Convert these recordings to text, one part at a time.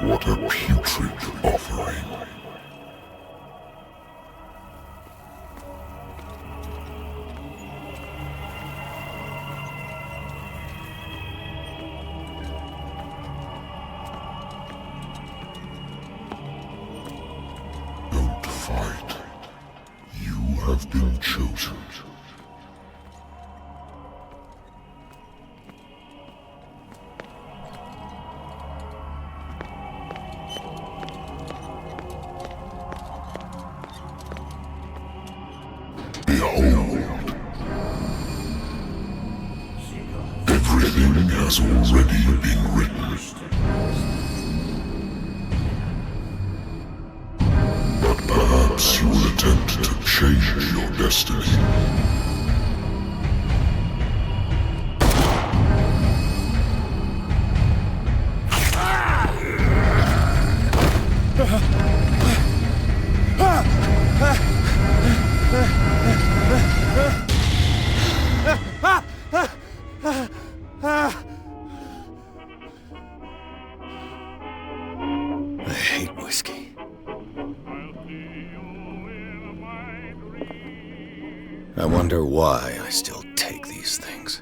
What a putrid offering. Don't fight. You have been chosen. Behold, everything has already been written. But perhaps you will attempt to change your destiny. I hate whiskey. I wonder why I still take these things.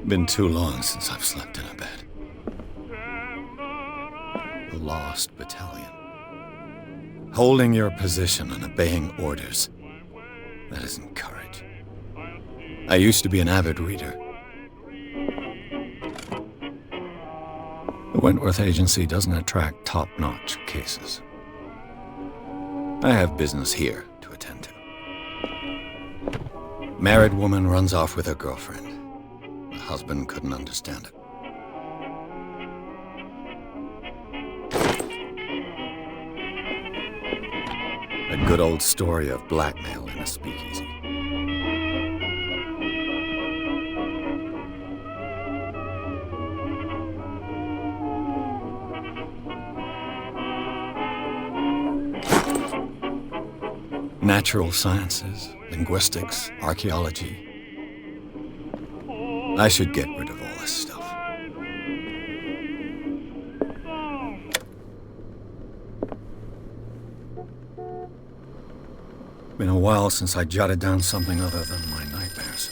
Been too long since I've slept in a bed. The Lost Battalion. Holding your position and obeying orders. That isn't courage. I used to be an avid reader. The Wentworth Agency doesn't attract top-notch cases. I have business here to attend to. Married woman runs off with her girlfriend. The husband couldn't understand it. A good old story of blackmail in a speakeasy. Natural sciences, linguistics, archaeology. I should get rid of all this stuff. Been a while since I jotted down something other than my nightmares.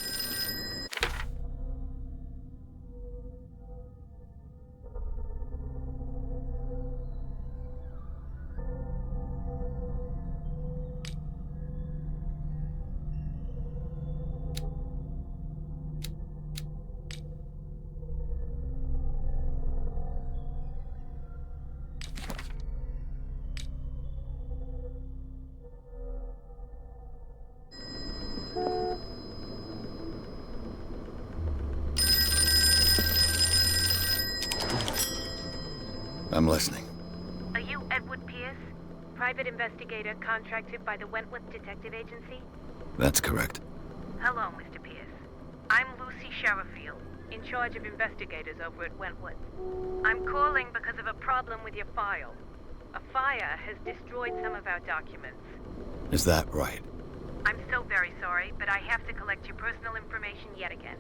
I'm listening. Are you Edward Pierce, private investigator contracted by the Wentworth Detective Agency? That's correct. Hello, Mr. Pierce. I'm Lucy Sherifield, in charge of investigators over at Wentworth. I'm calling because of a problem with your file. A fire has destroyed some of our documents. Is that right? I'm so very sorry, but I have to collect your personal information yet again.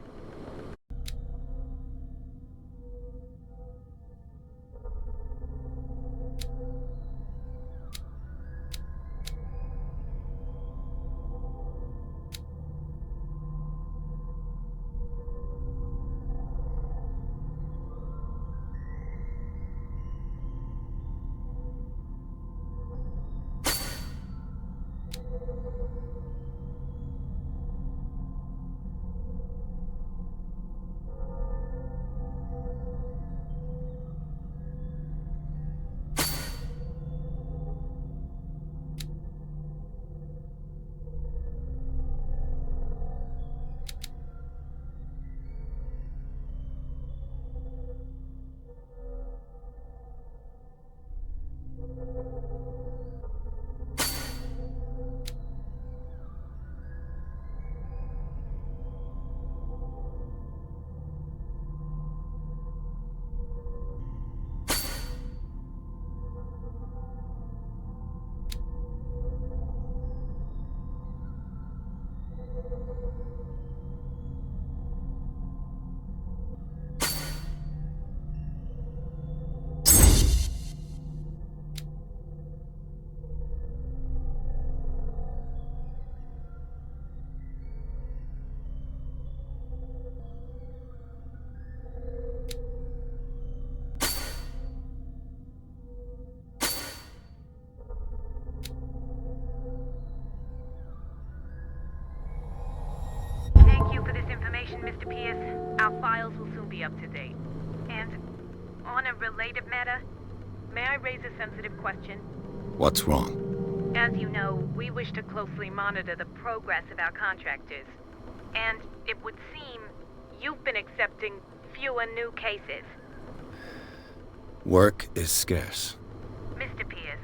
information, Mr. Pierce. Our files will soon be up to date. And on a related matter, may I raise a sensitive question? What's wrong? As you know, we wish to closely monitor the progress of our contractors. And it would seem you've been accepting fewer new cases. Work is scarce. Mr. Pierce,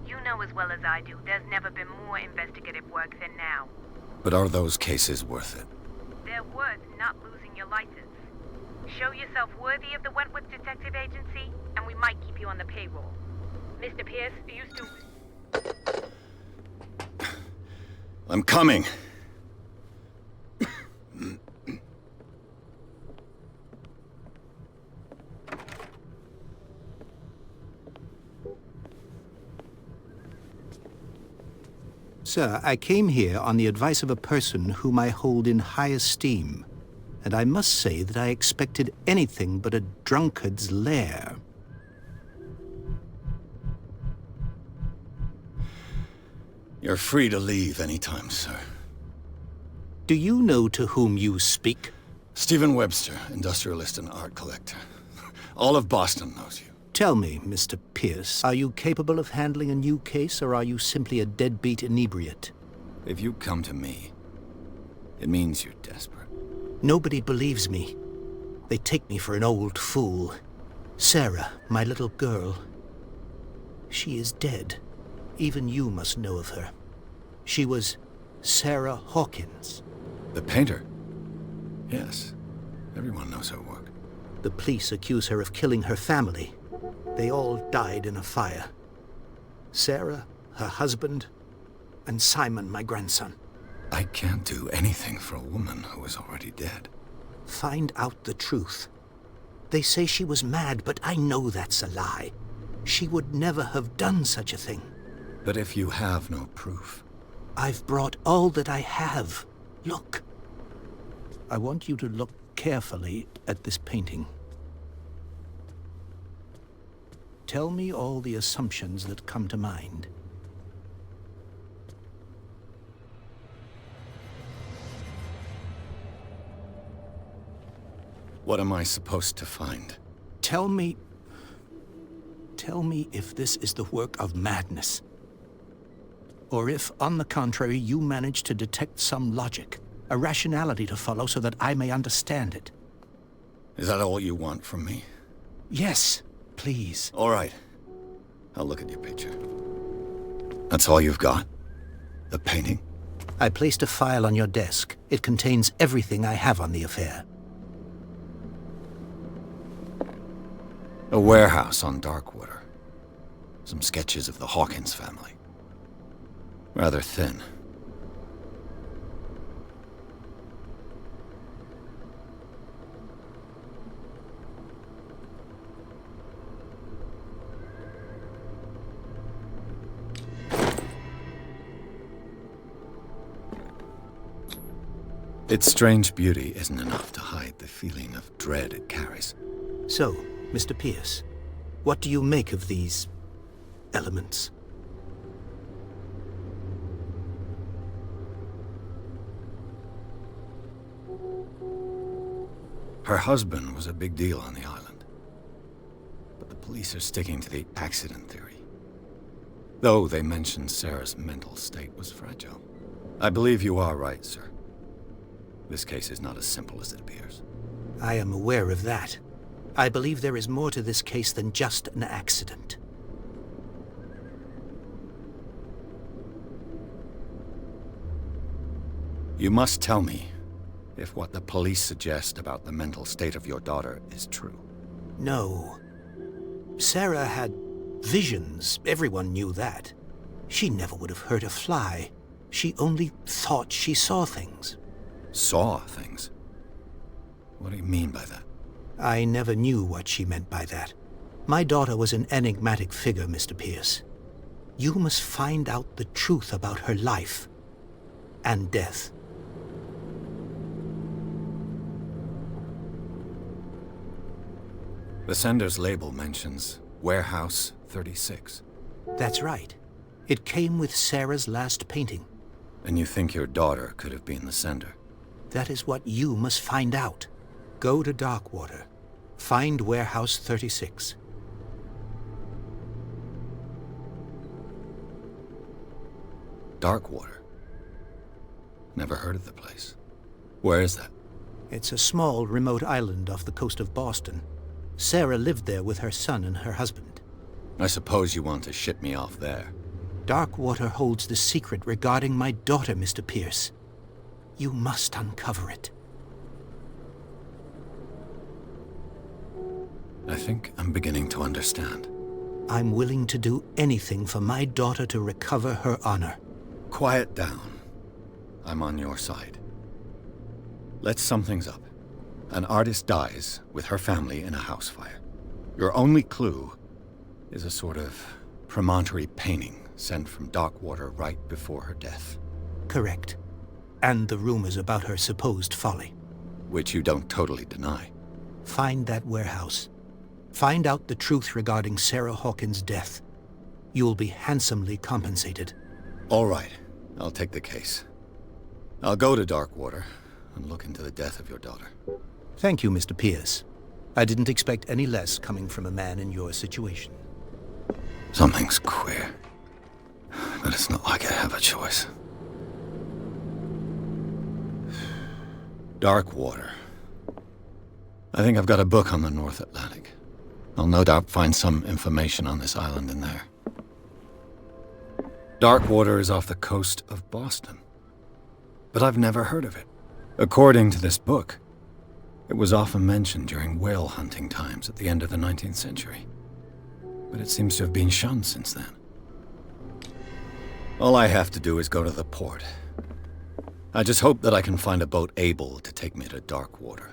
you know as well as I do, there's never been more investigative work than now. But are those cases worth it? They're worth not losing your license. Show yourself worthy of the Wentworth Detective Agency, and we might keep you on the payroll. Mr. Pierce, you still... I'm coming. Sir, I came here on the advice of a person whom I hold in high esteem, and I must say that I expected anything but a drunkard's lair. You're free to leave anytime, sir. Do you know to whom you speak? Stephen Webster, industrialist and art collector. All of Boston knows you. Tell me, Mr. Pierce, are you capable of handling a new case, or are you simply a deadbeat inebriate? If you come to me, it means you're desperate. Nobody believes me. They take me for an old fool. Sarah, my little girl, she is dead. Even you must know of her. She was Sarah Hawkins. The painter? Yes. Everyone knows her work. The police accuse her of killing her family. They all died in a fire. Sarah, her husband, and Simon, my grandson. I can't do anything for a woman who is already dead. Find out the truth. They say she was mad, but I know that's a lie. She would never have done such a thing. But if you have no proof... I've brought all that I have. Look. I want you to look carefully at this painting. Tell me all the assumptions that come to mind. What am I supposed to find? Tell me if this is the work of madness. Or if, on the contrary, you manage to detect some logic, a rationality to follow so that I may understand it. Is that all you want from me? Yes, please. All right. I'll look at your picture. That's all you've got? The painting? I placed a file on your desk. It contains everything I have on the affair. A warehouse on Darkwater. Some sketches of the Hawkins family. Rather thin. Its strange beauty isn't enough to hide the feeling of dread it carries. So, Mr. Pierce, what do you make of these elements? Her husband was a big deal on the island. But the police are sticking to the accident theory. Though they mentioned Sarah's mental state was fragile. I believe you are right, sir. This case is not as simple as it appears. I am aware of that. I believe there is more to this case than just an accident. You must tell me if what the police suggest about the mental state of your daughter is true. No. Sarah had visions. Everyone knew that. She never would have hurt a fly. She only thought she saw things. Saw things? What do you mean by that? I never knew what she meant by that. My daughter was an enigmatic figure, Mr. Pierce. You must find out the truth about her life and death. The sender's label mentions Warehouse 36. That's right. It came with Sarah's last painting. And you think your daughter could have been the sender? That is what you must find out. Go to Darkwater. Find Warehouse 36. Darkwater? Never heard of the place. Where is that? It's a small, remote island off the coast of Boston. Sarah lived there with her son and her husband. I suppose you want to ship me off there. Darkwater holds the secret regarding my daughter, Mr. Pierce. You must uncover it. I think I'm beginning to understand. I'm willing to do anything for my daughter to recover her honor. Quiet down. I'm on your side. Let's sum things up. An artist dies with her family in a house fire. Your only clue is a sort of promontory painting sent from Darkwater right before her death. Correct. And the rumors about her supposed folly. Which you don't totally deny. Find that warehouse. Find out the truth regarding Sarah Hawkins' death. You'll be handsomely compensated. All right. I'll take the case. I'll go to Darkwater and look into the death of your daughter. Thank you, Mr. Pierce. I didn't expect any less coming from a man in your situation. Something's queer. But it's not like I have a choice. Darkwater. I think I've got a book on the North Atlantic. I'll no doubt find some information on this island in there. Darkwater is off the coast of Boston. But I've never heard of it. According to this book, it was often mentioned during whale hunting times at the end of the 19th century. But it seems to have been shunned since then. All I have to do is go to the port. I just hope that I can find a boat able to take me to Darkwater.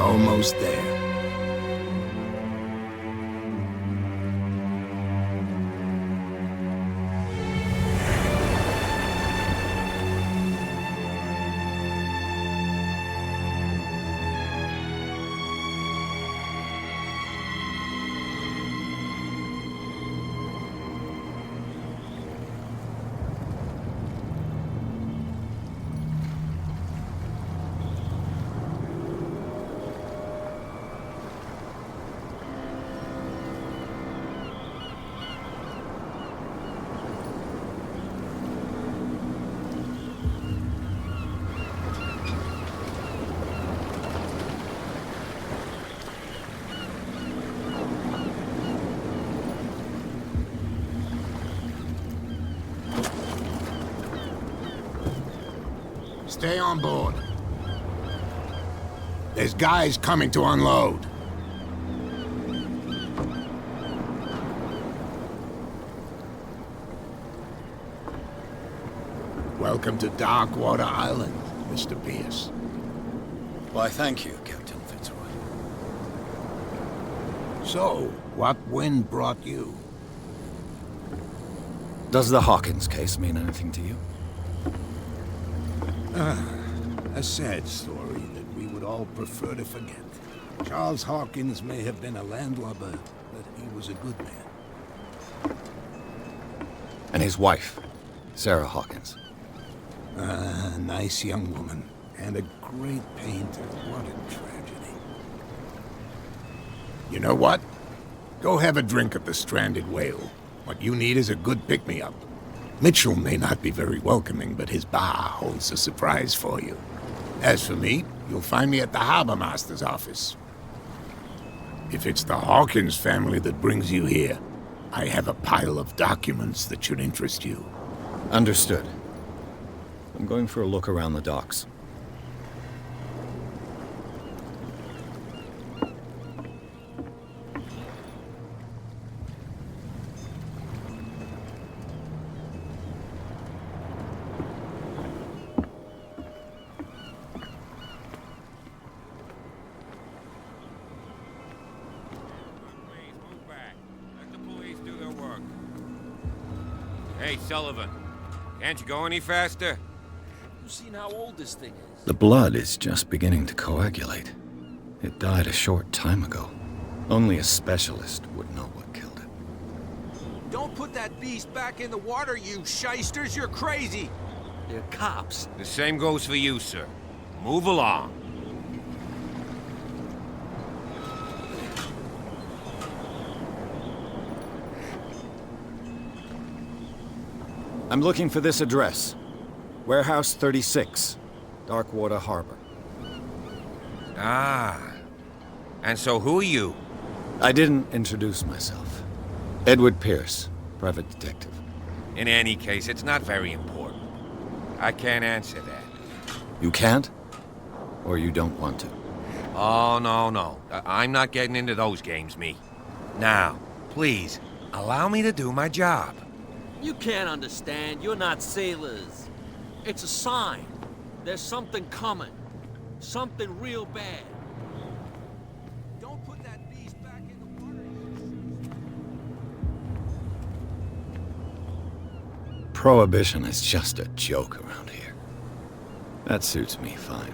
Almost there. Stay on board. There's guys coming to unload. Welcome to Darkwater Island, Mr. Pierce. Why, thank you, Captain Fitzroy. So, what wind brought you? Does the Hawkins case mean anything to you? A sad story that we would all prefer to forget. Charles Hawkins may have been a landlubber, but he was a good man. And his wife, Sarah Hawkins. A nice young woman, and a great painter. What a tragedy. You know what? Go have a drink at the Stranded Whale. What you need is a good pick-me-up. Mitchell may not be very welcoming, but his bar holds a surprise for you. As for me, you'll find me at the Harbor Master's office. If it's the Hawkins family that brings you here, I have a pile of documents that should interest you. Understood. I'm going for a look around the docks. Hey, Sullivan. Can't you go any faster? You seen how old this thing is? The blood is just beginning to coagulate. It died a short time ago. Only a specialist would know what killed it. Don't put that beast back in the water, you shysters! You're crazy! They're cops. The same goes for you, sir. Move along. I'm looking for this address. Warehouse 36, Darkwater Harbor. Ah. And so who are you? I didn't introduce myself. Edward Pierce, private detective. In any case, it's not very important. I can't answer that. You can't? Or you don't want to? Oh, no. I'm not getting into those games, me. Now, please, allow me to do my job. You can't understand. You're not sailors. It's a sign. There's something coming. Something real bad. Don't put that beast back in the water. Prohibition is just a joke around here. That suits me fine.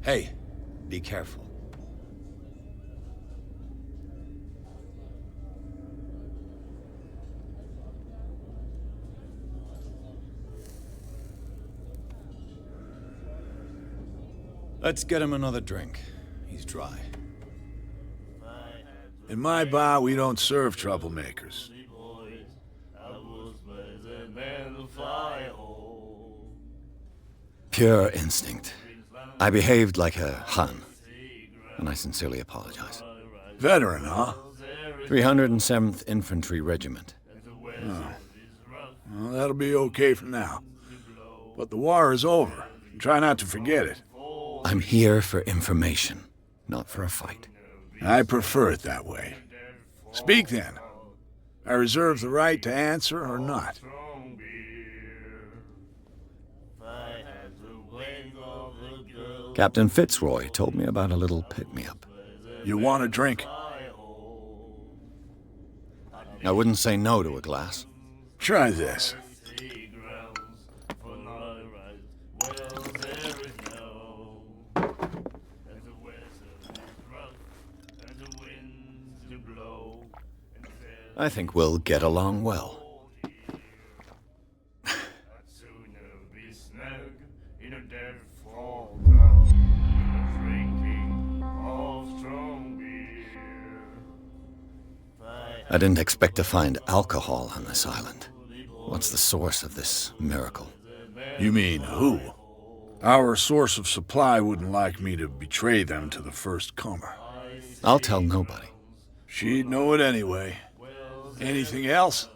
Hey, be careful. Let's get him another drink. He's dry. In my bar, we don't serve troublemakers. Pure instinct. I behaved like a Hun, and I sincerely apologize. Veteran, huh? 307th Infantry Regiment. Oh. Well, that'll be okay for now. But the war is over. Try not to forget it. I'm here for information, not for a fight. I prefer it that way. Speak then. I reserve the right to answer or not. Captain Fitzroy told me about a little pick-me-up. You want a drink? I wouldn't say no to a glass. Try this. I think we'll get along well. I didn't expect to find alcohol on this island. What's the source of this miracle? You mean who? Our source of supply wouldn't like me to betray them to the first comer. I'll tell nobody. She'd know it anyway. Anything else?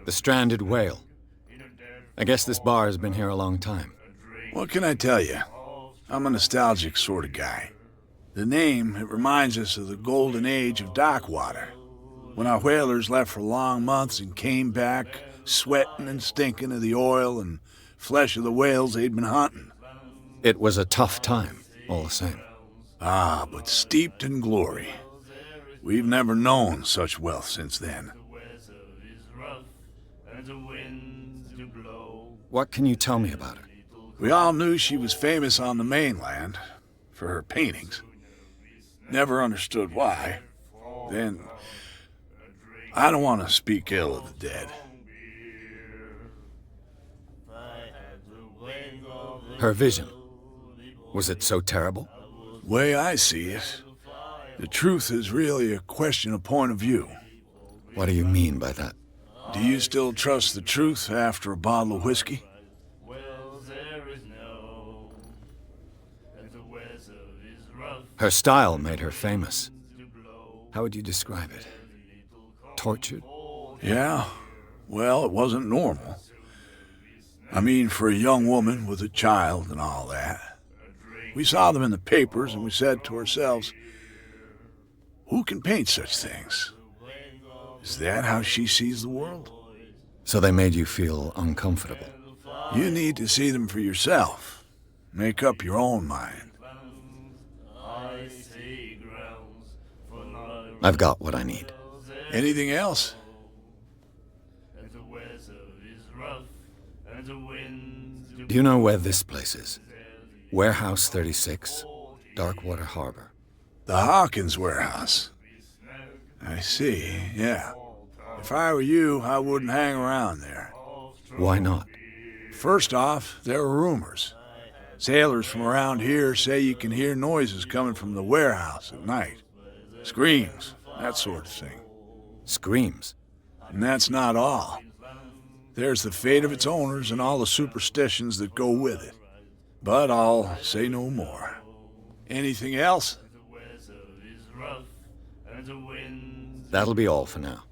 The stranded whale. I guess this bar has been here a long time. What can I tell you? I'm a nostalgic sort of guy. The name, it reminds us of the golden age of Darkwater, when our whalers left for long months and came back sweating and stinking of the oil and flesh of the whales they'd been hunting. It was a tough time, all the same. Ah, but steeped in glory. We've never known such wealth since then. What can you tell me about her? We all knew she was famous on the mainland for her paintings. Never understood why. Then, I don't want to speak ill of the dead. Her vision. Was it so terrible? Way I see it, the truth is really a question of point of view. What do you mean by that? Do you still trust the truth after a bottle of whiskey? Her style made her famous. How would you describe it? Tortured? Yeah. Well, it wasn't normal. I mean, for a young woman with a child and all that. We saw them in the papers and we said to ourselves, who can paint such things? Is that how she sees the world? So they made you feel uncomfortable? You need to see them for yourself. Make up your own mind. I've got what I need. Anything else? Do you know where this place is? Warehouse 36, Darkwater Harbor. The Hawkins warehouse. I see, yeah. If I were you, I wouldn't hang around there. Why not? First off, there are rumors. Sailors from around here say you can hear noises coming from the warehouse at night. Screams, that sort of thing. Screams? And that's not all. There's the fate of its owners and all the superstitions that go with it. But I'll say no more. Anything else? That'll be all for now.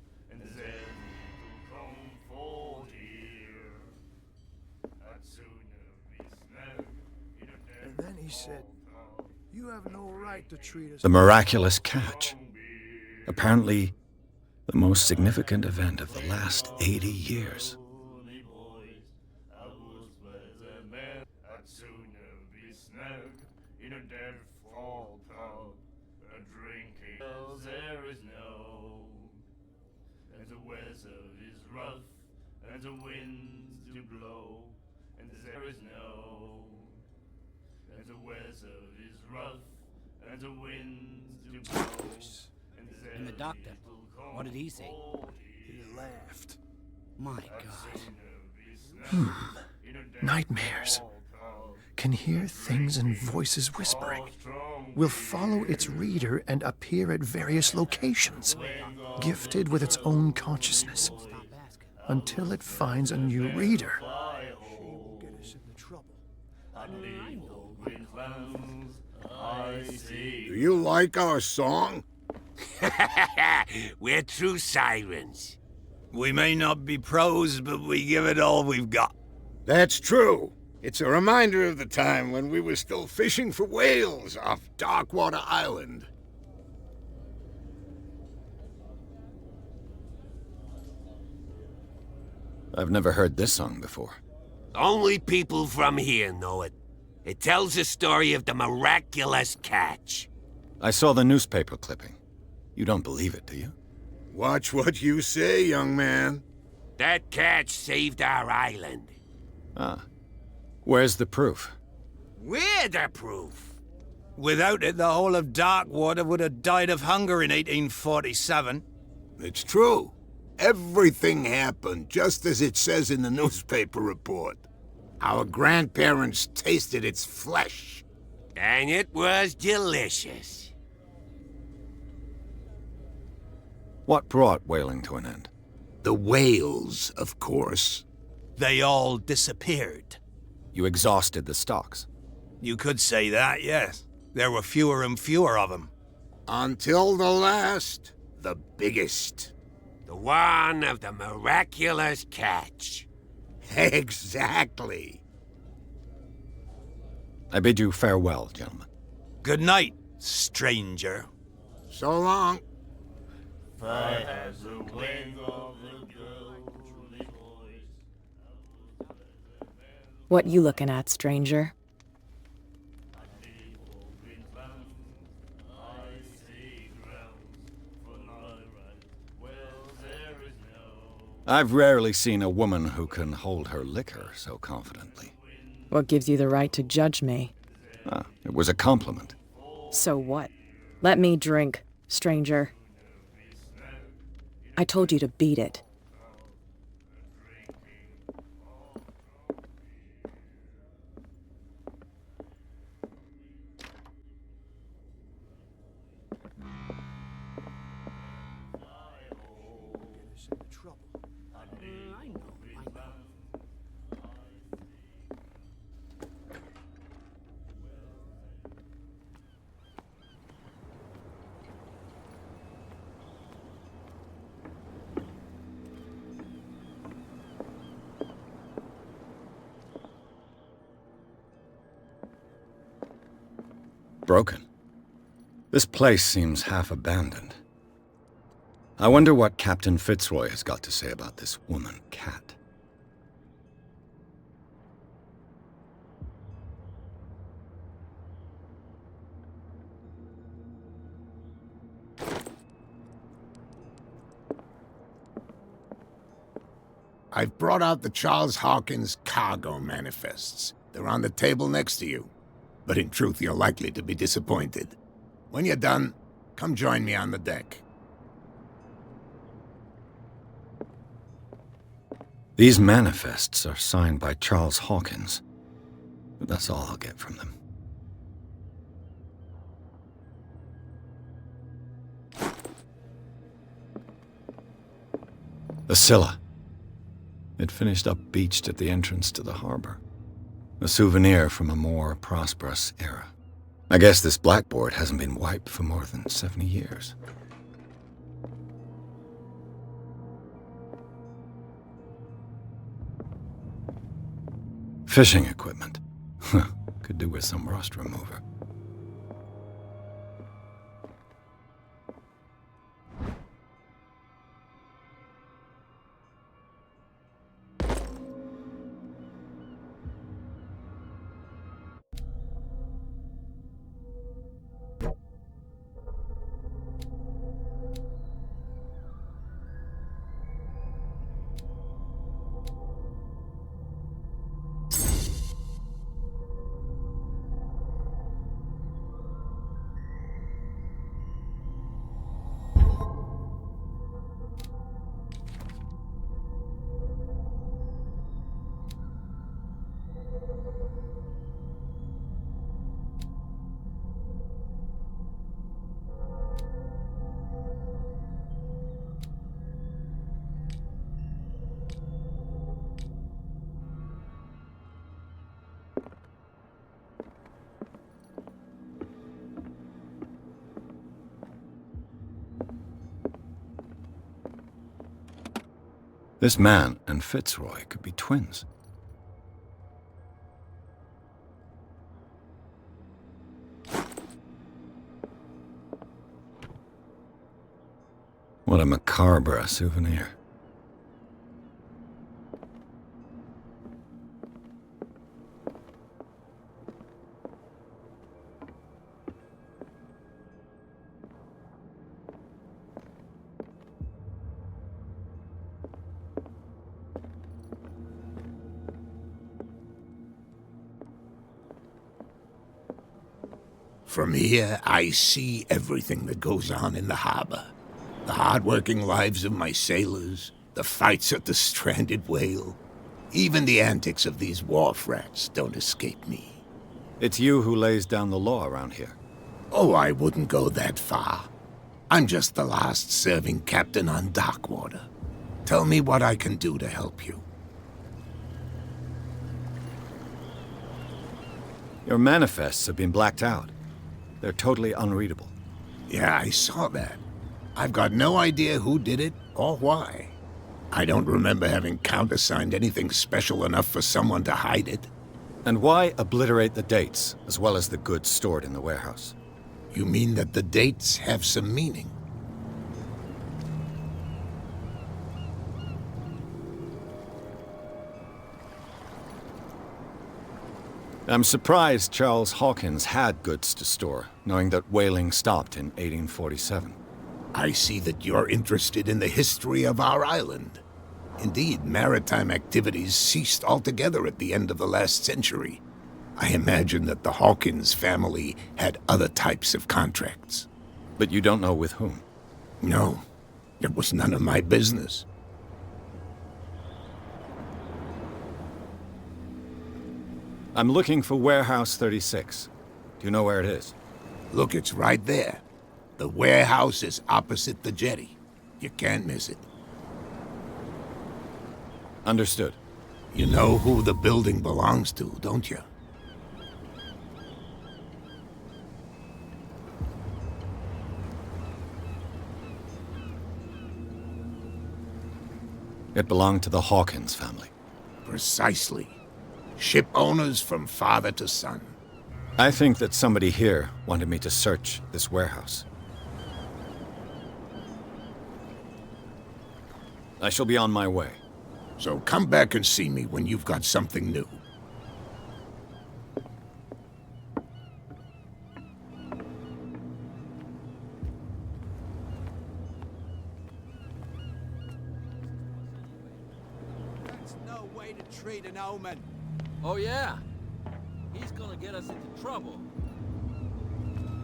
And then he said, "You have no right to treat us." The miraculous catch. Apparently, the most significant event of the last 80 years. And the doctor, what did he say? He laughed. My God. Nightmares. Can hear things and voices whispering. Will follow its reader and appear at various locations, gifted with its own consciousness, until it finds a new reader. She will get us into trouble. Do you like our song? We're true sirens. We may not be pros, but we give it all we've got. That's true. It's a reminder of the time when we were still fishing for whales off Darkwater Island. I've never heard this song before. Only people from here know it. It tells the story of the miraculous catch. I saw the newspaper clipping. You don't believe it, do you? Watch what you say, young man. That catch saved our island. Ah. Where's the proof? We're the proof. Without it, the whole of Darkwater would have died of hunger in 1847. It's true. Everything happened just as it says in the newspaper report. Our grandparents tasted its flesh. And it was delicious. What brought whaling to an end? The whales, of course. They all disappeared. You exhausted the stocks. You could say that, yes. There were fewer and fewer of them. Until the last, the biggest. The one of the miraculous catch. Exactly. I bid you farewell, gentlemen. Good night, stranger. So long. What you looking at, stranger? I've rarely seen a woman who can hold her liquor so confidently. What gives you the right to judge me? Ah, it was a compliment. So what? Let me drink, stranger. I told you to beat it. Broken. This place seems half abandoned. I wonder what Captain Fitzroy has got to say about this woman, Cat. I've brought out the Charles Hawkins cargo manifests. They're on the table next to you. But in truth, you're likely to be disappointed. When you're done, come join me on the deck. These manifests are signed by Charles Hawkins. But that's all I'll get from them. The Scylla. It finished up beached at the entrance to the harbor. A souvenir from a more prosperous era. I guess this blackboard hasn't been wiped for more than 70 years. Fishing equipment. Could do with some rust remover. This man and Fitzroy could be twins. What a macabre souvenir. From here, I see everything that goes on in the harbor. The hard-working lives of my sailors, the fights at the stranded whale. Even the antics of these wharf rats don't escape me. It's you who lays down the law around here. Oh, I wouldn't go that far. I'm just the last serving captain on Darkwater. Tell me what I can do to help you. Your manifests have been blacked out. They're totally unreadable. Yeah, I saw that. I've got no idea who did it or why. I don't remember having countersigned anything special enough for someone to hide it. And why obliterate the dates, as well as the goods stored in the warehouse? You mean that the dates have some meaning? I'm surprised Charles Hawkins had goods to store, knowing that whaling stopped in 1847. I see that you're interested in the history of our island. Indeed, maritime activities ceased altogether at the end of the last century. I imagine that the Hawkins family had other types of contracts. But you don't know with whom? No, it was none of my business. I'm looking for Warehouse 36. Do you know where it is? Look, it's right there. The warehouse is opposite the jetty. You can't miss it. Understood. You know who the building belongs to, don't you? It belonged to the Hawkins family. Precisely. Ship owners from father to son. I think that somebody here wanted me to search this warehouse. I shall be on my way. So come back and see me when you've got something new. That's no way to treat an omen. Oh, yeah? He's gonna get us into trouble.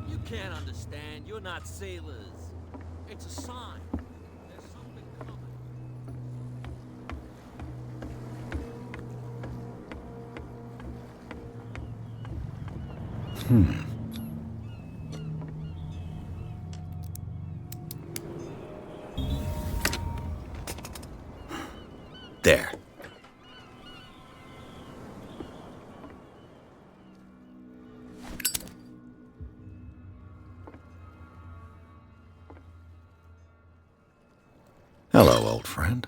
You can't understand. You're not sailors. It's a sign. There's something coming. There. Hello, old friend.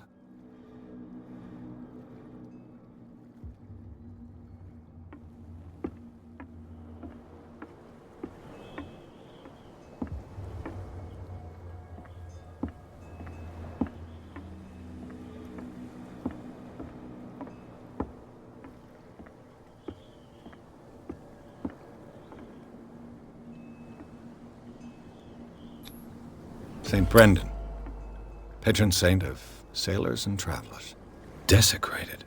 St. Brendan, patron saint of sailors and travelers. Desecrated.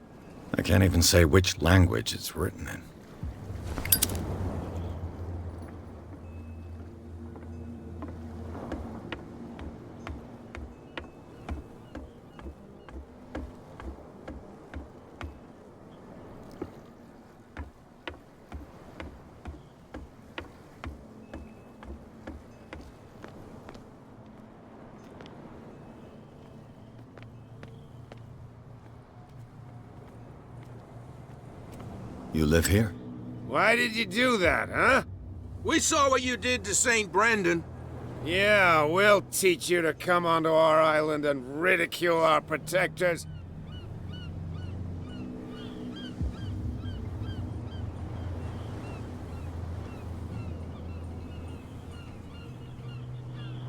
I can't even say which language it's written in. You live here? Why did you do that, huh? We saw what you did to St. Brendan. Yeah, we'll teach you to come onto our island and ridicule our protectors.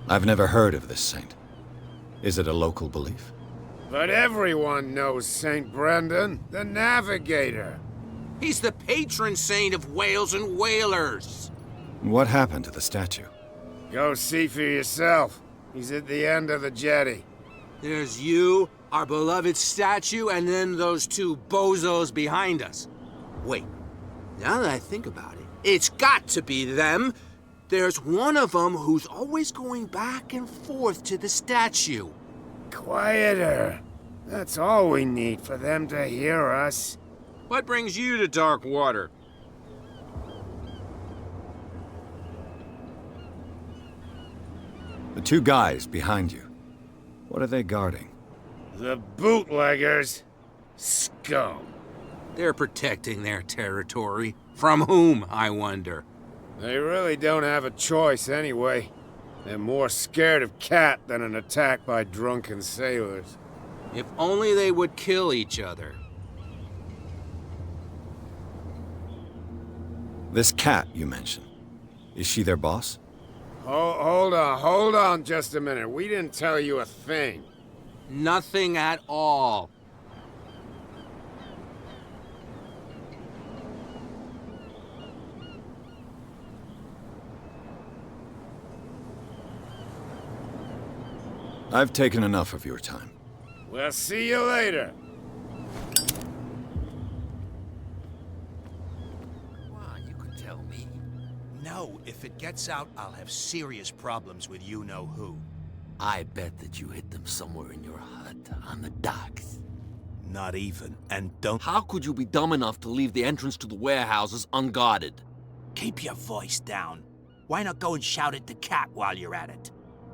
I've never heard of this saint. Is it a local belief? But everyone knows St. Brendan, the navigator. He's the patron saint of whales and whalers. What happened to the statue? Go see for yourself. He's at the end of the jetty. There's you, our beloved statue, and then those two bozos behind us. Wait, now that I think about it, it's got to be them. There's one of them who's always going back and forth to the statue. Quieter. That's all we need for them to hear us. What brings you to Darkwater? The two guys behind you. What are they guarding? The bootleggers. Scum. They're protecting their territory. From whom, I wonder? They really don't have a choice anyway. They're more scared of Cat than an attack by drunken sailors. If only they would kill each other. This Cat you mentioned. Is she their boss? Hold on just a minute. We didn't tell you a thing. Nothing at all. I've taken enough of your time. We'll see you later. Come on, you can tell me. No, if it gets out, I'll have serious problems with you-know-who. I bet that you hid them somewhere in your hut, on the docks. Not even, and don't... How could you be dumb enough to leave the entrance to the warehouses unguarded? Keep your voice down. Why not go and shout at the Cat while you're at it?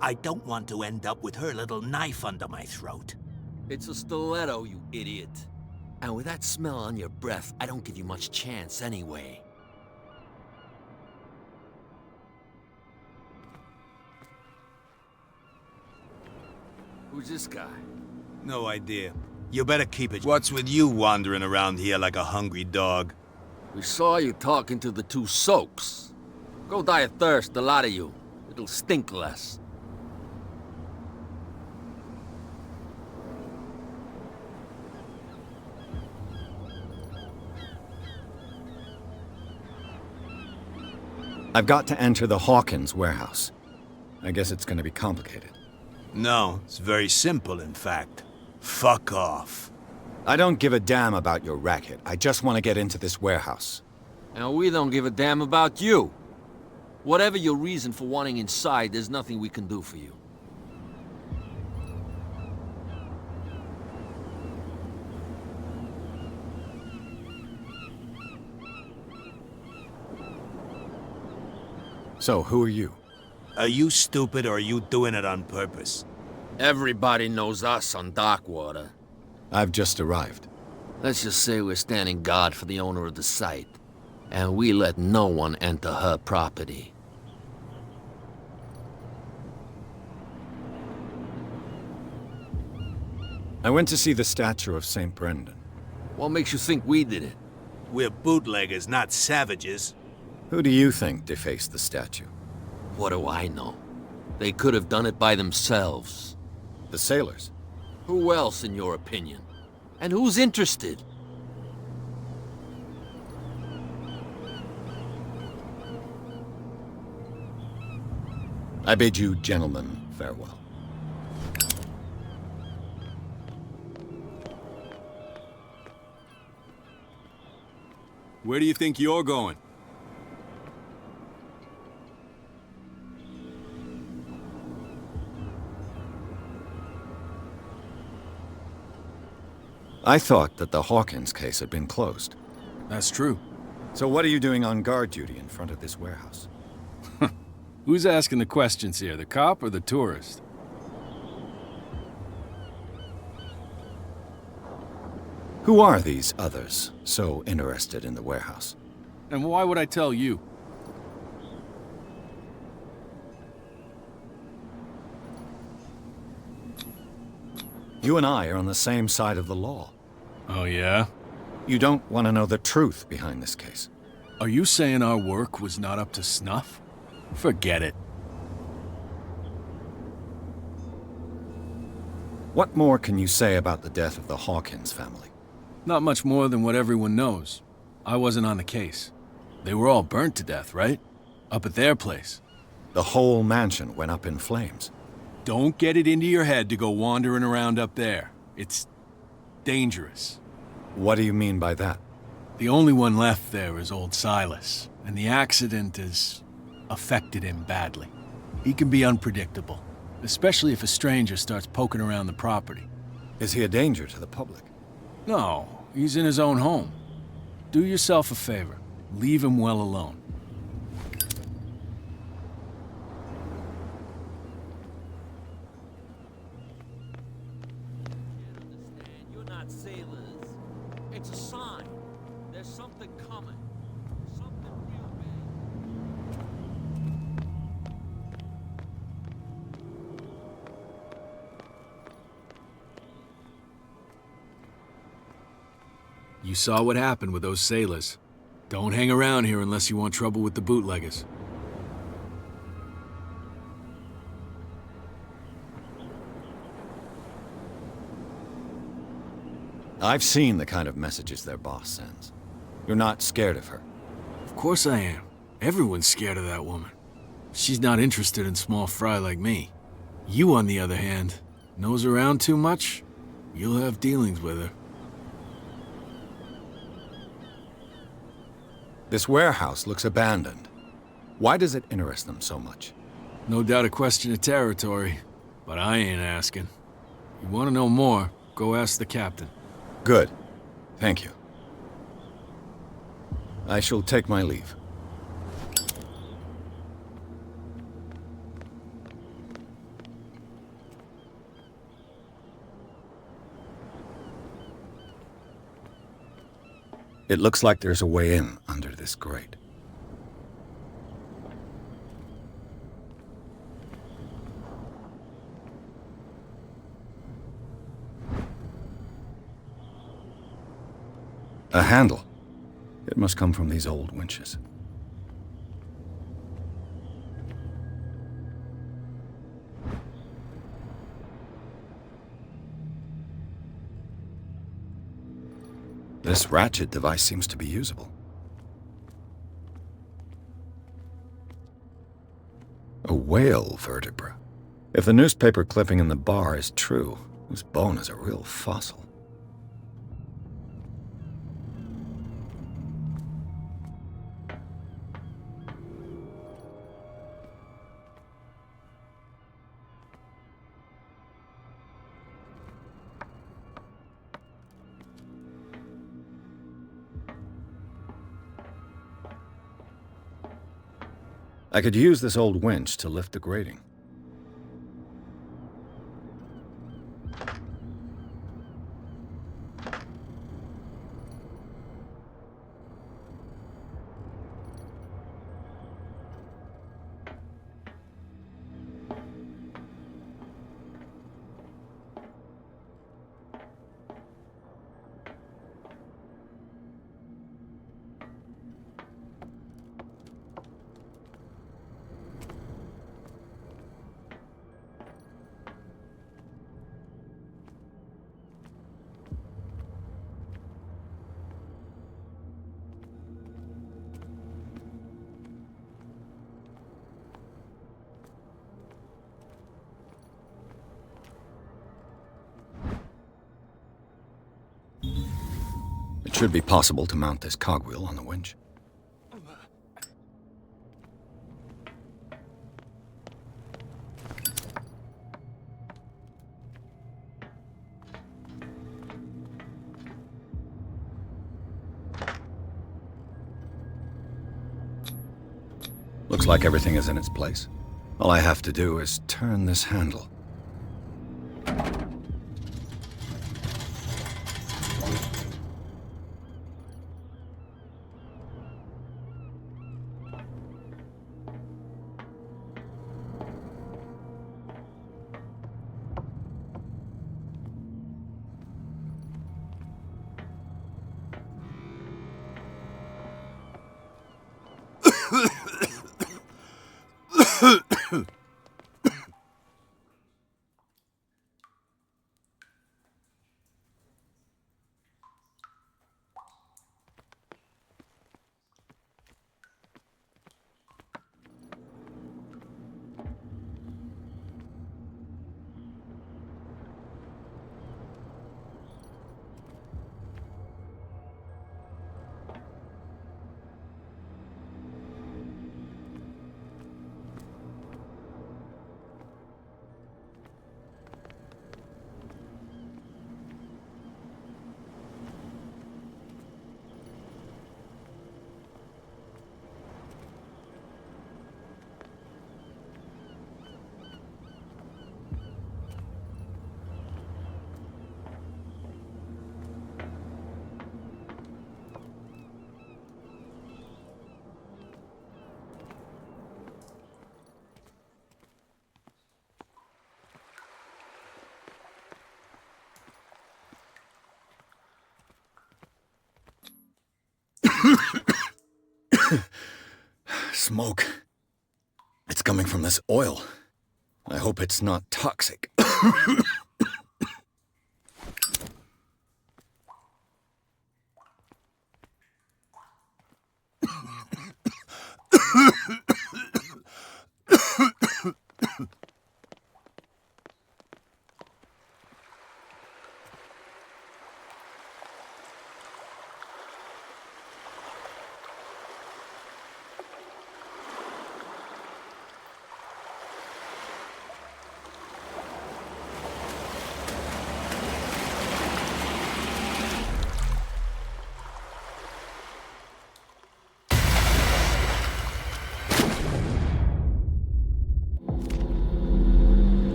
I don't want to end up with her little knife under my throat. It's a stiletto, you idiot. And with that smell on your breath, I don't give you much chance anyway. Who's this guy? No idea. You better keep it. What's with you wandering around here like a hungry dog? We saw you talking to the two soaks. Go die of thirst, the lot of you. It'll stink less. I've got to enter the Hawkins warehouse. I guess it's going to be complicated. No, it's very simple, in fact. Fuck off. I don't give a damn about your racket. I just want to get into this warehouse. And we don't give a damn about you. Whatever your reason for wanting inside, there's nothing we can do for you. So, who are you? Are you stupid or are you doing it on purpose? Everybody knows us on Darkwater. I've just arrived. Let's just say we're standing guard for the owner of the site. And we let no one enter her property. I went to see the statue of St. Brendan. What makes you think we did it? We're bootleggers, not savages. Who do you think defaced the statue? What do I know? They could have done it by themselves. The sailors? Who else, in your opinion? And who's interested? I bid you gentlemen farewell. Where do you think you're going? I thought that the Hawkins case had been closed. That's true. So what are you doing on guard duty in front of this warehouse? Who's asking the questions here, the cop or the tourist? Who are these others so interested in the warehouse? And why would I tell you? You and I are on the same side of the law. Oh, yeah? You don't want to know the truth behind this case. Are you saying our work was not up to snuff? Forget it. What more can you say about the death of the Hawkins family? Not much more than what everyone knows. I wasn't on the case. They were all burnt to death, right? Up at their place. The whole mansion went up in flames. Don't get it into your head to go wandering around up there. It's dangerous. What do you mean by that? The only one left there is old Silas, and the accident is affected him badly. He can be unpredictable, especially if a stranger starts poking around the property. Is he a danger to the public? No, he's in his own home. Do yourself a favor. Leave him well alone. You're not sailors. It's a sign. There's something coming. Something real bad. You saw what happened with those sailors. Don't hang around here unless you want trouble with the bootleggers. I've seen the kind of messages their boss sends. You're not scared of her. Of course I am. Everyone's scared of that woman. She's not interested in small fry like me. You, on the other hand, nose around too much, you'll have dealings with her. This warehouse looks abandoned. Why does it interest them so much? No doubt a question of territory, but I ain't asking. You want to know more, go ask the captain. Good. Thank you. I shall take my leave. It looks like there's a way in under this grate. A handle. It must come from these old winches. This ratchet device seems to be usable. A whale vertebra. If the newspaper clipping in the bar is true, this bone is a real fossil. I could use this old winch to lift the grating. It should be possible to mount this cogwheel on the winch. Looks like everything is in its place. All I have to do is turn this handle. Smoke. It's coming from this oil. I hope it's not toxic.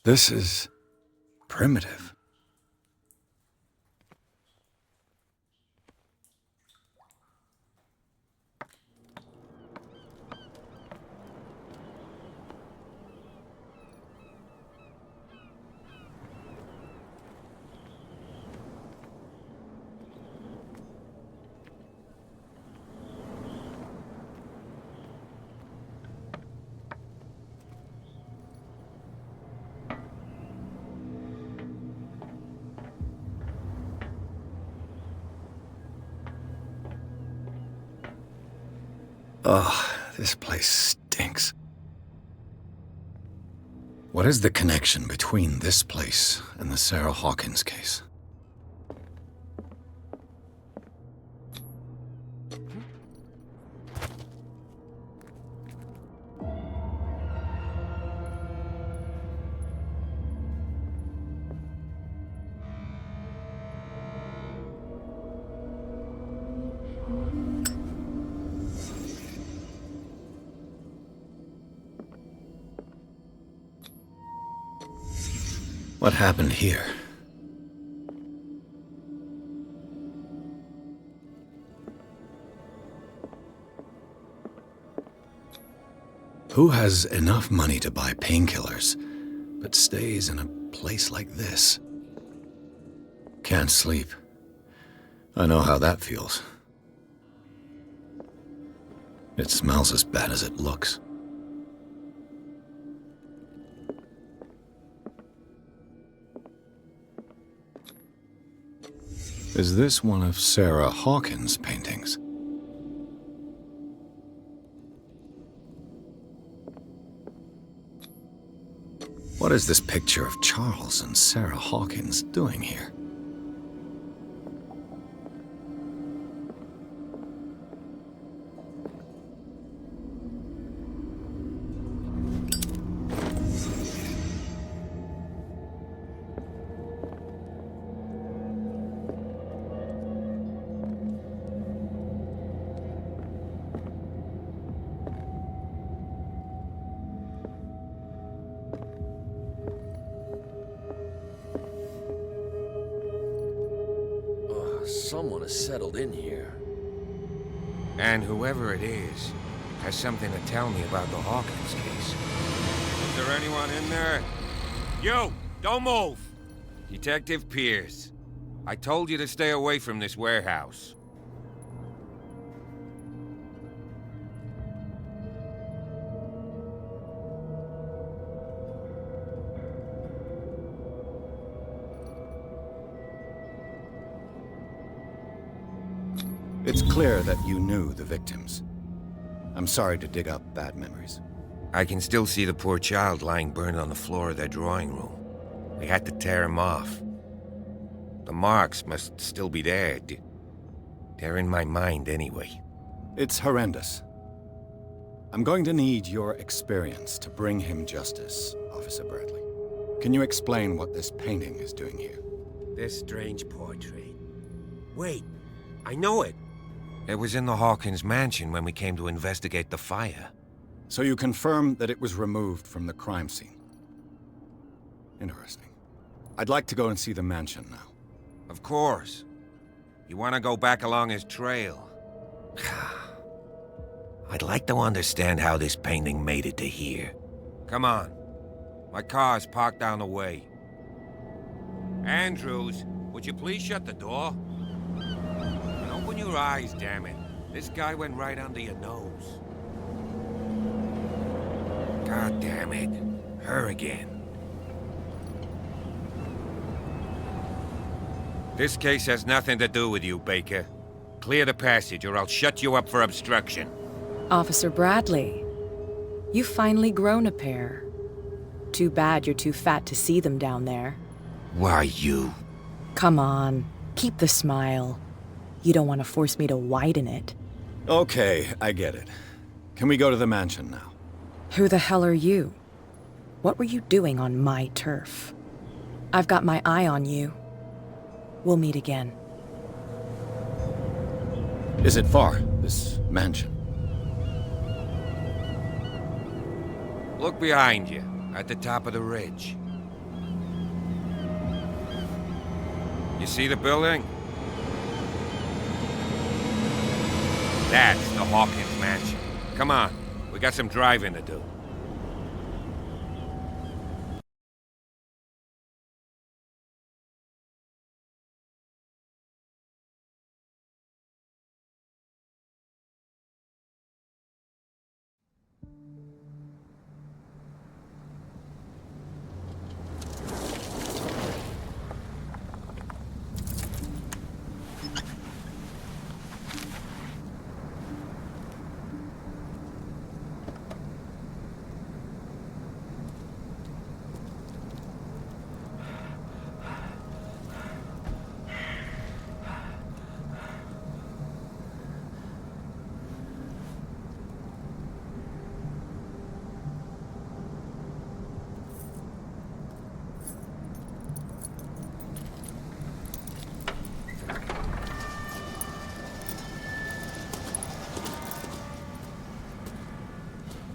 This is primitive. Ugh, this place stinks. What is the connection between this place and the Sarah Hawkins case? What happened here? Who has enough money to buy painkillers, but stays in a place like this? Can't sleep. I know how that feels. It smells as bad as it looks. Is this one of Sarah Hawkins' paintings? What is this picture of Charles and Sarah Hawkins doing here? Someone has settled in here. And whoever it is has something to tell me about the Hawkins case. Is there anyone in there? You! Don't move! Detective Pierce. I told you to stay away from this warehouse. It's clear that you knew the victims. I'm sorry to dig up bad memories. I can still see the poor child lying burned on the floor of their drawing room. They had to tear him off. The marks must still be there. They're in my mind anyway. It's horrendous. I'm going to need your experience to bring him justice, Officer Bradley. Can you explain what this painting is doing here? This strange portrait. Wait, I know it. It was in the Hawkins mansion when we came to investigate the fire. So you confirm that it was removed from the crime scene? Interesting. I'd like to go and see the mansion now. Of course. You want to go back along his trail? I'd like to understand how this painting made it to here. Come on. My car's parked down the way. Andrews, would you please shut the door? And open your eyes, damn it. This guy went right under your nose. God damn it. Her again. This case has nothing to do with you, Baker. Clear the passage or I'll shut you up for obstruction. Officer Bradley, you've finally grown a pair. Too bad you're too fat to see them down there. Why, you? Come on, keep the smile. You don't want to force me to widen it. Okay, I get it. Can we go to the mansion now? Who the hell are you? What were you doing on my turf? I've got my eye on you. We'll meet again. Is it far, this mansion? Look behind you, at the top of the ridge. You see the building? That's the Hawkins mansion. Come on, we got some driving to do.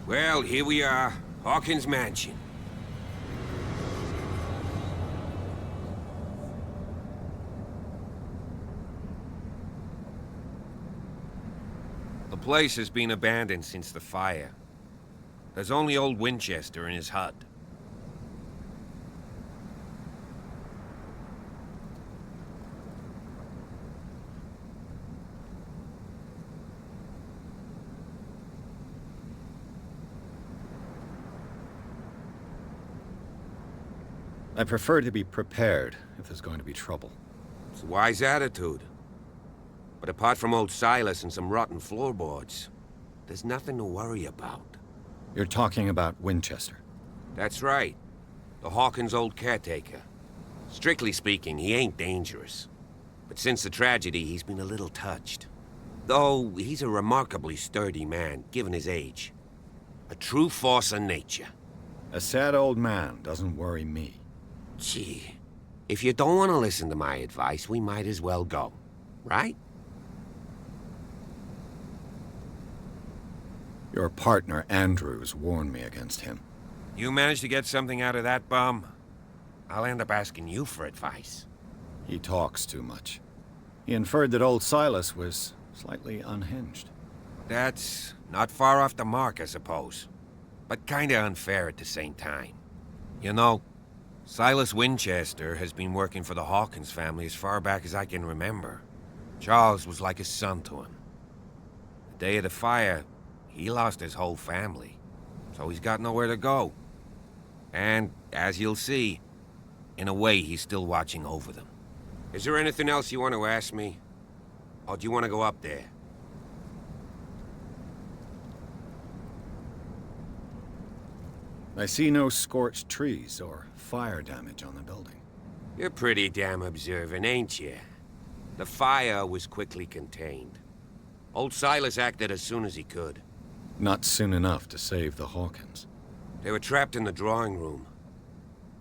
Well, here we are, Hawkins Mansion. The place has been abandoned since the fire. There's only old Winchester in his hut. I prefer to be prepared if there's going to be trouble. It's a wise attitude. But apart from old Silas and some rotten floorboards, there's nothing to worry about. You're talking about Winchester? That's right. The Hawkins' old caretaker. Strictly speaking, he ain't dangerous. But since the tragedy, he's been a little touched. Though, he's a remarkably sturdy man, given his age. A true force of nature. A sad old man doesn't worry me. Gee, if you don't want to listen to my advice, we might as well go, right? Your partner, Andrews, warned me against him. You managed to get something out of that bum? I'll end up asking you for advice. He talks too much. He inferred that old Silas was slightly unhinged. That's not far off the mark, I suppose. But kinda unfair at the same time. You know, Silas Winchester has been working for the Hawkins family as far back as I can remember. Charles was like a son to him. The day of the fire, he lost his whole family, so he's got nowhere to go. And, as you'll see, in a way, he's still watching over them. Is there anything else you want to ask me? Or do you want to go up there? I see no scorched trees or fire damage on the building. You're pretty damn observant, ain't you? The fire was quickly contained. Old Silas acted as soon as he could. Not soon enough to save the Hawkins. They were trapped in the drawing room.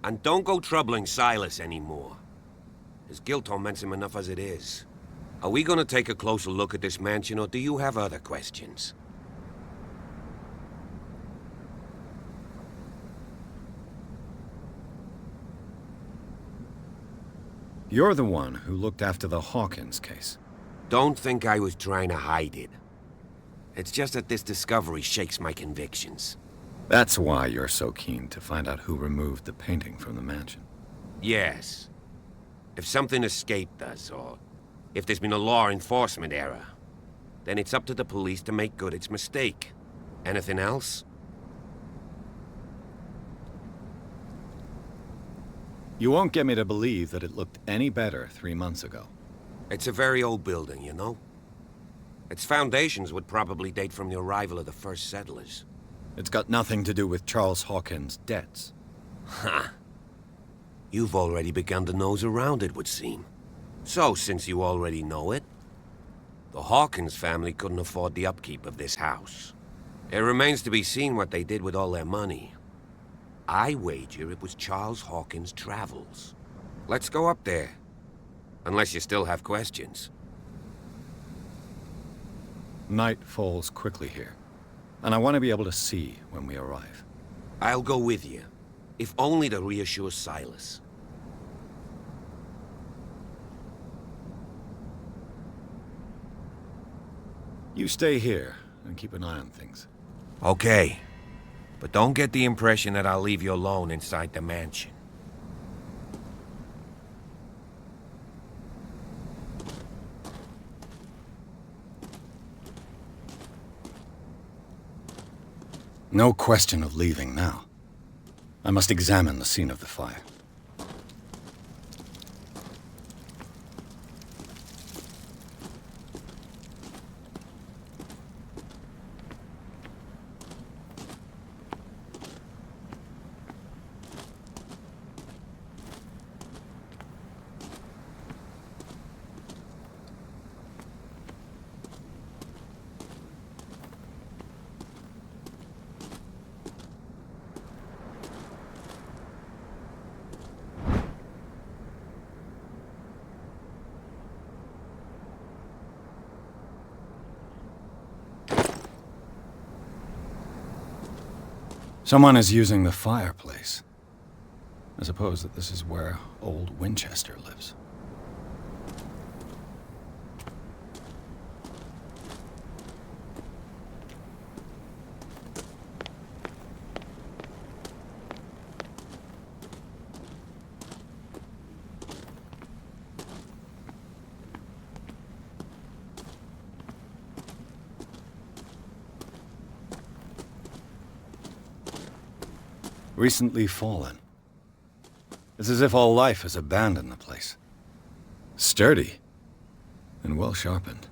And don't go troubling Silas anymore. His guilt torments him enough as it is. Are we gonna take a closer look at this mansion, or do you have other questions? You're the one who looked after the Hawkins case. Don't think I was trying to hide it. It's just that this discovery shakes my convictions. That's why you're so keen to find out who removed the painting from the mansion. Yes. If something escaped us, or if there's been a law enforcement error, then it's up to the police to make good its mistake. Anything else? You won't get me to believe that it looked any better 3 months ago. It's a very old building, you know? Its foundations would probably date from the arrival of the first settlers. It's got nothing to do with Charles Hawkins' debts. Ha! You've already begun to nose around, it would seem. So, since you already know it, the Hawkins family couldn't afford the upkeep of this house. It remains to be seen what they did with all their money. I wager it was Charles Hawkins' travels. Let's go up there. Unless you still have questions. Night falls quickly here, and I want to be able to see when we arrive. I'll go with you, if only to reassure Silas. You stay here and keep an eye on things. Okay. But don't get the impression that I'll leave you alone inside the mansion. No question of leaving now. I must examine the scene of the fire. Someone is using the fireplace. I suppose that this is where old Winchester lives. Recently fallen. It's as if all life has abandoned the place. Sturdy and well sharpened.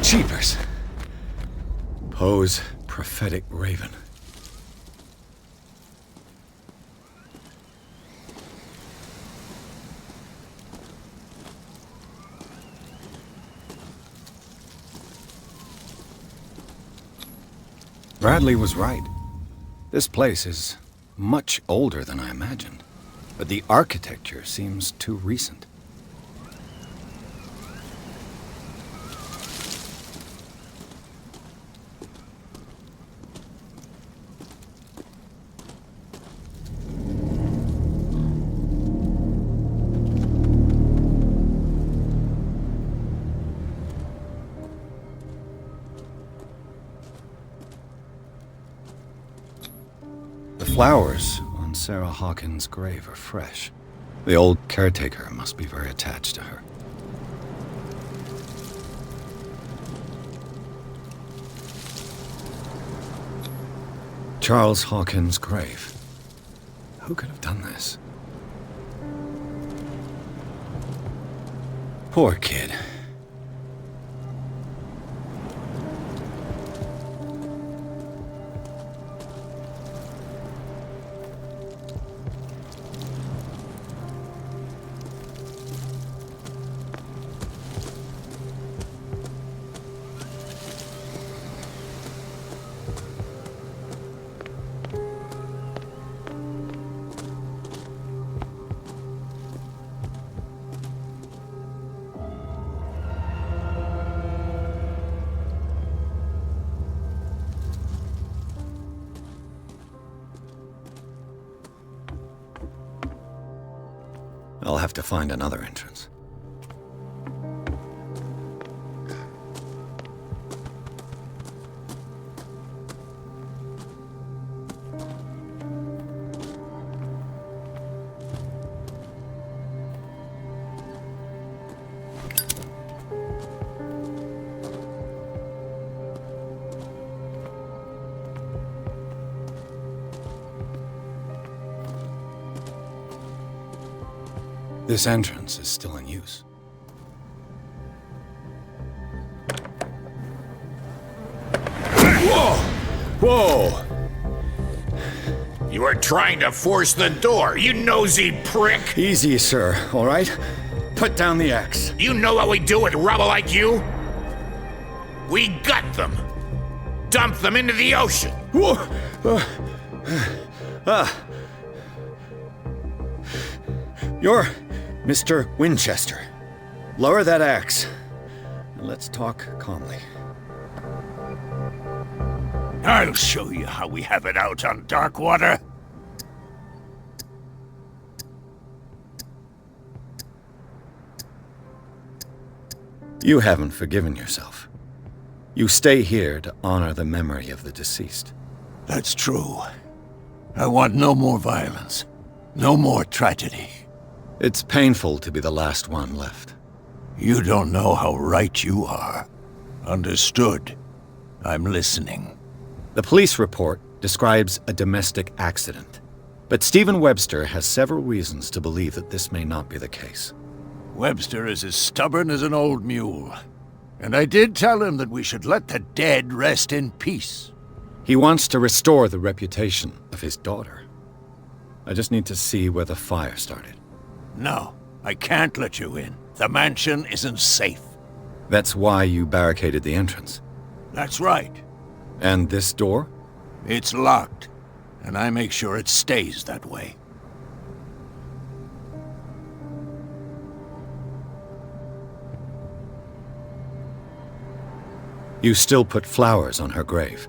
Jeepers! Poe's prophetic raven. Bradley was right. This place is much older than I imagined, but the architecture seems too recent. Flowers on Sarah Hawkins' grave are fresh. The old caretaker must be very attached to her. Charles Hawkins' grave. Who could have done this? Poor kid. I'll have to find another entrance. This entrance is still in use. Whoa! Whoa! You are trying to force the door, you nosy prick! Easy, sir, all right? Put down the axe. You know what we do with rubble like you? We gut them! Dump them into the ocean! Whoa! You're Mr. Winchester. Lower that axe. And let's talk calmly. I'll show you how we have it out on Darkwater. You haven't forgiven yourself. You stay here to honor the memory of the deceased. That's true. I want no more violence. No more tragedy. It's painful to be the last one left. You don't know how right you are. Understood. I'm listening. The police report describes a domestic accident, but Stephen Webster has several reasons to believe that this may not be the case. Webster is as stubborn as an old mule. And I did tell him that we should let the dead rest in peace. He wants to restore the reputation of his daughter. I just need to see where the fire started. No, I can't let you in. The mansion isn't safe. That's why you barricaded the entrance. That's right. And this door? It's locked, and I make sure it stays that way. You still put flowers on her grave.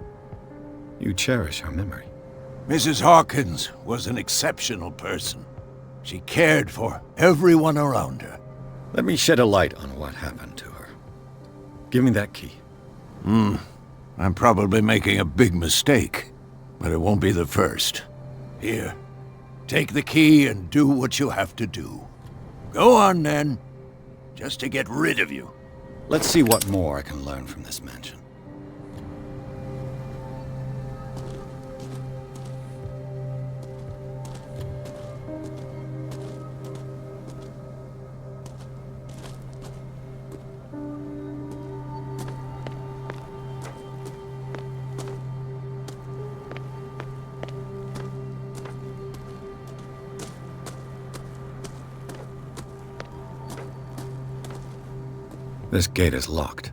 You cherish her memory. Mrs. Hawkins was an exceptional person. She cared for everyone around her. Let me shed a light on what happened to her. Give me that key. I'm probably making a big mistake, but it won't be the first. Here, take the key and do what you have to do. Go on, then. Just to get rid of you. Let's see what more I can learn from this mansion. This gate is locked.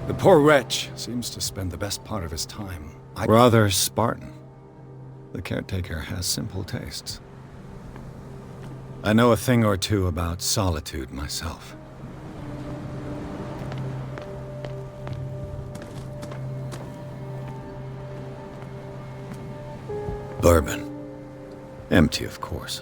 The poor wretch seems to spend the best part of his time. Rather Spartan. The caretaker has simple tastes. I know a thing or two about solitude myself. Bourbon. Empty, of course.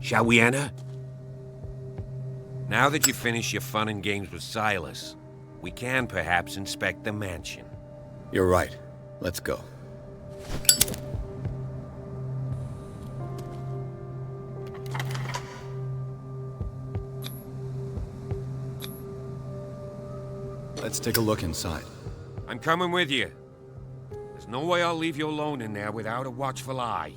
Shall we enter? Now that you've finished your fun and games with Silas, we can perhaps inspect the mansion. You're right. Let's go. Let's take a look inside. I'm coming with you. There's no way I'll leave you alone in there without a watchful eye.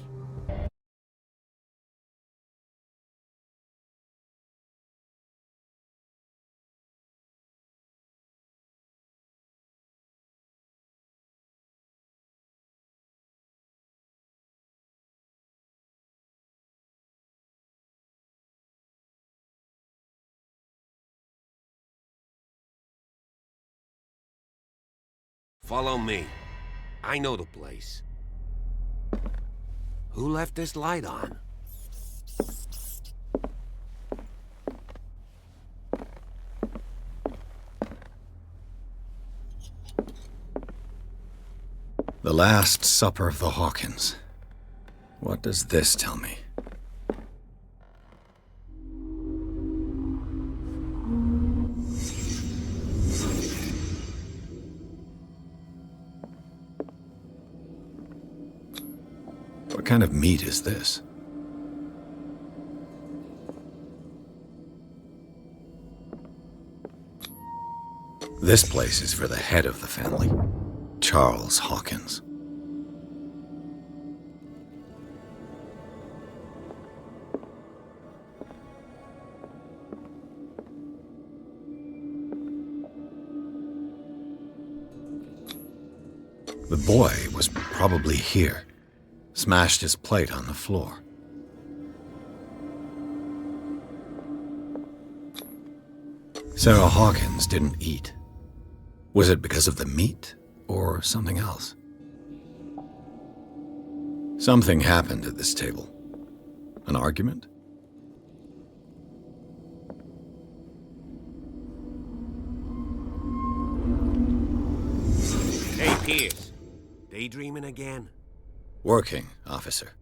Follow me. I know the place. Who left this light on? The Last Supper of the Hawkins. What does this tell me? What kind of meat is this? This place is for the head of the family, Charles Hawkins. The boy was probably here. Smashed his plate on the floor. Sarah Hawkins didn't eat. Was it because of the meat or something else? Something happened at this table. An argument? Hey, Pierce. Daydreaming again? Working, officer.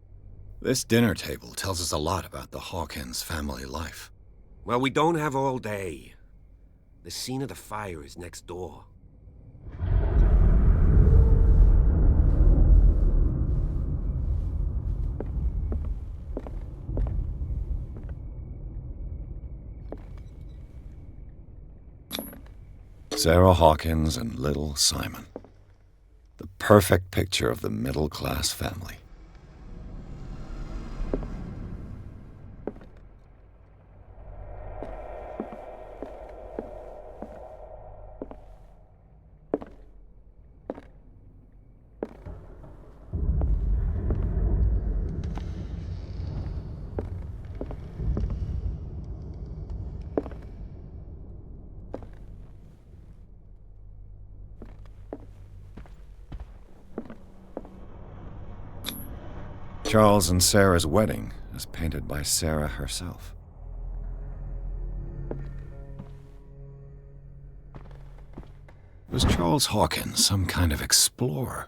This dinner table tells us a lot about the Hawkins family life. Well, we don't have all day. The scene of the fire is next door. Sarah Hawkins and little Simon. The perfect picture of the middle-class family. Charles and Sarah's wedding is painted by Sarah herself. Was Charles Hawkins some kind of explorer?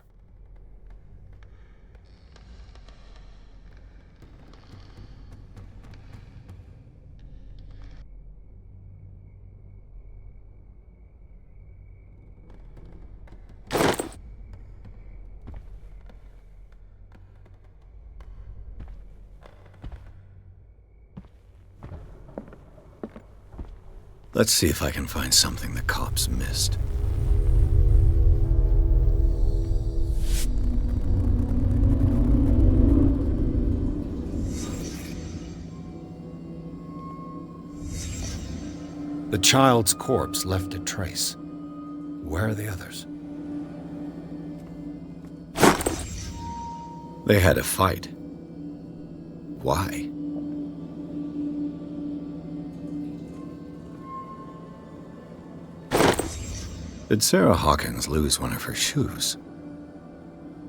Let's see if I can find something the cops missed. The child's corpse left a trace. Where are the others? They had a fight. Why? Did Sarah Hawkins lose one of her shoes?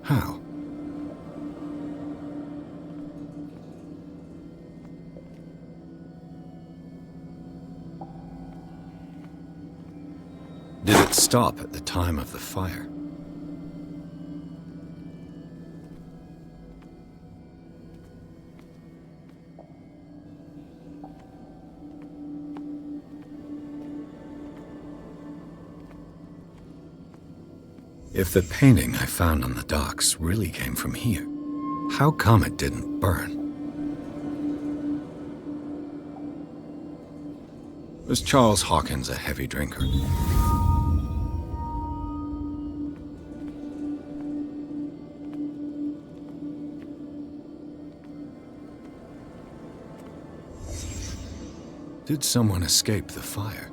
How? Did it stop at the time of the fire? If the painting I found on the docks really came from here, how come it didn't burn? Was Charles Hawkins a heavy drinker? Did someone escape the fire?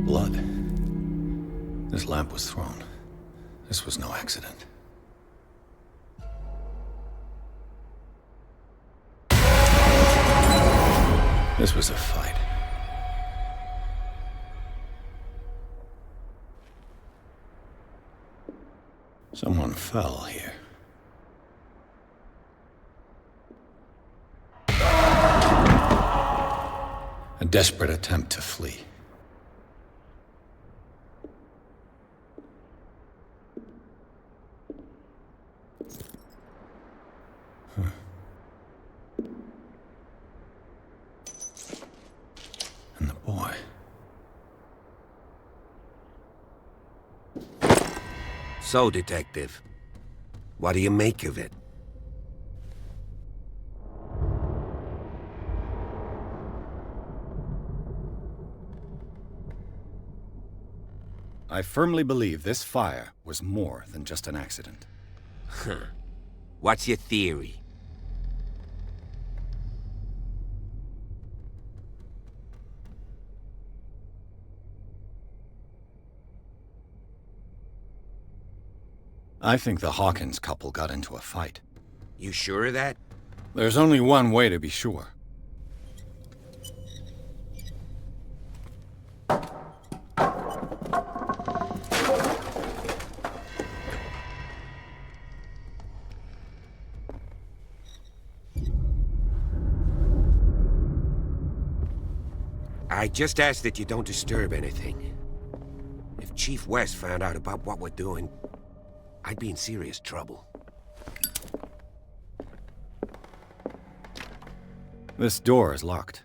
Blood. This lamp was thrown. This was no accident. This was a fight. Someone fell here. A desperate attempt to flee. And the boy. So, Detective, what do you make of it? I firmly believe this fire was more than just an accident. Huh. What's your theory? I think the Hawkins couple got into a fight. You sure of that? There's only one way to be sure. I just ask that you don't disturb anything. If Chief West found out about what we're doing, I'd be in serious trouble. This door is locked.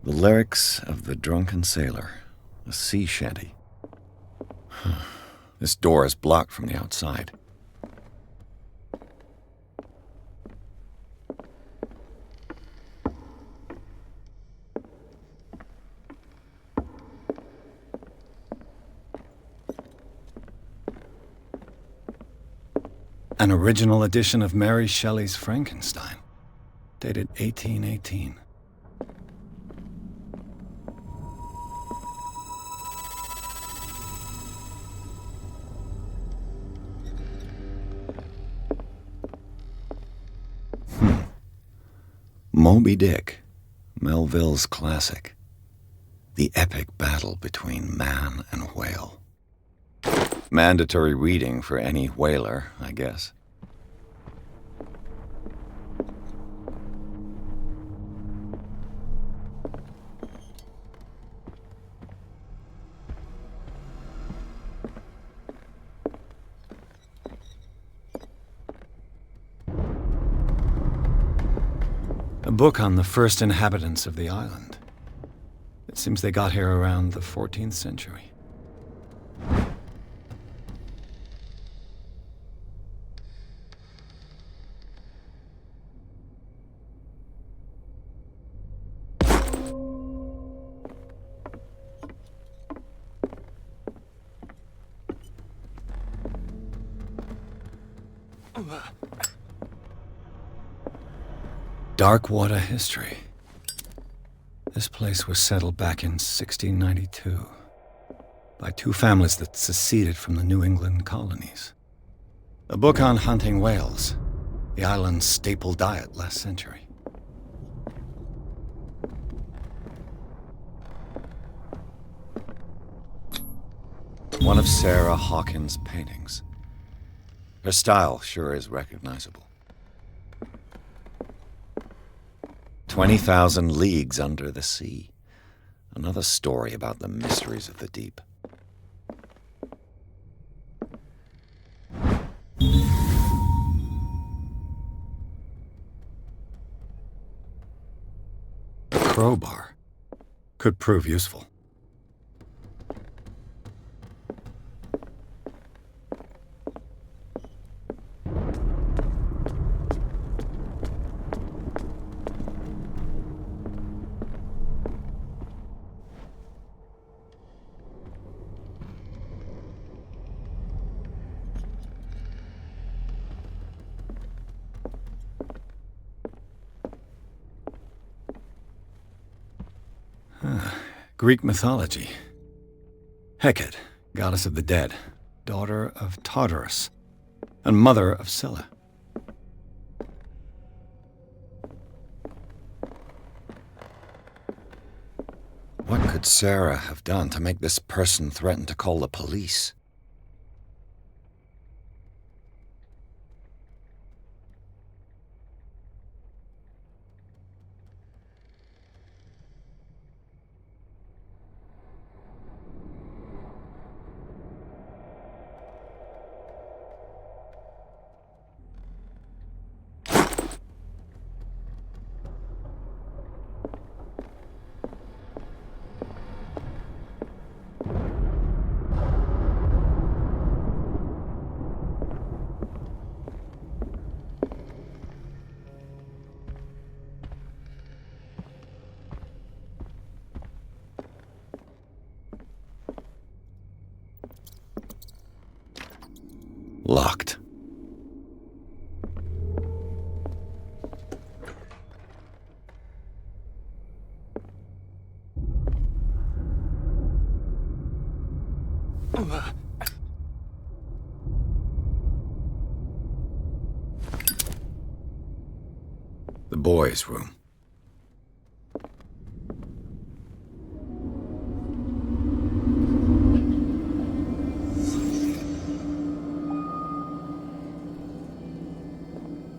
The lyrics of The Drunken Sailor, a sea shanty. This door is blocked from the outside. An original edition of Mary Shelley's Frankenstein, dated 1818. Moby Dick, Melville's classic. The epic battle between man and whale. Mandatory reading for any whaler, I guess. A book on the first inhabitants of the island. It seems they got here around the 14th century. Darkwater history. This place was settled back in 1692 by two families that seceded from the New England colonies. A book on hunting whales, the island's staple diet last century. One of Sarah Hawkins' paintings. Her style sure is recognizable. 20,000 Leagues Under the Sea. Another story about the mysteries of the deep. A crowbar could prove useful. Greek mythology. Hecate, goddess of the dead, daughter of Tartarus, and mother of Scylla. What could Sarah have done to make this person threaten to call the police? Locked. The boys' room.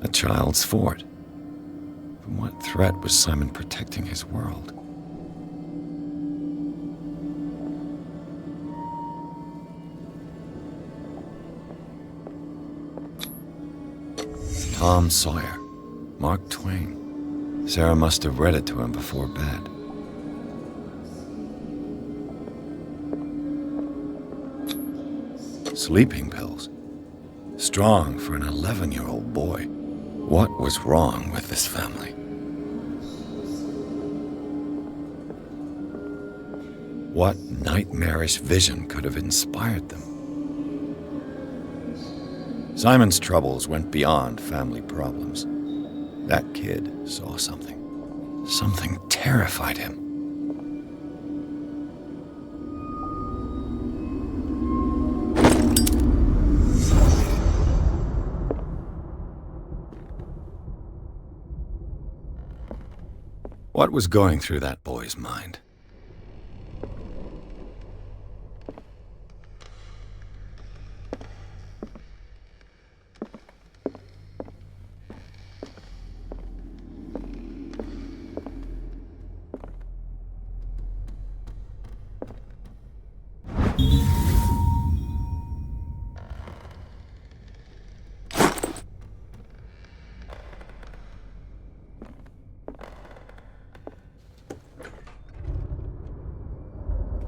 A child's fort. From what threat was Simon protecting his world? Tom Sawyer, Mark Twain. Sarah must have read it to him before bed. Sleeping pills. Strong for an 11-year-old boy. What was wrong with this family? What nightmarish vision could have inspired them? Simon's troubles went beyond family problems. That kid saw something. Something terrified him. What was going through that boy's mind?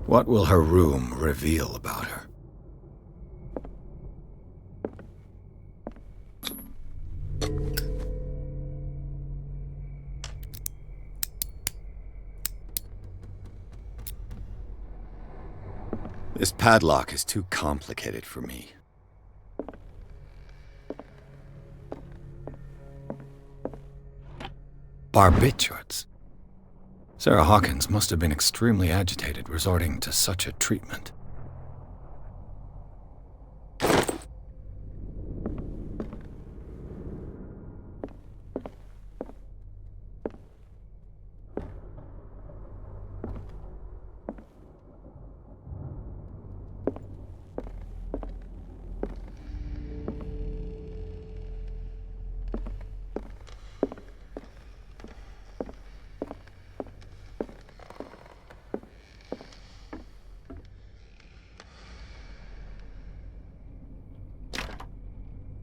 What will her room reveal about her? This padlock is too complicated for me. Barbiturates. Sarah Hawkins must have been extremely agitated, resorting to such a treatment.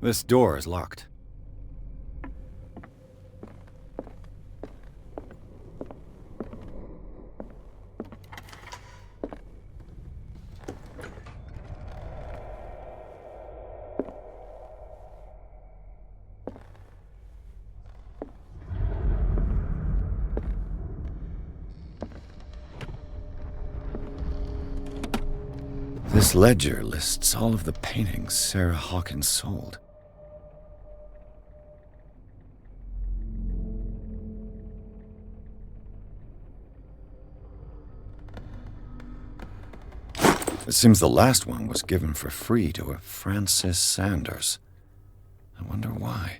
This door is locked. This ledger lists all of the paintings Sarah Hawkins sold. It seems the last one was given for free to a Francis Sanders. I wonder why.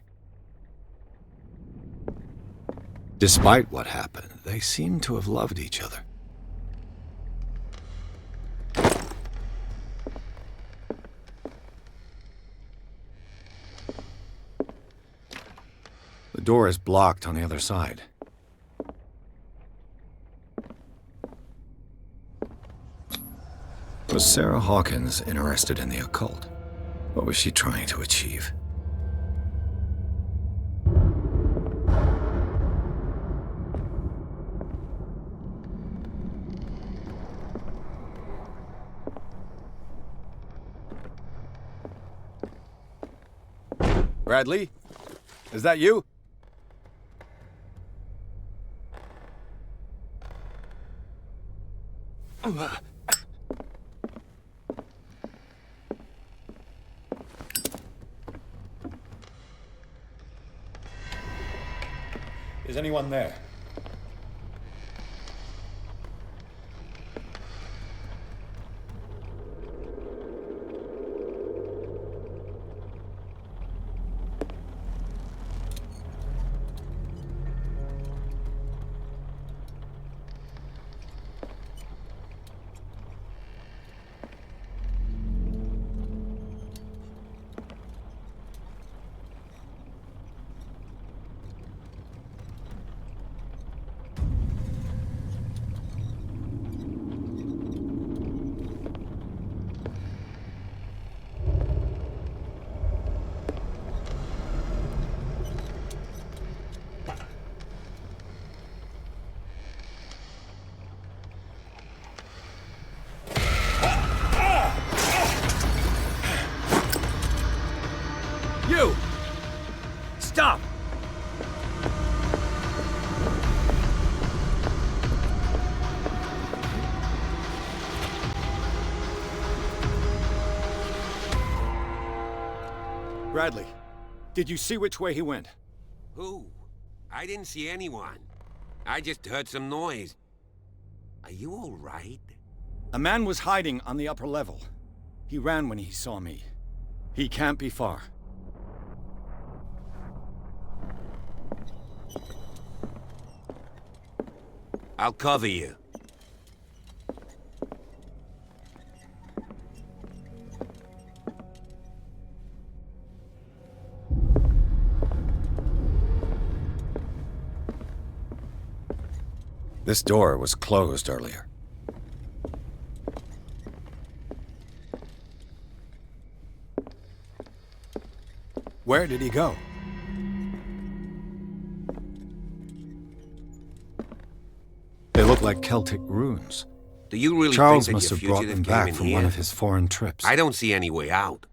Despite what happened, they seem to have loved each other. The door is blocked on the other side. Was Sarah Hawkins interested in the occult? What was she trying to achieve? Bradley? Is that you? Is anyone there? You! Stop! Bradley, did you see which way he went? Who? I didn't see anyone. I just heard some noise. Are you all right? A man was hiding on the upper level. He ran when he saw me. He can't be far. I'll cover you. This door was closed earlier. Where did he go? They look like Celtic runes. Do you really Charles think that must your have brought fugitive them came back in from here? one of his foreign trips. I don't see any way out.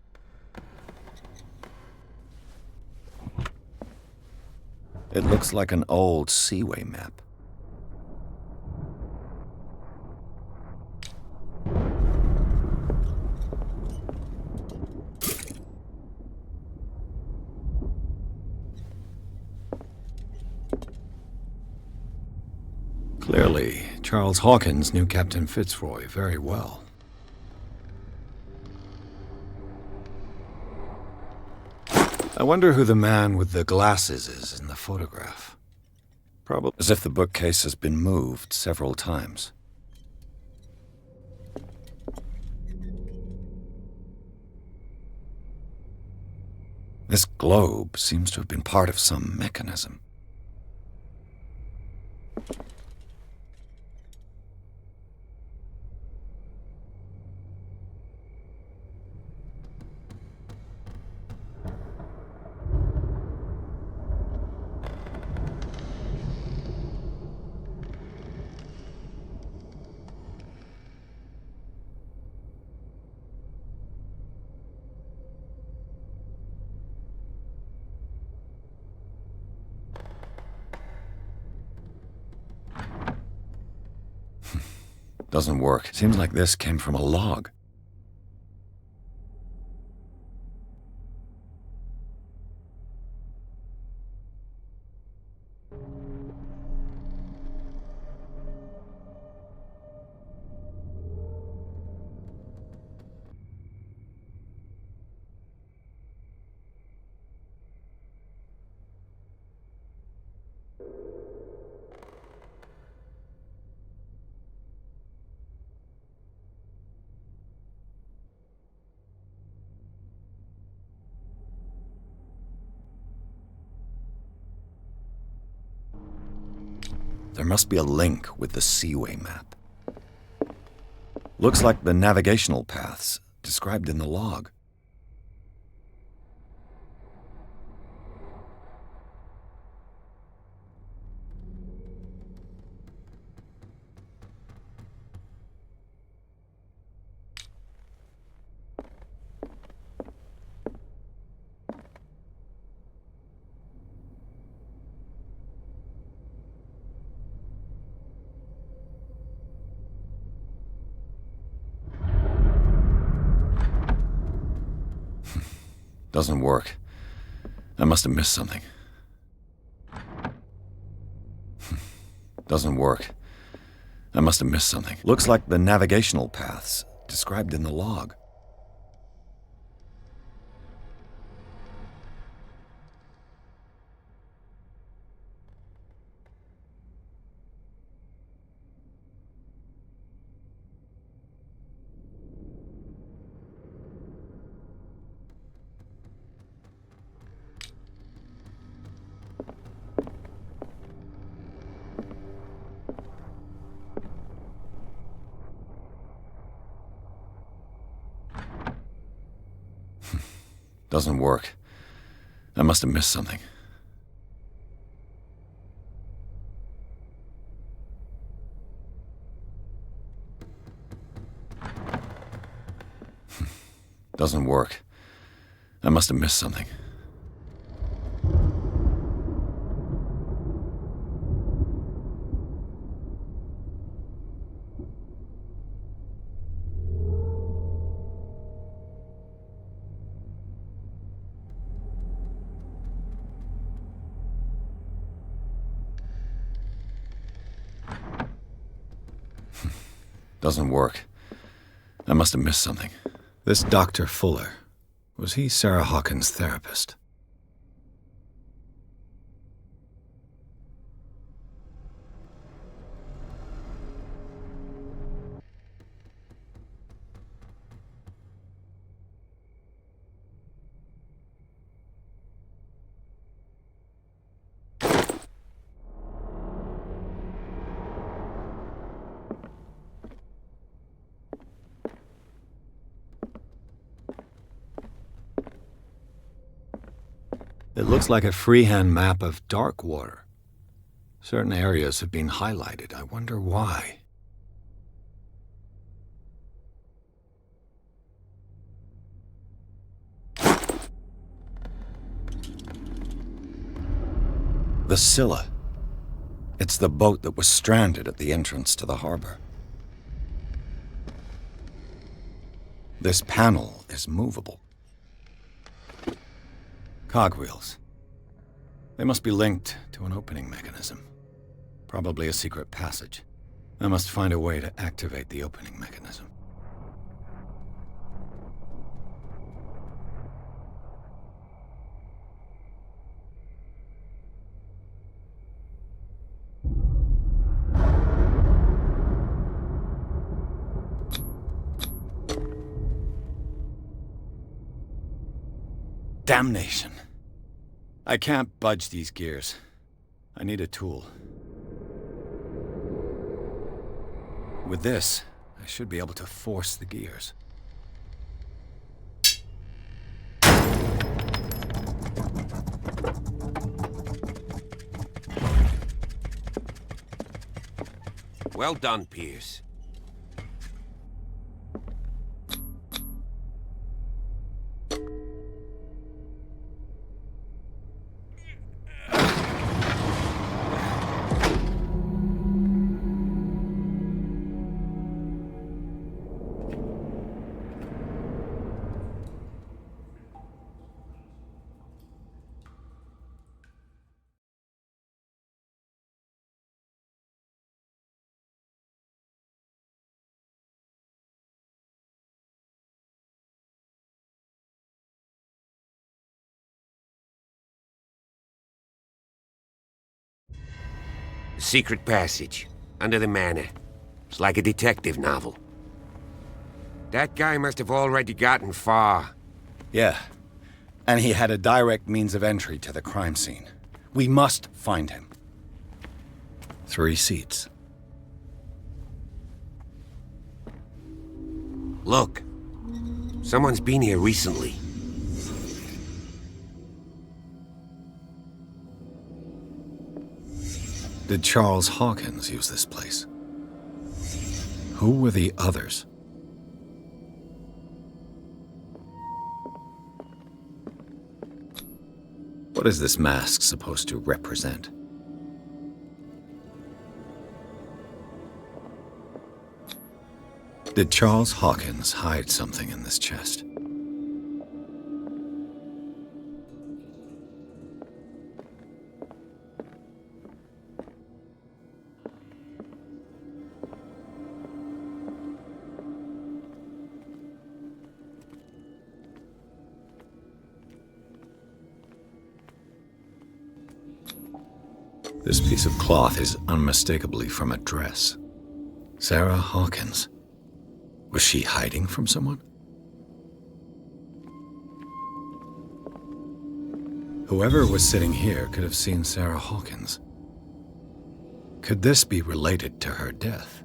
It looks like an old seaway map. Clearly, Charles Hawkins knew Captain Fitzroy very well. I wonder who the man with the glasses is in the photograph. Probably as if the bookcase has been moved several times. This globe seems to have been part of some mechanism. Doesn't work. Seems like this came from a log. There must be a link with the seaway map. Looks like the navigational paths described in the log. Doesn't work. I must have missed something. Doesn't work. I must have missed something. Looks like the navigational paths described in the log. Doesn't work. I must have missed something. Doesn't work. I must have missed something. Doesn't work. I must have missed something. This Dr. Fuller, was he Sarah Hawkins' therapist? It looks like a freehand map of Darkwater. Certain areas have been highlighted. I wonder why. The Scylla. It's the boat that was stranded at the entrance to the harbor. This panel is movable. Cogwheels. They must be linked to an opening mechanism. Probably a secret passage. I must find a way to activate the opening mechanism. Damnation. I can't budge these gears. I need a tool. With this, I should be able to force the gears. Well done, Pierce. Secret passage, under the manor. It's like a detective novel. That guy must have already gotten far. Yeah, and he had a direct means of entry to the crime scene. We must find him. 3 seats. Look, someone's been here recently. Did Charles Hawkins use this place? Who were the others? What is this mask supposed to represent? Did Charles Hawkins hide something in this chest? This piece of cloth is unmistakably from a dress. Sarah Hawkins. Was she hiding from someone? Whoever was sitting here could have seen Sarah Hawkins. Could this be related to her death?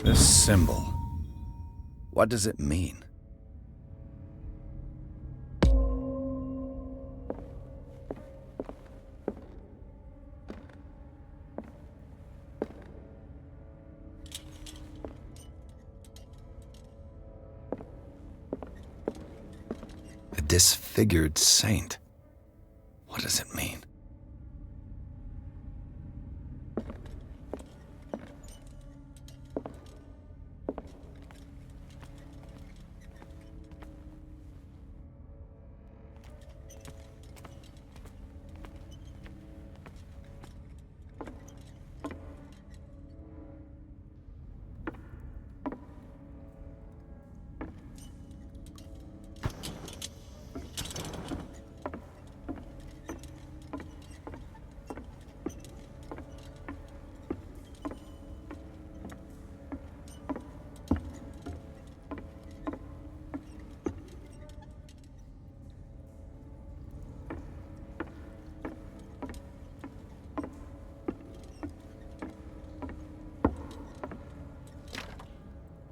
This symbol, what does it mean? A disfigured saint. What does it mean?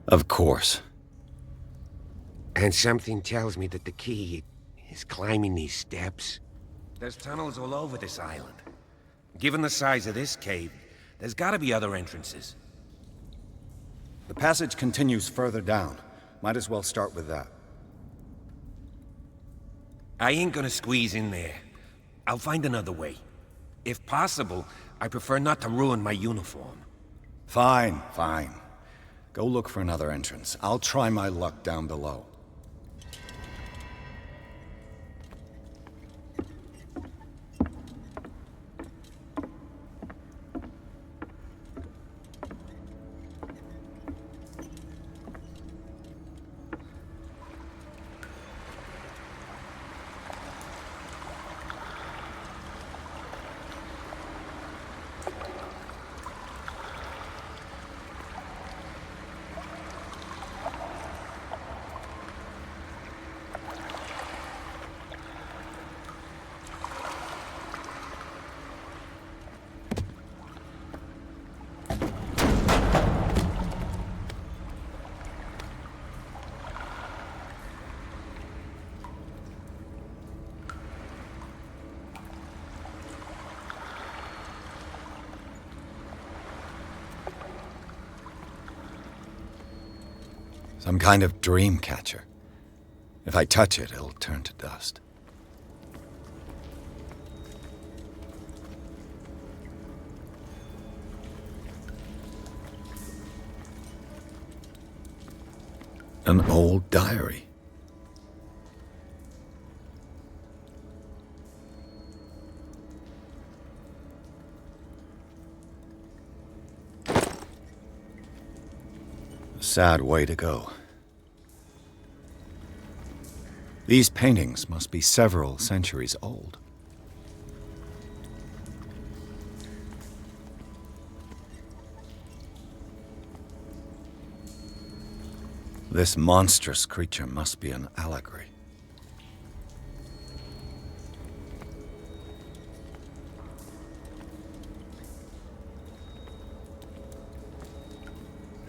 Of course. And something tells me that the key is climbing these steps. There's tunnels all over this island. Given the size of this cave, there's gotta be other entrances. The passage continues further down. Might as well start with that. I ain't gonna squeeze in there. I'll find another way. If possible, I prefer not to ruin my uniform. Fine, fine. Go look for another entrance. I'll try my luck down below. Some kind of dream catcher. If I touch it, it'll turn to dust. An old diary. A sad way to go. These paintings must be several centuries old. This monstrous creature must be an allegory.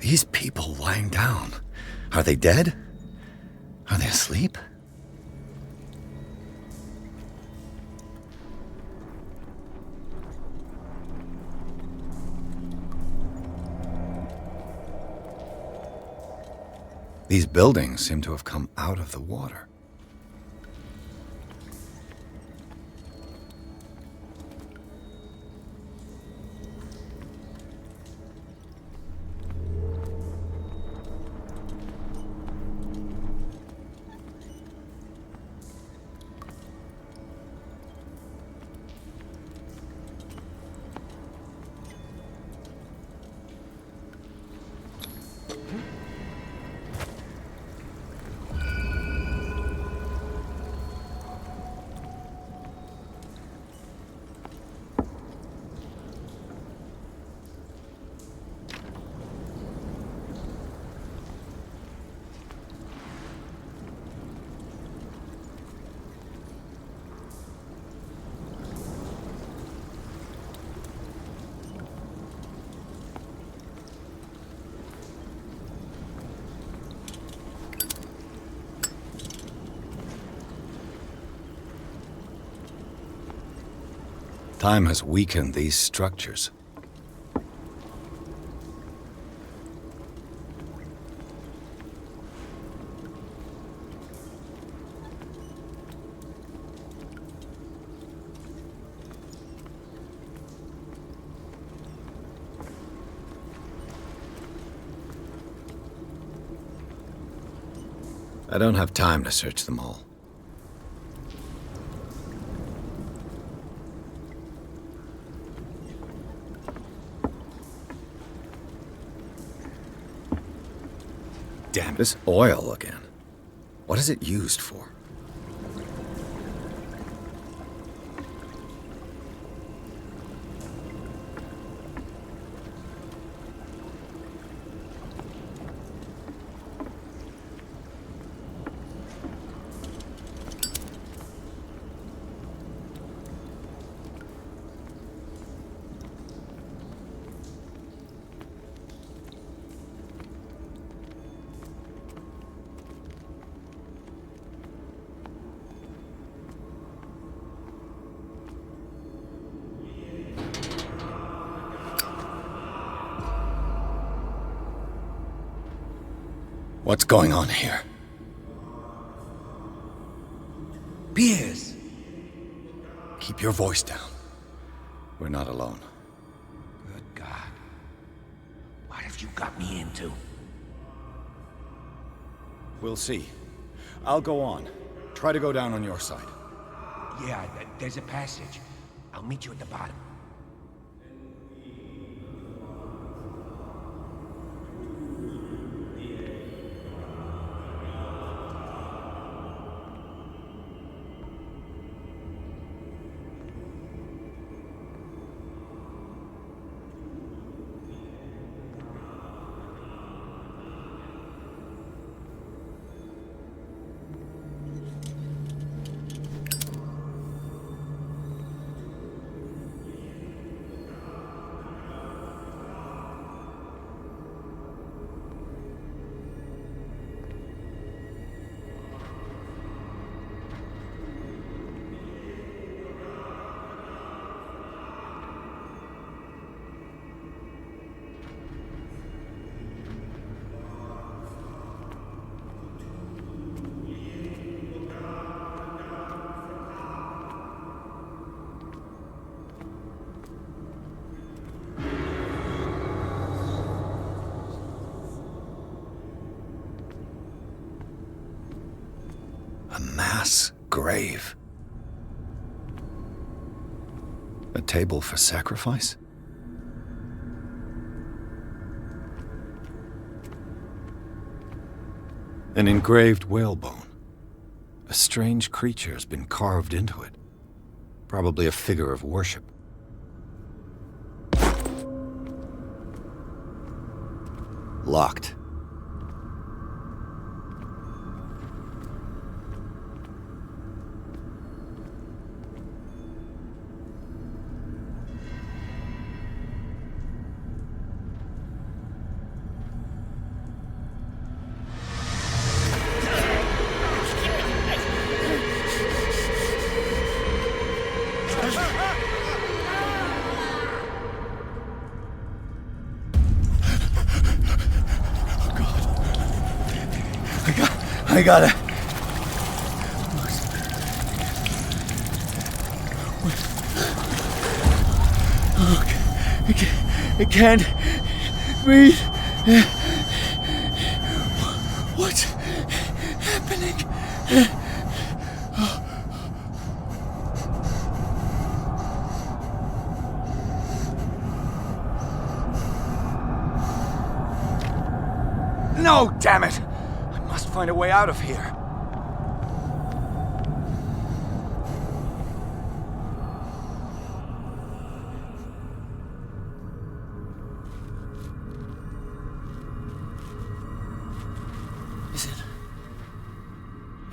These people lying down, are they dead? Are they asleep? These buildings seem to have come out of the water. Time has weakened these structures. I don't have time to search them all. Damn, this oil again. What is it used for? What's going on here? Pierce! Keep your voice down. We're not alone. Good God. What have you got me into? We'll see. I'll go on. Try to go down on your side. Yeah, there's a passage. I'll meet you at the bottom. A mass grave. A table for sacrifice? An engraved whalebone. A strange creature has been carved into it. Probably a figure of worship. Locked. I got it. I can't breathe. What's happening? No, damn it! Find a way out of here.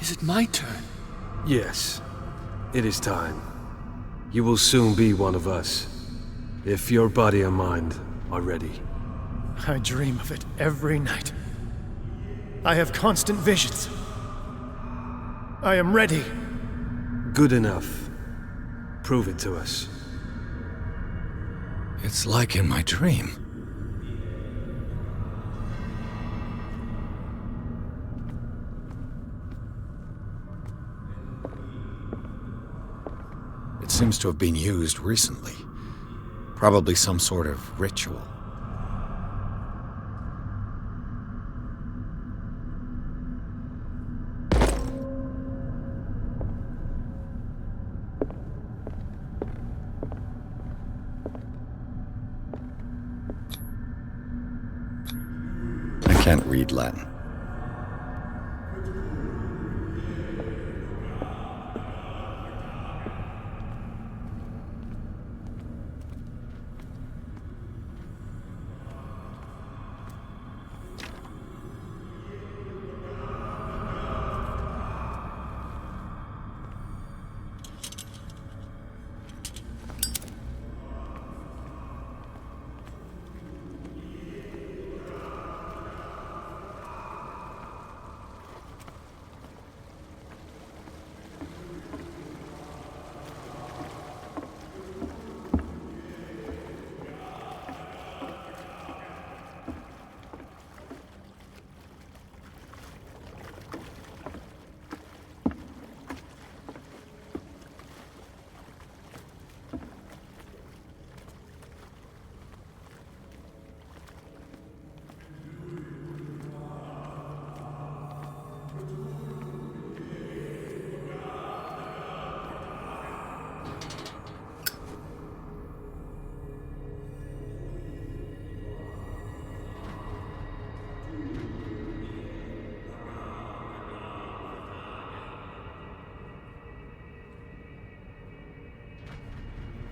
Is it my turn? Yes. It is time. You will soon be one of us. If your body and mind are ready. I dream of it every night. I have constant visions. I am ready. Good enough. Prove it to us. It's like in my dream. It seems to have been used recently. Probably some sort of ritual. I can't read Latin.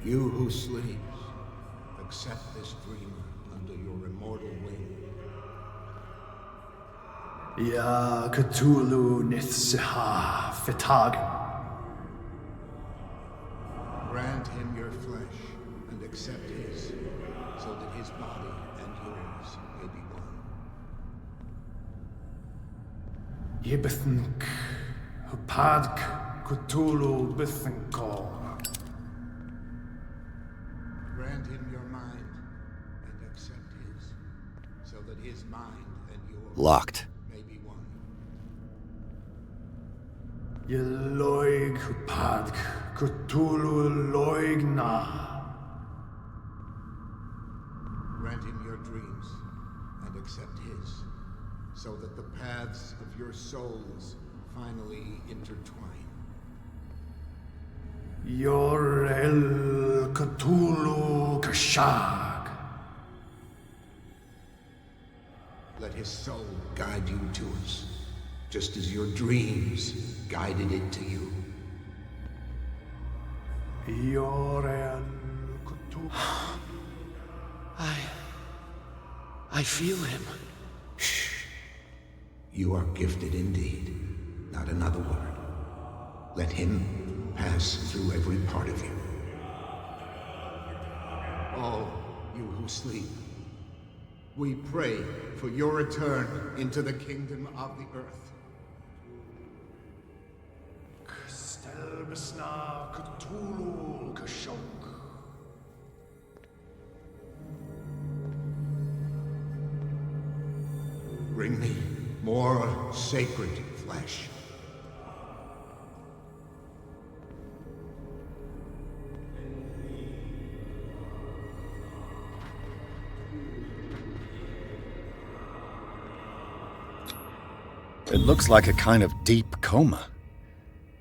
You who sleeps, accept this dreamer under your immortal wing. Ja, Cthulhu-Mythos vertagen. Grant him your flesh and accept his, so that his body and yours may be one. Yebithnk, Hupadk, Cthulhu-Mythos. Grant him your mind and accept his, so that his mind and yours Locked. may be one. Yeloig Hupadk, Cthulhu-Loigna. Grant him your dreams and accept his, so that the paths of your souls finally intertwine. Yor el Cthulhu Kashag. Let his soul guide you to us, just as your dreams guided it to you. Yor el Cthulhu. I feel him. Shh. You are gifted indeed. Not another word. Let him pass through every part of you. All you who sleep, we pray for your return into the kingdom of the earth. Stelbesna Cthulhu Kashok. Bring me more sacred flesh. It looks like a kind of deep coma.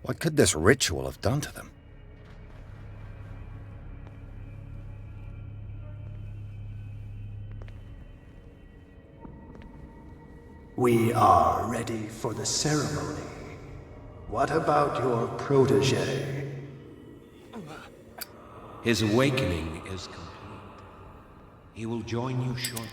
What could this ritual have done to them? We are ready for the ceremony. What about your protege? His awakening is complete. He will join you shortly.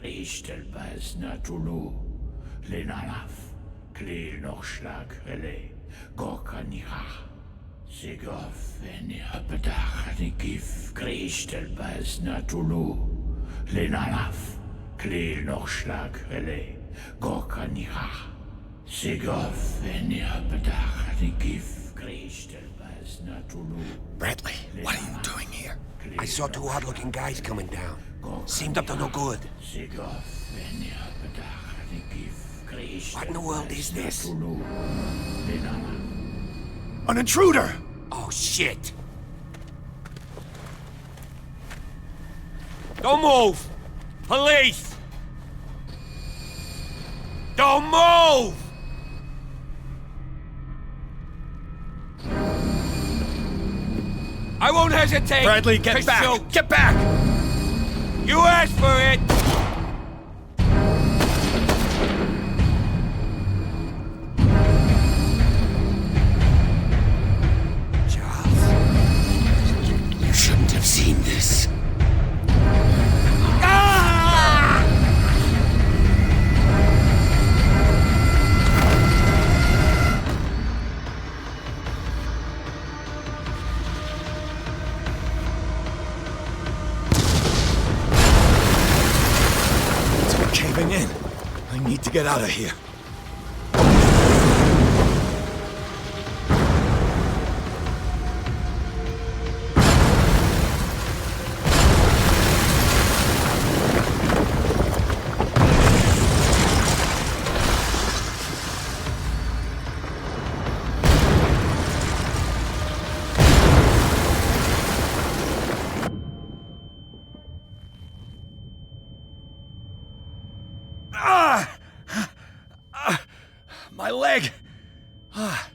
Ishtelbaz Natulu, Lenalaf, Klil Nochschlag, Rele, Gorkanira, Sigov, Enirpedach, Nikif, Krishtelbaz Natulu, Lenalaf, Klil Nochschlag, Rele, Gorkanira, Sigov, Enirpedach, Nikif, Krishtelbaz Natulu. Bradley, what are you doing here? I saw two odd-looking guys coming down. Seemed up to no good. What in the world is this? An intruder! Oh, shit! Don't move! Police! Don't move! I won't hesitate! Bradley, get back! Shoot. Get back! You asked for it! Charles, you shouldn't have seen this. In. I need to get out of here. My leg! Ah.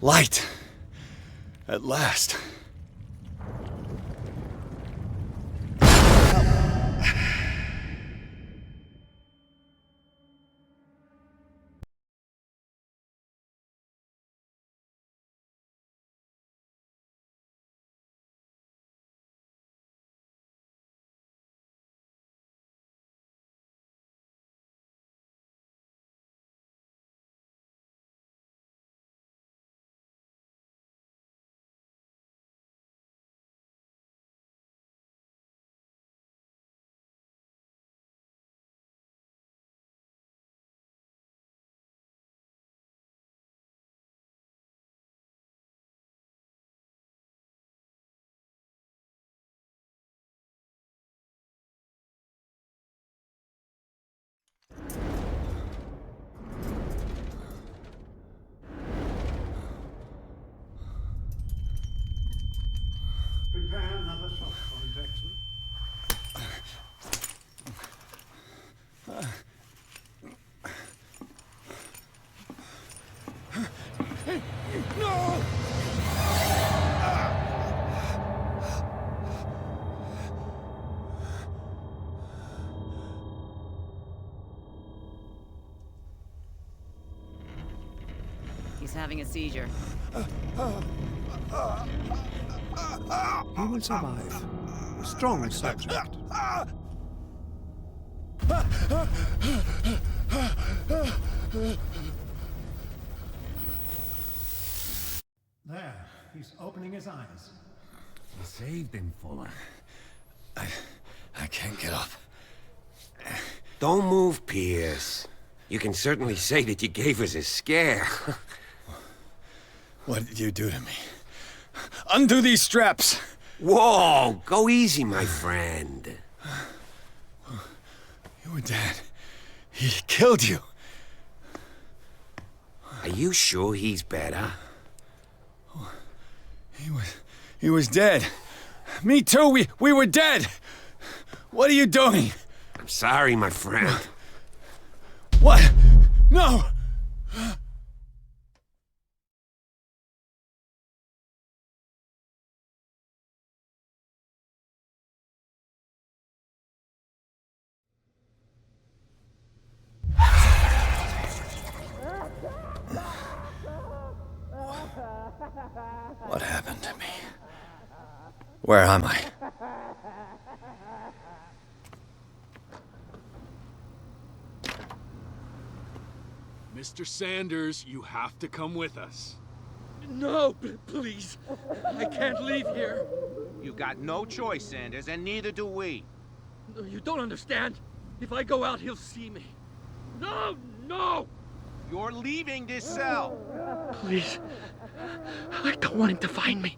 Light! At last. Prepare another soft one, Jackson. No! He's having a seizure. He will survive. Strong subject. There, he's opening his eyes. You saved him, Fuller. I can't get up. Don't move, Pierce. You can certainly say that you gave us a scare. What did you do to me? Undo these straps! Whoa! Go easy, my friend. You were dead. He killed you. Are you sure he's better? He was dead. Me too, we were dead! What are you doing? I'm sorry, my friend. What? No! What happened to me? Where am I? Mr. Sanders, you have to come with us. No, please. I can't leave here. You've got no choice, Sanders, and neither do we. No, you don't understand. If I go out, he'll see me. No, no! You're leaving this cell. Please. I don't want him to find me.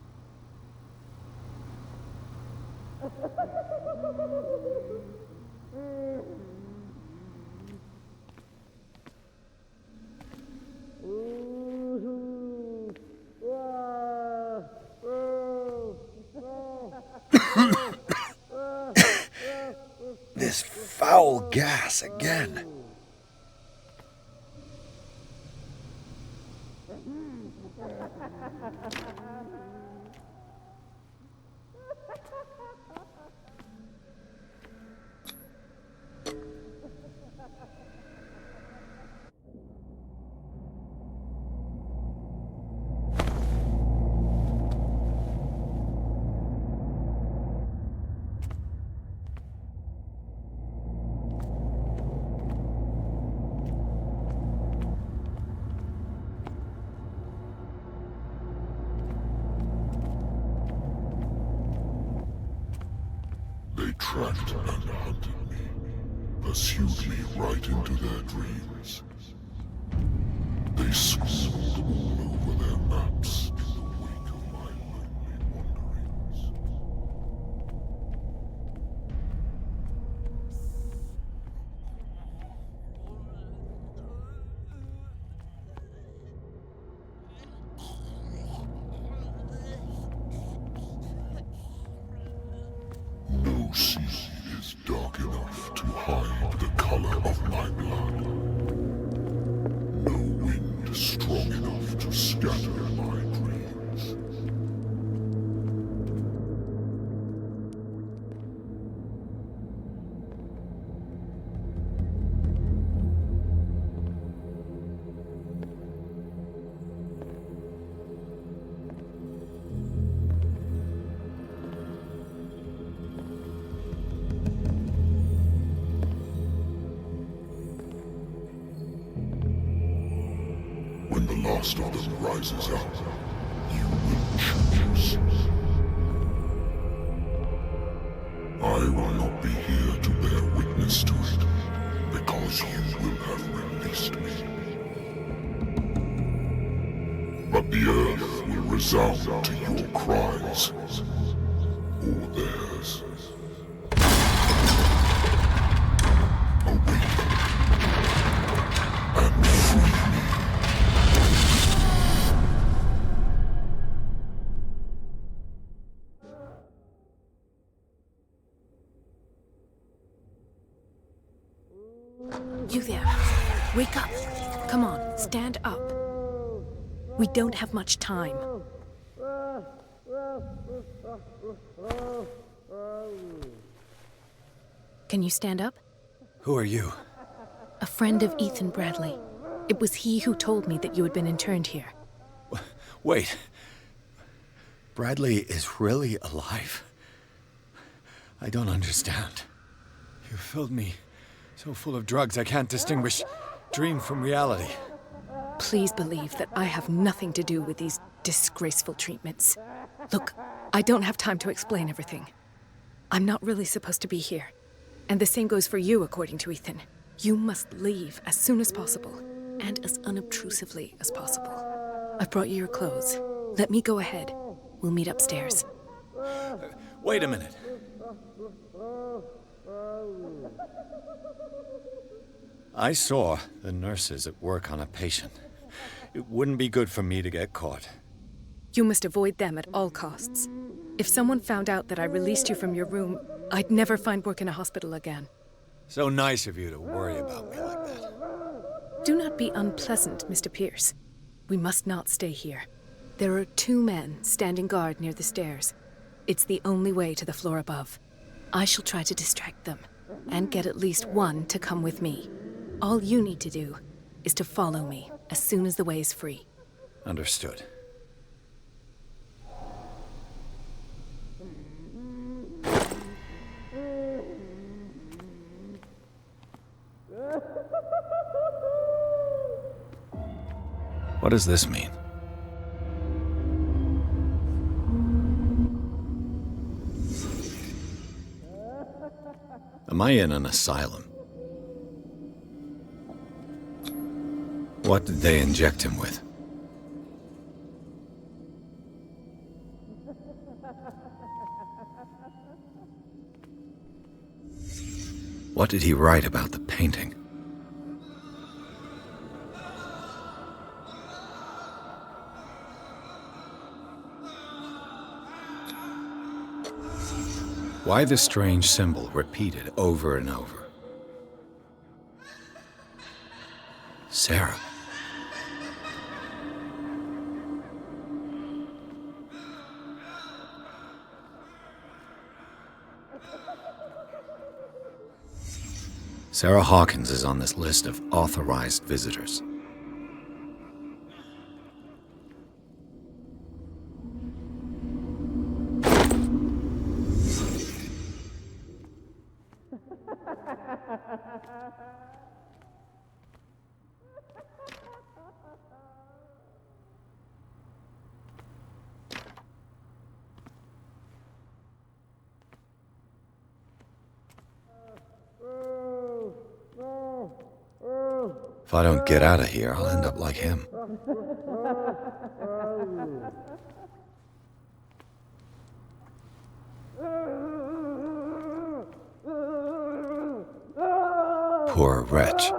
This foul gas again. They tracked and hunted me, but pursued me right into their dreams. They scribbled all over their maps in the wake of my lonely wanderings. No sea is dark enough to hide the color of my blood. No wind strong enough to scatter my dreams. When the last of them rises up, you will choose. I will not be here to bear witness to it, because you will have released me. But the earth will resound to your cries, or theirs. Awake and free me. You there. Wake up. Come on, stand up. We don't have much time. Can you stand up? Who are you? A friend of Ethan Bradley. It was he who told me that you had been interned here. Wait. Bradley is really alive? I don't understand. You filled me so full of drugs I can't distinguish dream from reality. Please believe that I have nothing to do with these disgraceful treatments. Look, I don't have time to explain everything. I'm not really supposed to be here. And the same goes for you, according to Ethan. You must leave as soon as possible, and as unobtrusively as possible. I've brought you your clothes. Let me go ahead. We'll meet upstairs. Wait a minute. I saw the nurses at work on a patient. It wouldn't be good for me to get caught. You must avoid them at all costs. If someone found out that I released you from your room, I'd never find work in a hospital again. So nice of you to worry about me like that. Do not be unpleasant, Mr. Pierce. We must not stay here. There are 2 men standing guard near the stairs. It's the only way to the floor above. I shall try to distract them, and get at least one to come with me. All you need to do is to follow me as soon as the way is free. Understood. What does this mean? Am I in an asylum? What did they inject him with? What did he write about the painting? Why the strange symbol repeated over and over? Sarah. Sarah Hawkins is on this list of authorized visitors. If I don't get out of here, I'll end up like him. Poor wretch.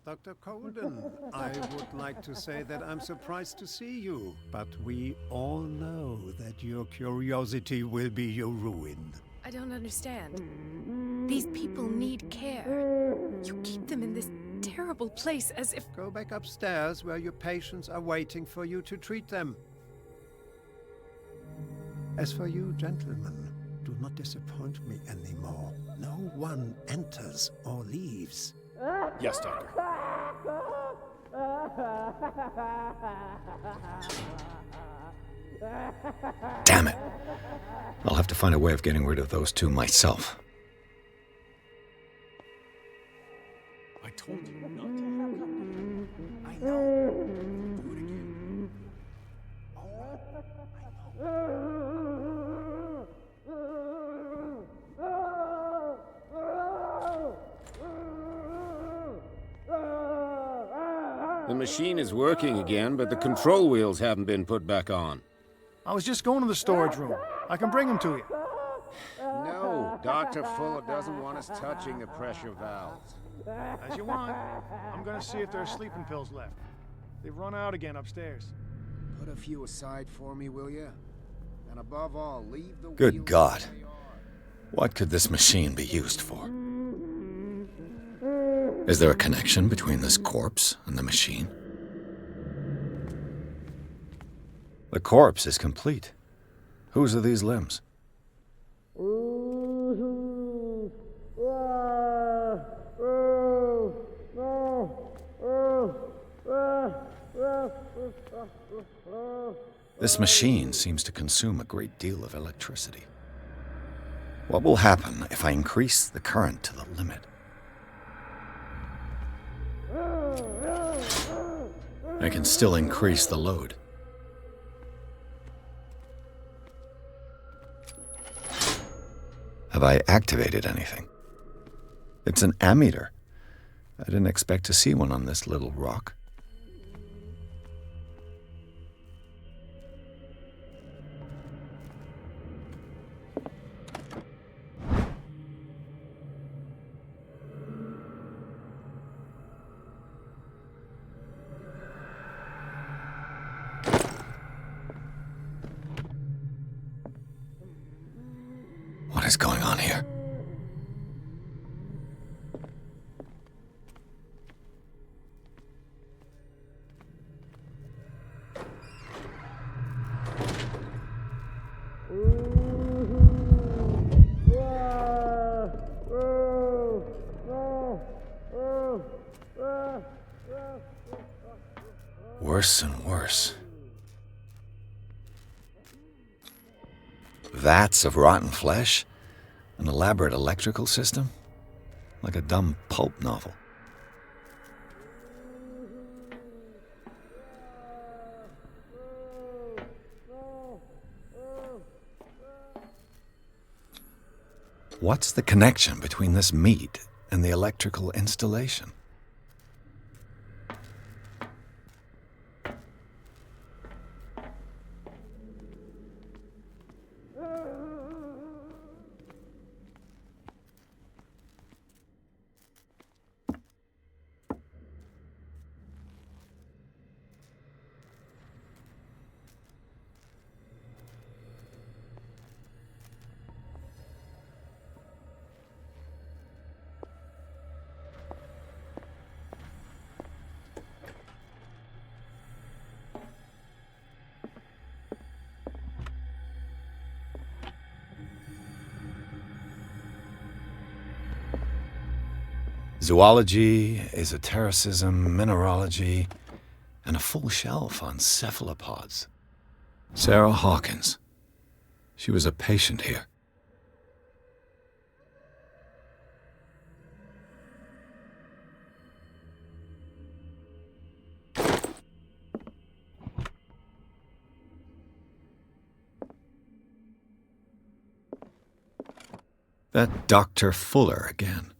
Dr. Colden, I would like to say that I'm surprised to see you, but we all know that your curiosity will be your ruin. I don't understand. These people need care. You keep them in this terrible place as if... Go back upstairs where your patients are waiting for you to treat them. As for you, gentlemen, do not disappoint me anymore. No one enters or leaves. Yes, Doctor. Damn it. I'll have to find a way of getting rid of those two myself. I told you not to have company. I know. Do it again. All right. I know. The machine is working again, but the control wheels haven't been put back on. I was just going to the storage room. I can bring them to you. No, Dr. Fuller doesn't want us touching the pressure valves. As you want. I'm going to see if there are sleeping pills left. They've run out again upstairs. Put a few aside for me, will you? And above all, leave the Good God. What could this machine be used for? Is there a connection between this corpse and the machine? The corpse is complete. Whose are these limbs? This machine seems to consume a great deal of electricity. What will happen if I increase the current to the limit? I can still increase the load. Have I activated anything? It's an ammeter. I didn't expect to see one on this little rock. What is going on here? Worse and worse. Vats of rotten flesh? An elaborate electrical system? Like a dumb pulp novel. What's the connection between this meat and the electrical installation? Zoology, esotericism, mineralogy, and a full shelf on cephalopods. Sarah Hawkins. She was a patient here. That Dr. Fuller again.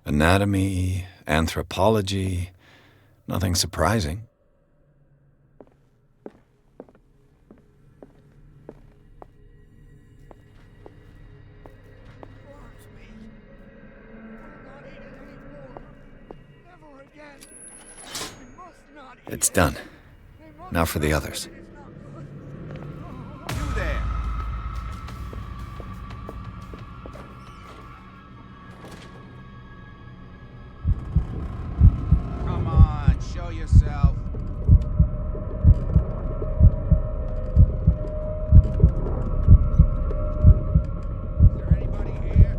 Anatomy, anthropology, nothing surprising. It's done. Now for the others. You there! Come on, show yourself. Is there anybody here?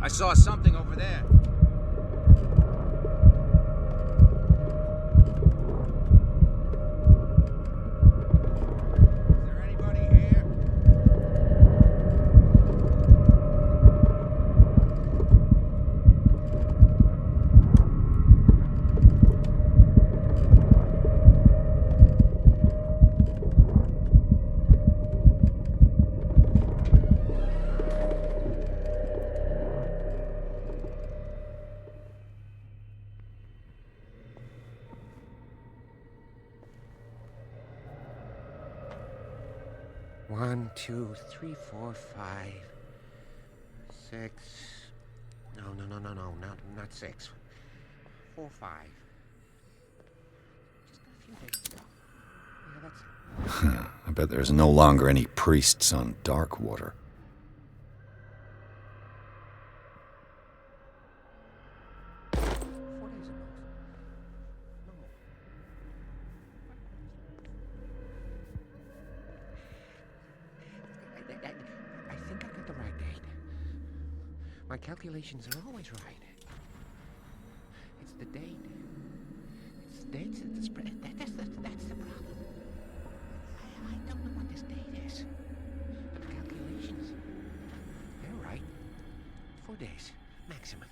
I saw something over there. Is there anybody here? One, two, three, four, 5, 6. No, not 6. 4, 5. Just a few days ago. Yeah, that's it. I bet there's no longer any priests on Darkwater. I think I got the right date. My calculations are always right. It's the date. It's the dates at the spread. That's the problem. I don't know what this date is. But the calculations, they're right. 4 days, maximum.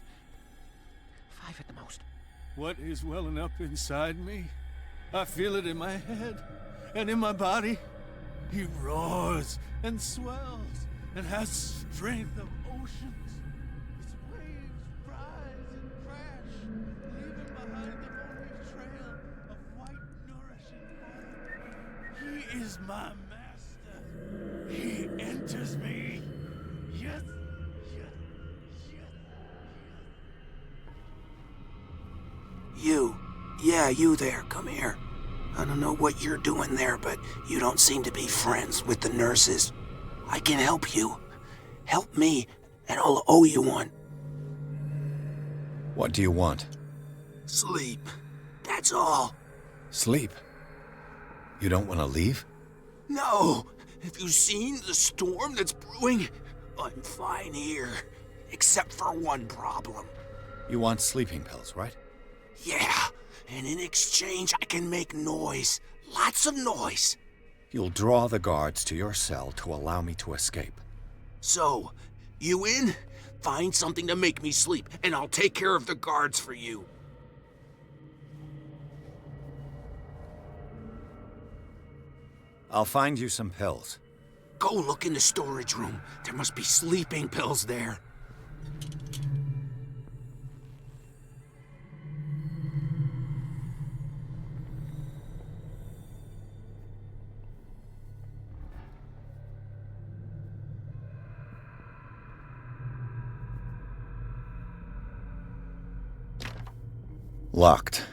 5 at the most. What is welling up inside me? I feel it in my head and in my body. He roars and swells and has strength of oceans. Its waves rise and crash, leaving behind them only trail of white, nourishing water. He is my master. He enters me. Yes, yes, yes. You there, come here. I don't know what you're doing there, but you don't seem to be friends with the nurses. I can help you. Help me, and I'll owe you one. What do you want? Sleep. That's all. Sleep? You don't want to leave? No. Have you seen the storm that's brewing? I'm fine here, except for one problem. You want sleeping pills, right? Yeah, and in exchange I can make noise. Lots of noise. You'll draw the guards to your cell to allow me to escape. So, you in? Find something to make me sleep, and I'll take care of the guards for you. I'll find you some pills. Go look in the storage room. There must be sleeping pills there. Locked.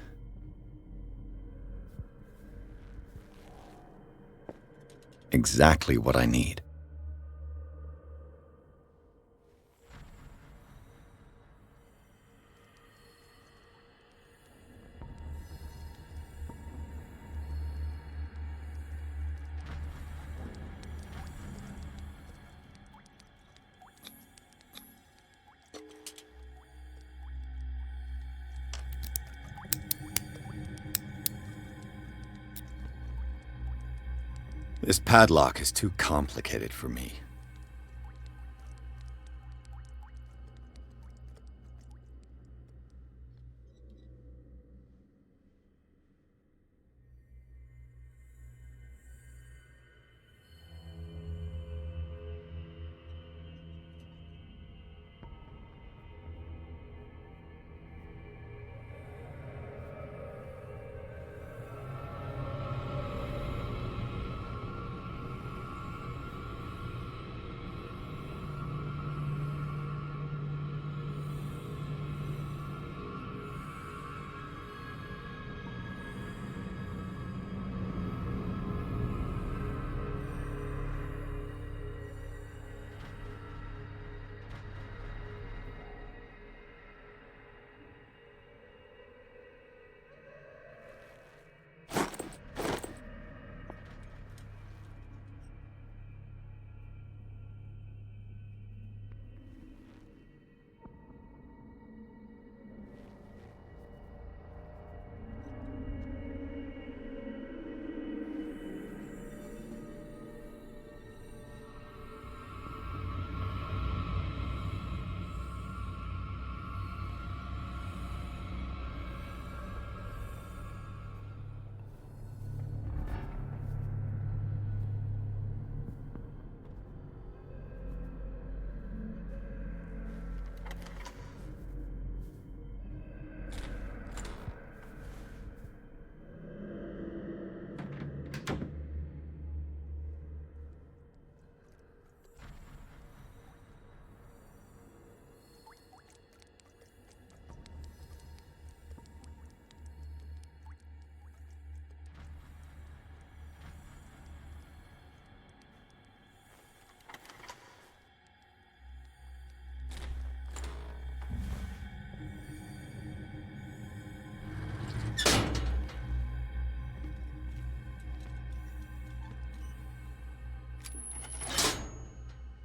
Exactly what I need. This padlock is too complicated for me.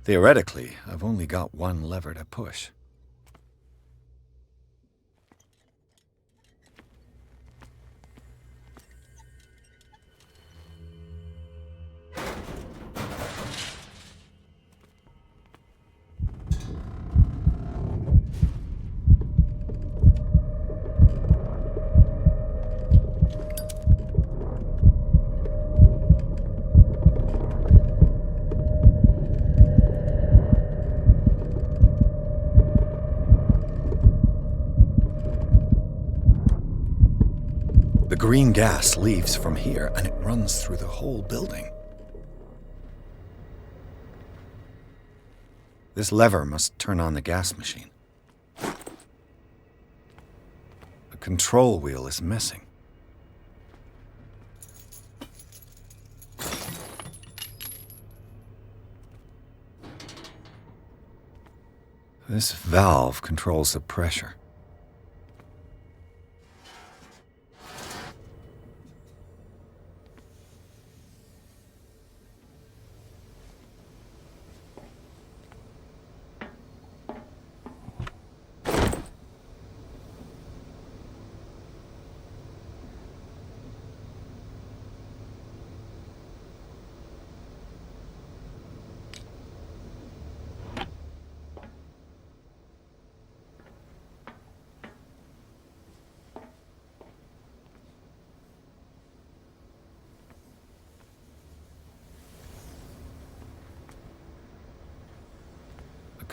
Theoretically, I've only got one lever to push. The green gas leaves from here, and it runs through the whole building. This lever must turn on the gas machine. The control wheel is missing. This valve controls the pressure.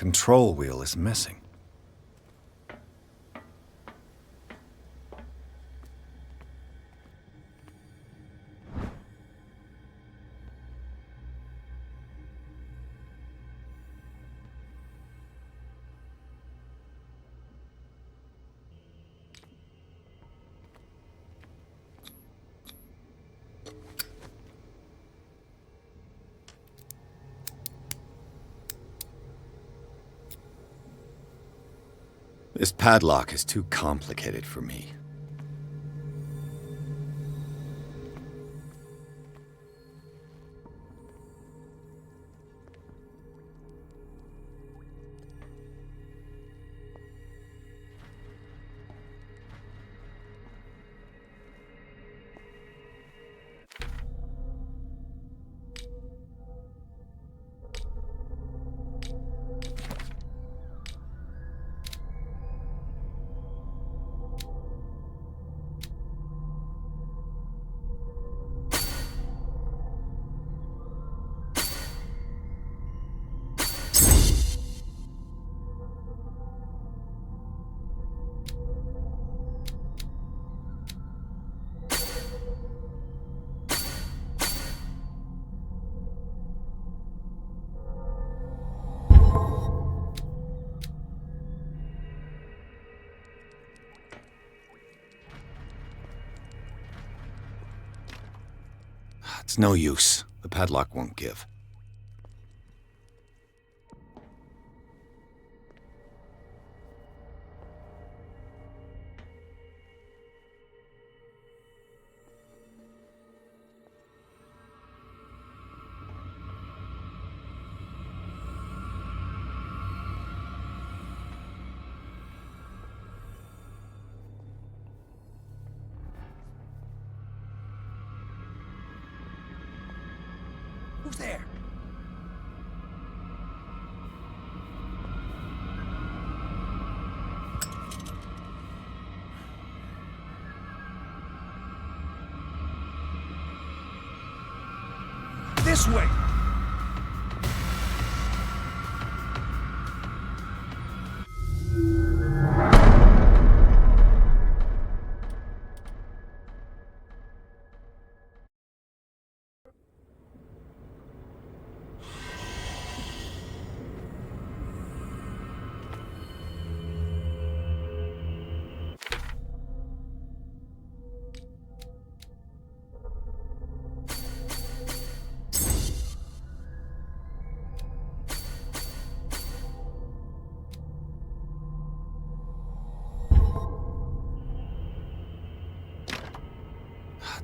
control wheel is missing. This padlock is too complicated for me. It's no use. The padlock won't give. Who's there? This way!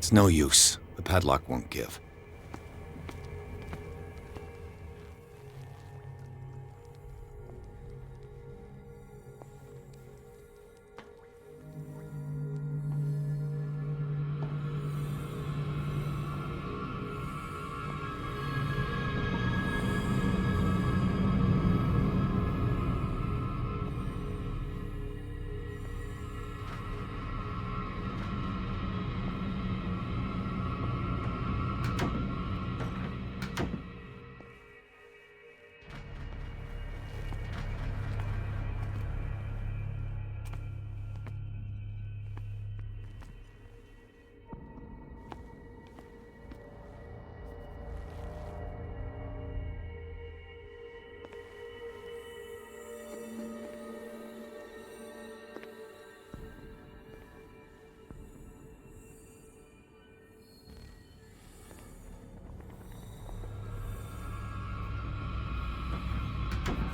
It's no use. The padlock won't give.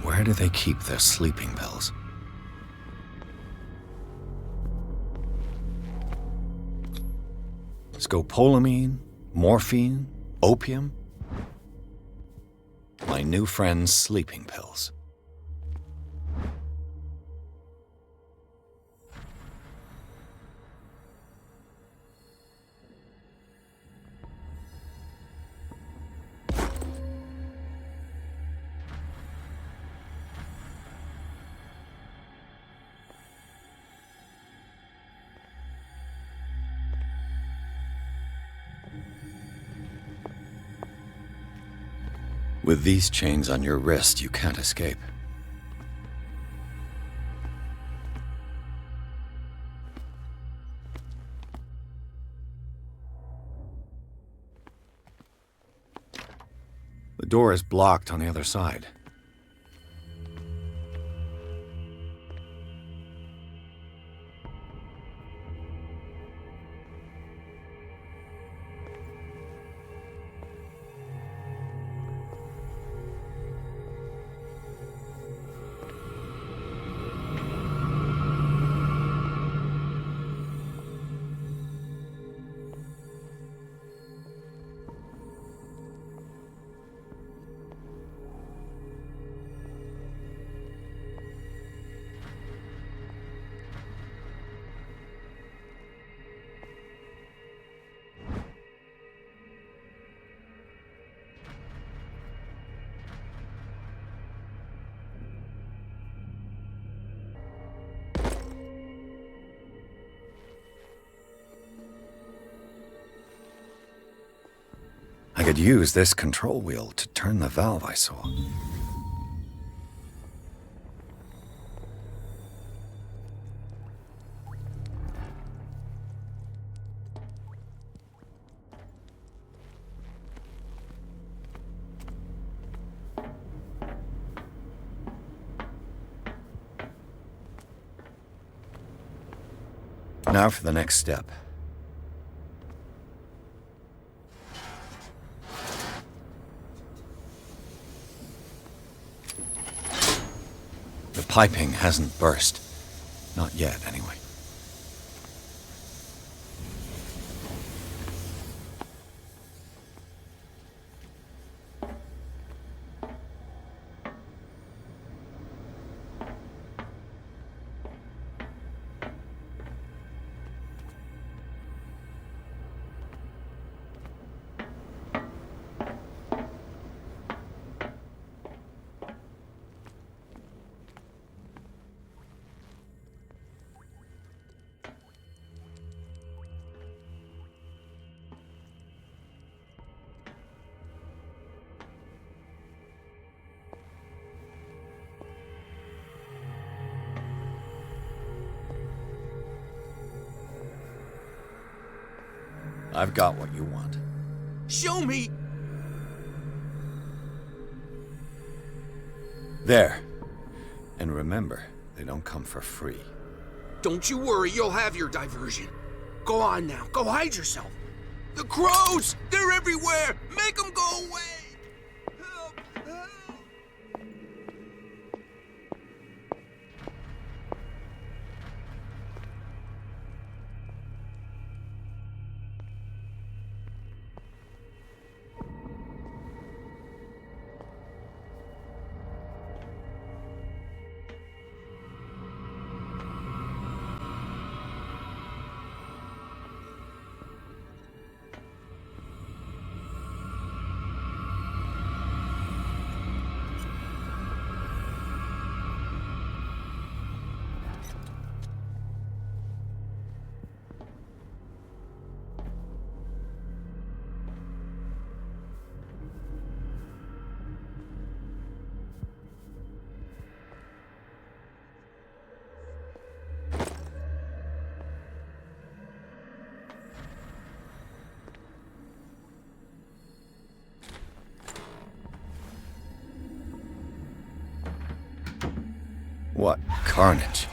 Where do they keep their sleeping pills? Scopolamine? Morphine? Opium? My new friend's sleeping pills. With these chains on your wrist, you can't escape. The door is blocked on the other side. I could use this control wheel to turn the valve I saw. Now for the next step. The piping hasn't burst. Not yet, anyway. I've got what you want. Show me! There. And remember, they don't come for free. Don't you worry, you'll have your diversion. Go on now, go hide yourself. The crows! They're everywhere! Make them go away! Help! Help! What carnage.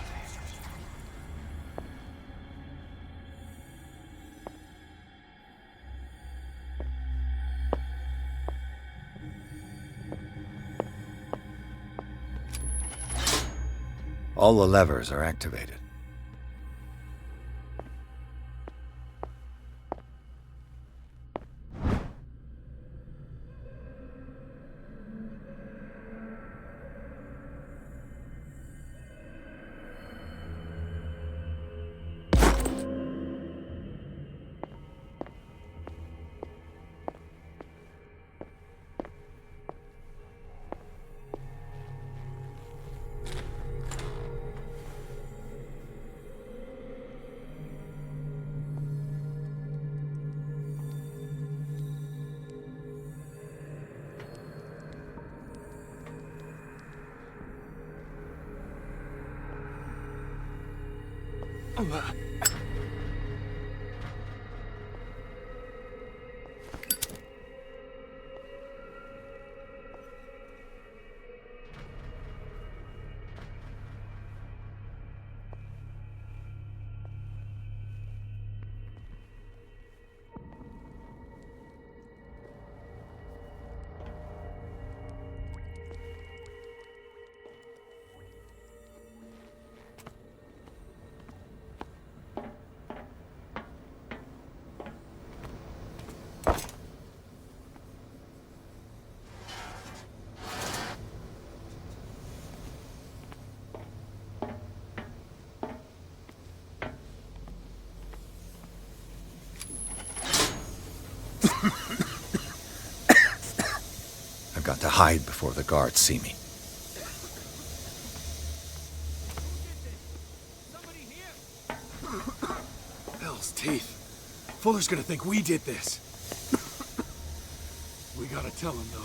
All the levers are activated. got to hide before the guards see me. Hell's teeth. Fuller's gonna think we did this. We gotta tell him, though.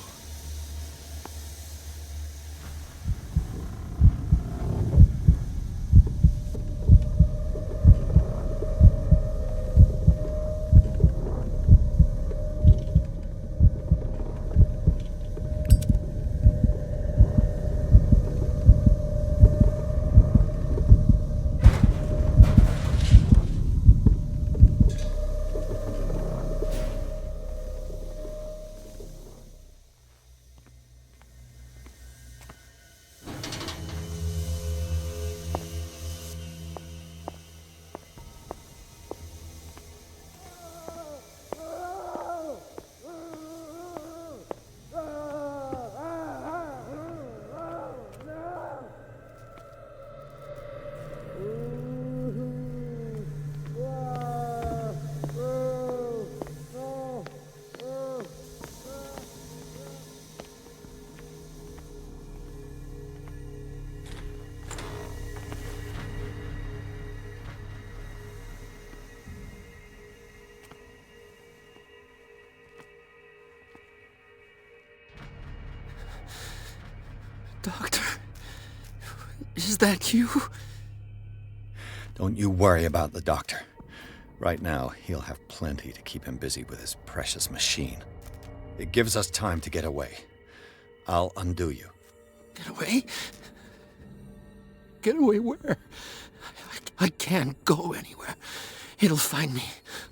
Doctor, is that you? Don't you worry about the doctor. Right now, he'll have plenty to keep him busy with his precious machine. It gives us time to get away. I'll undo you. Get away? Get away where? I can't go anywhere. It'll find me,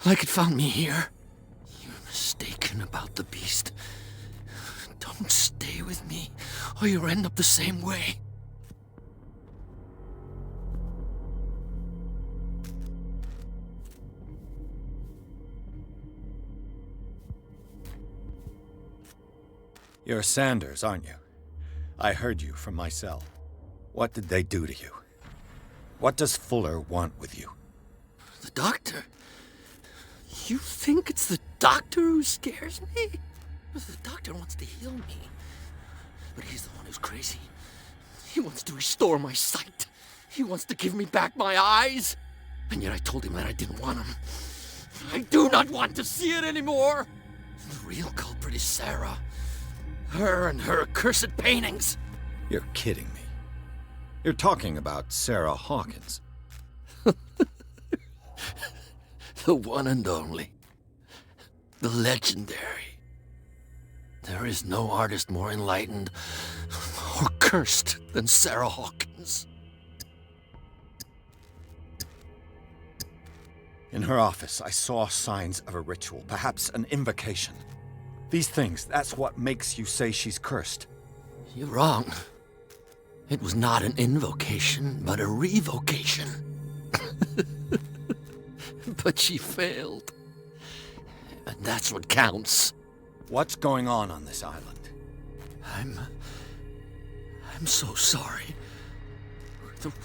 like it found me here. You're mistaken about the beast. Don't stay with me, or you'll end up the same way. You're Sanders, aren't you? I heard you from my cell. What did they do to you? What does Fuller want with you? The doctor? You think it's the doctor who scares me? The doctor wants to heal me. But he's the one who's crazy. He wants to restore my sight. He wants to give me back my eyes. And yet I told him that I didn't want him. I do not want to see it anymore. The real culprit is Sarah. Her and her accursed paintings. You're kidding me. You're talking about Sarah Hawkins. The one and only. The legendary. There is no artist more enlightened or cursed than Sarah Hawkins. In her office, I saw signs of a ritual, perhaps an invocation. These things, that's what makes you say she's cursed. You're wrong. It was not an invocation, but a revocation. But she failed. And that's what counts. What's going on this island? I'm so sorry.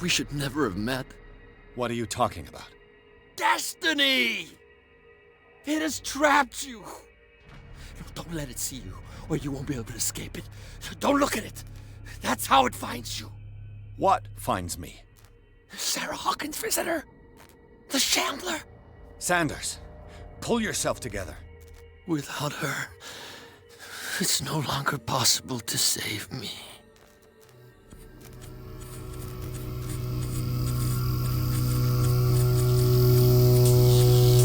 We should never have met. What are you talking about? Destiny! It has trapped you. Don't let it see you, or you won't be able to escape it. Don't look at it. That's how it finds you. What finds me? Sarah Hawkins' visitor. The Shambler. Sanders, pull yourself together. Without her, it's no longer possible to save me.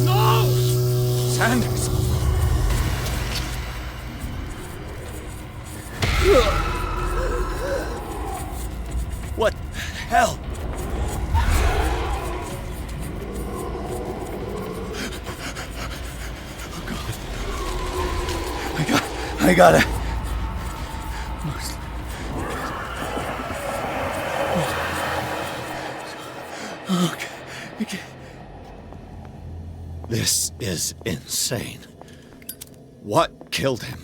No! Sanders! What the hell? I gotta... Okay. This is insane. What killed him?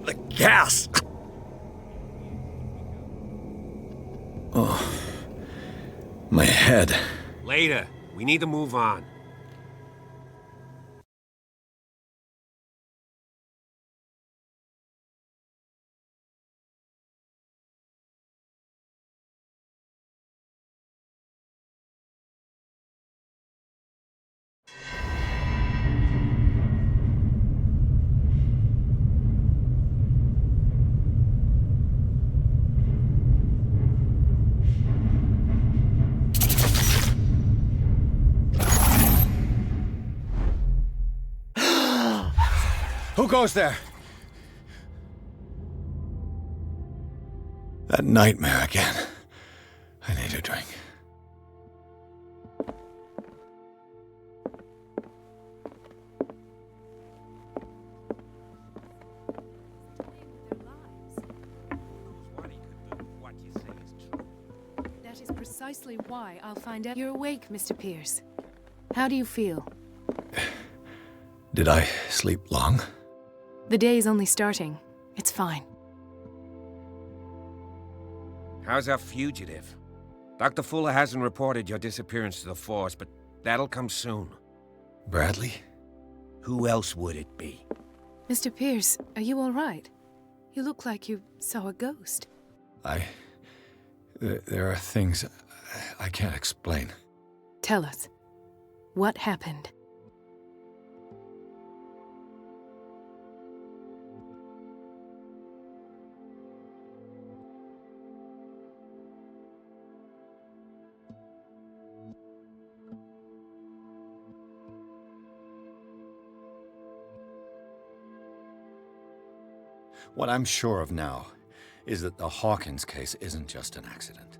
The gas! Oh. My head. Later. We need to move on. Who goes there? That nightmare again. I need a drink. That is precisely why I'll find out. You're awake, Mr. Pierce. How do you feel? Did I sleep long? The day is only starting. It's fine. How's our fugitive? Dr. Fuller hasn't reported your disappearance to the force, but that'll come soon. Bradley? Who else would it be? Mr. Pierce, are you all right? You look like you saw a ghost. There are things I can't explain. Tell us. What happened? What I'm sure of now is that the Hawkins case isn't just an accident.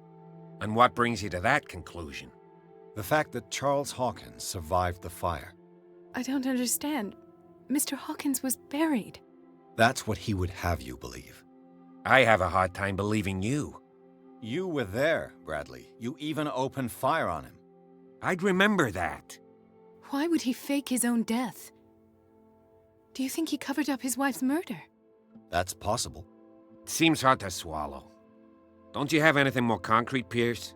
And what brings you to that conclusion? The fact that Charles Hawkins survived the fire. I don't understand. Mr. Hawkins was buried. That's what he would have you believe. I have a hard time believing you. You were there, Bradley. You even opened fire on him. I'd remember that. Why would he fake his own death? Do you think he covered up his wife's murder? That's possible. It seems hard to swallow. Don't you have anything more concrete, Pierce?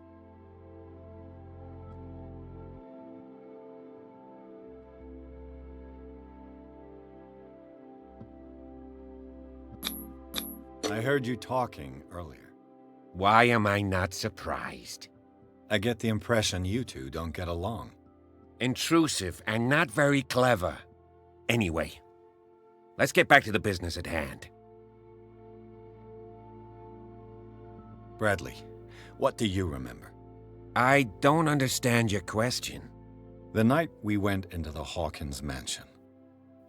I heard you talking earlier. Why am I not surprised? I get the impression you two don't get along. Intrusive and not very clever. Anyway, let's get back to the business at hand. Bradley, what do you remember? I don't understand your question. The night we went into the Hawkins mansion.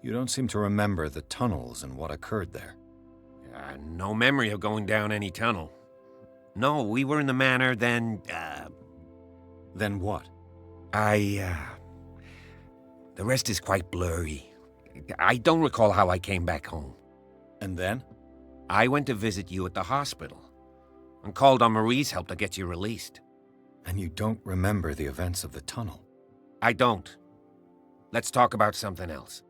You don't seem to remember the tunnels and what occurred there. No memory of going down any tunnel. No, we were in the manor, then, Then what? The rest is quite blurry. I don't recall how I came back home. And then? I went to visit you at the hospital, and called on Marie's help to get you released. And you don't remember the events of the tunnel? I don't. Let's talk about something else.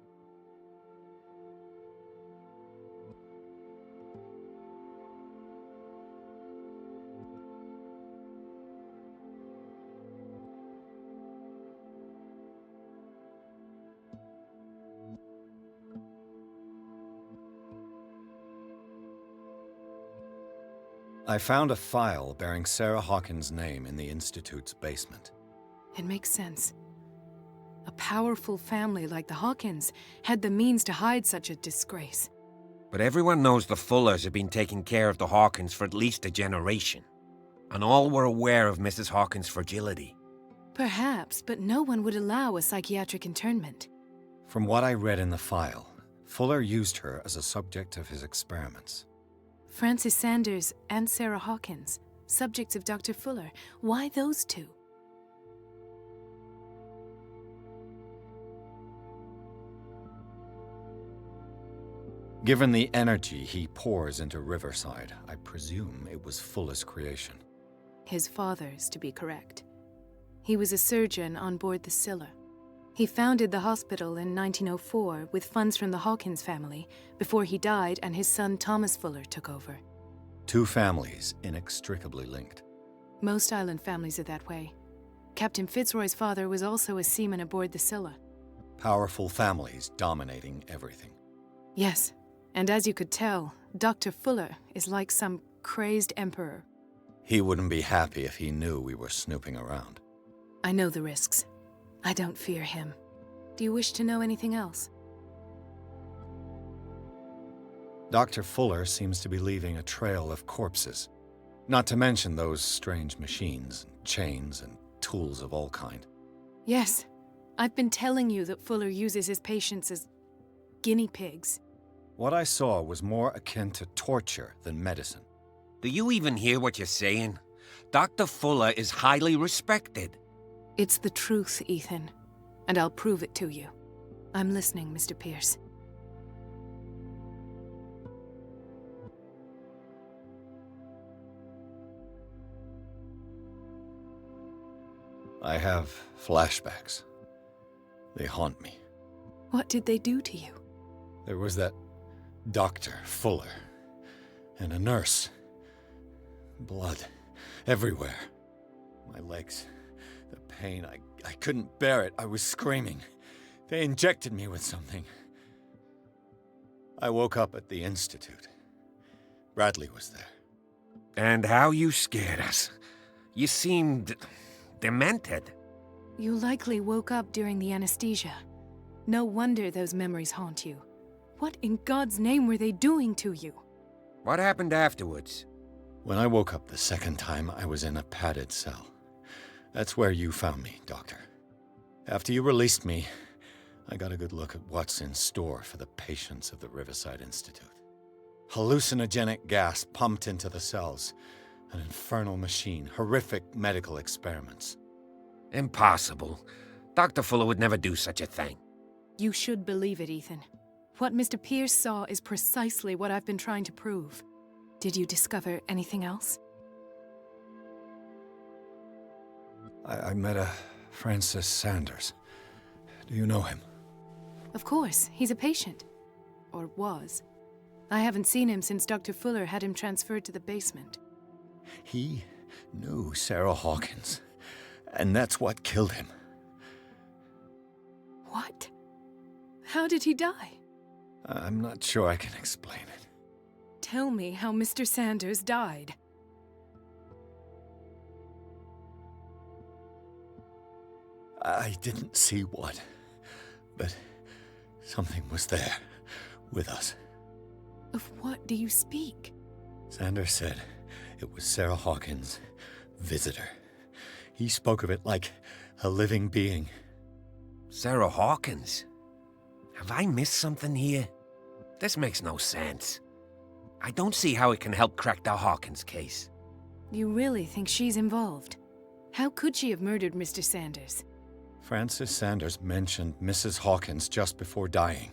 I found a file bearing Sarah Hawkins' name in the Institute's basement. It makes sense. A powerful family like the Hawkins had the means to hide such a disgrace. But everyone knows the Fullers have been taking care of the Hawkins for at least a generation. And all were aware of Mrs. Hawkins' fragility. Perhaps, but no one would allow a psychiatric internment. From what I read in the file, Fuller used her as a subject of his experiments. Francis Sanders and Sarah Hawkins, subjects of Dr. Fuller. Why those two? Given the energy he pours into Riverside, I presume it was Fuller's creation. His father's, to be correct. He was a surgeon on board the Scylla. He founded the hospital in 1904 with funds from the Hawkins family before he died and his son Thomas Fuller took over. Two families inextricably linked. Most island families are that way. Captain Fitzroy's father was also a seaman aboard the Scylla. Powerful families dominating everything. Yes, and as you could tell, Dr. Fuller is like some crazed emperor. He wouldn't be happy if he knew we were snooping around. I know the risks. I don't fear him. Do you wish to know anything else? Dr. Fuller seems to be leaving a trail of corpses. Not to mention those strange machines, chains, and tools of all kind. Yes. I've been telling you that Fuller uses his patients as guinea pigs. What I saw was more akin to torture than medicine. Do you even hear what you're saying? Dr. Fuller is highly respected. It's the truth, Ethan. And I'll prove it to you. I'm listening, Mr. Pierce. I have flashbacks. They haunt me. What did they do to you? There was that Dr. Fuller and a nurse. Blood everywhere. My legs, the pain, I couldn't bear it. I was screaming. They injected me with something. I woke up at the Institute. Bradley was there. And how you scared us. You seemed demented. You likely woke up during the anesthesia. No wonder those memories haunt you. What in God's name were they doing to you? What happened afterwards? When I woke up the second time, I was in a padded cell. That's where you found me, Doctor. After you released me, I got a good look at what's in store for the patients of the Riverside Institute. Hallucinogenic gas pumped into the cells. An infernal machine, horrific medical experiments. Impossible. Dr. Fuller would never do such a thing. You should believe it, Ethan. What Mr. Pierce saw is precisely what I've been trying to prove. Did you discover anything else? I met a Francis Sanders. Do you know him? Of course, he's a patient. Or was. I haven't seen him since Dr. Fuller had him transferred to the basement. He knew Sarah Hawkins, and that's what killed him. What? How did he die? I'm not sure I can explain it. Tell me how Mr. Sanders died. I didn't see what, but something was there, with us. Of what do you speak? Sanders said it was Sarah Hawkins' visitor. He spoke of it like a living being. Sarah Hawkins? Have I missed something here? This makes no sense. I don't see how it can help crack the Hawkins case. You really think she's involved? How could she have murdered Mr. Sanders? Francis Sanders mentioned Mrs. Hawkins just before dying.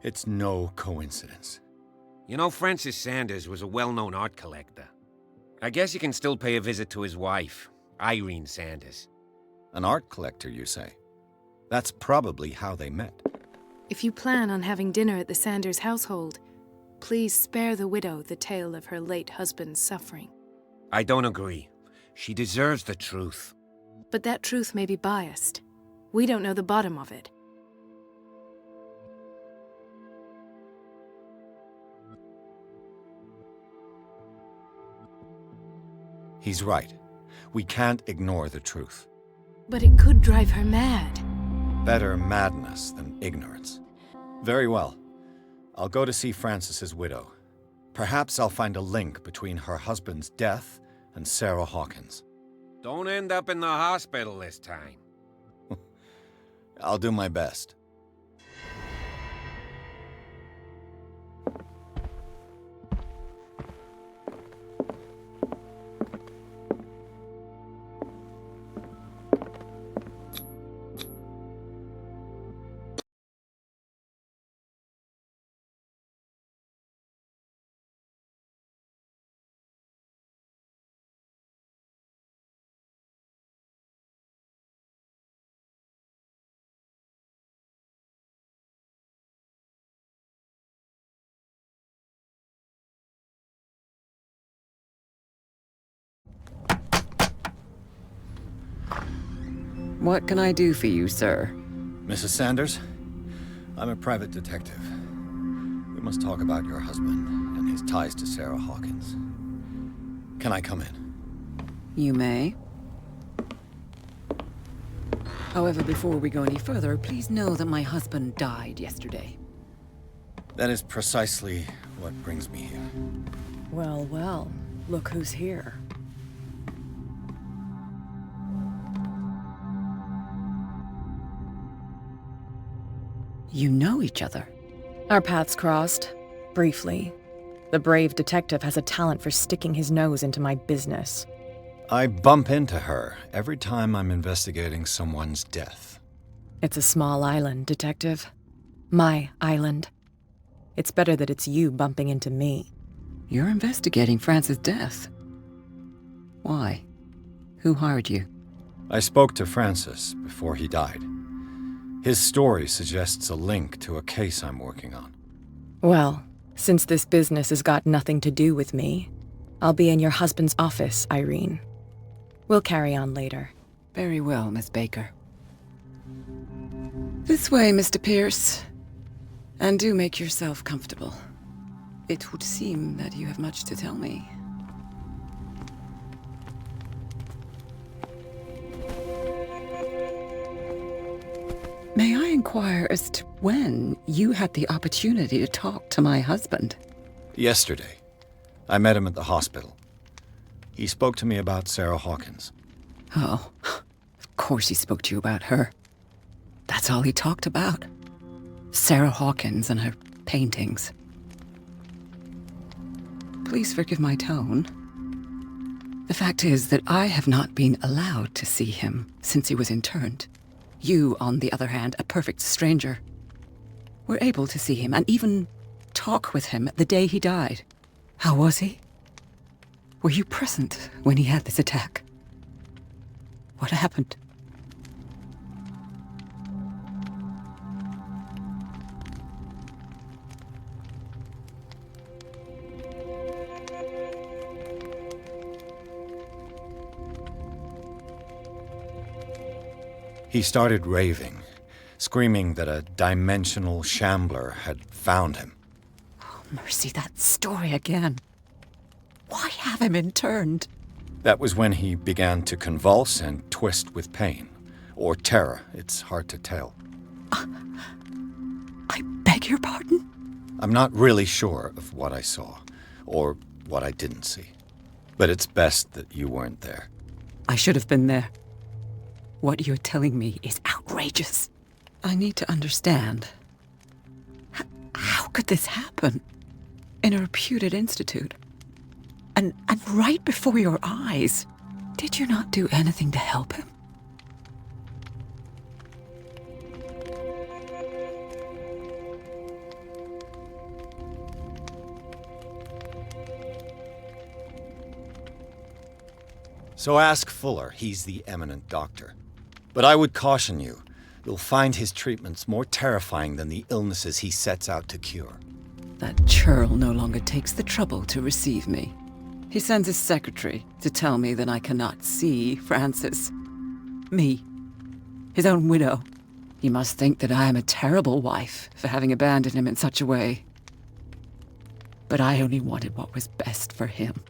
It's no coincidence. You know, Francis Sanders was a well-known art collector. I guess you can still pay a visit to his wife, Irene Sanders. An art collector, you say? That's probably how they met. If you plan on having dinner at the Sanders household, please spare the widow the tale of her late husband's suffering. I don't agree. She deserves the truth. But that truth may be biased. We don't know the bottom of it. He's right. We can't ignore the truth. But it could drive her mad. Better madness than ignorance. Very well. I'll go to see Francis's widow. Perhaps I'll find a link between her husband's death and Sarah Hawkins. Don't end up in the hospital this time. I'll do my best. What can I do for you, sir? Mrs. Sanders, I'm a private detective. We must talk about your husband and his ties to Sarah Hawkins. Can I come in? You may. However, before we go any further, please know that my husband died yesterday. That is precisely what brings me here. Well, well, look who's here. You know each other. Our paths crossed, briefly. The brave detective has a talent for sticking his nose into my business. I bump into her every time I'm investigating someone's death. It's a small island, Detective. My island. It's better that it's you bumping into me. You're investigating Francis' death. Why? Who hired you? I spoke to Francis before he died. His story suggests a link to a case I'm working on. Well, since this business has got nothing to do with me, I'll be in your husband's office, Irene. We'll carry on later. Very well, Miss Baker. This way, Mr. Pierce. And do make yourself comfortable. It would seem that you have much to tell me. May I inquire as to when you had the opportunity to talk to my husband? Yesterday. I met him at the hospital. He spoke to me about Sarah Hawkins. Oh, of course he spoke to you about her. That's all he talked about. Sarah Hawkins and her paintings. Please forgive my tone. The fact is that I have not been allowed to see him since he was interned. You, on the other hand, a perfect stranger, were able to see him and even talk with him the day he died. How was he? Were you present when he had this attack? What happened? He started raving, screaming that a dimensional shambler had found him. Oh, mercy, that story again. Why have him interned? That was when he began to convulse and twist with pain. Or terror, it's hard to tell. I beg your pardon? I'm not really sure of what I saw, or what I didn't see. But it's best that you weren't there. I should have been there. What you're telling me is outrageous. I need to understand. How could this happen? In a reputed institute? And right before your eyes? Did you not do anything to help him? So ask Fuller, he's the eminent doctor. But I would caution you, you'll find his treatments more terrifying than the illnesses he sets out to cure. That churl no longer takes the trouble to receive me. He sends his secretary to tell me that I cannot see Francis. Me. His own widow. He must think that I am a terrible wife for having abandoned him in such a way. But I only wanted what was best for him.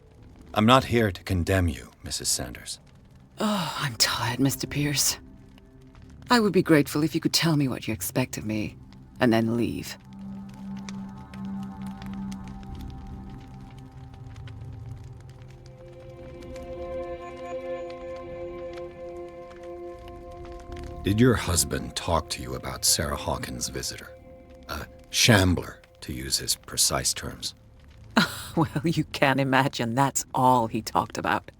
I'm not here to condemn you, Mrs. Sanders. Oh, I'm tired, Mr. Pierce. I would be grateful if you could tell me what you expect of me, and then leave. Did your husband talk to you about Sarah Hawkins' visitor? A shambler, to use his precise terms. Well, you can imagine that's all he talked about.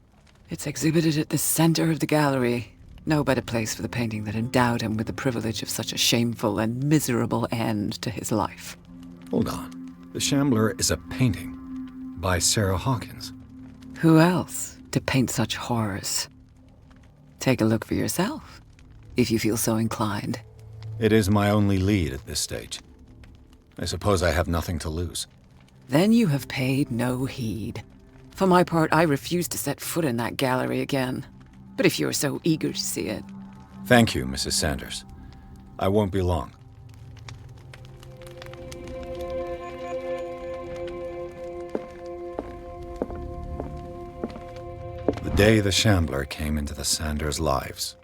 It's exhibited at the center of the gallery. No better place for the painting that endowed him with the privilege of such a shameful and miserable end to his life. Hold on. The Shambler is a painting by Sarah Hawkins. Who else to paint such horrors? Take a look for yourself, if you feel so inclined. It is my only lead at this stage. I suppose I have nothing to lose. Then you have paid no heed. For my part, I refuse to set foot in that gallery again. But if you're so eager to see it, Thank you, Mrs. Sanders. I won't be long. The day the Shambler came into the Sanders' lives.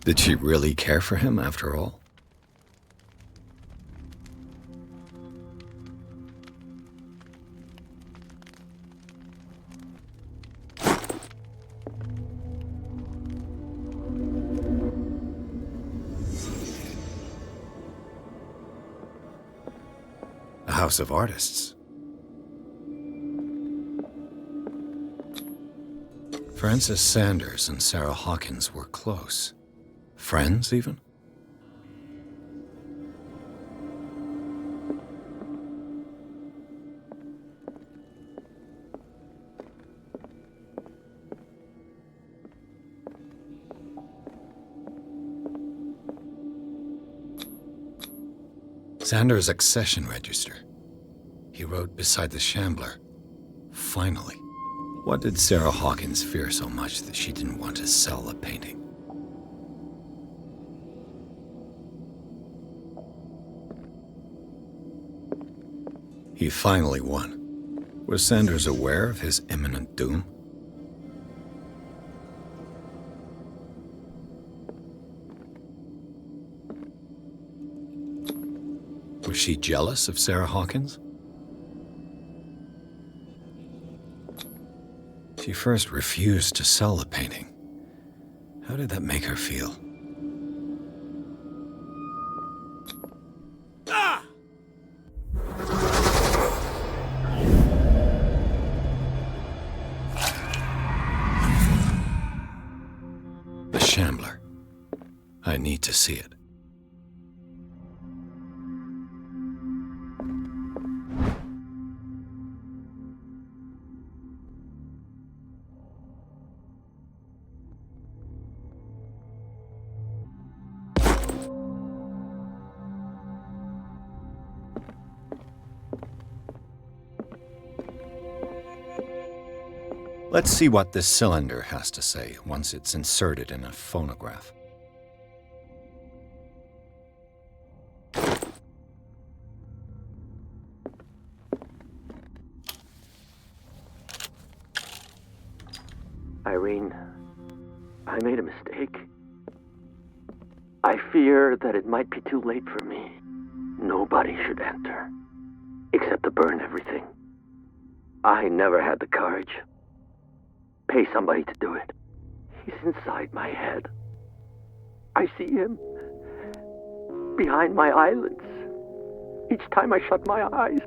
Did she really care for him after all? A house of artists. Frances Sanders and Sarah Hawkins were close. Friends, even? Sanders' accession register. He wrote beside the Shambler, "Finally." What did Sarah Hawkins fear so much that she didn't want to sell the painting? He finally won. Was Sanders aware of his imminent doom? Was she jealous of Sarah Hawkins? She first refused to sell the painting. How did that make her feel? The Shambler. I need to see it. Let's see what this cylinder has to say once it's inserted in a phonograph. Irene, I made a mistake. I fear that it might be too late for me. Nobody should enter, except to burn everything. I never had the courage. Pay somebody to do it. He's inside my head. I see him behind my eyelids each time I shut my eyes.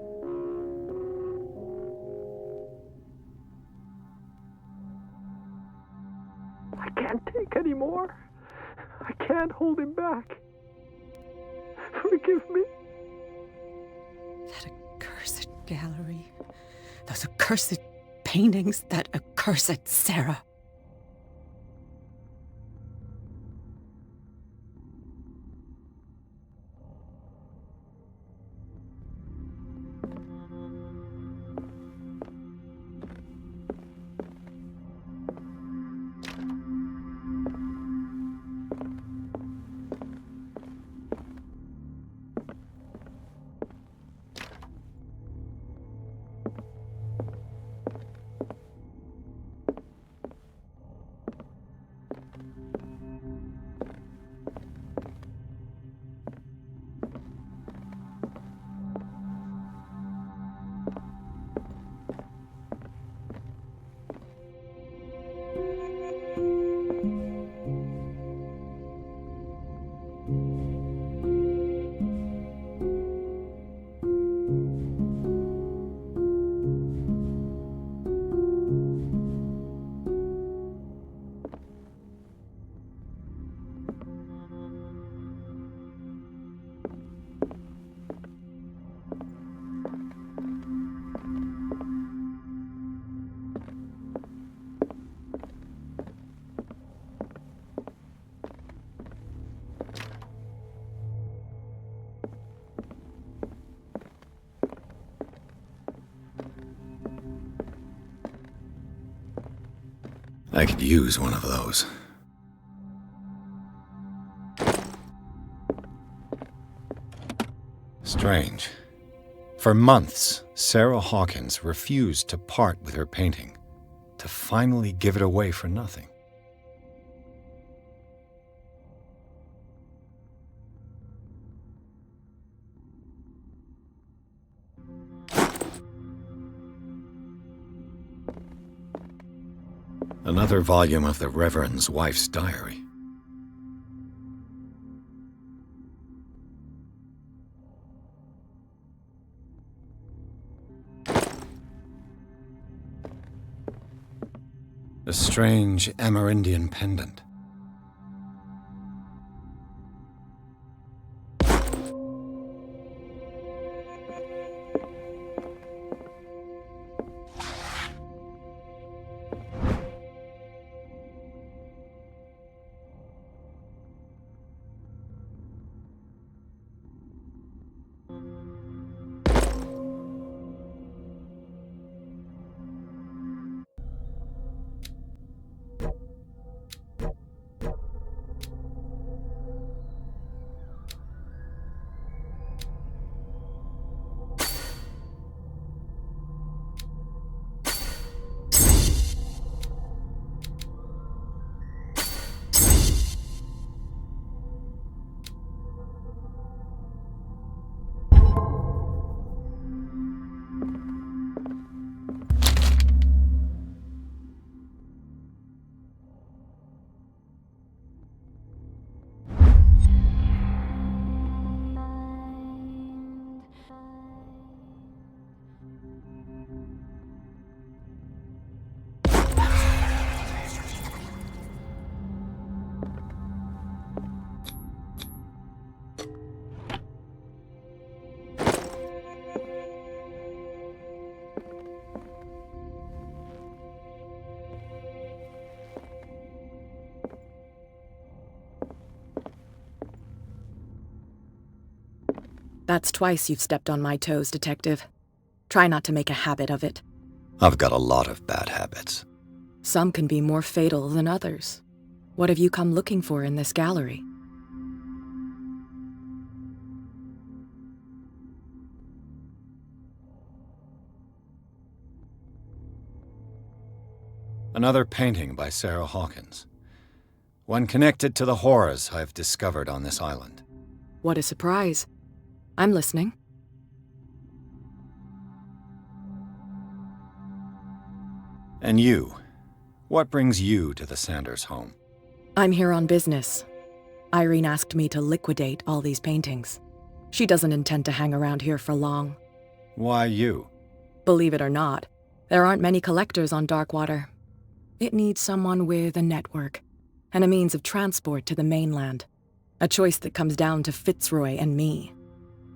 I can't take any more. I can't hold him back. Forgive me. That accursed gallery. Those accursed paintings, that accursed Sarah. I could use one of those. Strange. For months, Sarah Hawkins refused to part with her painting, to finally give it away for nothing. Another volume of the Reverend's wife's diary. A strange Amerindian pendant. That's twice you've stepped on my toes, Detective. Try not to make a habit of it. I've got a lot of bad habits. Some can be more fatal than others. What have you come looking for in this gallery? Another painting by Sarah Hawkins. One connected to the horrors I've discovered on this island. What a surprise. I'm listening. And you? What brings you to the Sanders home? I'm here on business. Irene asked me to liquidate all these paintings. She doesn't intend to hang around here for long. Why you? Believe it or not, there aren't many collectors on Darkwater. It needs someone with a network and a means of transport to the mainland. A choice that comes down to Fitzroy and me.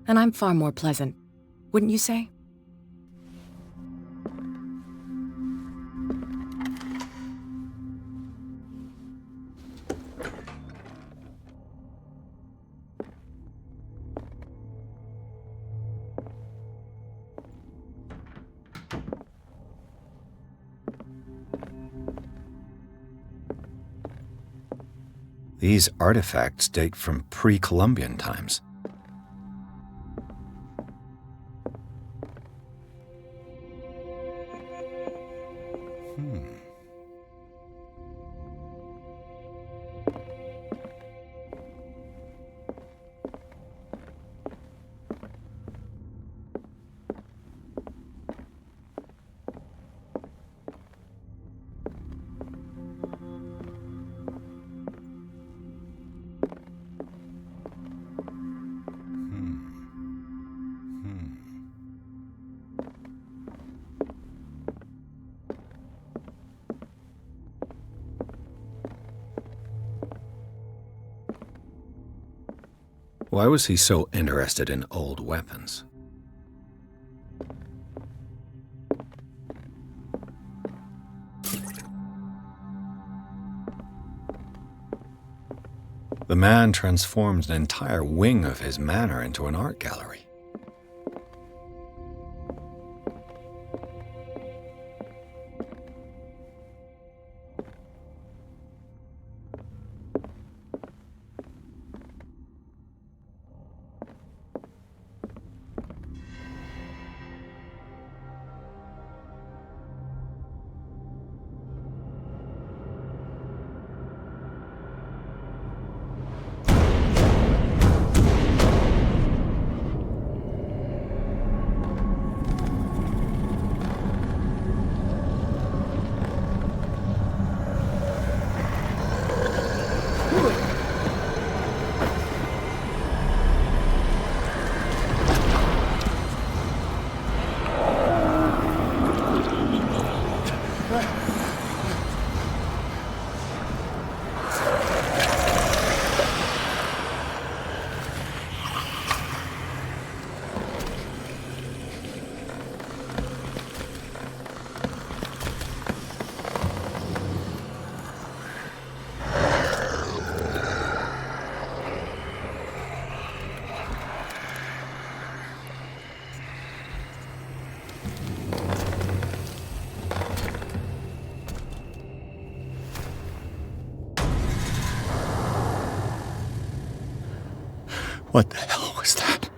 And I'm far more pleasant, wouldn't you say? These artifacts date from pre-Columbian times. Why was he so interested in old weapons? The man transformed an entire wing of his manor into an art gallery. What the hell was that?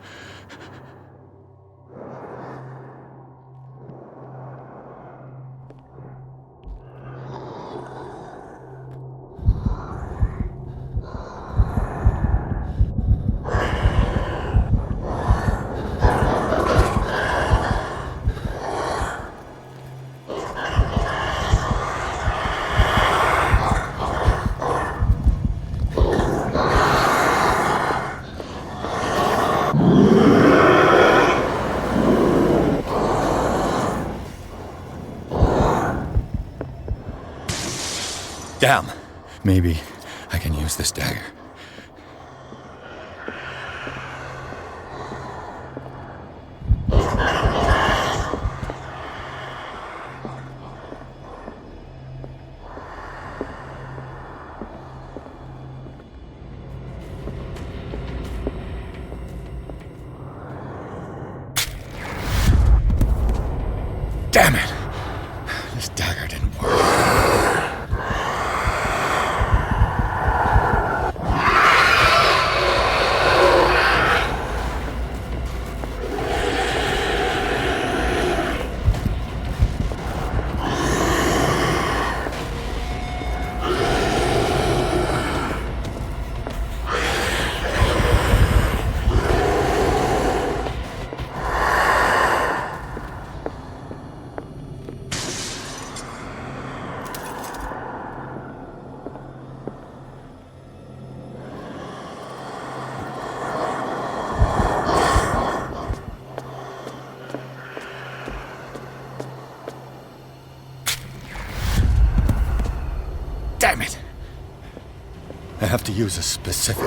Damn. Maybe I can use this dagger. Damn it! This dagger didn't work. Damn it! I have to use a specific...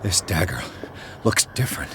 This dagger looks different.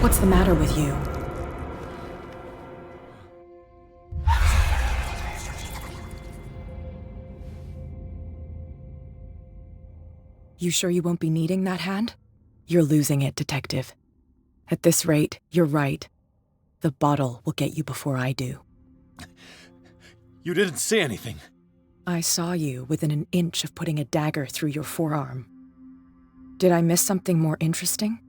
What's the matter with you? You sure you won't be needing that hand? You're losing it, Detective. At this rate, you're right. The bottle will get you before I do. You didn't see anything. I saw you within an inch of putting a dagger through your forearm. Did I miss something more interesting?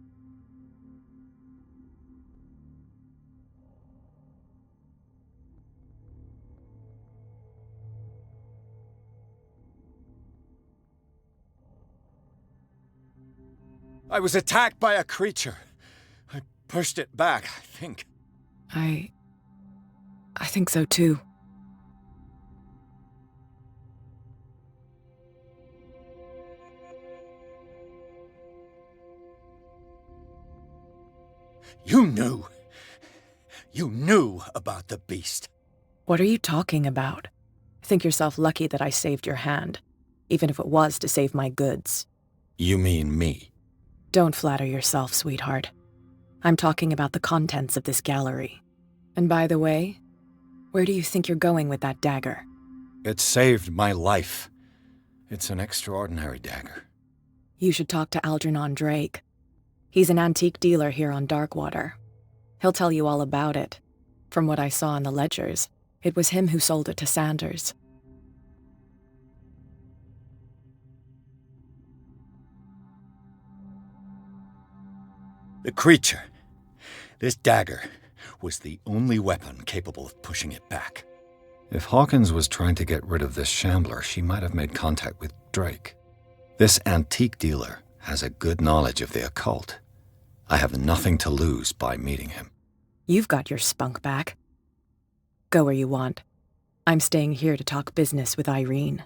I was attacked by a creature. I pushed it back, I think. I think so too. You knew. You knew about the beast. What are you talking about? Think yourself lucky that I saved your hand, even if it was to save my goods. You mean me? Don't flatter yourself, sweetheart. I'm talking about the contents of this gallery. And by the way, where do you think you're going with that dagger? It saved my life. It's an extraordinary dagger. You should talk to Algernon Drake. He's an antique dealer here on Darkwater. He'll tell you all about it. From what I saw in the ledgers, it was him who sold it to Sanders. The creature, this dagger, was the only weapon capable of pushing it back. If Hawkins was trying to get rid of this shambler, she might have made contact with Drake. This antique dealer has a good knowledge of the occult. I have nothing to lose by meeting him. You've got your spunk back. Go where you want. I'm staying here to talk business with Irene.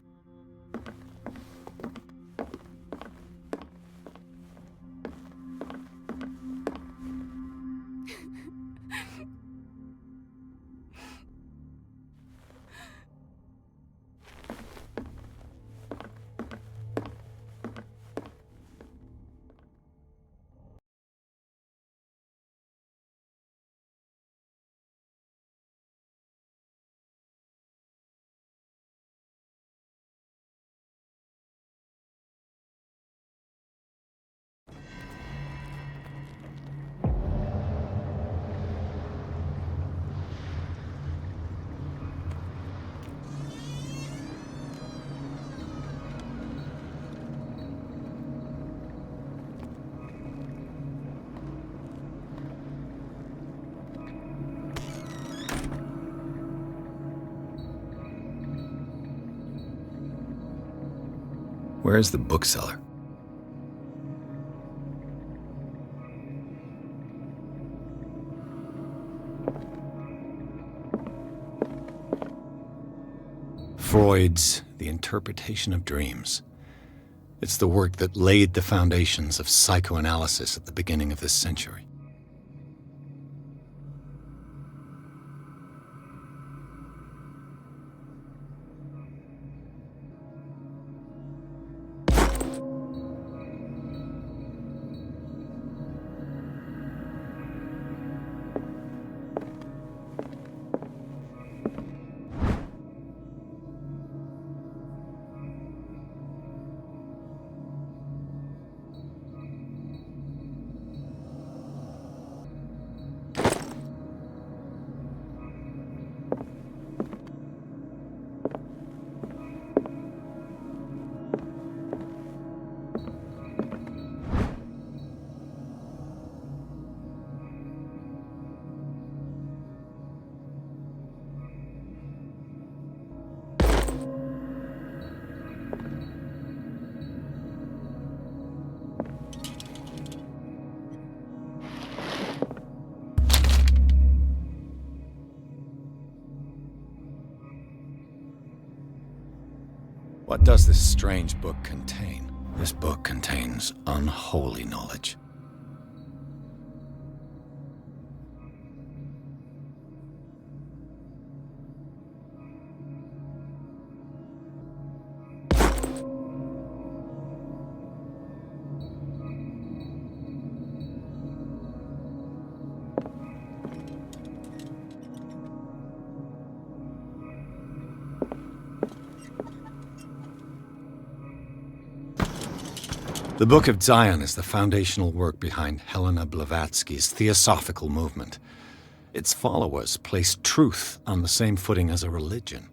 Where's the bookseller? Freud's The Interpretation of Dreams. It's the work that laid the foundations of psychoanalysis at the beginning of this century. What does this strange book contain? This book contains unholy knowledge. The Book of Zion is the foundational work behind Helena Blavatsky's Theosophical movement. Its followers place truth on the same footing as a religion.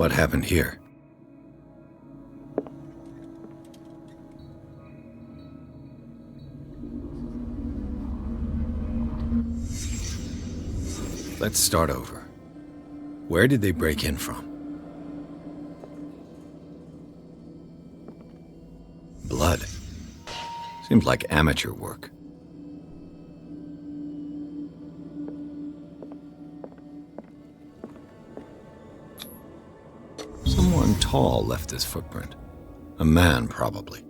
What happened here? Let's start over. Where did they break in from? Blood. Seems like amateur work. Someone tall left this footprint. A man, probably.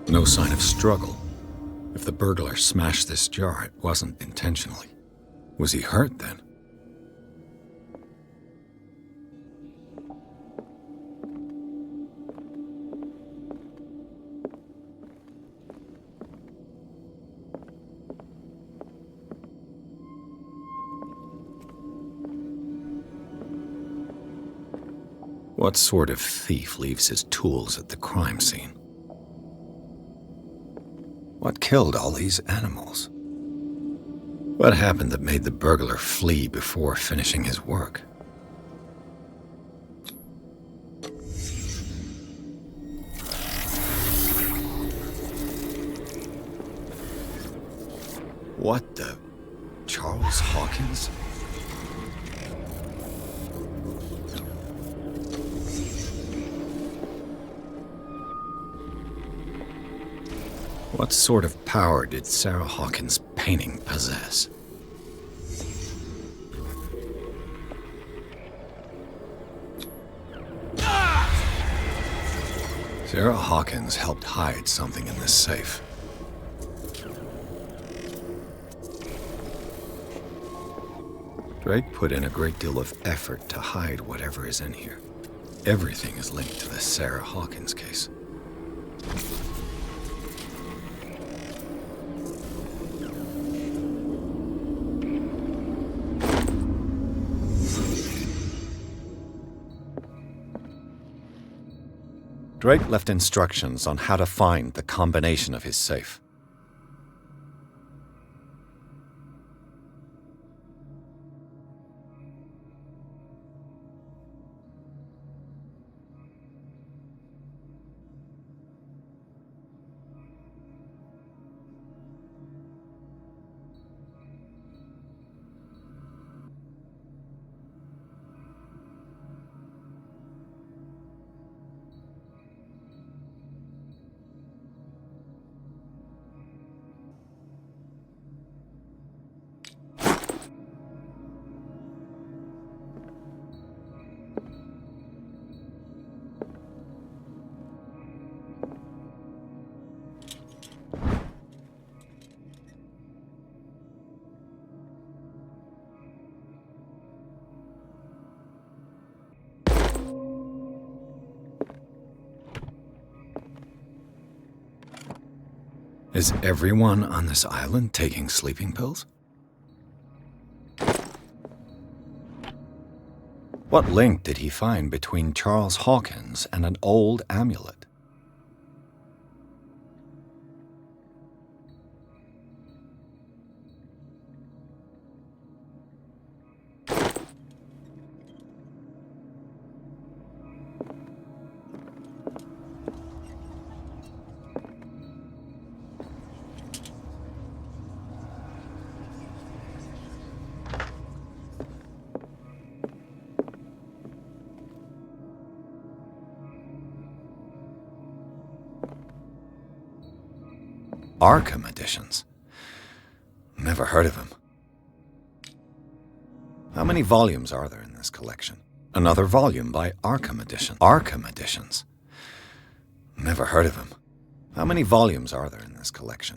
No sign of struggle. If the burglar smashed this jar, it wasn't intentionally. Was he hurt then? What sort of thief leaves his tools at the crime scene? What killed all these animals? What happened that made the burglar flee before finishing his work? What the? Charles Hawkins? What sort of power did Sarah Hawkins' painting possess? Sarah Hawkins helped hide something in this safe. Drake put in a great deal of effort to hide whatever is in here. Everything is linked to the Sarah Hawkins case. Drake left instructions on how to find the combination of his safe. Is everyone on this island taking sleeping pills? What link did he find between Charles Hawkins and an old amulet? Arkham editions. Never heard of him. How many volumes are there in this collection? Another volume by Arkham edition. Arkham editions. Never heard of him. How many volumes are there in this collection?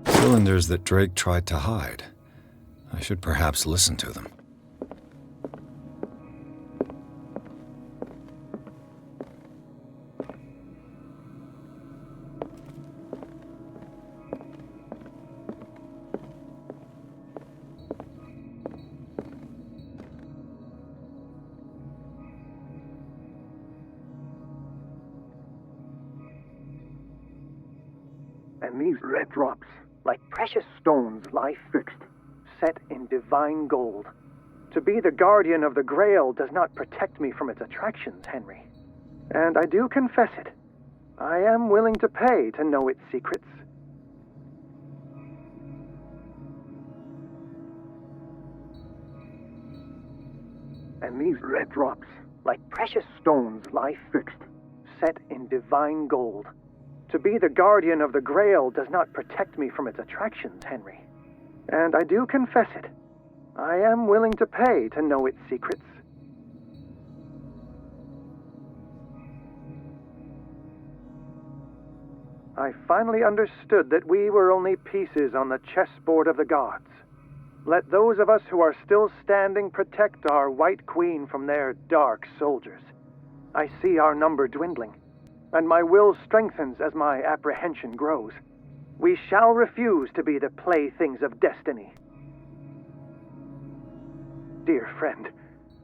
Cylinders that Drake tried to hide. I should perhaps listen to them. And these red drops, like precious stones, lie fixed, set in divine gold. To be the guardian of the Grail does not protect me from its attractions, Henry. And I do confess it. I am willing to pay to know its secrets. And these red drops, like precious stones, lie fixed, set in divine gold. To be the guardian of the Grail does not protect me from its attractions, Henry. And I do confess it. I am willing to pay to know its secrets. I finally understood that we were only pieces on the chessboard of the gods. Let those of us who are still standing protect our White Queen from their dark soldiers. I see our number dwindling, and my will strengthens as my apprehension grows. We shall refuse to be the playthings of destiny. Dear friend,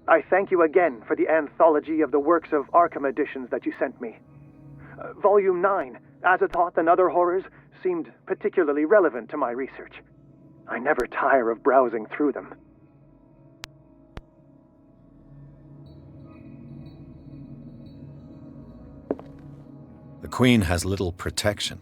I thank you again for the anthology of the works of Arkham editions that you sent me. Volume 9, Azathoth and Other Horrors, seemed particularly relevant to my research. I never tire of browsing through them. The Queen has little protection.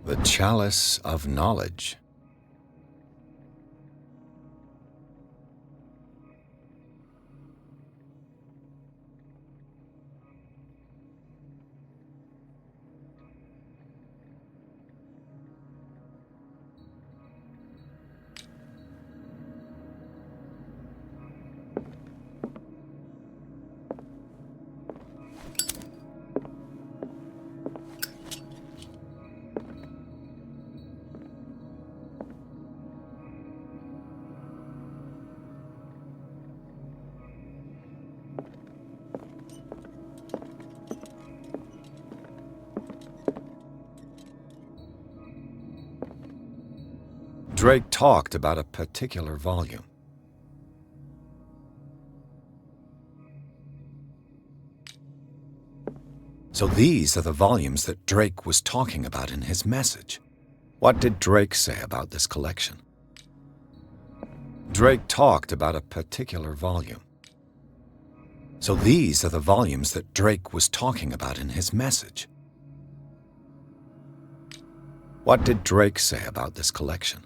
The Chalice of Knowledge. Drake talked about a particular volume. So these are the volumes that Drake was talking about in his message. What did Drake say about this collection? Drake talked about a particular volume. So these are the volumes that Drake was talking about in his message. What did Drake say about this collection?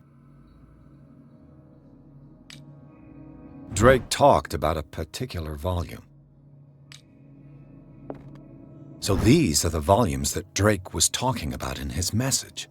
Drake talked about a particular volume. So these are the volumes that Drake was talking about in his message.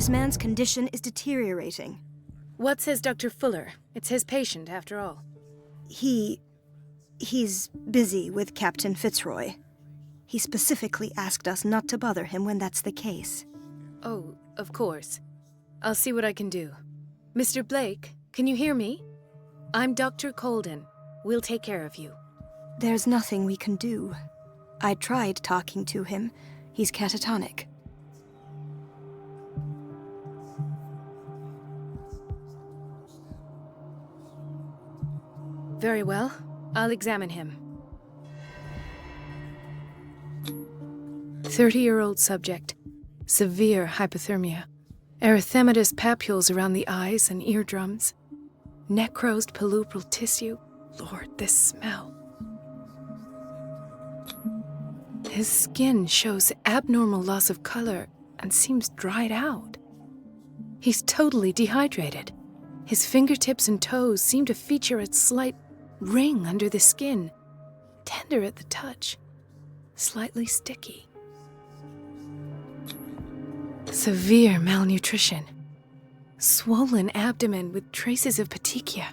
This man's condition is deteriorating. What says Dr. Fuller? It's his patient, after all. He's busy with Captain Fitzroy. He specifically asked us not to bother him when that's the case. Oh, of course. I'll see what I can do. Mr. Blake, can you hear me? I'm Dr. Colden. We'll take care of you. There's nothing we can do. I tried talking to him. He's catatonic. Very well. I'll examine him. 30-year-old subject. Severe hypothermia. Erythematous papules around the eyes and eardrums. Necrosed palpebral tissue. Lord, this smell. His skin shows abnormal loss of color and seems dried out. He's totally dehydrated. His fingertips and toes seem to feature a slight ring under the skin, tender at the touch, slightly sticky. Severe malnutrition. Swollen abdomen with traces of petechia.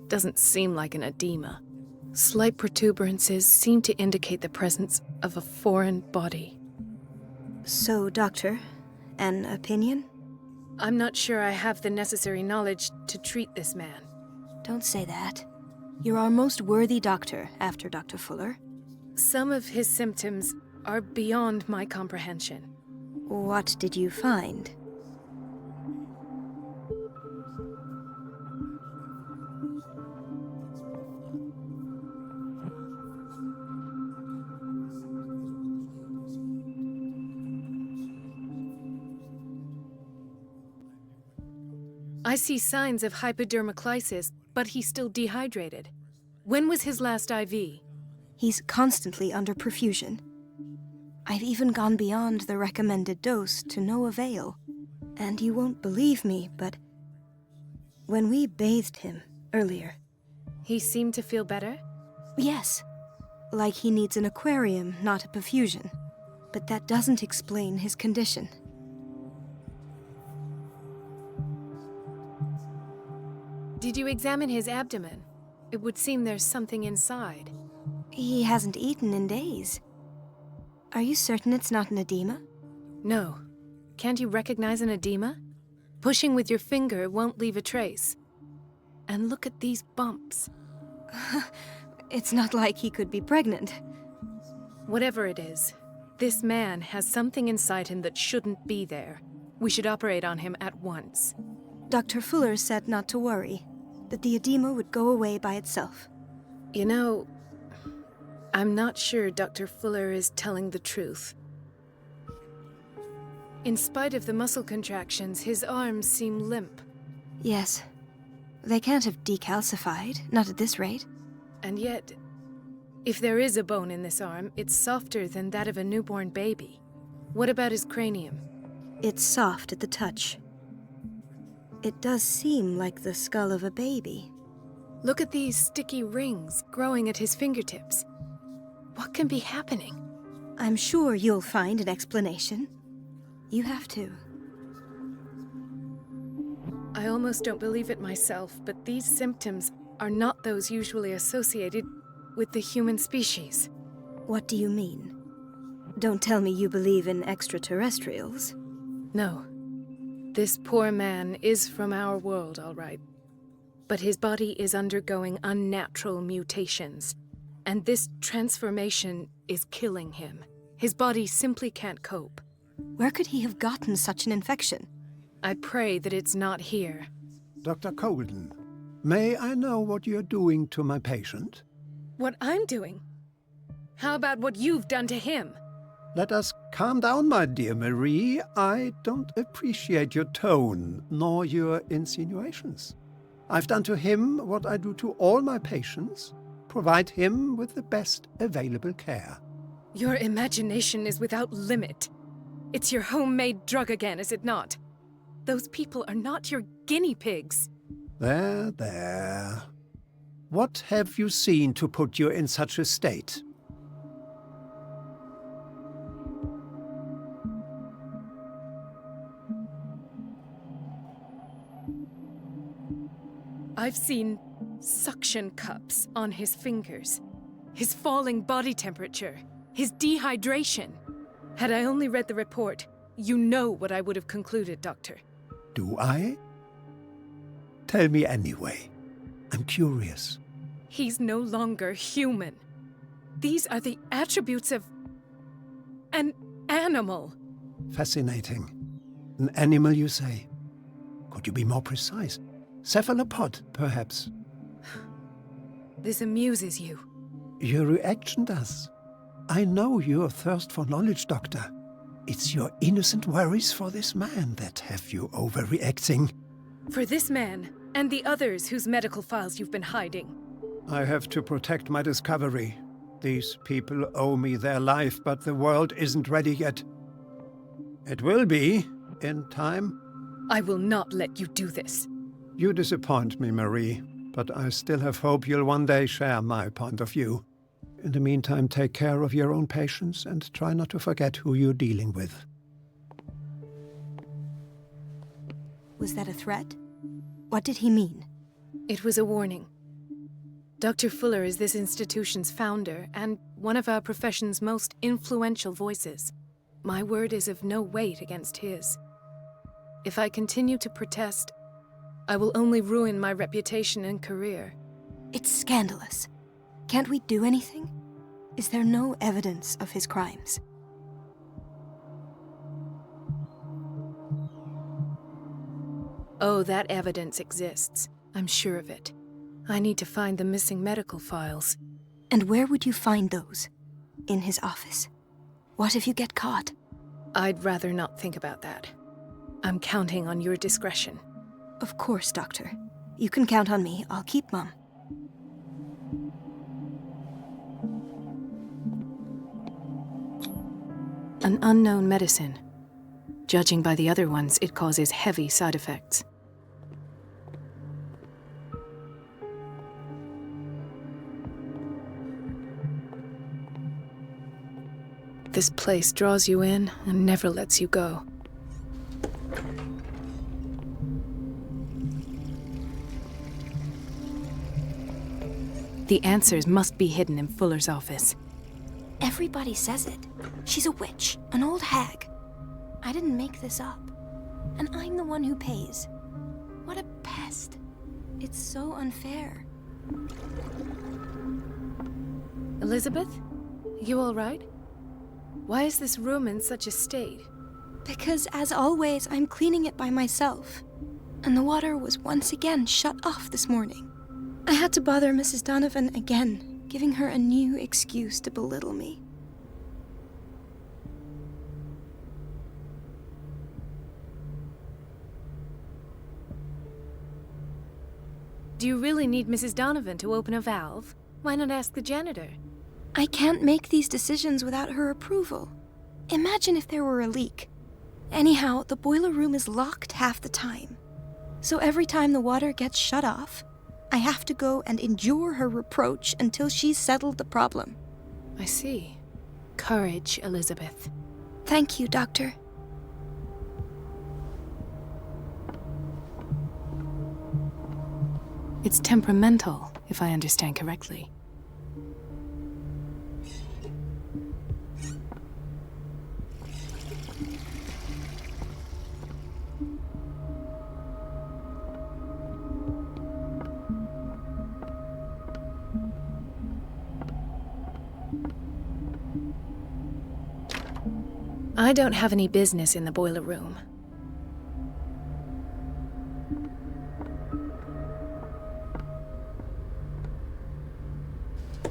Doesn't seem like an edema. Slight protuberances seem to indicate the presence of a foreign body. So, Doctor, an opinion? I'm not sure I have the necessary knowledge to treat this man. Don't say that. You're our most worthy doctor after Dr. Fuller. Some of his symptoms are beyond my comprehension. What did you find? I see signs of hypodermoclysis, but he's still dehydrated. When was his last IV? He's constantly under perfusion. I've even gone beyond the recommended dose to no avail. And you won't believe me, but when we bathed him earlier... He seemed to feel better? Yes. Like he needs an aquarium, not a perfusion. But that doesn't explain his condition. Did you examine his abdomen? It would seem there's something inside. He hasn't eaten in days. Are you certain it's not an edema? No. Can't you recognize an edema? Pushing with your finger won't leave a trace. And look at these bumps. It's not like he could be pregnant. Whatever it is, this man has something inside him that shouldn't be there. We should operate on him at once. Dr. Fuller said not to worry, that the edema would go away by itself. You know, I'm not sure Dr. Fuller is telling the truth. In spite of the muscle contractions, his arms seem limp. Yes. They can't have decalcified, not at this rate. And yet, if there is a bone in this arm, it's softer than that of a newborn baby. What about his cranium? It's soft at the touch. It does seem like the skull of a baby. Look at these sticky rings growing at his fingertips. What can be happening? I'm sure you'll find an explanation. You have to. I almost don't believe it myself, but these symptoms are not those usually associated with the human species. What do you mean? Don't tell me you believe in extraterrestrials. No. This poor man is from our world, all right. But his body is undergoing unnatural mutations, and this transformation is killing him. His body simply can't cope. Where could he have gotten such an infection? I pray that it's not here. Dr. Colden, may I know what you're doing to my patient? What I'm doing? How about what you've done to him? Let us calm down, my dear Marie. I don't appreciate your tone, nor your insinuations. I've done to him what I do to all my patients, provide him with the best available care. Your imagination is without limit. It's your homemade drug again, is it not? Those people are not your guinea pigs. There, there. What have you seen to put you in such a state? I've seen suction cups on his fingers, his falling body temperature, his dehydration. Had I only read the report, you know what I would have concluded, Doctor. Do I? Tell me anyway. I'm curious. He's no longer human. These are the attributes of an animal. Fascinating. An animal, you say? Could you be more precise? Cephalopod, perhaps? This amuses you. Your reaction does. I know your thirst for knowledge, Doctor. It's your innocent worries for this man that have you overreacting. For this man, and the others whose medical files you've been hiding. I have to protect my discovery. These people owe me their life, but the world isn't ready yet. It will be, in time. I will not let you do this. You disappoint me, Marie, but I still have hope you'll one day share my point of view. In the meantime, take care of your own patients and try not to forget who you're dealing with. Was that a threat? What did he mean? It was a warning. Dr. Fuller is this institution's founder and one of our profession's most influential voices. My word is of no weight against his. If I continue to protest, I will only ruin my reputation and career. It's scandalous. Can't we do anything? Is there no evidence of his crimes? Oh, that evidence exists. I'm sure of it. I need to find the missing medical files. And where would you find those? In his office? What if you get caught? I'd rather not think about that. I'm counting on your discretion. Of course, Doctor. You can count on me. I'll keep mum. An unknown medicine. Judging by the other ones, it causes heavy side effects. This place draws you in and never lets you go. The answers must be hidden in Fuller's office. Everybody says it. She's a witch, an old hag. I didn't make this up. And I'm the one who pays. What a pest. It's so unfair. Elizabeth? You all right? Why is this room in such a state? Because, as always, I'm cleaning it by myself. And the water was once again shut off this morning. I had to bother Mrs. Donovan again, giving her a new excuse to belittle me. Do you really need Mrs. Donovan to open a valve? Why not ask the janitor? I can't make these decisions without her approval. Imagine if there were a leak. Anyhow, the boiler room is locked half the time. So every time the water gets shut off, I have to go and endure her reproach until she's settled the problem. I see. Courage, Elizabeth. Thank you, Doctor. It's temperamental, if I understand correctly. I don't have any business in the boiler room.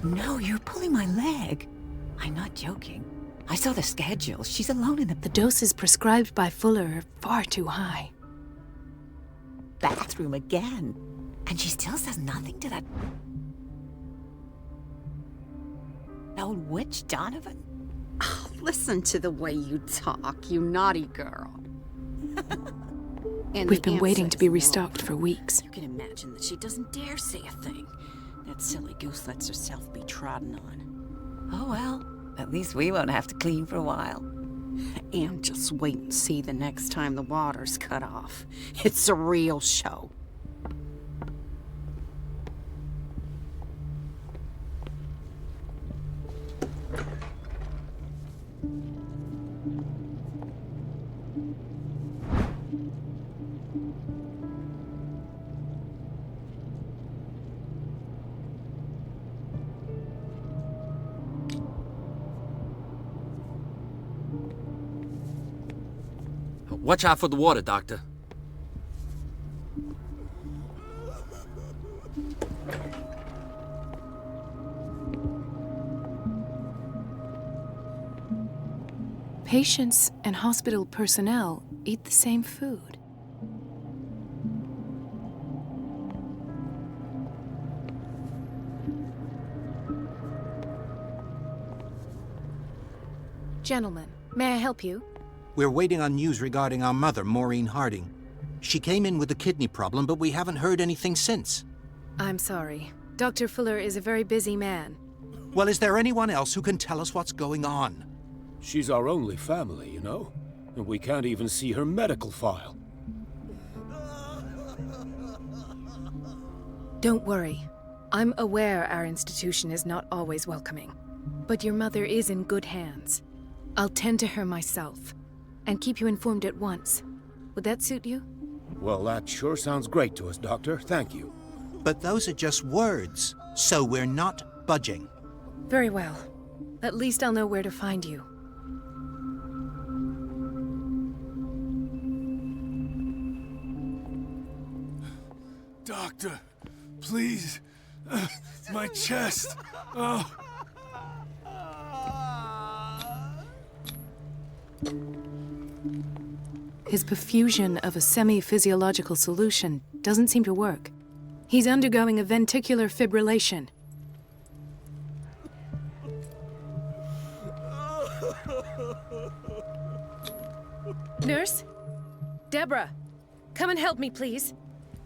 No, you're pulling my leg. I'm not joking. I saw the schedule. She's alone in the... The doses prescribed by Fuller are far too high. Bathroom again. And she still says nothing to that... old witch Donovan? Oh, listen to the way you talk, you naughty girl. We've been waiting to be restocked for weeks. You can imagine that she doesn't dare say a thing. That silly goose lets herself be trodden on. Oh well, at least we won't have to clean for a while. And just wait and see the next time the water's cut off. It's a real show. Watch out for the water, Doctor. Patients and hospital personnel eat the same food. Gentlemen, may I help you? We're waiting on news regarding our mother, Maureen Harding. She came in with a kidney problem, but we haven't heard anything since. I'm sorry. Dr. Fuller is a very busy man. Well, is there anyone else who can tell us what's going on? She's our only family, you know? And we can't even see her medical file. Don't worry. I'm aware our institution is not always welcoming. But your mother is in good hands. I'll tend to her myself, and keep you informed at once. Would that suit you? Well, that sure sounds great to us, Doctor. Thank you. But those are just words, so we're not budging. Very well. At least I'll know where to find you. Doctor, please. My chest. Oh. His perfusion of a semi-physiological solution doesn't seem to work. He's undergoing a ventricular fibrillation. Nurse? Deborah, come and help me, please.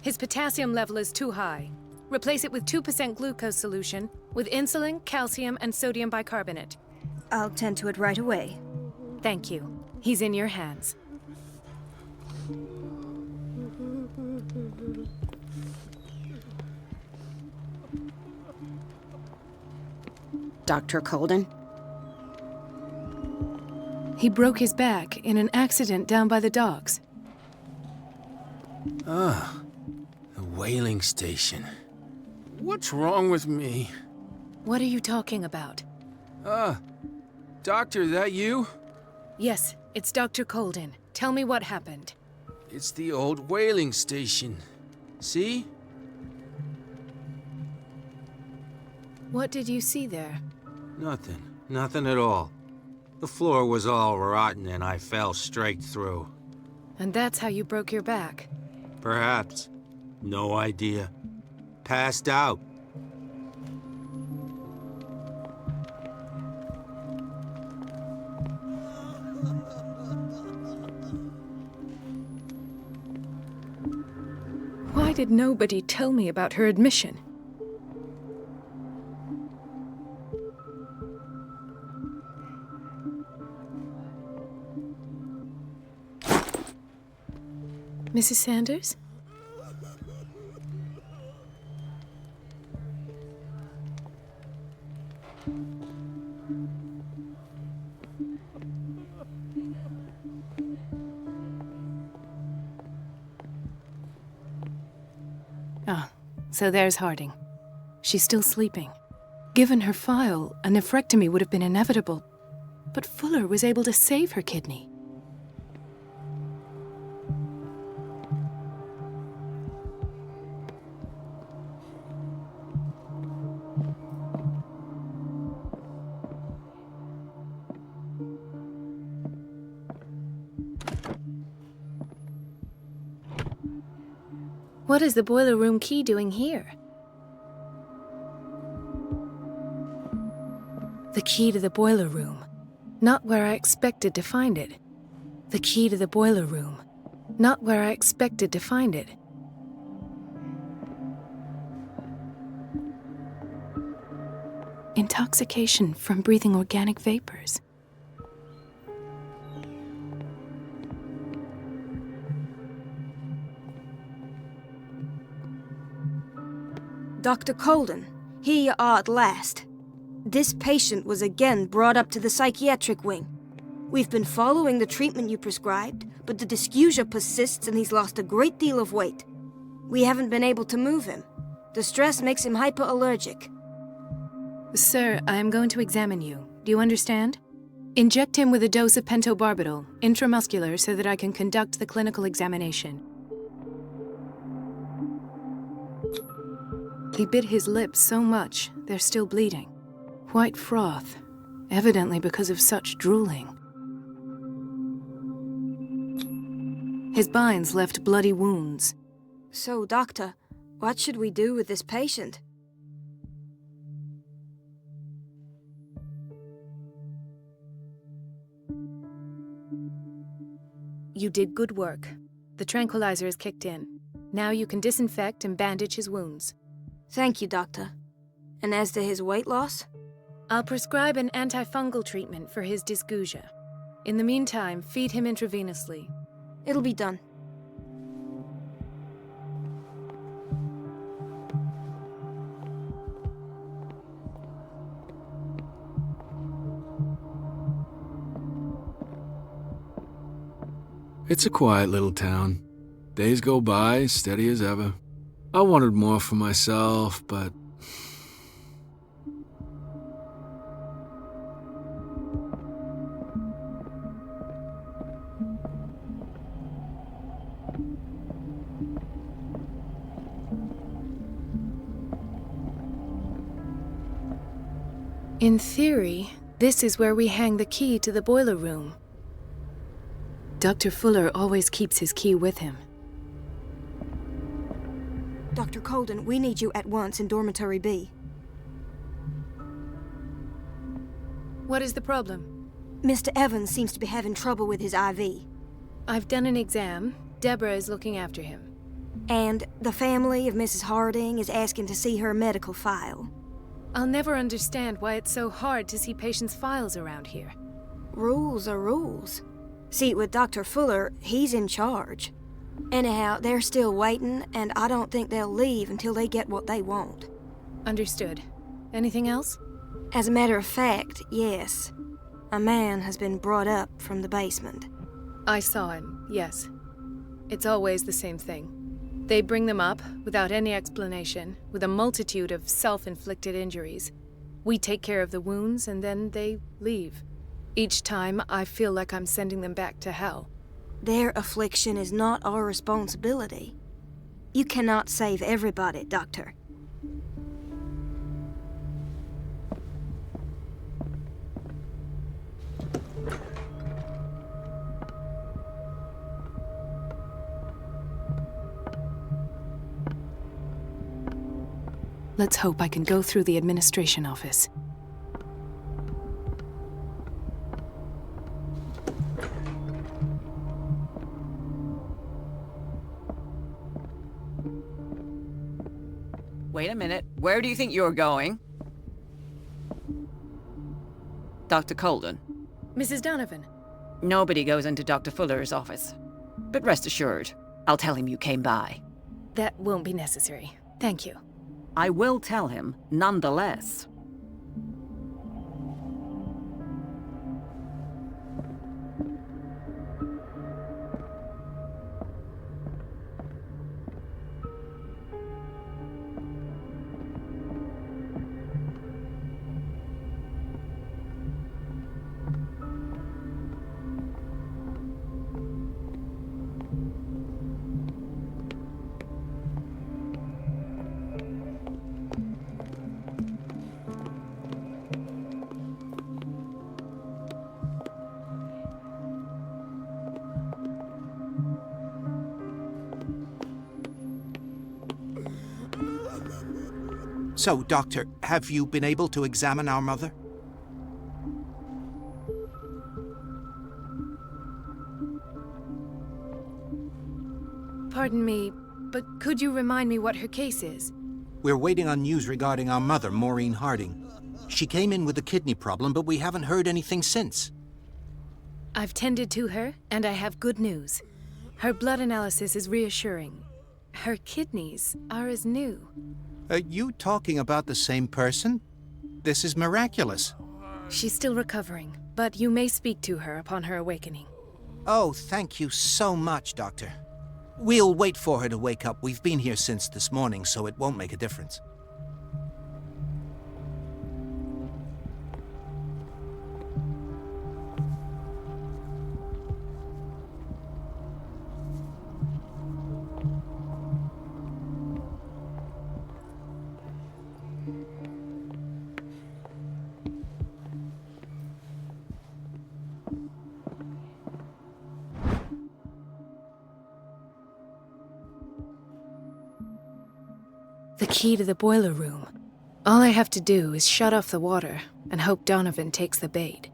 His potassium level is too high. Replace it with 2% glucose solution with insulin, calcium, and sodium bicarbonate. I'll tend to it right away. Thank you. He's in your hands. Dr. Colden? He broke his back in an accident down by the docks. Ah, the whaling station. What's wrong with me? What are you talking about? Doctor, that you? Yes, it's Dr. Colden. Tell me what happened. It's the old whaling station. See? What did you see there? Nothing. Nothing at all. The floor was all rotten and I fell straight through. And that's how you broke your back? Perhaps. No idea. Passed out. Why did nobody tell me about her admission? Mrs. Sanders? Ah, so there's Harding. She's still sleeping. Given her file, a nephrectomy would have been inevitable, but Fuller was able to save her kidney. What is the boiler room key doing here? The key to the boiler room. Not where I expected to find it. The key to the boiler room. Not where I expected to find it. Intoxication from breathing organic vapors. Dr. Colden, here you are at last. This patient was again brought up to the psychiatric wing. We've been following the treatment you prescribed, but the dysgeusia persists and he's lost a great deal of weight. We haven't been able to move him. The stress makes him hyperallergic. Sir, I am going to examine you. Do you understand? Inject him with a dose of pentobarbital, intramuscular, so that I can conduct the clinical examination. He bit his lips so much, they're still bleeding. White froth, evidently because of such drooling. His binds left bloody wounds. So, Doctor, what should we do with this patient? You did good work. The tranquilizer is kicked in. Now you can disinfect and bandage his wounds. Thank you, Doctor. And as to his weight loss? I'll prescribe an antifungal treatment for his dysgeusia. In the meantime, feed him intravenously. It'll be done. It's a quiet little town. Days go by, steady as ever. I wanted more for myself, but... In theory, this is where we hang the key to the boiler room. Dr. Fuller always keeps his key with him. Dr. Colden, we need you at once in Dormitory B. What is the problem? Mr. Evans seems to be having trouble with his IV. I've done an exam. Deborah is looking after him. And the family of Mrs. Harding is asking to see her medical file. I'll never understand why it's so hard to see patients' files around here. Rules are rules. See, with Dr. Fuller, he's in charge. Anyhow, they're still waiting, and I don't think they'll leave until they get what they want. Understood. Anything else? As a matter of fact, yes. A man has been brought up from the basement. I saw him, yes. It's always the same thing. They bring them up, without any explanation, with a multitude of self-inflicted injuries. We take care of the wounds, and then they leave. Each time, I feel like I'm sending them back to hell. Their affliction is not our responsibility. You cannot save everybody, Doctor. Let's hope I can go through the administration office. Wait a minute. Where do you think you're going? Dr. Colden. Mrs. Donovan. Nobody goes into Dr. Fuller's office. But rest assured, I'll tell him you came by. That won't be necessary. Thank you. I will tell him, nonetheless. So, Doctor, have you been able to examine our mother? Pardon me, but could you remind me what her case is? We're waiting on news regarding our mother, Maureen Harding. She came in with a kidney problem, but we haven't heard anything since. I've tended to her, and I have good news. Her blood analysis is reassuring. Her kidneys are as new. Are you talking about the same person? This is miraculous. She's still recovering, but you may speak to her upon her awakening. Oh, thank you so much, Doctor. We'll wait for her to wake up. We've been here since this morning, so it won't make a difference. key to the boiler room. All I have to do is shut off the water and hope Donovan takes the bait.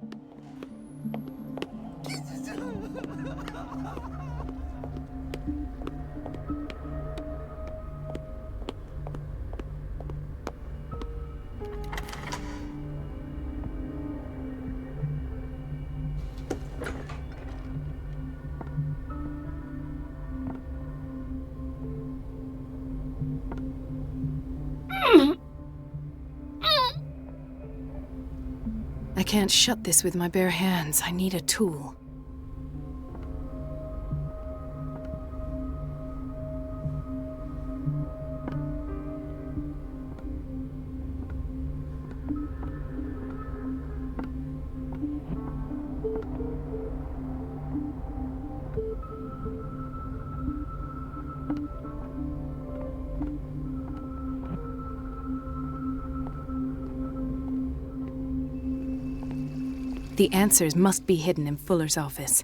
I can't shut this with my bare hands. I need a tool. The answers must be hidden in Fuller's office.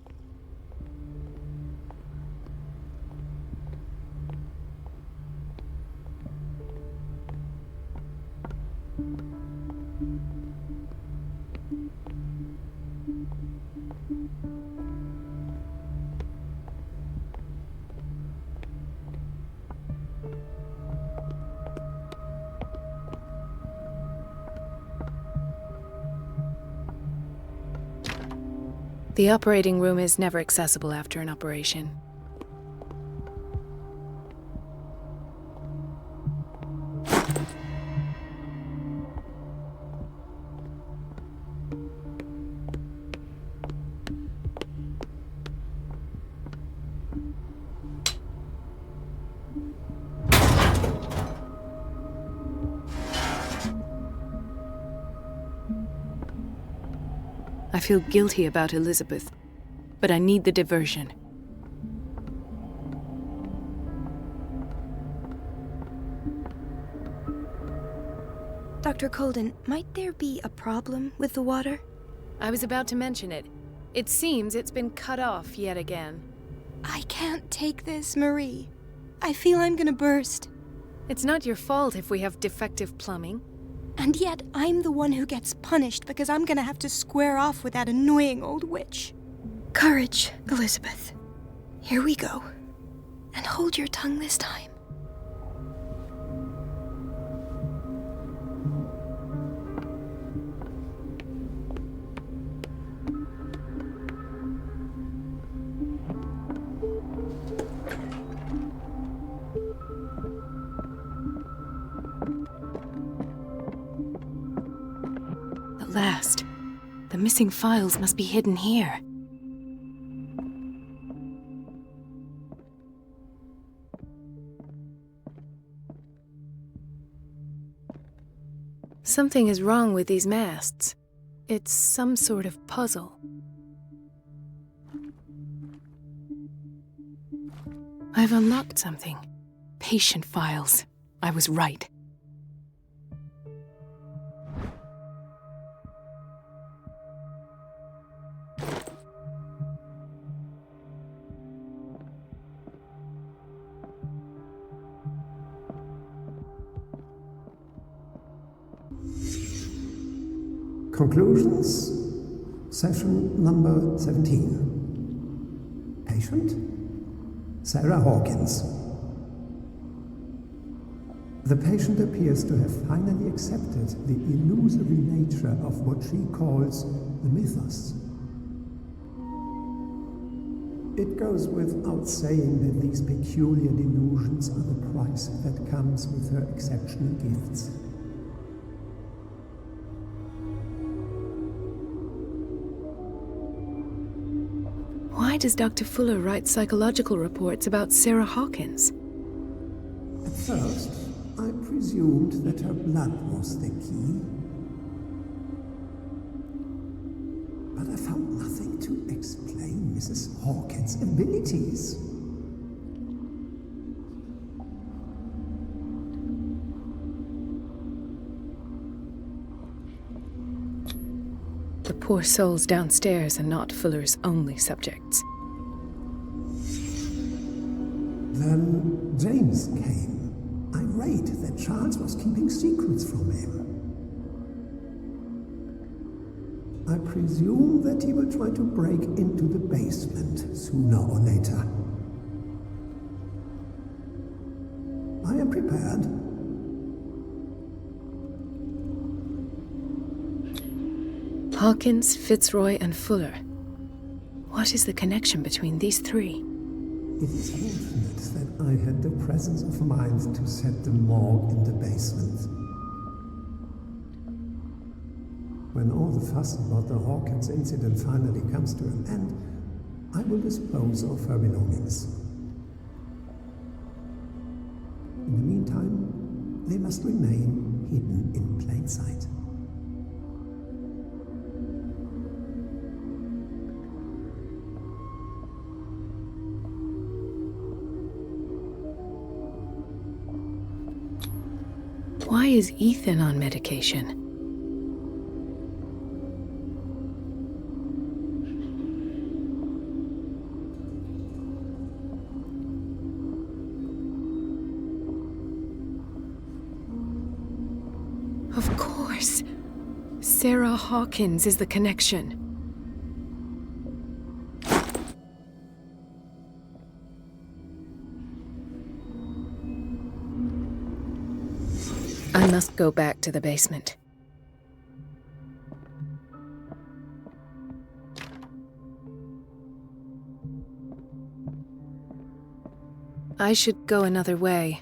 The operating room is never accessible after an operation. I feel guilty about Elizabeth, but I need the diversion. Dr. Colden, might there be a problem with the water? I was about to mention it. It seems it's been cut off yet again. I can't take this, Marie. I feel I'm gonna burst. It's not your fault if we have defective plumbing. And yet, I'm the one who gets punished because I'm gonna have to square off with that annoying old witch. Courage, Elizabeth. Here we go. And hold your tongue this time. Last. The missing files must be hidden here. Something is wrong with these masts. It's some sort of puzzle. I've unlocked something. Patient files. I was right. Conclusions, session number 17. Patient, Sarah Hawkins. The patient appears to have finally accepted the illusory nature of what she calls the mythos. It goes without saying that these peculiar delusions are the price that comes with her exceptional gifts. Why does Dr. Fuller write psychological reports about Sarah Hawkins? At first, I presumed that her blood was the key. But I found nothing to explain Mrs. Hawkins' abilities. The poor souls downstairs are not Fuller's only subjects. Then James came. I afraid that Charles was keeping secrets from him. I presume that he will try to break into the basement sooner or later. I am prepared. Hawkins, Fitzroy, and Fuller. What is the connection between these three? It is fortunate that I had the presence of mind to set the morgue in the basement. When all the fuss about the Hawkins incident finally comes to an end, I will dispose of her belongings. In the meantime, they must remain hidden in plain sight. Why is Ethan on medication? Of course. Sarah Hawkins is the connection. I must go back to the basement. I should go another way.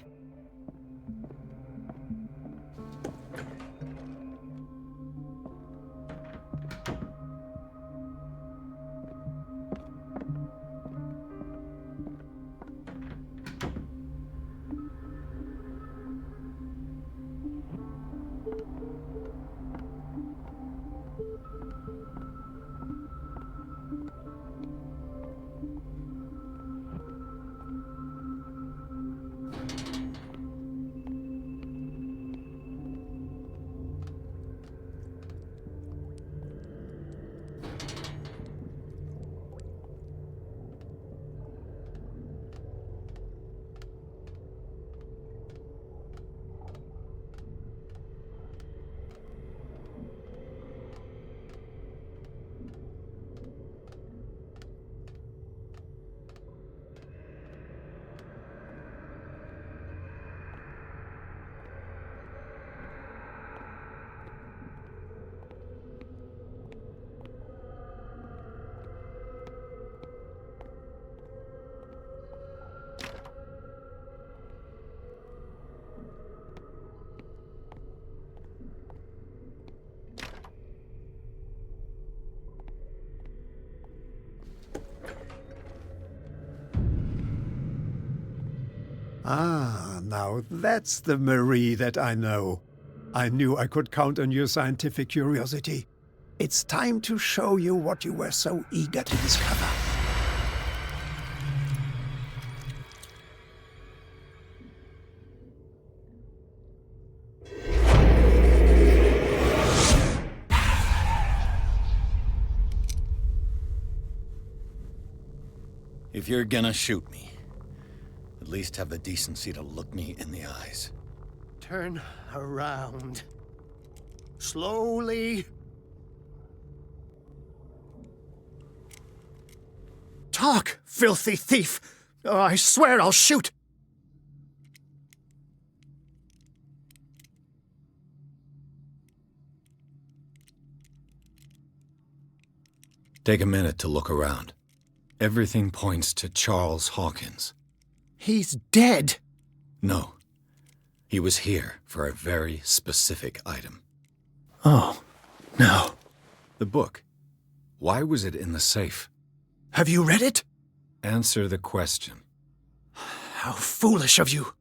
Ah, now that's the Marie that I know. I knew I could count on your scientific curiosity. It's time to show you what you were so eager to discover. If you're gonna shoot me, at least have the decency to look me in the eyes. Turn around. Slowly. Talk, filthy thief! Oh, I swear I'll shoot! Take a minute to look around. Everything points to Charles Hawkins. He's dead! No. He was here for a very specific item. Oh, no. The book. Why was it in the safe? Have you read it? Answer the question. How foolish of you.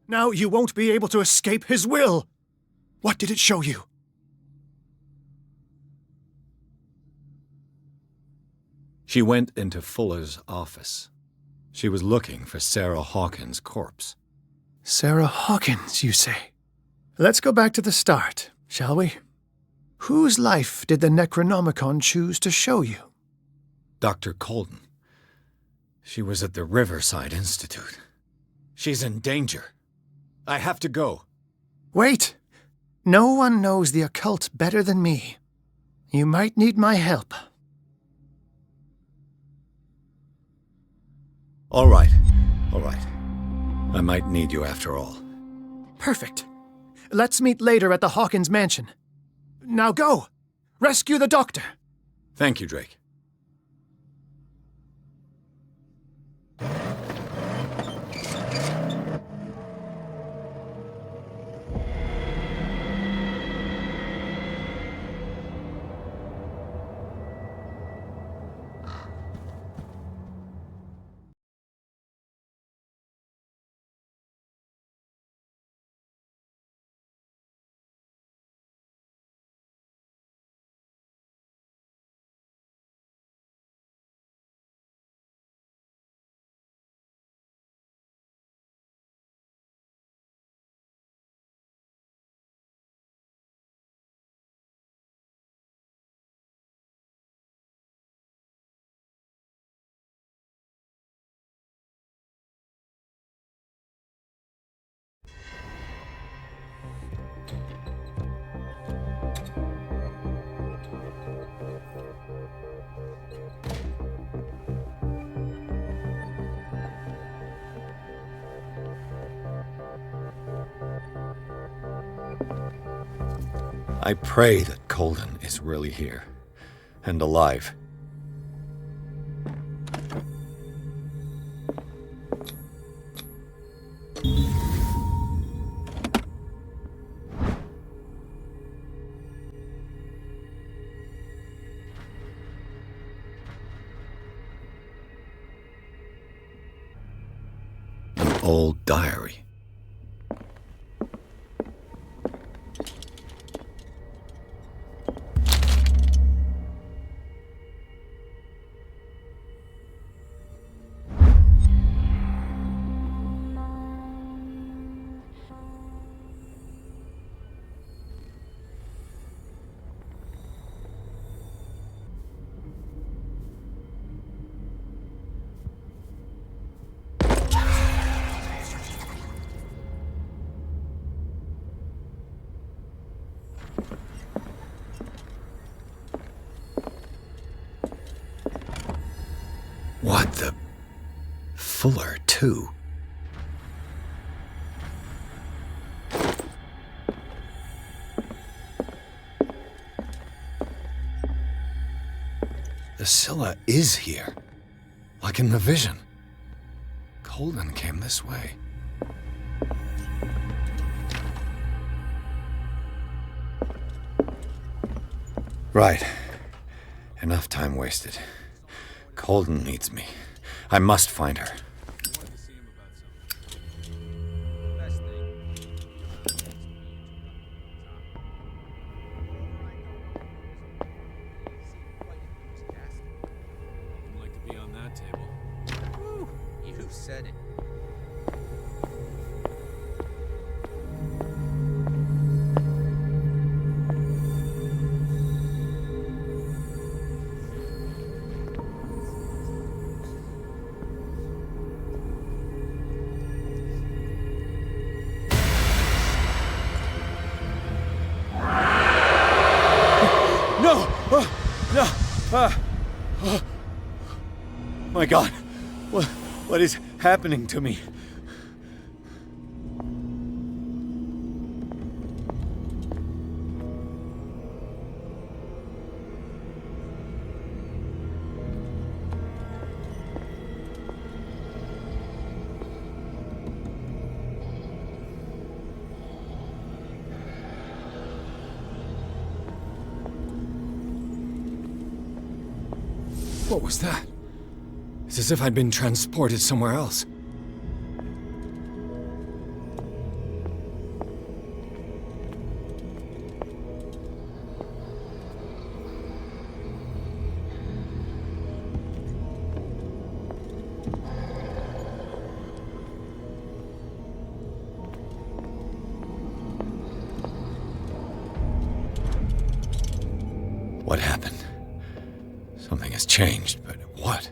Now you won't be able to escape his will. What did it show you? She went into Fuller's office. She was looking for Sarah Hawkins' corpse. Sarah Hawkins, you say? Let's go back to the start, shall we? Whose life did the Necronomicon choose to show you? Dr. Colden. She was at the Riverside Institute. She's in danger. I have to go. Wait! No one knows the occult better than me. You might need my help. All right. I might need you after all. Perfect. Let's meet later at the Hawkins mansion. Now go! Rescue the doctor! Thank you, Drake. I pray that Colden is really here, and alive. An old diary. What the... Fuller, too. The Scylla is here. Like in the vision. Colden came this way. Right. Enough time wasted. Colden needs me. I must find her. I'd like to be on that table. Woo, you said it. My God, what is happening to me? What was that? It's as if I'd been transported somewhere else. What happened? Something has changed, but what?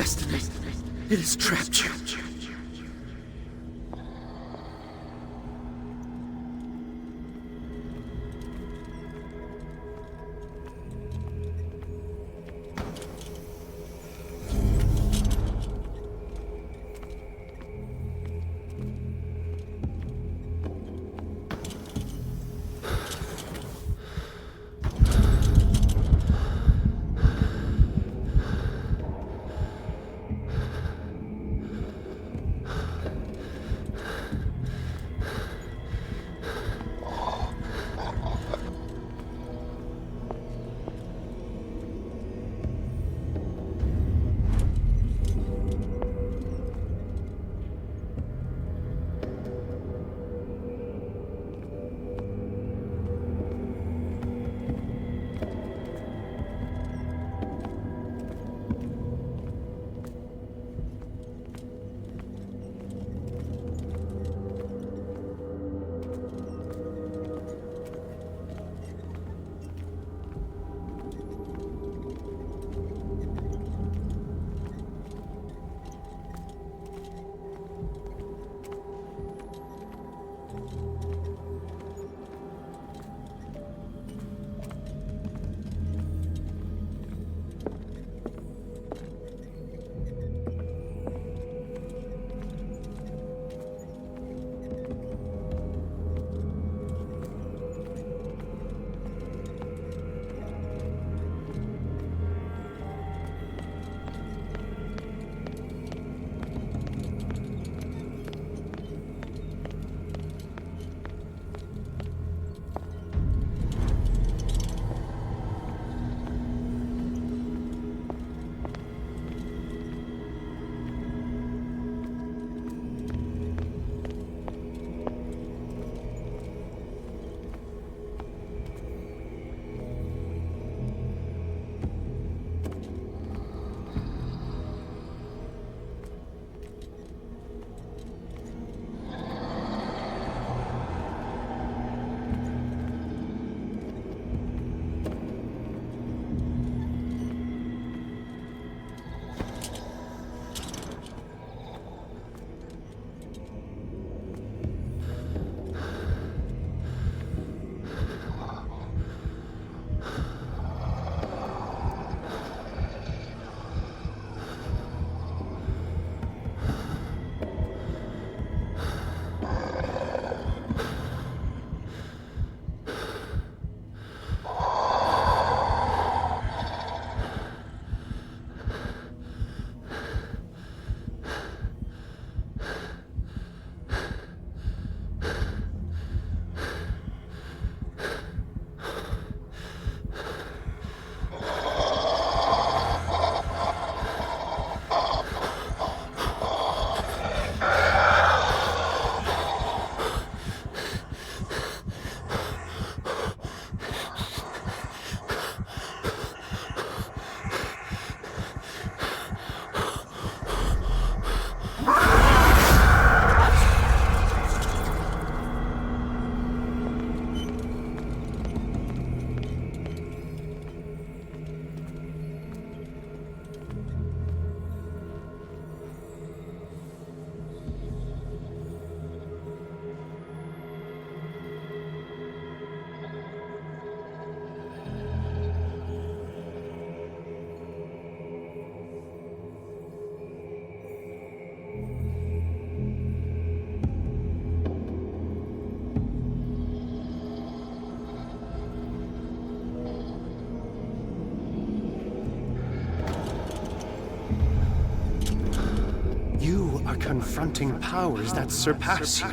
destiny. It has trapped you. are confronting powers that surpass you.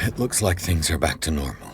It looks like things are back to normal.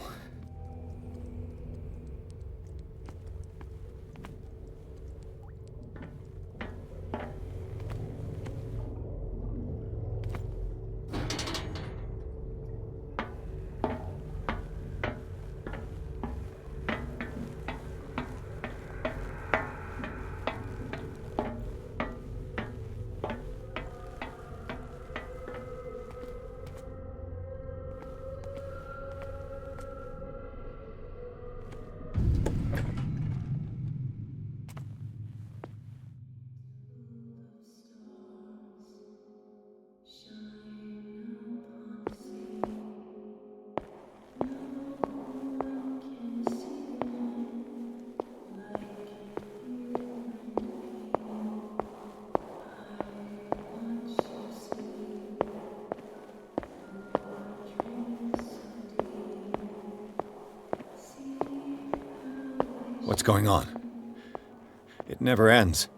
What's going on? It never ends.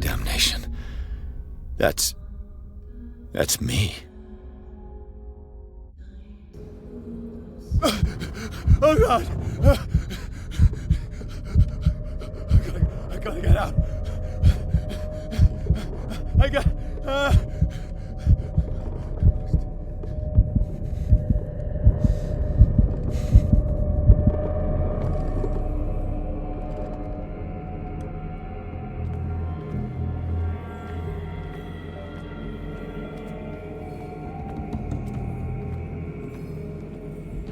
Damnation. That's me. Oh God! I gotta get out.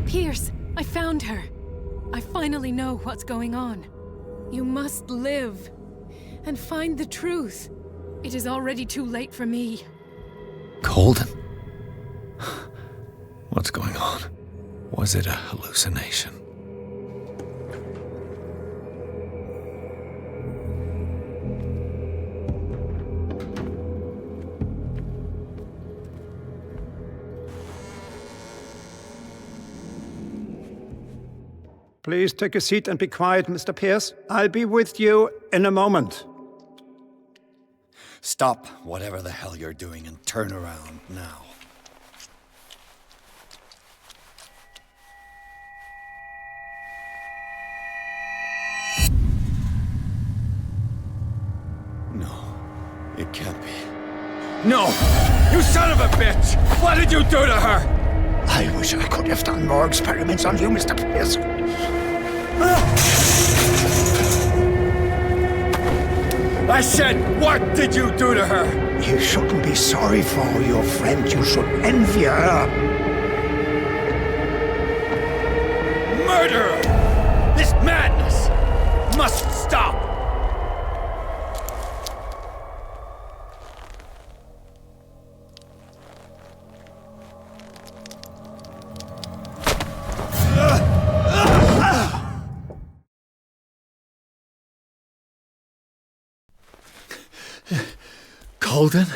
Pierce, I found her. I finally know what's going on. You must live and find the truth. It is already too late for me. Colden? What's going on? Was it a hallucination? Please take a seat and be quiet, Mr. Pierce. I'll be with you in a moment. Stop whatever the hell you're doing and turn around now. No, it can't be. No! You son of a bitch! What did you do to her? I wish I could have done more experiments on you, Mr. Pierce. I said, what did you do to her? You shouldn't be sorry for your friend. You should envy her. Murderer! This madness must stop! Holden?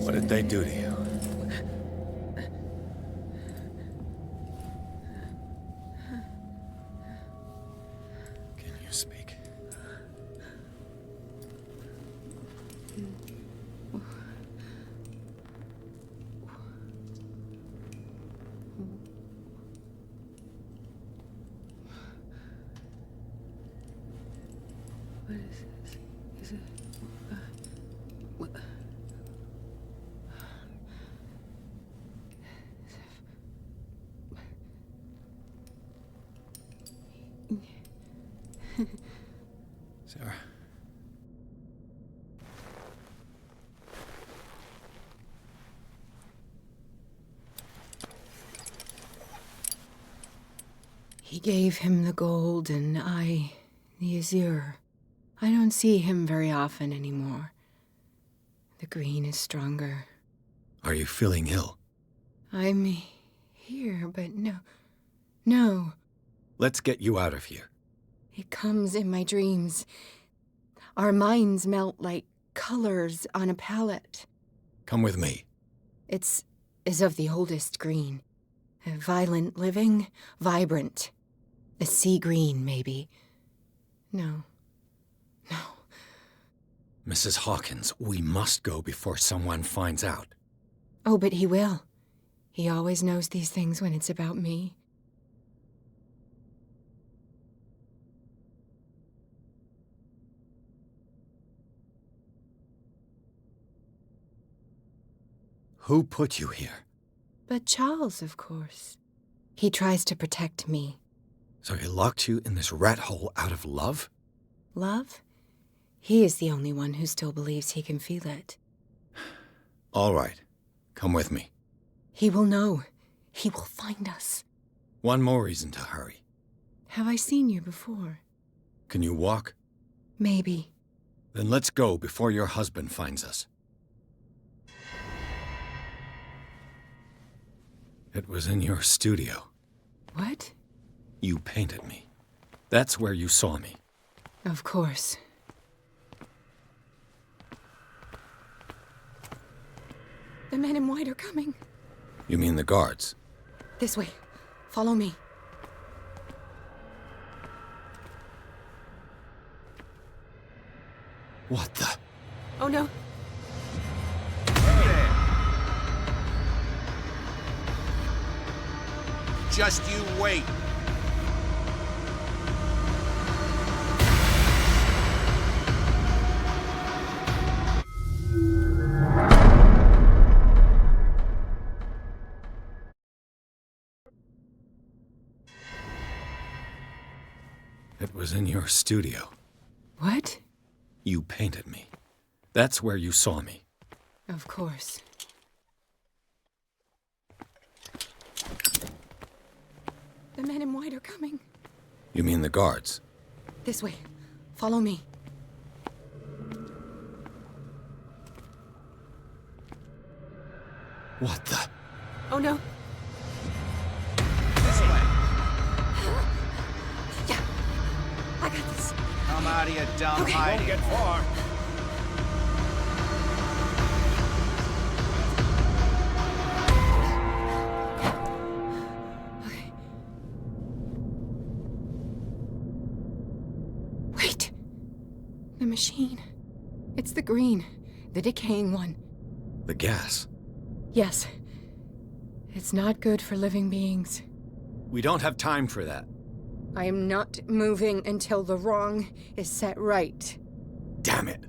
What did they do to you? Can you speak? What is this? Is it... what? Sarah. He gave him the gold and I the azure. I don't see him very often anymore. The green is stronger. Are you feeling ill? I'm here, but no. Let's get you out of here. It comes in my dreams. Our minds melt like colors on a palette. Come with me. It's of the oldest green. A violent living, vibrant. A sea green, maybe. No. Mrs. Hawkins, we must go before someone finds out. Oh, but he will. He always knows these things when it's about me. Who put you here? But Charles, of course. He tries to protect me. So he locked you in this rat hole out of love? Love? He is the only one who still believes he can feel it. All right. Come with me. He will know. He will find us. One more reason to hurry. Have I seen you before? Can you walk? Maybe. Then let's go before your husband finds us. It was in your studio. What? You painted me. That's where you saw me. Of course. The men in white are coming. You mean the guards? This way. Follow me. What the? Oh no. Just you wait. It was in your studio. What? You painted me. That's where you saw me. Of course. The men in white are coming. You mean the guards? This way. Follow me. What the? Oh no. This way. Yeah. I got this. Come out of your dumb hiding. Won't get far. Wait. The machine. It's the green. The decaying one. The gas. Yes. It's not good for living beings. We don't have time for that. I am not moving until the wrong is set right. Damn it.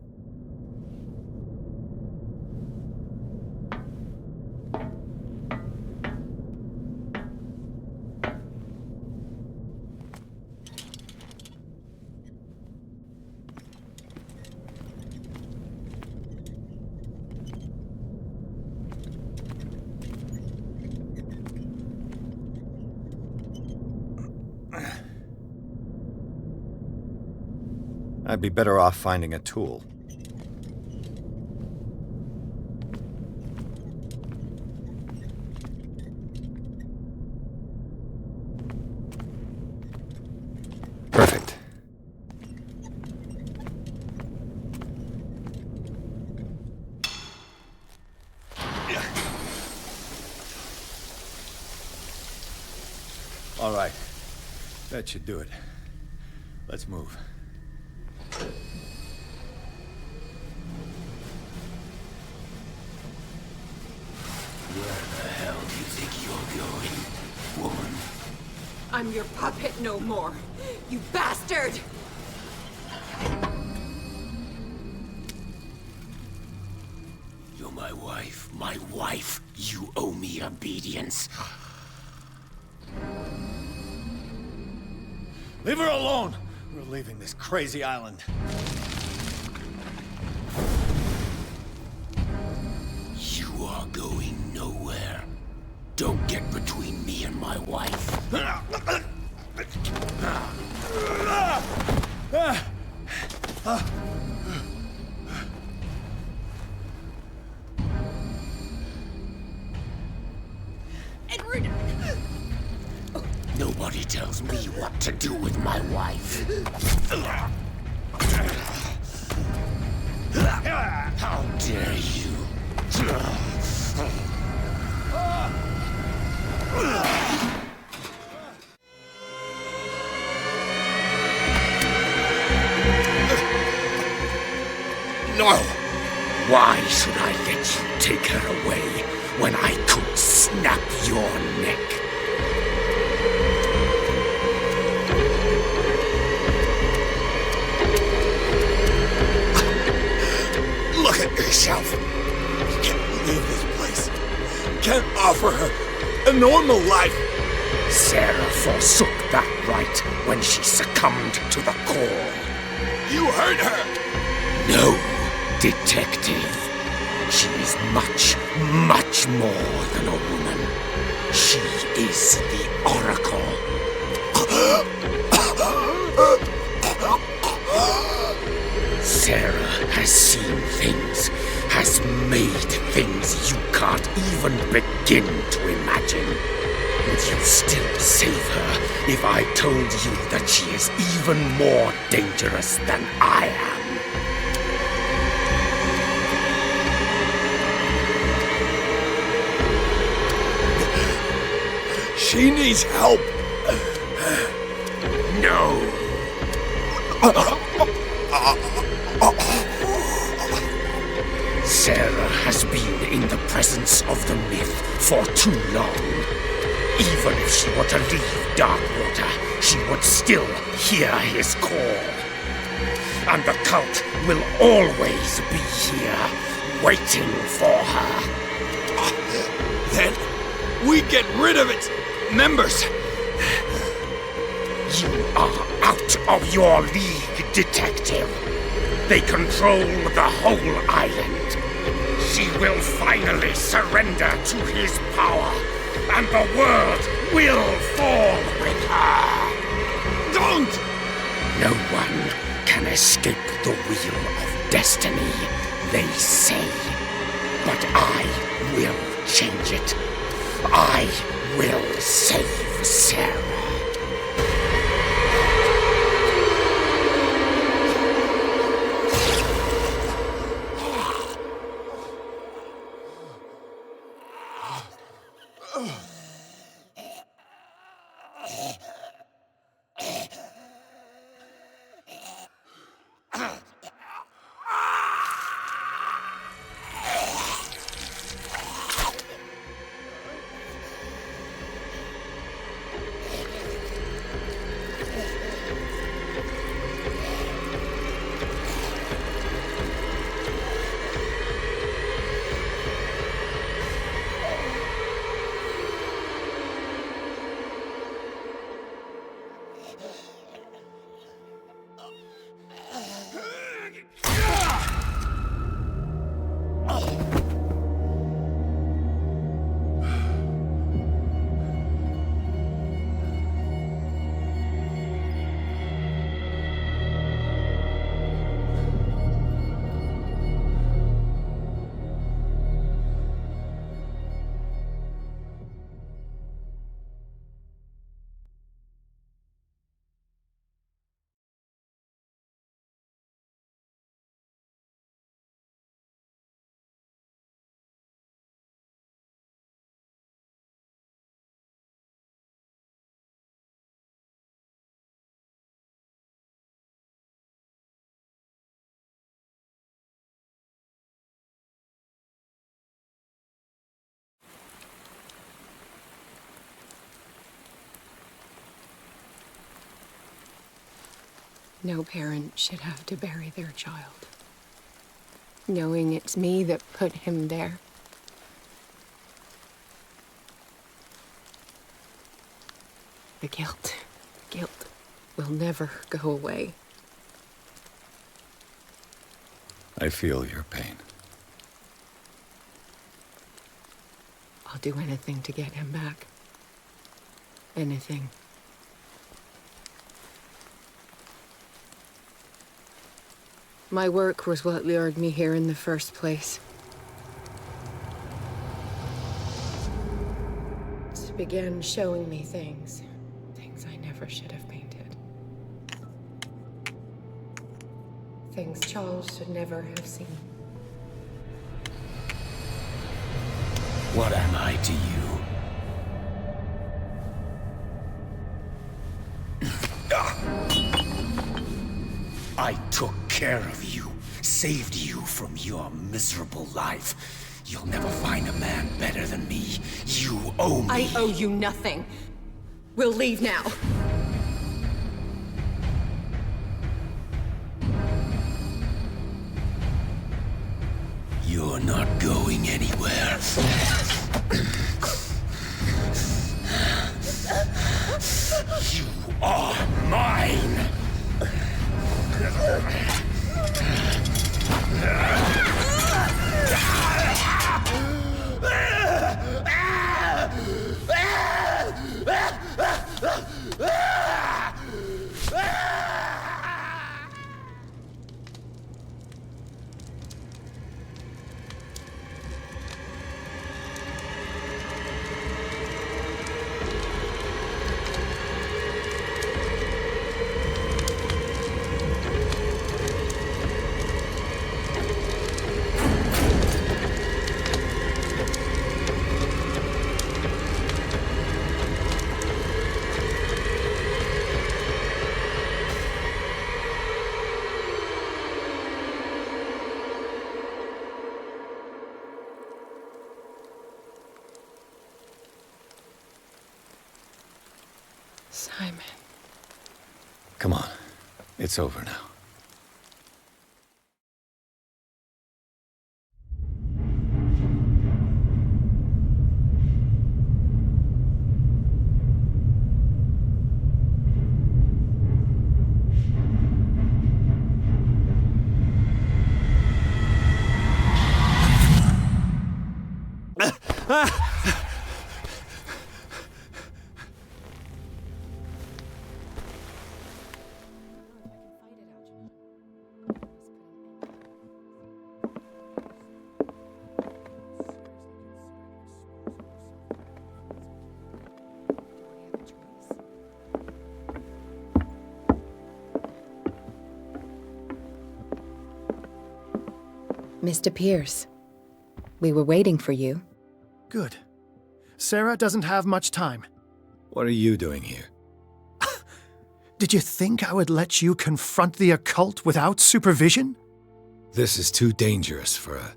I'd be better off finding a tool. Perfect. All right. That should do it. Let's move. I'm your puppet no more. You bastard! You're my wife. My wife. You owe me obedience. Leave her alone! We're leaving this crazy island. You are going nowhere. Don't get between me and my wife. Edward! Nobody tells me what to do with my wife. How dare you? No! Why should I let you take her away when I could snap your neck? Look at yourself. You can't leave this place. You can't offer her a normal life. Sarah forsook that right when she succumbed to the call. You hurt her. No, detective. She is much, much more than a woman. She is the Oracle. Sarah has seen things, has made things you can't even begin to imagine. Would you still save her if I told you that she is even more dangerous than I am? She needs help. No. Sarah has been in the presence of the myth for too long. Even if she were to leave Darkwater, she would still hear his call. And the cult will always be here, waiting for her. Then we get rid of its members. You are out of your league, detective. They control the whole island. She will finally surrender to his power, and the world will fall with her. Don't! No one can escape the wheel of destiny, they say. But I will change it. I will save Sarah. No parent should have to bury their child, knowing it's me that put him there. The guilt will never go away. I feel your pain. I'll do anything to get him back. Anything. My work was what lured me here in the first place. It began showing me things I never should have painted. Things Charles should never have seen. What am I to you? I took care of you, saved you from your miserable life. You'll never find a man better than me. You owe me. I owe you nothing. We'll leave now. You're not going anywhere. You are mine! Simon. Come on. It's over now. Mr. Pierce, we were waiting for you. Good. Sarah doesn't have much time. What are you doing here? Did you think I would let you confront the occult without supervision? This is too dangerous for a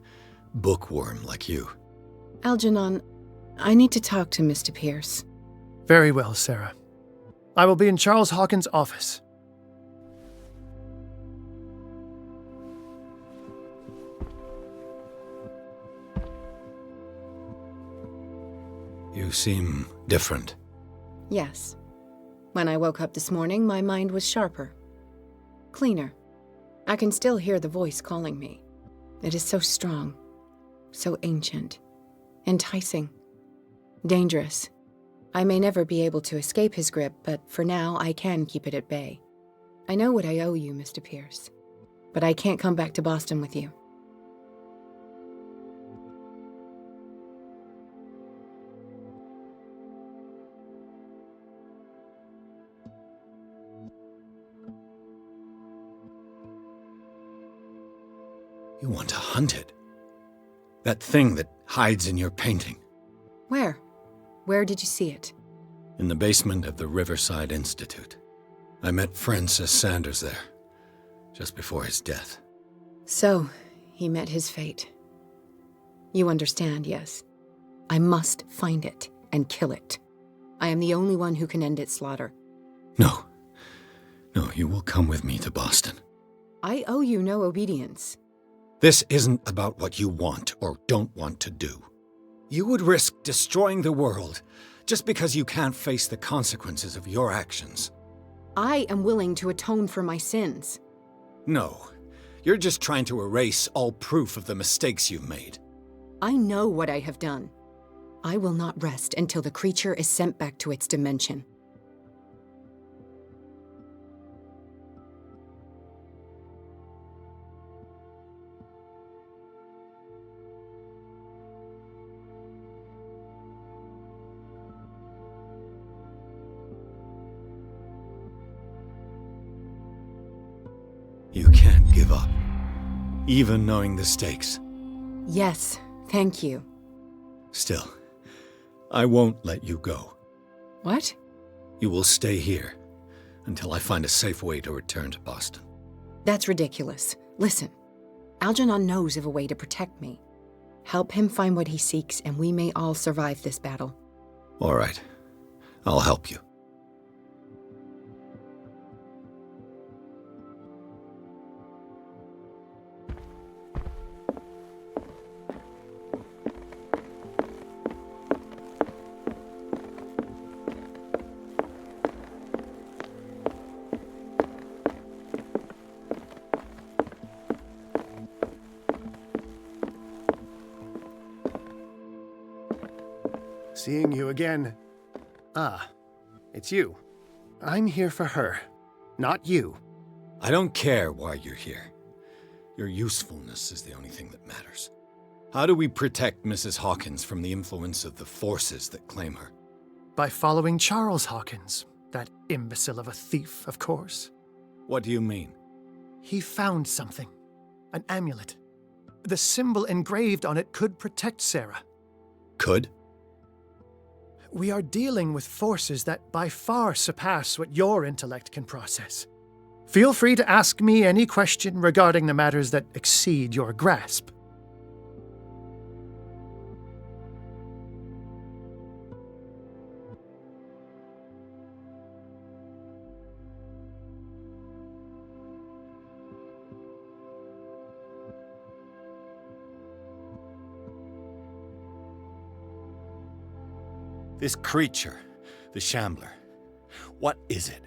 bookworm like you. Algernon, I need to talk to Mr. Pierce. Very well, Sarah. I will be in Charles Hawkins' office. You seem different. Yes. When I woke up this morning, my mind was sharper. Cleaner. I can still hear the voice calling me. It is so strong, so ancient, enticing, dangerous. I may never be able to escape his grip, but for now I can keep it at bay. I know what I owe you, Mr. Pierce, but I can't come back to Boston with you. You want to hunt it? That thing that hides in your painting. Where? Where did you see it? In the basement of the Riverside Institute. I met Francis Sanders there, just before his death. So, he met his fate. You understand, yes? I must find it and kill it. I am the only one who can end its slaughter. No. No, you will come with me to Boston. I owe you no obedience. This isn't about what you want or don't want to do. You would risk destroying the world just because you can't face the consequences of your actions. I am willing to atone for my sins. No, you're just trying to erase all proof of the mistakes you've made. I know what I have done. I will not rest until the creature is sent back to its dimension. You can't give up, even knowing the stakes. Yes, thank you. Still, I won't let you go. What? You will stay here until I find a safe way to return to Boston. That's ridiculous. Listen, Algernon knows of a way to protect me. Help him find what he seeks, and we may all survive this battle. All right. I'll help you. Seeing you again. Ah, it's you. I'm here for her, not you. I don't care why you're here. Your usefulness is the only thing that matters. How do we protect Mrs. Hawkins from the influence of the forces that claim her? By following Charles Hawkins, that imbecile of a thief, of course. What do you mean? He found something. An amulet. The symbol engraved on it could protect Sarah. Could? We are dealing with forces that by far surpass what your intellect can process. Feel free to ask me any question regarding the matters that exceed your grasp. This creature, the Shambler, what is it?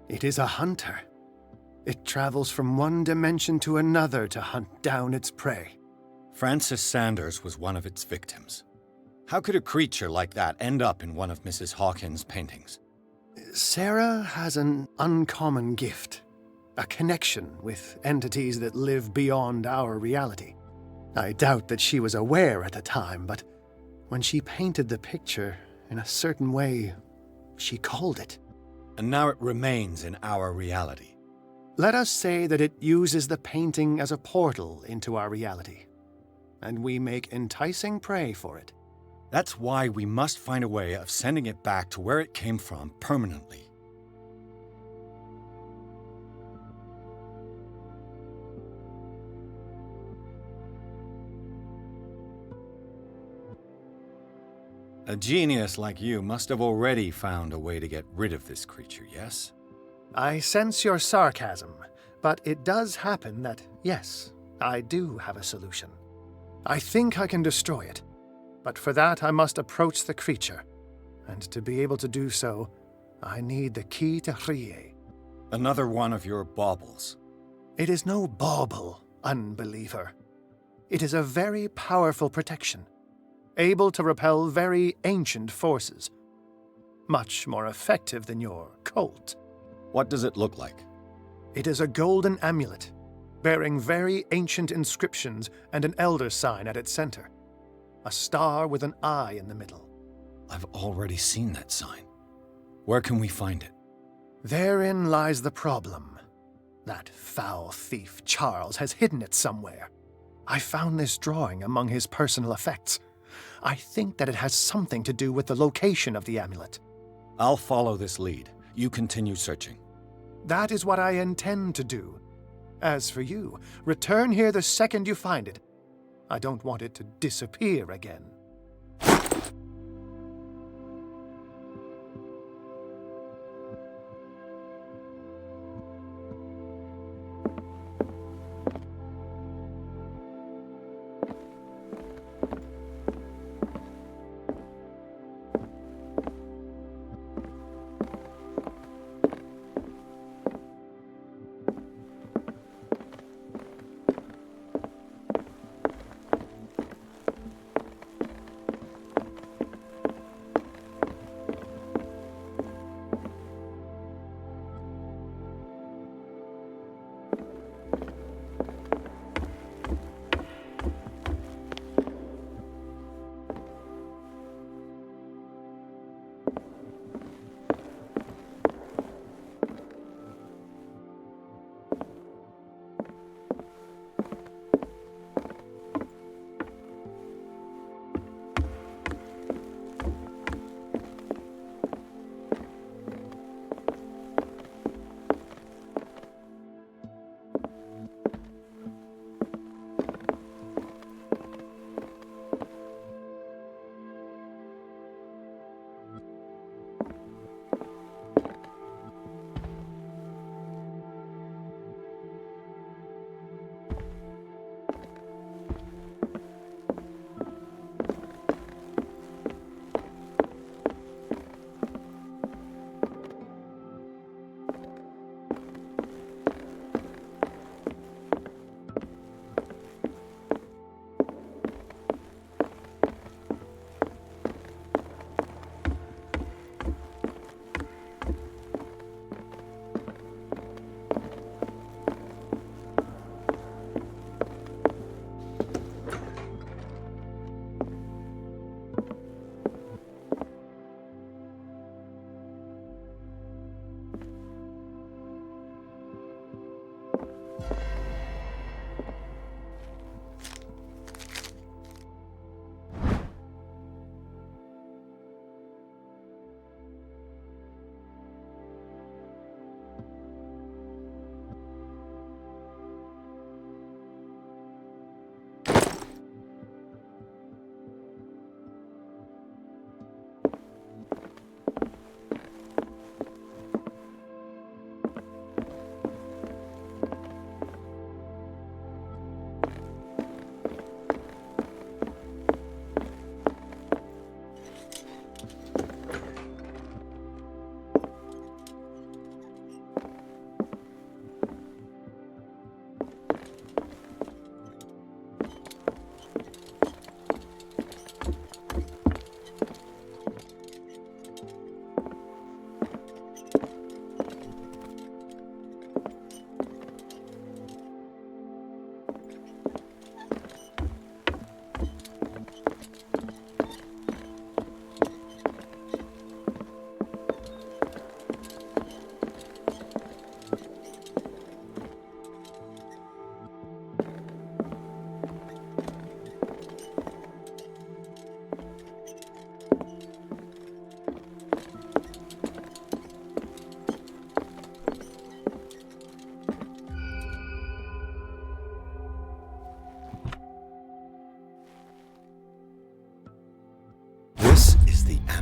It is a hunter. It travels from one dimension to another to hunt down its prey. Francis Sanders was one of its victims. How could a creature like that end up in one of Mrs. Hawkins' paintings? Sarah has an uncommon gift. A connection with entities that live beyond our reality. I doubt that she was aware at the time, but when she painted the picture in a certain way, she called it. And now it remains in our reality. Let us say that it uses the painting as a portal into our reality, and we make enticing prey for it. That's why we must find a way of sending it back to where it came from permanently. A genius like you must have already found a way to get rid of this creature, yes? I sense your sarcasm, but it does happen that, yes, I do have a solution. I think I can destroy it, but for that I must approach the creature, and to be able to do so, I need the key to Rie. Another one of your baubles. It is no bauble, unbeliever. It is a very powerful protection, able to repel very ancient forces. Much more effective than your Colt. What does it look like? It is a golden amulet, bearing very ancient inscriptions and an elder sign at its center. A star with an eye in the middle. I've already seen that sign. Where can we find it? Therein lies the problem. That foul thief Charles has hidden it somewhere. I found this drawing among his personal effects. I think that it has something to do with the location of the amulet. I'll follow this lead. You continue searching. That is what I intend to do. As for you, return here the second you find it. I don't want it to disappear again.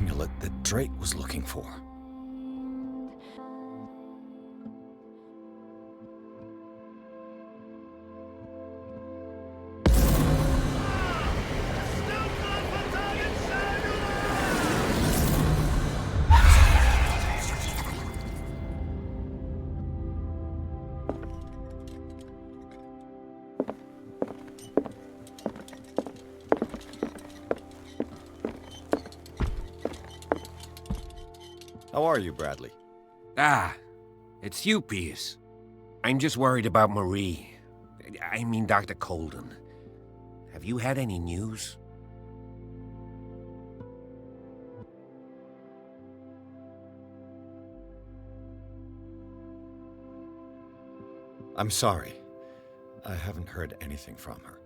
amulet that Drake was looking for. How are you, Bradley? Ah, it's you, Pierce. I'm just worried about Marie. I mean, Dr. Colden. Have you had any news? I'm sorry. I haven't heard anything from her.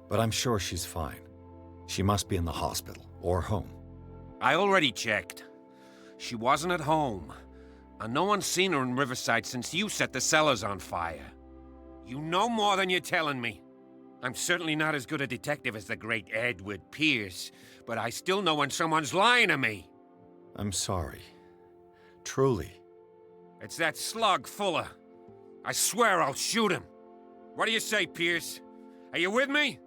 But I'm sure she's fine. She must be in the hospital, or home. I already checked. She wasn't at home. And no one's seen her in Riverside since you set the cellars on fire. You know more than you're telling me. I'm certainly not as good a detective as the great Edward Pierce, but I still know when someone's lying to me. I'm sorry. Truly. It's that slug, Fuller. I swear I'll shoot him. What do you say, Pierce? Are you with me?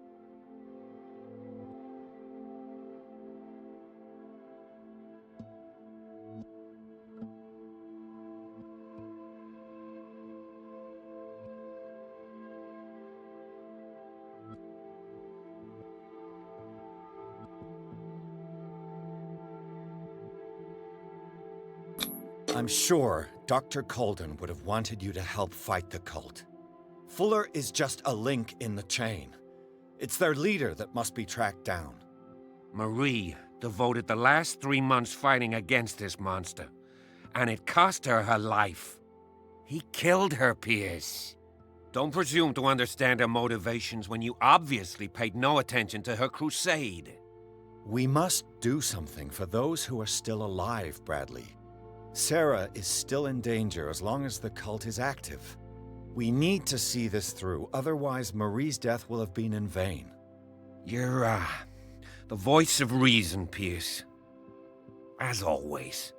I'm sure Dr. Colden would have wanted you to help fight the cult. Fuller is just a link in the chain. It's their leader that must be tracked down. Marie devoted the last 3 months fighting against this monster, and it cost her her life. He killed her, Pierce. Don't presume to understand her motivations when you obviously paid no attention to her crusade. We must do something for those who are still alive, Bradley. Sarah is still in danger as long as the cult is active. We need to see this through, otherwise Marie's death will have been in vain. You're, the voice of reason, Pierce. As always.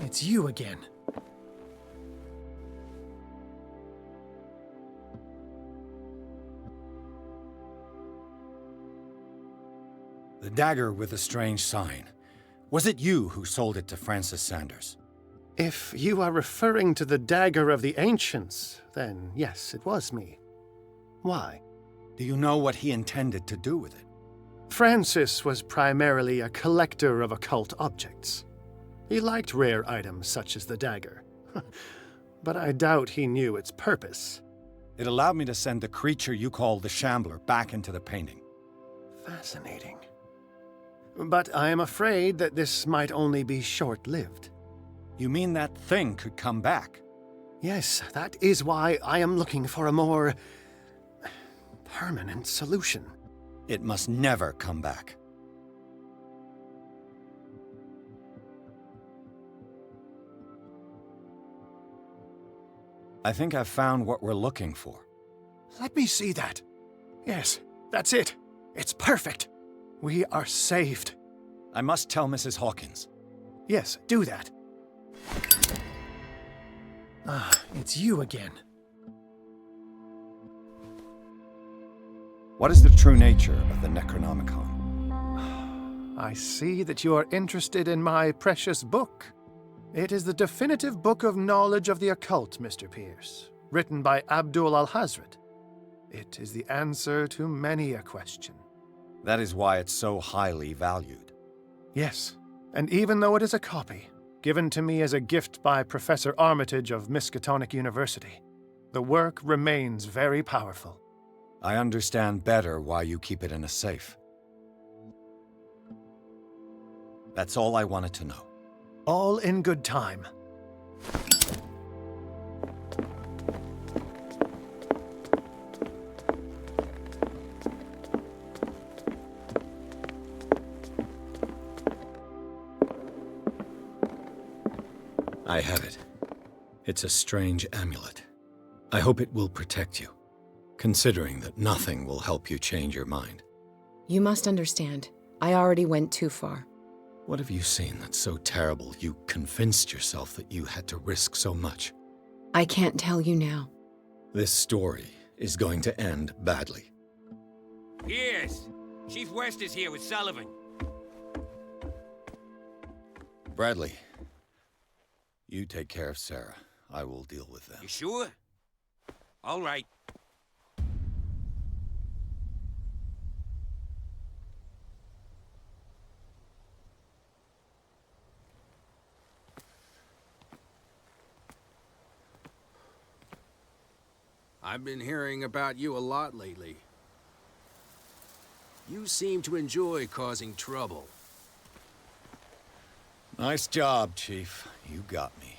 It's you again. The dagger with the strange sign. Was it you who sold it to Francis Sanders? If you are referring to the dagger of the ancients, then yes, it was me. Why? Do you know what he intended to do with it? Francis was primarily a collector of occult objects. He liked rare items such as the dagger. But I doubt he knew its purpose. It allowed me to send the creature you call the Shambler back into the painting. Fascinating. But I am afraid that this might only be short-lived. You mean that thing could come back? Yes, that is why I am looking for a more permanent solution. It must never come back. I think I've found what we're looking for. Let me see that. Yes, that's it. It's perfect. We are saved. I must tell Mrs. Hawkins. Yes, do that. Ah, it's you again. What is the true nature of the Necronomicon? I see that you are interested in my precious book. It is the definitive book of knowledge of the occult, Mr. Pierce, written by Abdul al-Hazred. It is the answer to many a question. That is why it's so highly valued. Yes, and even though it is a copy, given to me as a gift by Professor Armitage of Miskatonic University, the work remains very powerful. I understand better why you keep it in a safe. That's all I wanted to know. All in good time. I have it. It's a strange amulet. I hope it will protect you, considering that nothing will help you change your mind. You must understand, I already went too far. What have you seen that's so terrible you convinced yourself that you had to risk so much? I can't tell you now. This story is going to end badly. Pierce! Chief West is here with Sullivan. Bradley, you take care of Sarah. I will deal with them. You sure? All right. I've been hearing about you a lot lately. You seem to enjoy causing trouble. Nice job, Chief. You got me.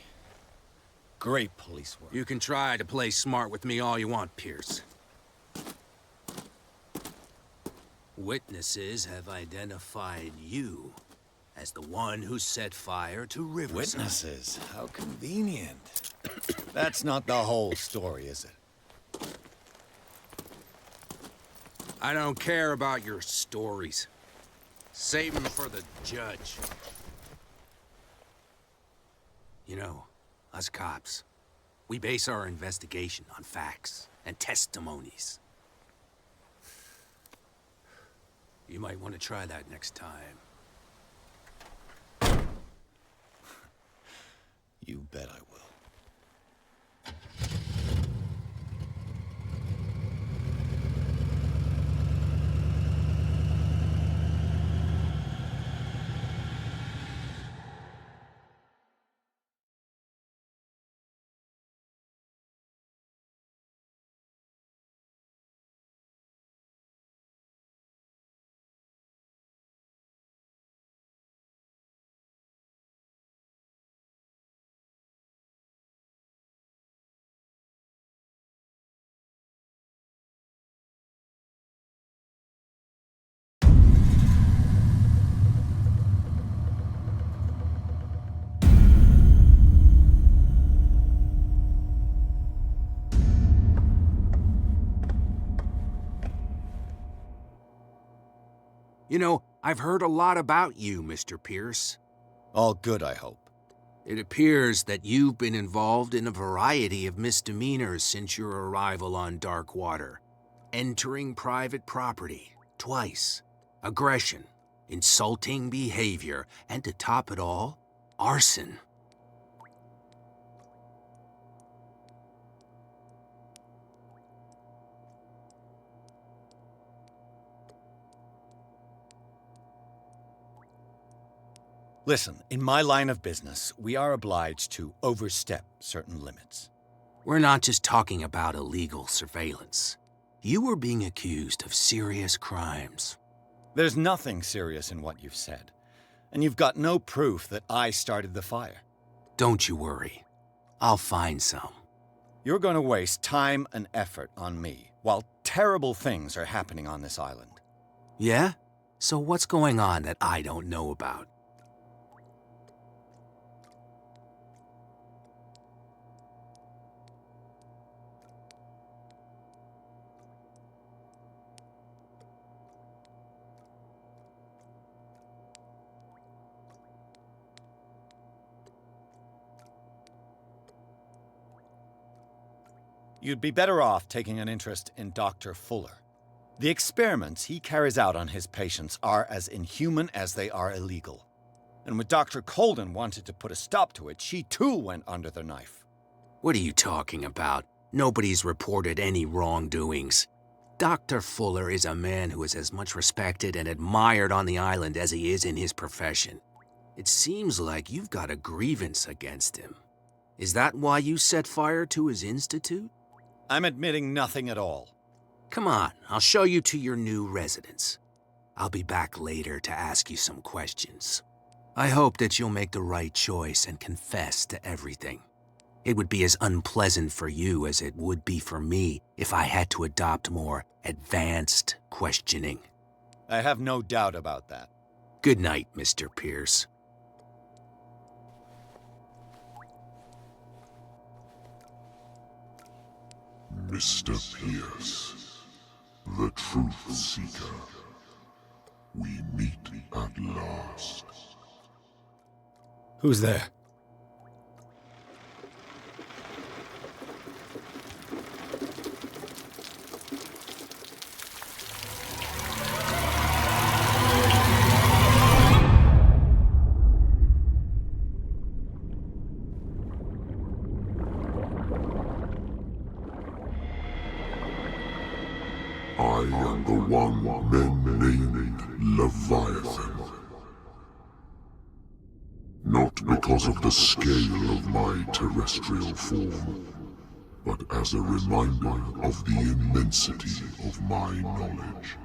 Great police work. You can try to play smart with me all you want, Pierce. Witnesses have identified you as the one who set fire to Riverside. Witnesses? How convenient. That's not the whole story, is it? I don't care about your stories. Save them for the judge. You know, us cops, we base our investigation on facts and testimonies. You might want to try that next time. You bet I will. You know, I've heard a lot about you, Mr. Pierce. All good, I hope. It appears that you've been involved in a variety of misdemeanors since your arrival on Darkwater. Entering private property, twice. Aggression, insulting behavior, and to top it all, arson. Listen, in my line of business, we are obliged to overstep certain limits. We're not just talking about illegal surveillance. You were being accused of serious crimes. There's nothing serious in what you've said, and you've got no proof that I started the fire. Don't you worry. I'll find some. You're going to waste time and effort on me, while terrible things are happening on this island. Yeah? So what's going on that I don't know about? You'd be better off taking an interest in Dr. Fuller. The experiments he carries out on his patients are as inhuman as they are illegal. And when Dr. Colden wanted to put a stop to it, she too went under the knife. What are you talking about? Nobody's reported any wrongdoings. Dr. Fuller is a man who is as much respected and admired on the island as he is in his profession. It seems like you've got a grievance against him. Is that why you set fire to his institute? I'm admitting nothing at all. Come on, I'll show you to your new residence. I'll be back later to ask you some questions. I hope that you'll make the right choice and confess to everything. It would be as unpleasant for you as it would be for me if I had to adopt more advanced questioning. I have no doubt about that. Good night, Mr. Pierce. Mr. Pierce, the Truth Seeker. We meet at last. Who's there? I am the one men named Leviathan. Not because of the scale of my terrestrial form, but as a reminder of the immensity of my knowledge,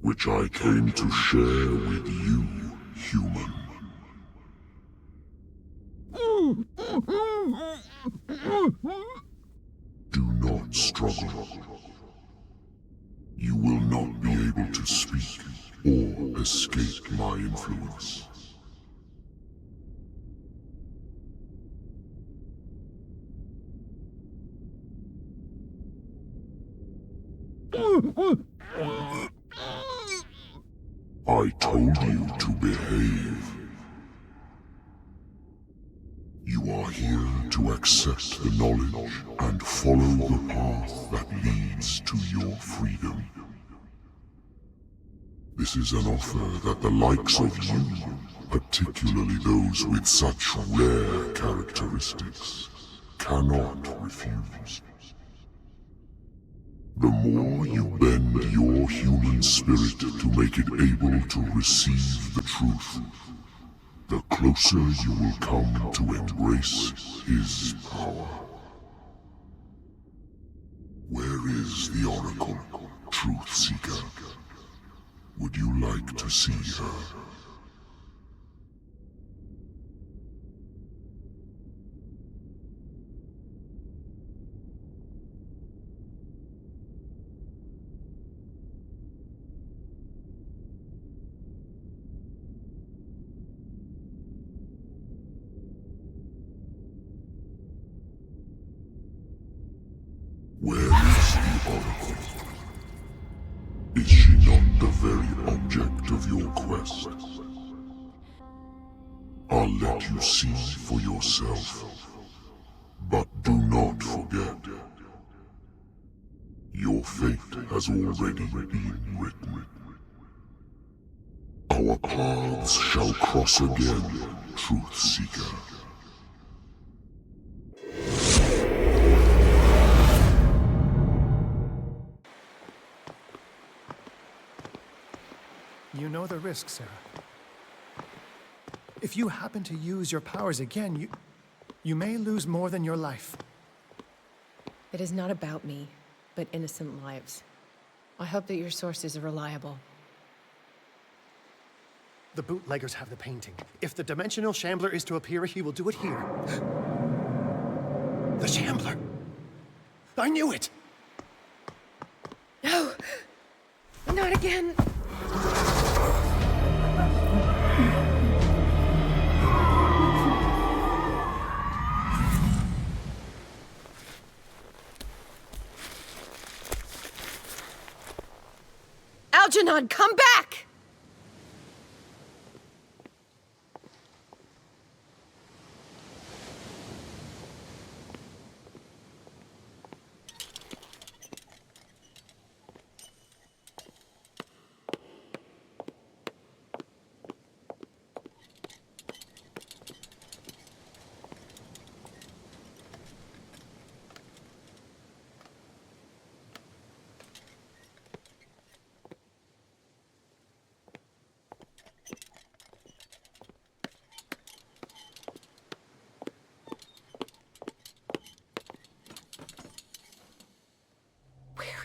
which I came to share with you, human. Do not struggle. You will not be able to speak or escape my influence. I told you to behave. You are here to accept the knowledge and follow the path that leads to your freedom. This is an offer that the likes of you, particularly those with such rare characteristics, cannot refuse. The more you bend your human spirit to make it able to receive the truth, the closer you will come to embrace his power. Where is the Oracle, Truth Seeker? Would you like to see her? Where is the Oracle? Is she not the very object of your quest? I'll let you see for yourself. But do not forget, your fate has already been written. Our paths shall cross again, Truth Seeker. You know the risk, Sarah. If you happen to use your powers again, you may lose more than your life. It is not about me, but innocent lives. I hope that your sources are reliable. The bootleggers have the painting. If the dimensional shambler is to appear, he will do it here. The shambler! I knew it! No! Not again! Algernon, come back!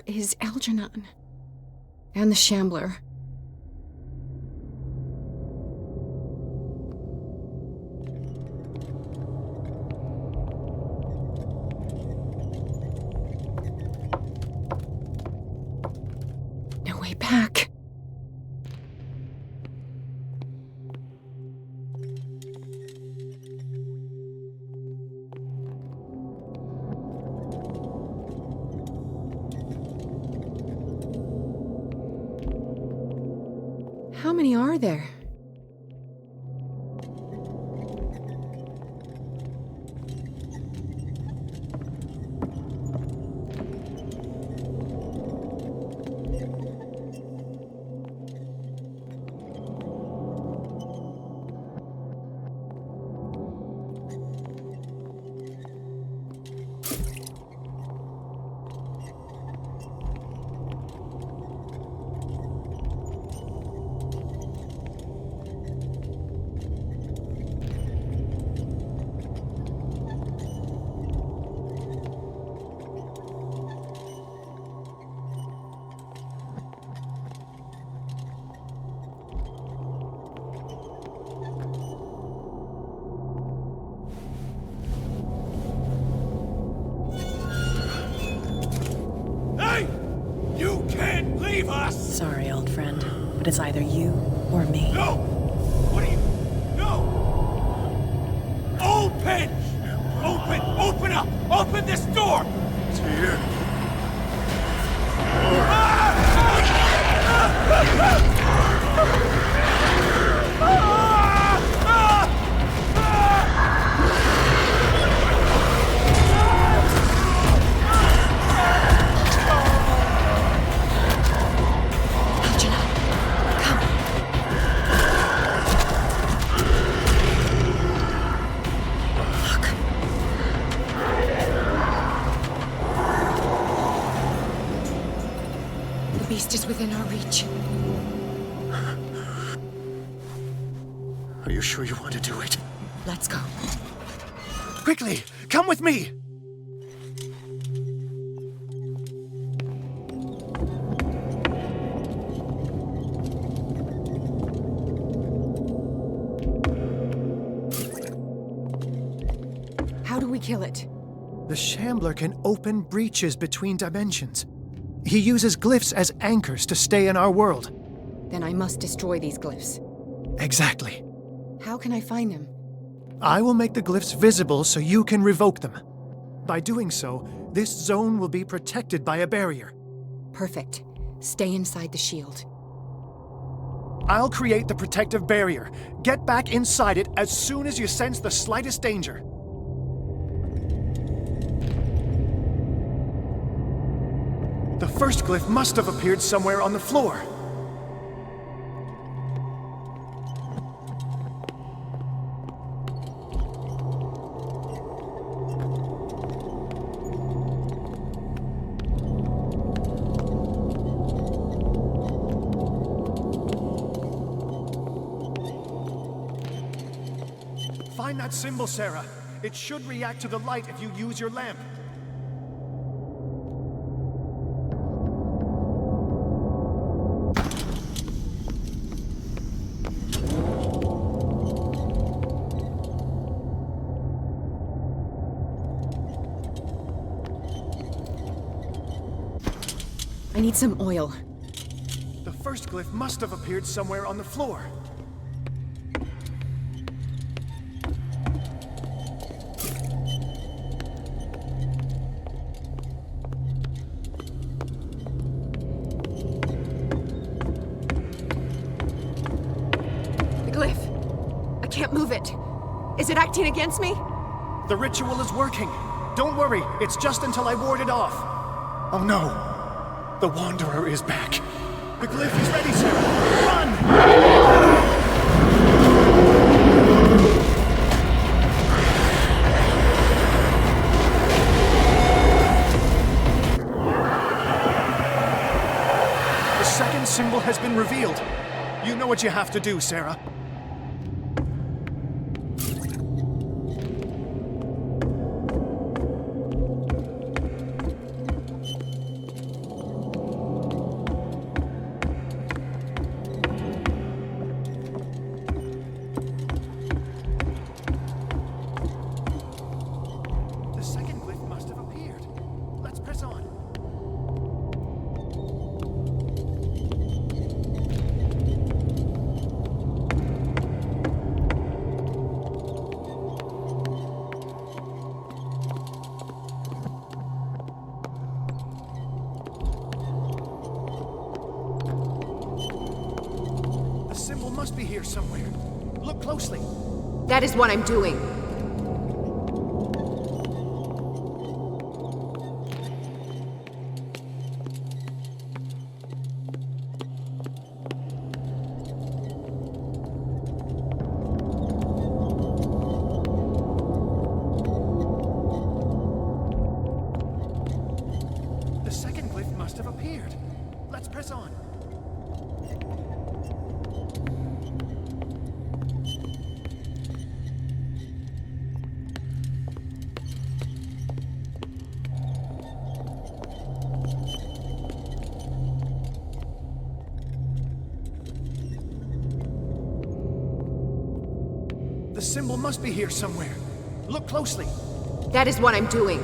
Is Algernon and the Shambler. How many are there? Sorry, old friend, but it's either you or me. No! What are you... No! Open! Open up! Open this door! It's here. Is within our reach. Are you sure you want to do it? Let's go. Quickly, come with me! How do we kill it? The Shambler can open breaches between dimensions. He uses glyphs as anchors to stay in our world. Then I must destroy these glyphs. Exactly. How can I find them? I will make the glyphs visible so you can revoke them. By doing so, this zone will be protected by a barrier. Perfect. Stay inside the shield. I'll create the protective barrier. Get back inside it as soon as you sense the slightest danger. The first glyph must have appeared somewhere on the floor. Find that symbol, Sarah. It should react to the light if you use your lamp. I need some oil. The first glyph must have appeared somewhere on the floor. The glyph. I can't move it. Is it acting against me? The ritual is working. Don't worry, it's just until I ward it off. Oh no. The Wanderer is back. The glyph is ready, Sarah. Run! The second symbol has been revealed. You know what you have to do, Sarah. must be here somewhere. Look closely. That is what I'm doing. The second glyph must have appeared. Let's press on. The symbol must be here somewhere. Look closely. That is what I'm doing.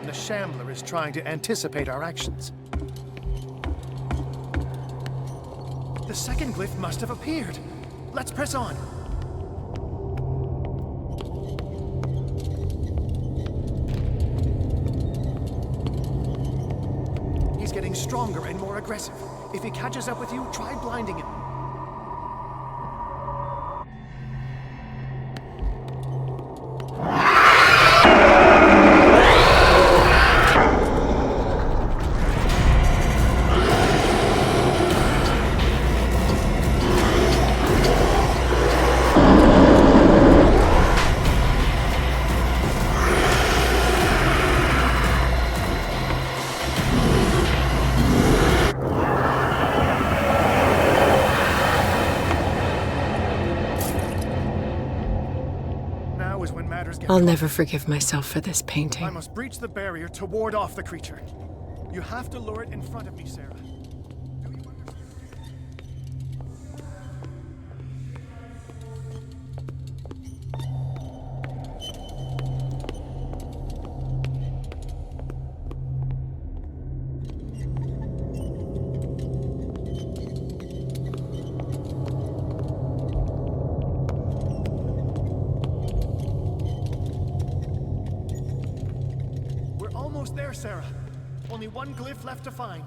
The Shambler is trying to anticipate our actions. The second glyph must have appeared. Let's press on. He's getting stronger and more aggressive. If he catches up with you, try blinding him. I'll never forgive myself for this painting. I must breach the barrier to ward off the creature. You have to lure it in front of me, Sarah. There, Sarah. Only one glyph left to find.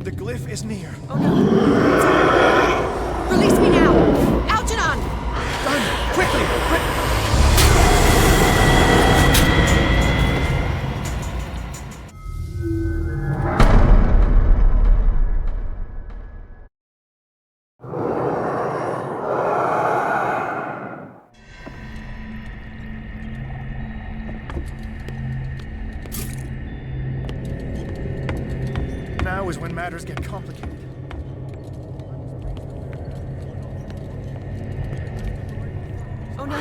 The glyph is near. Oh no! Release me now! Algernon! Done! Quickly! Now is when matters get complicated. Oh no.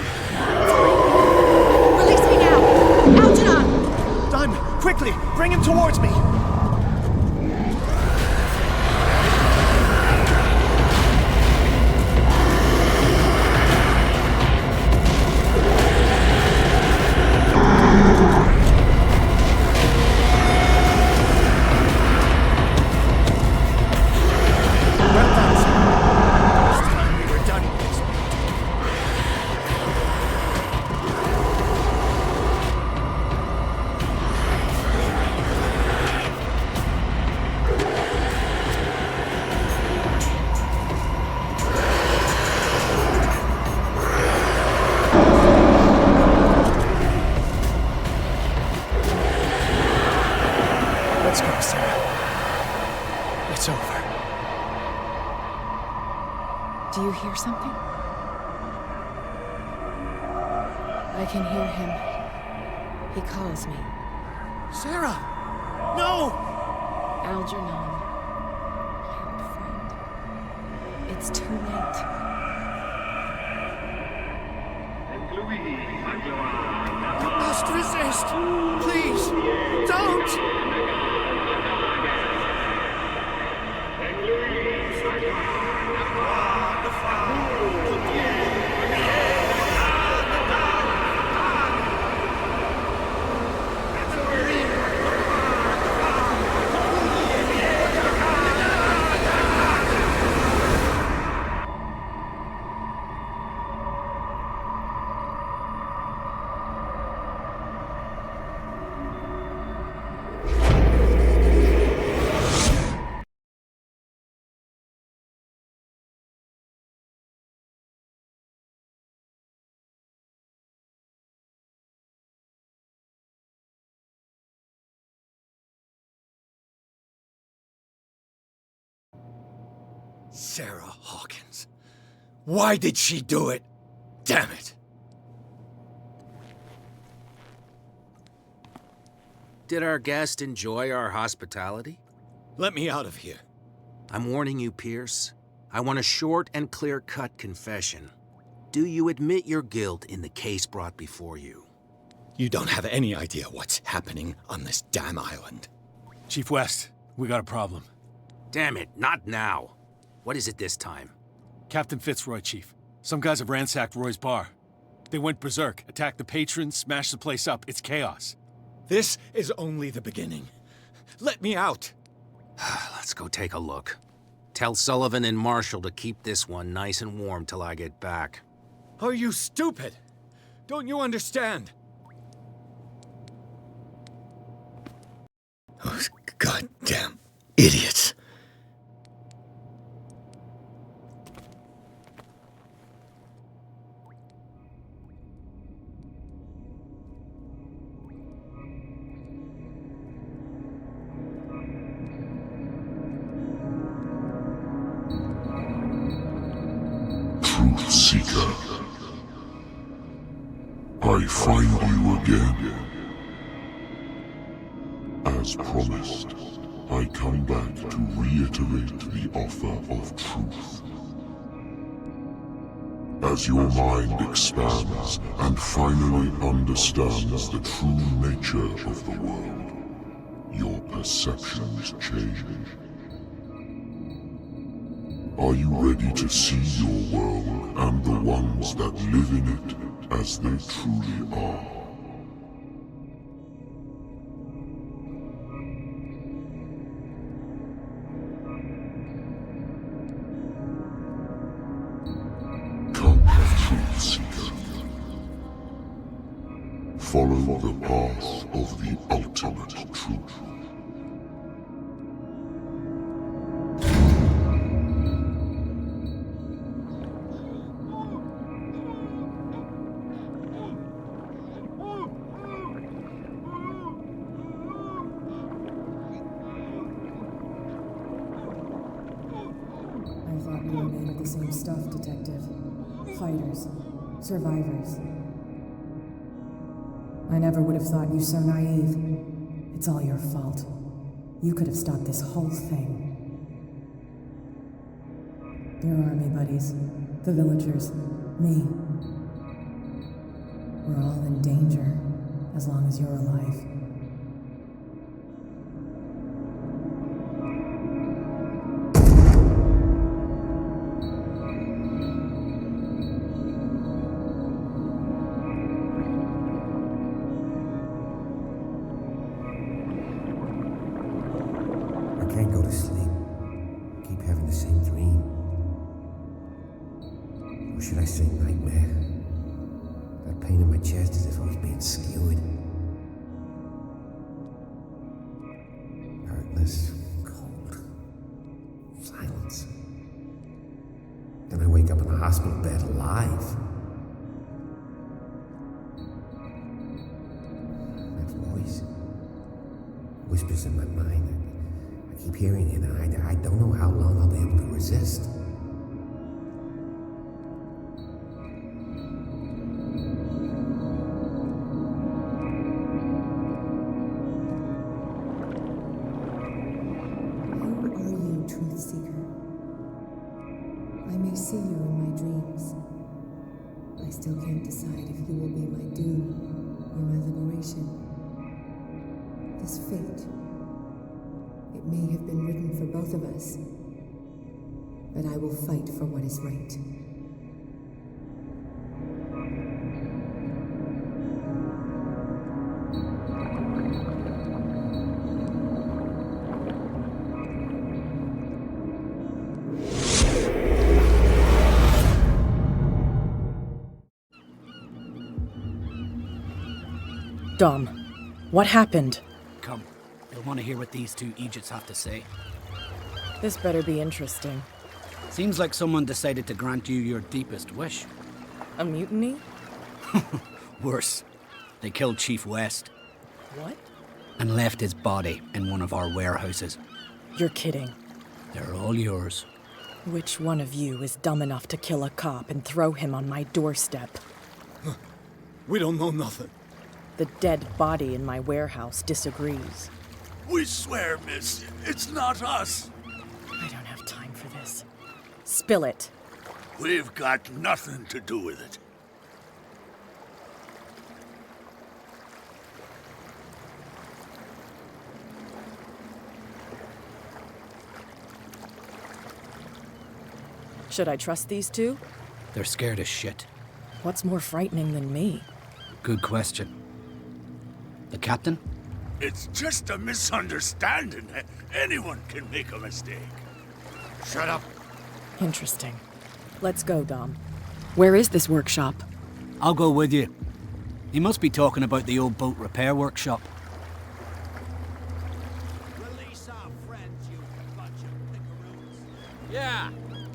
Release me now! Algernon! Done! Quickly! Bring him towards me! Let's go, Sarah. It's over. Do you hear something? I can hear him. He calls me. Sarah! No! Algernon, my old friend. It's too late. You must resist! Please, don't! Sarah Hawkins. Why did she do it? Damn it! Did our guest enjoy our hospitality? Let me out of here. I'm warning you, Pierce. I want a short and clear-cut confession. Do you admit your guilt in the case brought before you? You don't have any idea what's happening on this damn island. Chief West, we got a problem. Damn it, not now. What is it this time? Captain Fitzroy, Chief. Some guys have ransacked Roy's bar. They went berserk, attacked the patrons, smashed the place up. It's chaos. This is only the beginning. Let me out. Let's go take a look. Tell Sullivan and Marshall to keep this one nice and warm till I get back. Are you stupid? Don't you understand? Those goddamn idiots. Truth Seeker, I find you again. As promised, I come back to reiterate the offer of truth. As your mind expands and finally understands the true nature of the world, your perceptions change. Are you ready to see your world and the ones that live in it as they truly are? Come, Truth Seeker. Follow the path of the ultimate truth. Same stuff, Detective. Fighters. Survivors. I never would have thought you so naive. It's all your fault. You could have stopped this whole thing. Your army buddies, the villagers, me. We're all in danger, as long as you're alive. Whispers in my mind. I keep hearing it, and I don't know how long I'll be able to resist. see you in my dreams. I still can't decide if you will be my doom or my liberation. This fate, it may have been written for both of us, but I will fight for what is right. Dom, what happened? Come, you'll want to hear what these two Egypts have to say. This better be interesting. Seems like someone decided to grant you your deepest wish. A mutiny? Worse. They killed Chief West. What? And left his body in one of our warehouses. You're kidding. They're all yours. Which one of you is dumb enough to kill a cop and throw him on my doorstep? We don't know nothing. The dead body in my warehouse disagrees. We swear, miss, it's not us. I don't have time for this. Spill it. We've got nothing to do with it. Should I trust these two? They're scared as shit. What's more frightening than me? Good question. The captain? It's just a misunderstanding. Anyone can make a mistake. Shut up. Interesting. Let's go, Dom. Where is this workshop? I'll go with you. He must be talking about the old boat repair workshop. Release our friends, you bunch of pickaroos. Yeah,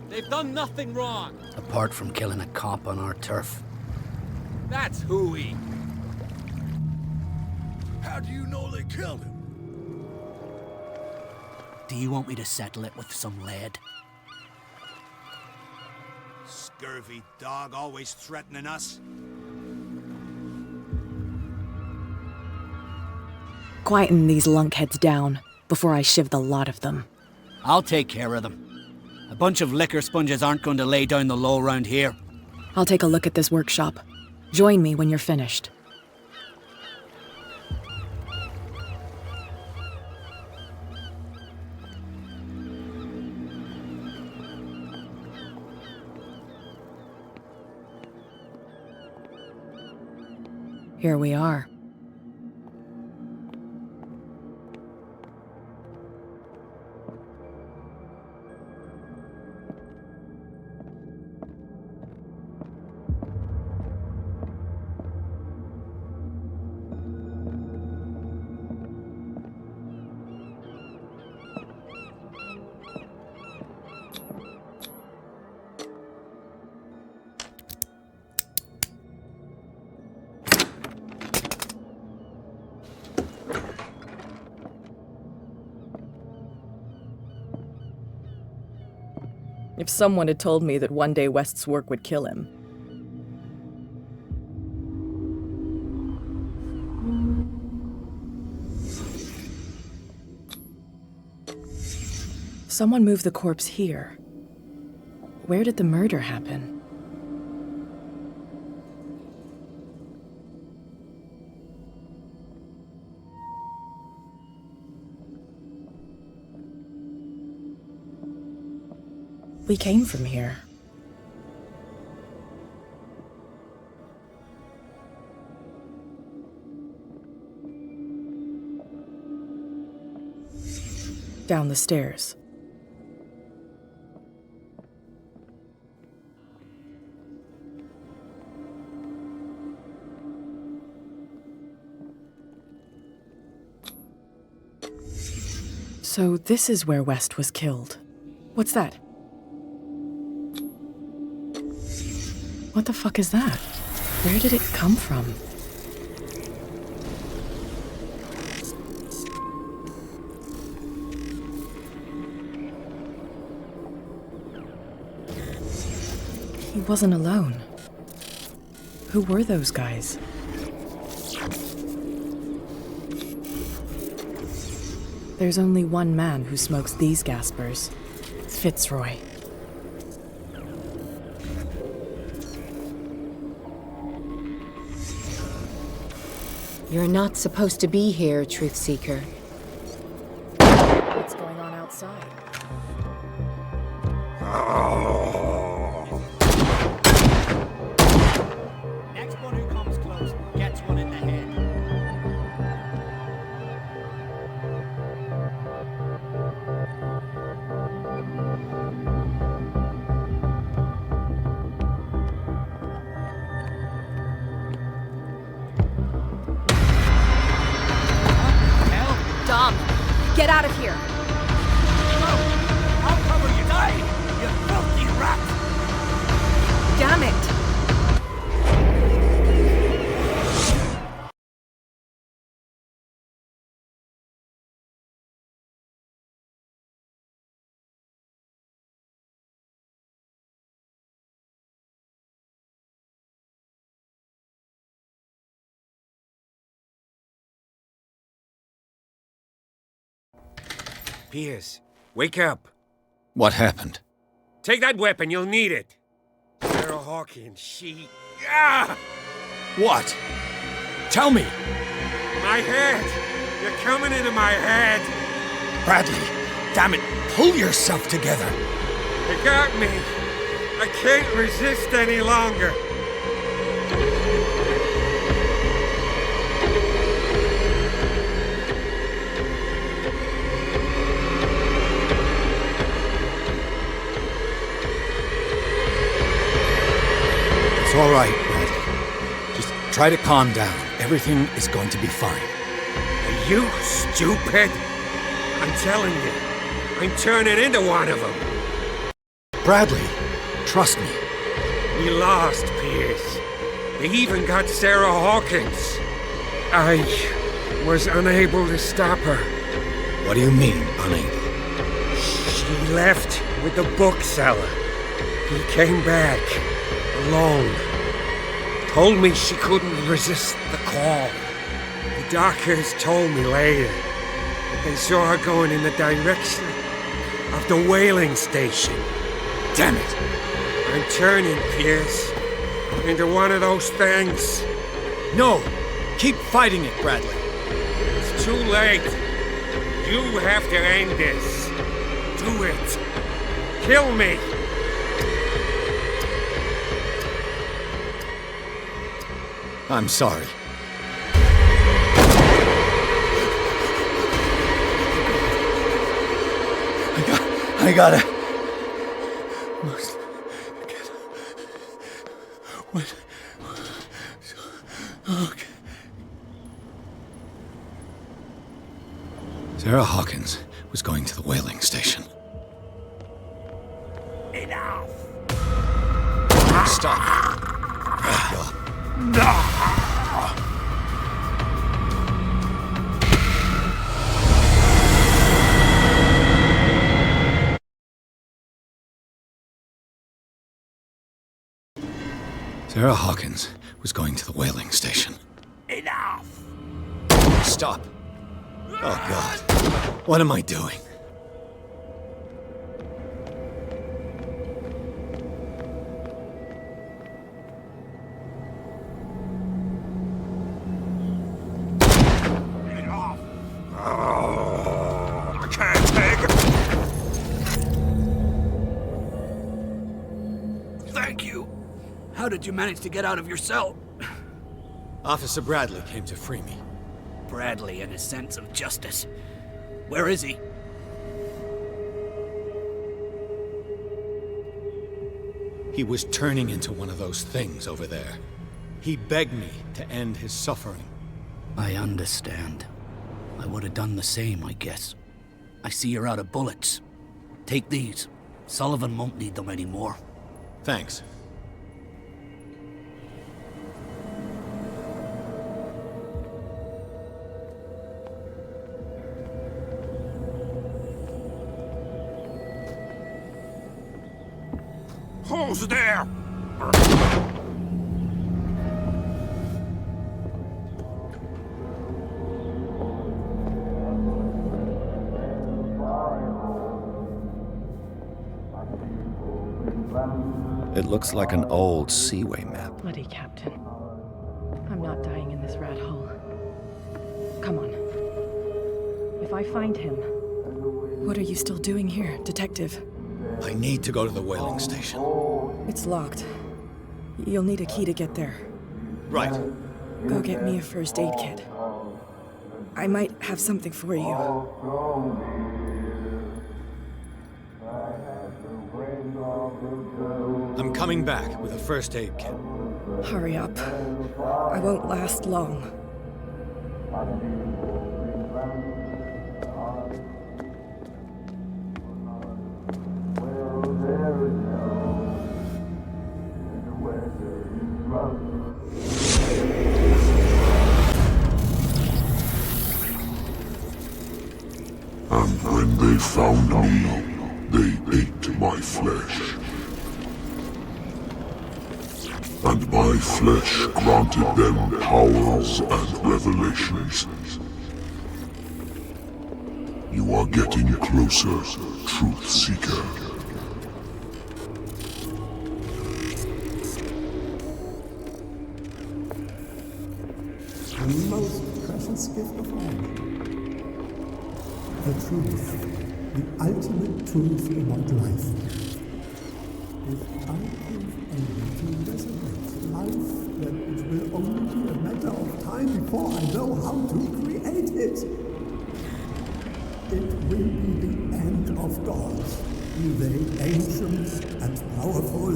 they've done nothing wrong. Apart from killing a cop on our turf. That's hooey. How do you know they killed him? Do you want me to settle it with some lead? Scurvy dog, always threatening us. Quieten these lunkheads down before I shiv the lot of them. I'll take care of them. A bunch of liquor sponges aren't going to lay down the law round here. I'll take a look at this workshop. Join me when you're finished. Here we are. If someone had told me that one day West's work would kill him. Someone moved the corpse here. Where did the murder happen? We came from here. Down the stairs. So this is where West was killed. What's that? What the fuck is that? Where did it come from? He wasn't alone. Who were those guys? There's only one man who smokes these gaspers. Fitzroy. You're not supposed to be here, Truth Seeker. What's going on outside? Next one who comes close gets one in the head. Dom, get out of here. I'll cover you, die, you filthy rat! Damn it. Pierce, wake up. What happened? Take that weapon, you'll need it. Sarah Hawkins, she... Ah! What? Tell me! My head! You're coming into my head! Bradley, damn it, pull yourself together. You got me. I can't resist any longer. It's all right, Bradley. Just try to calm down. Everything is going to be fine. Are you stupid? I'm telling you, I'm turning into one of them. Bradley, trust me. We lost, Pierce. They even got Sarah Hawkins. I was unable to stop her. What do you mean, unable? She left with the bookseller. He came back, alone. Told me she couldn't resist the call. The doctors told me later that they saw her going in the direction of the whaling station. Damn it! I'm turning, Pierce, into one of those things. No! Keep fighting it, Bradley. It's too late. You have to end this. Do it. Kill me. I'm sorry. I gotta... Must get... What? Okay. Sarah Hawkins was going to the whaling station. Enough! Stop. Sarah Hawkins was going to the whaling station. Enough! Stop. Oh, God. What am I doing? Enough! Oh, I can't take it! Thank you. How did you manage to get out of your cell? Officer Bradley came to free me. Bradley and his sense of justice. Where is he? He was turning into one of those things over there. He begged me to end his suffering. I understand. I would have done the same, I guess. I see you're out of bullets. Take these. Sullivan won't need them anymore. Thanks. Who's there? It looks like an old seaway map. Bloody Captain. I'm not dying in this rat hole. Come on. If I find him... What are you still doing here, Detective? I need to go to the whaling station. It's locked. You'll need a key to get there. Right. Go get me a first aid kit. I might have something for you. I'm coming back with a first aid kit. Hurry up. I won't last long. And when they found me, they ate my flesh. And my flesh granted them powers and revelations. You are getting closer, Truth Seeker. The most precious gift of all. The truth. The ultimate truth about life. If I prove able to resurrect life, then it will only be a matter of time before I know how to create it. It will be the end of gods, be they ancient and powerful.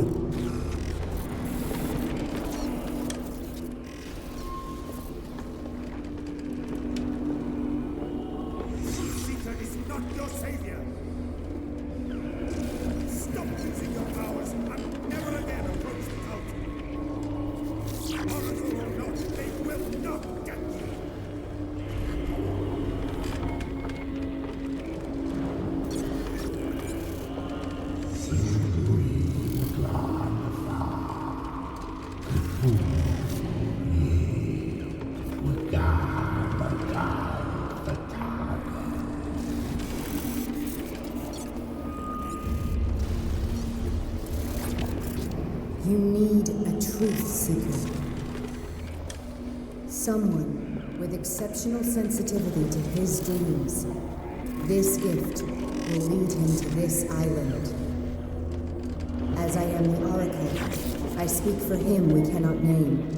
You need a truth seeker. Someone with exceptional sensitivity to his dreams. This gift will lead him to this island. As I am the Oracle, I speak for him we cannot name.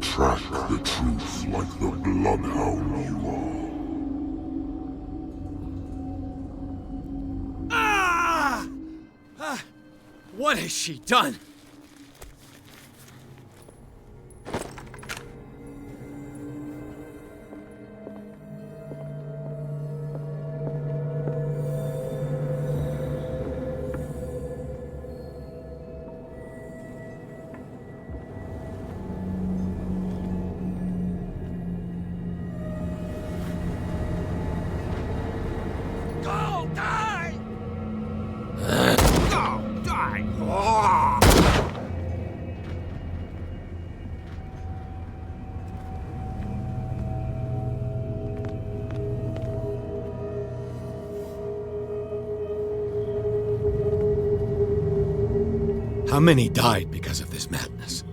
Track the truth like the bloodhound you are. What has she done? How many died because of this madness?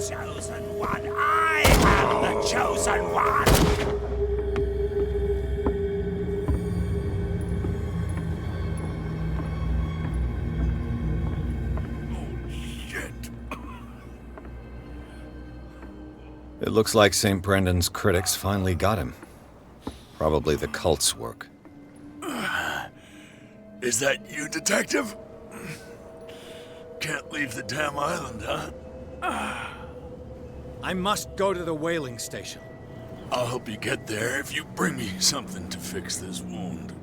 Chosen one! I am the chosen one! It looks like St. Brendan's critics finally got him. Probably the cult's work. Is that you, Detective? Can't leave the damn island, huh? I must go to the whaling station. I'll help you get there if you bring me something to fix this wound.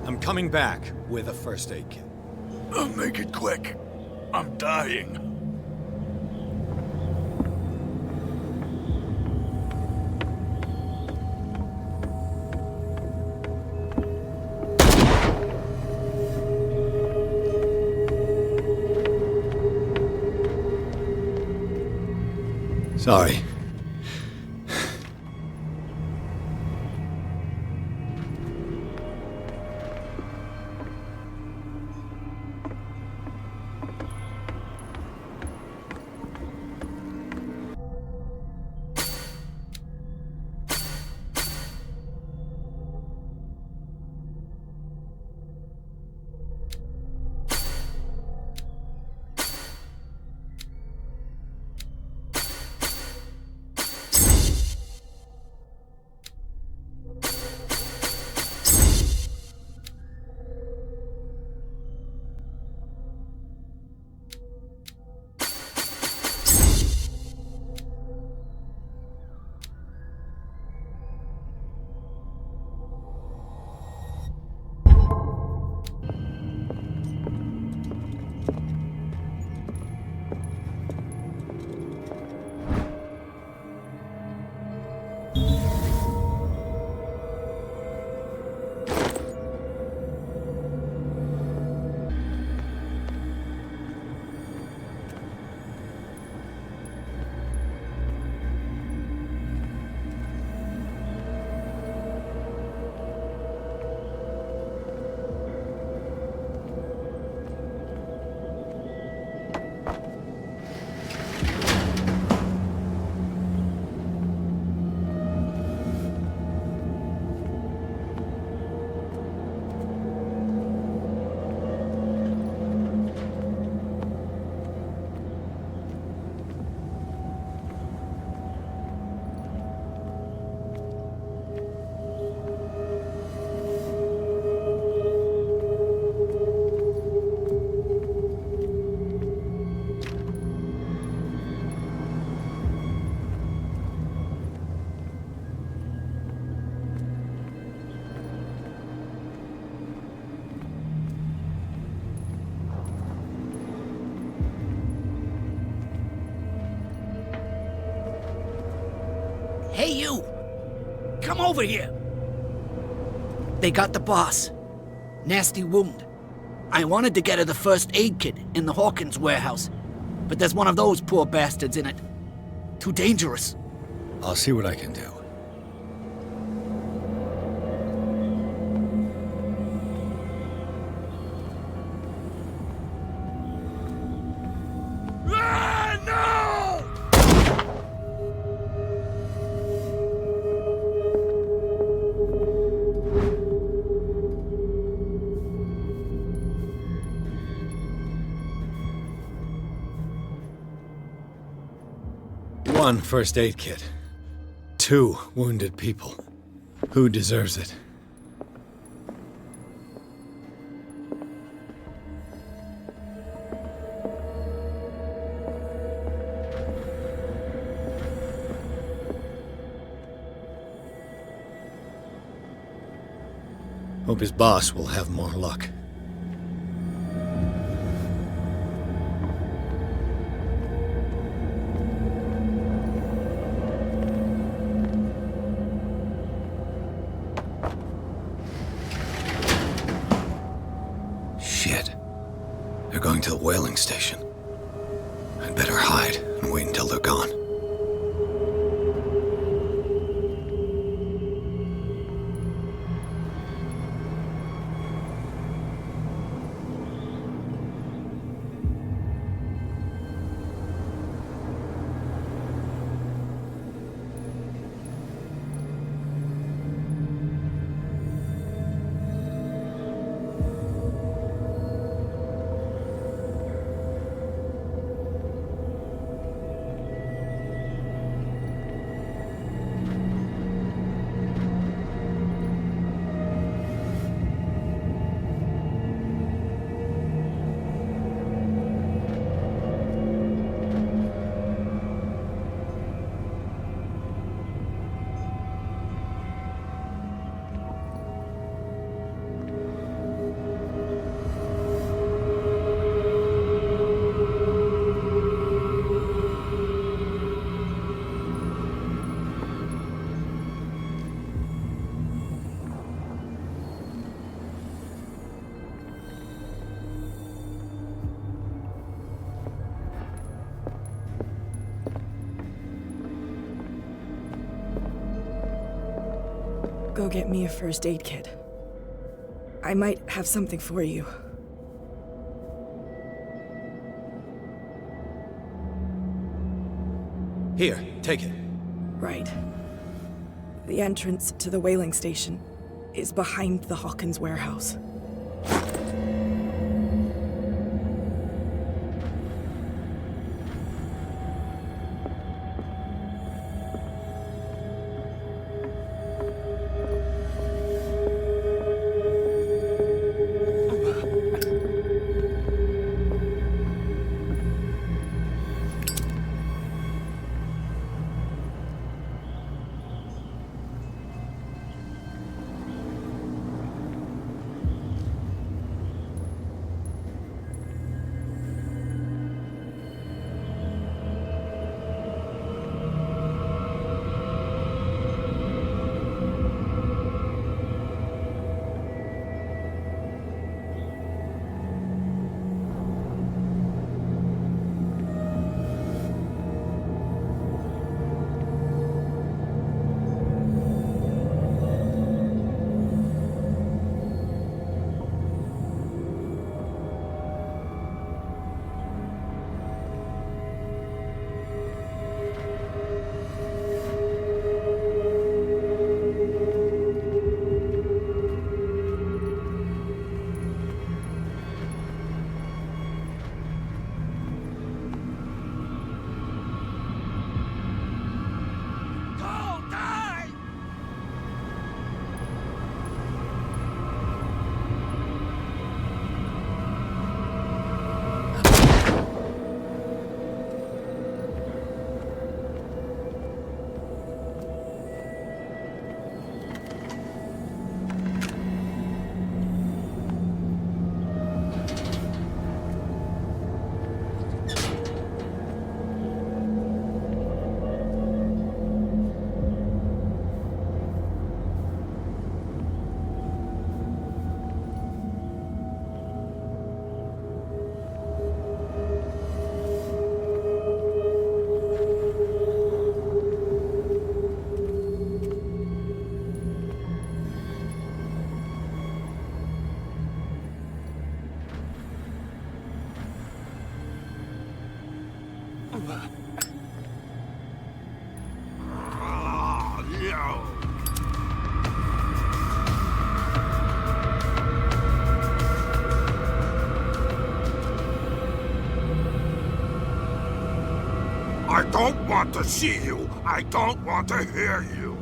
I'm coming back with a first aid kit. Make it quick. I'm dying. Sorry. Hey, you! Come over here! They got the boss. Nasty wound. I wanted to get her the first aid kit in the Hawkins warehouse, but there's one of those poor bastards in it. Too dangerous. I'll see what I can do. One first aid kit. 2 wounded people. Who deserves it? Hope his boss will have more luck. They're going to the whaling station. I'd better hide and wait until they're gone. go get me a first aid kit. I might have something for you. Here, take it. Right. The entrance to the whaling station is behind the Hawkins warehouse. I don't want to see you. I don't want to hear you.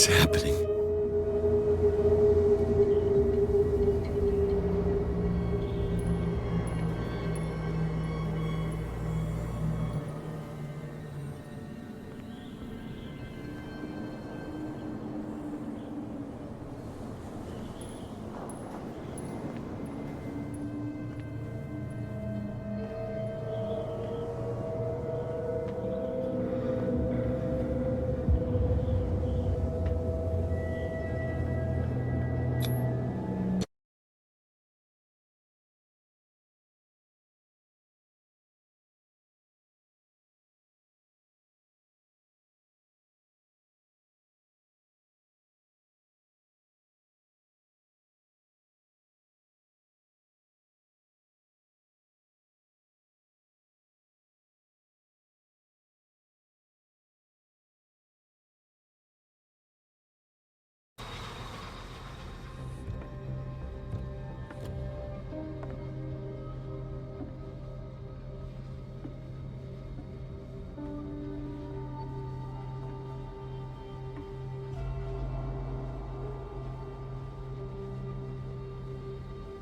What's happening?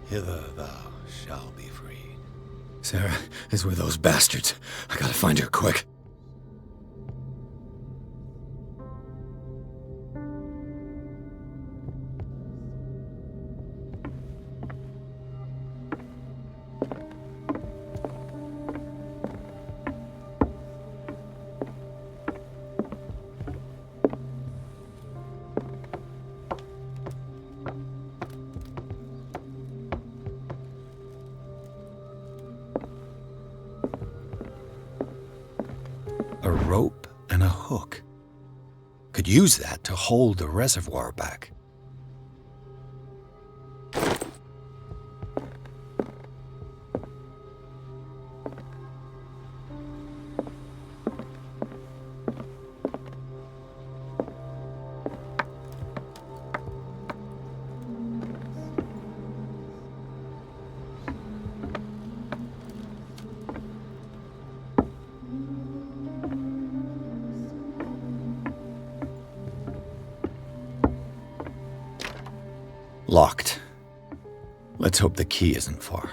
Hither thou shalt be freed. Sarah is with those bastards. I gotta find her quick. A rope and a hook. Could use that to hold the reservoir back. Locked. Let's hope the key isn't far.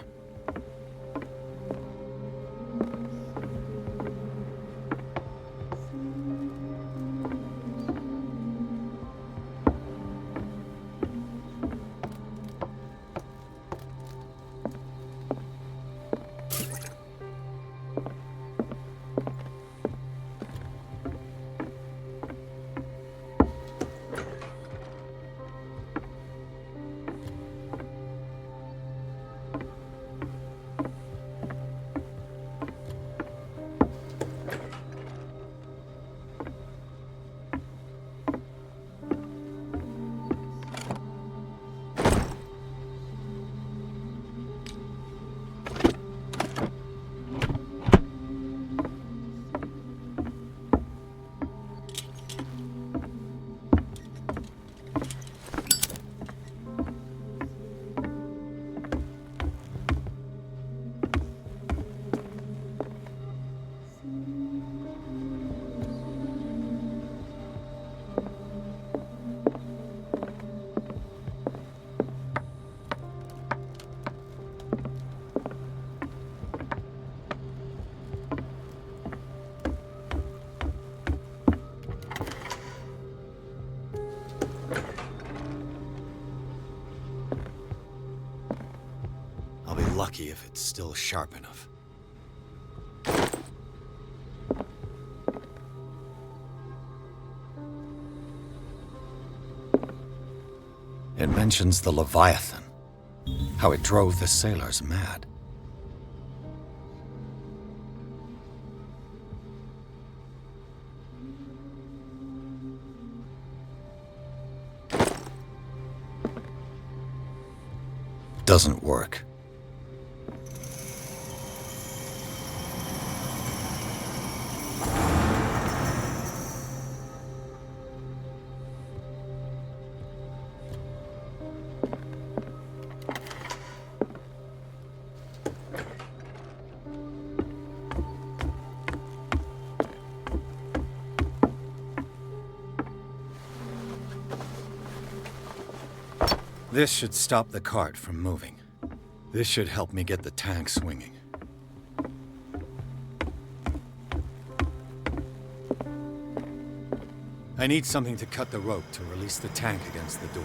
I'll be lucky if it's still sharp enough. It mentions the Leviathan, how it drove the sailors mad. Doesn't work. This should stop the cart from moving. This should help me get the tank swinging. I need something to cut the rope to release the tank against the door.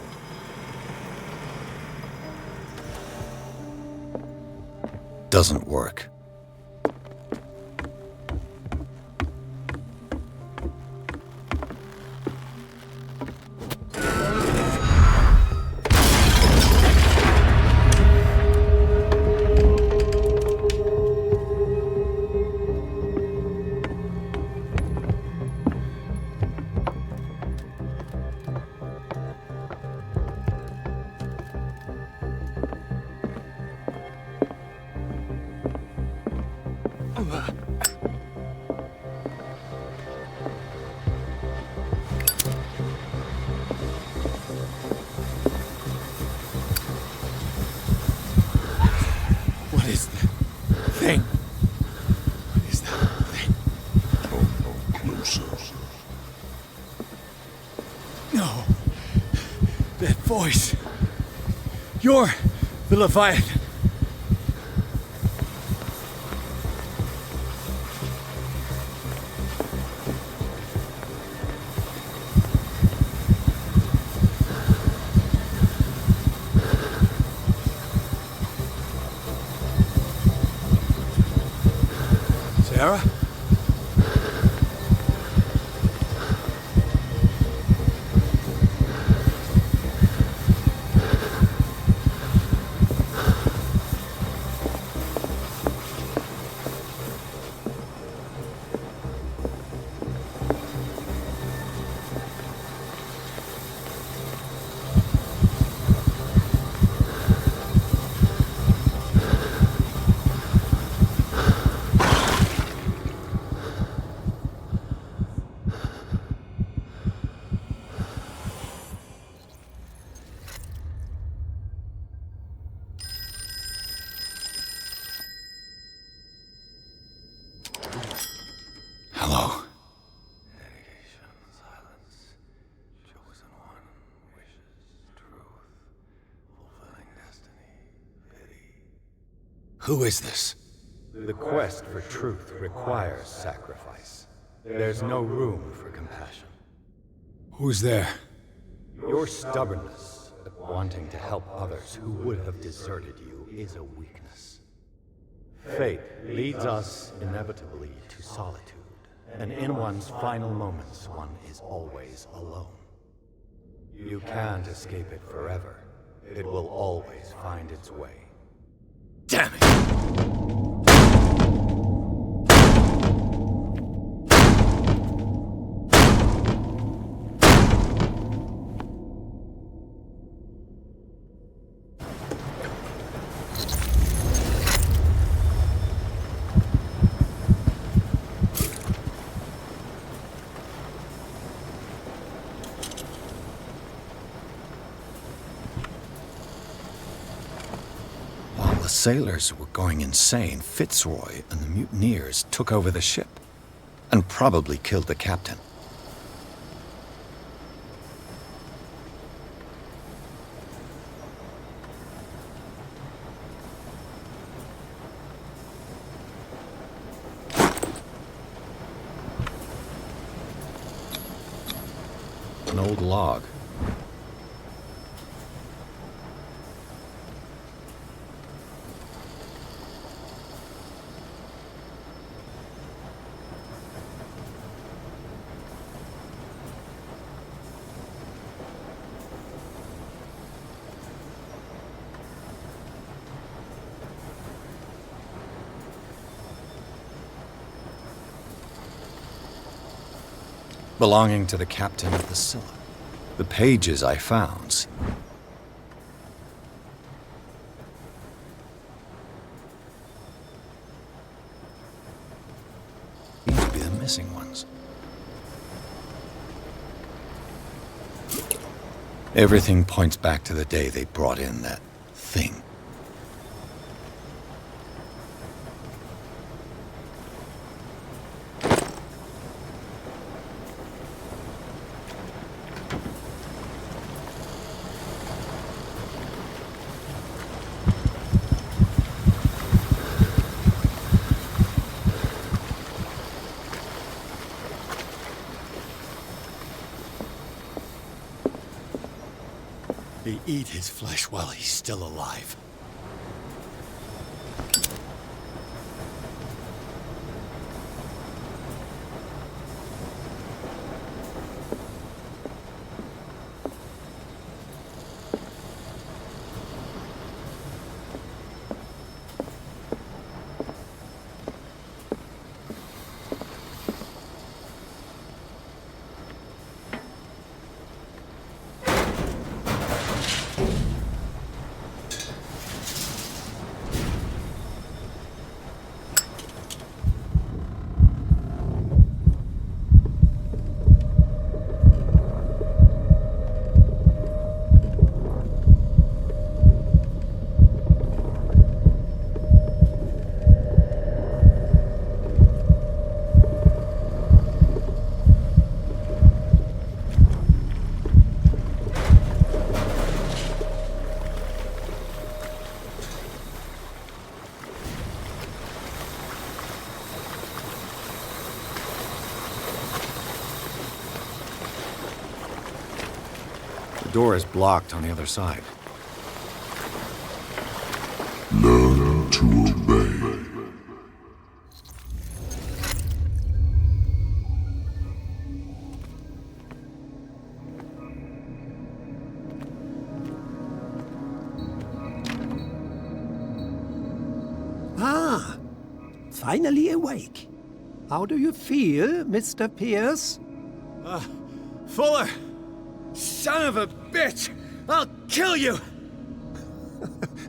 Doesn't work. Voice. You're the Leviathan. Sarah? Who is this? The quest for truth requires sacrifice. There's no room for compassion. Who's there? Your stubbornness at wanting to help others who would have deserted you is a weakness. Fate leads us inevitably to solitude, and in one's final moments, one is always alone. You can't escape it forever. It will always find its way. Damn it! Sailors were going insane, Fitzroy and the mutineers took over the ship and probably killed the captain. An old log. Belonging to the captain of the Scylla. The pages I found seem to be the missing ones. Everything points back to the day they brought in that thing. They eat his flesh while he's still alive. The door is blocked on the other side. Learn to obey. Ah, finally awake. How do you feel, Mr. Pierce? Fuller! Son of a bitch! I'll kill you!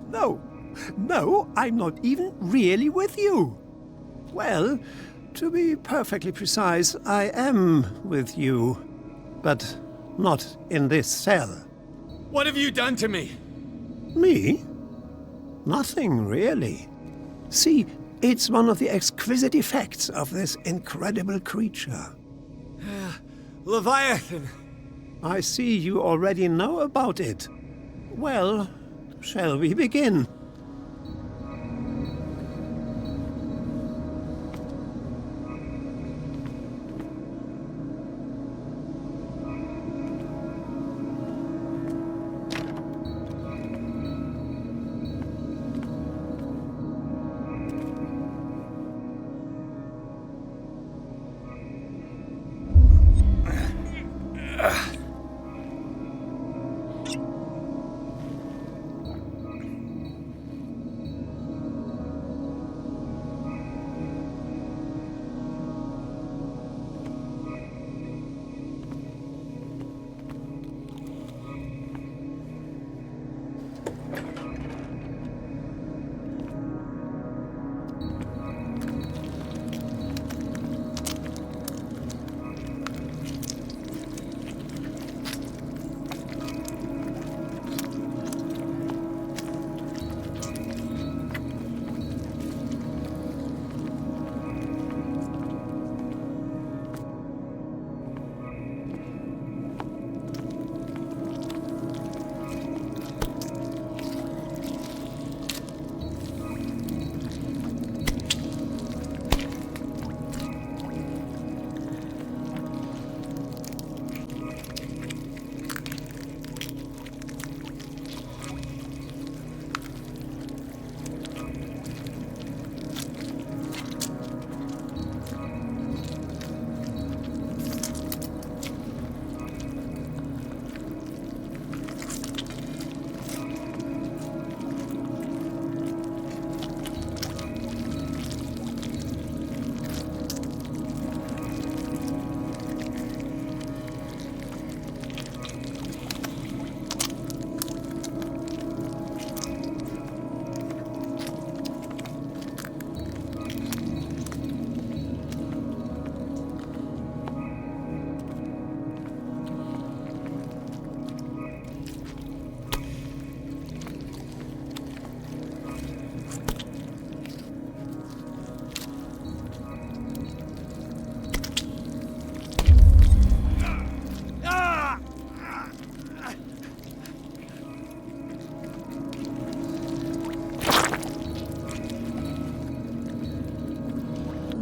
No, I'm not even really with you. Well, to be perfectly precise, I am with you. But not in this cell. What have you done to me? Me? Nothing, really. See, it's one of the exquisite effects of this incredible creature. Leviathan! I see you already know about it. Well, shall we begin?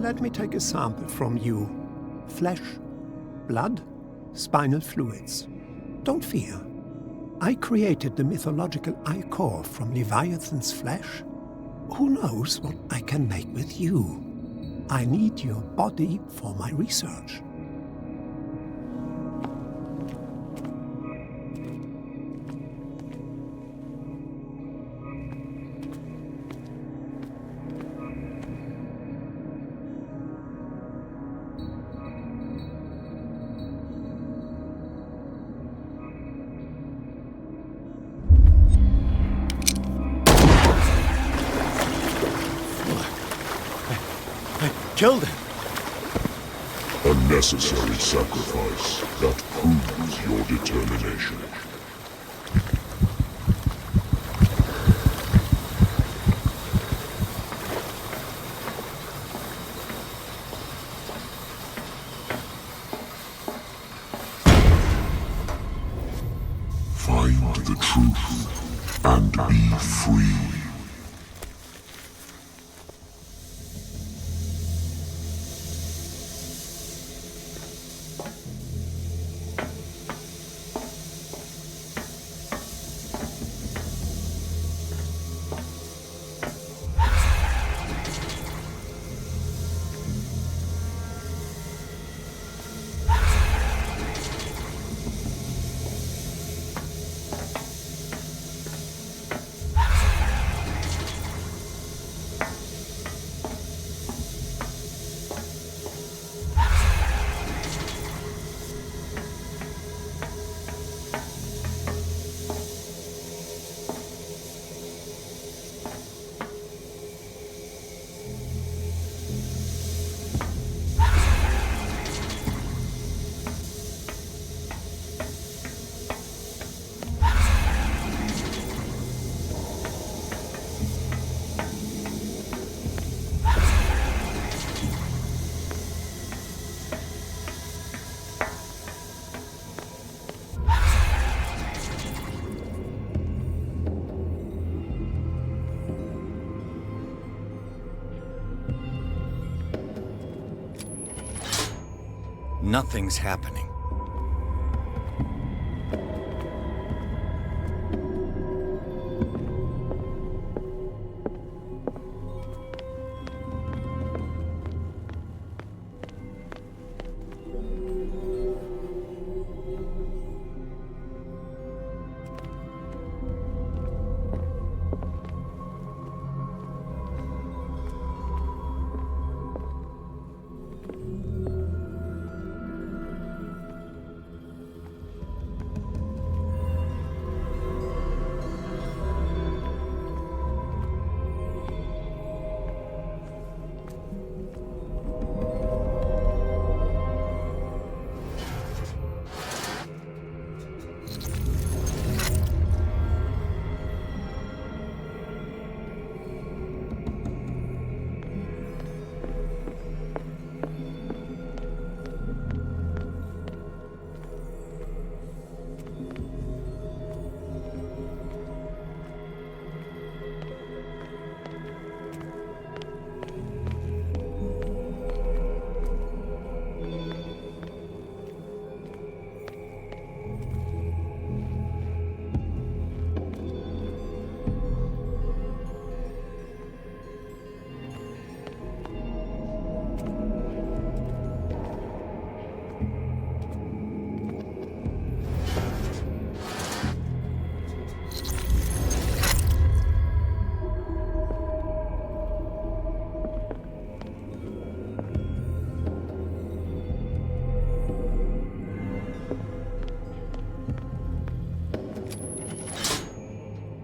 Let me take a sample from you. Flesh, blood, spinal fluids. Don't fear. I created the mythological ichor from Leviathan's flesh. Who knows what I can make with you? I need your body for my research. Killed him. A necessary sacrifice that proves your determination. Find the truth and be free. Nothing's happening.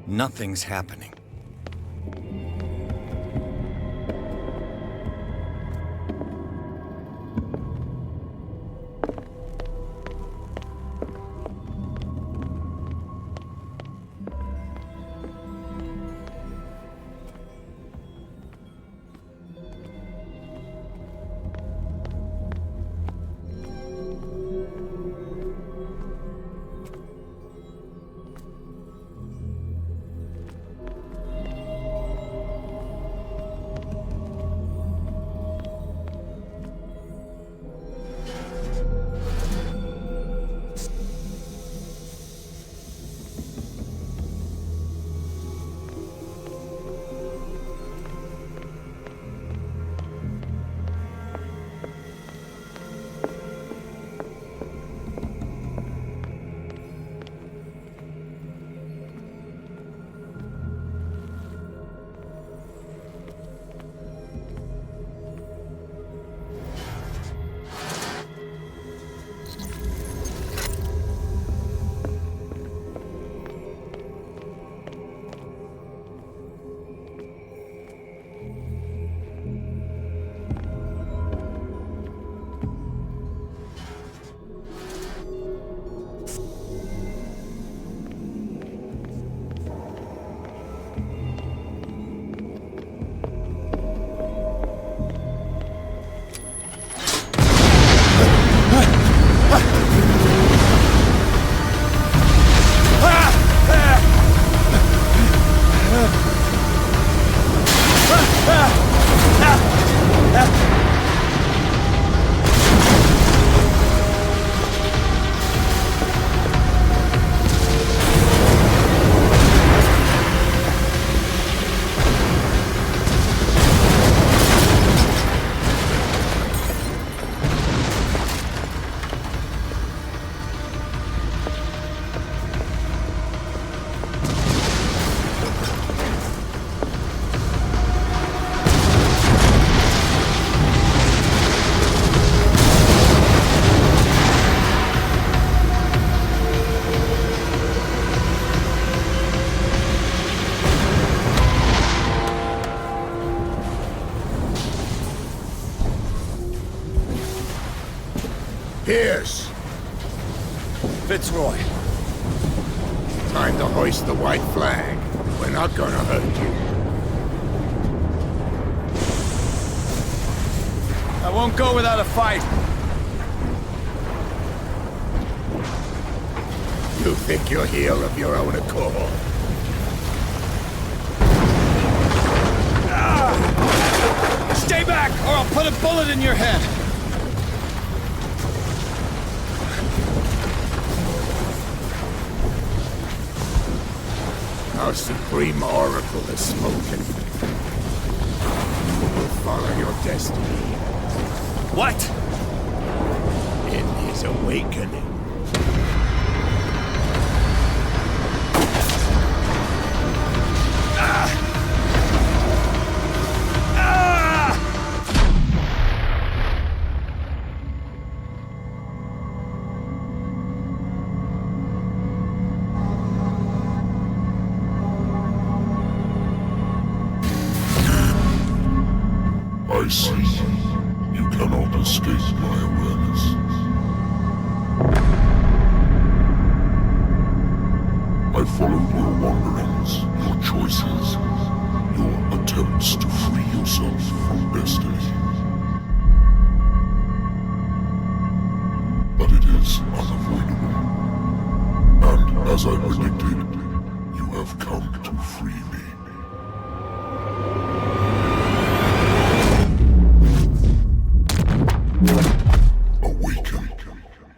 Nothing's happening. Fitzroy. Time to hoist the white flag. We're not gonna hurt you. I won't go without a fight. You think you're here of your own accord? Stay back, or I'll put a bullet in your head! Our supreme oracle has spoken. You will follow your destiny. What? In his awakening. I see. You cannot escape my awareness. I followed your wanderings, your choices, your attempts to free yourself from destiny. But it is unavoidable. And as I predicted, you have come to free me. Awaken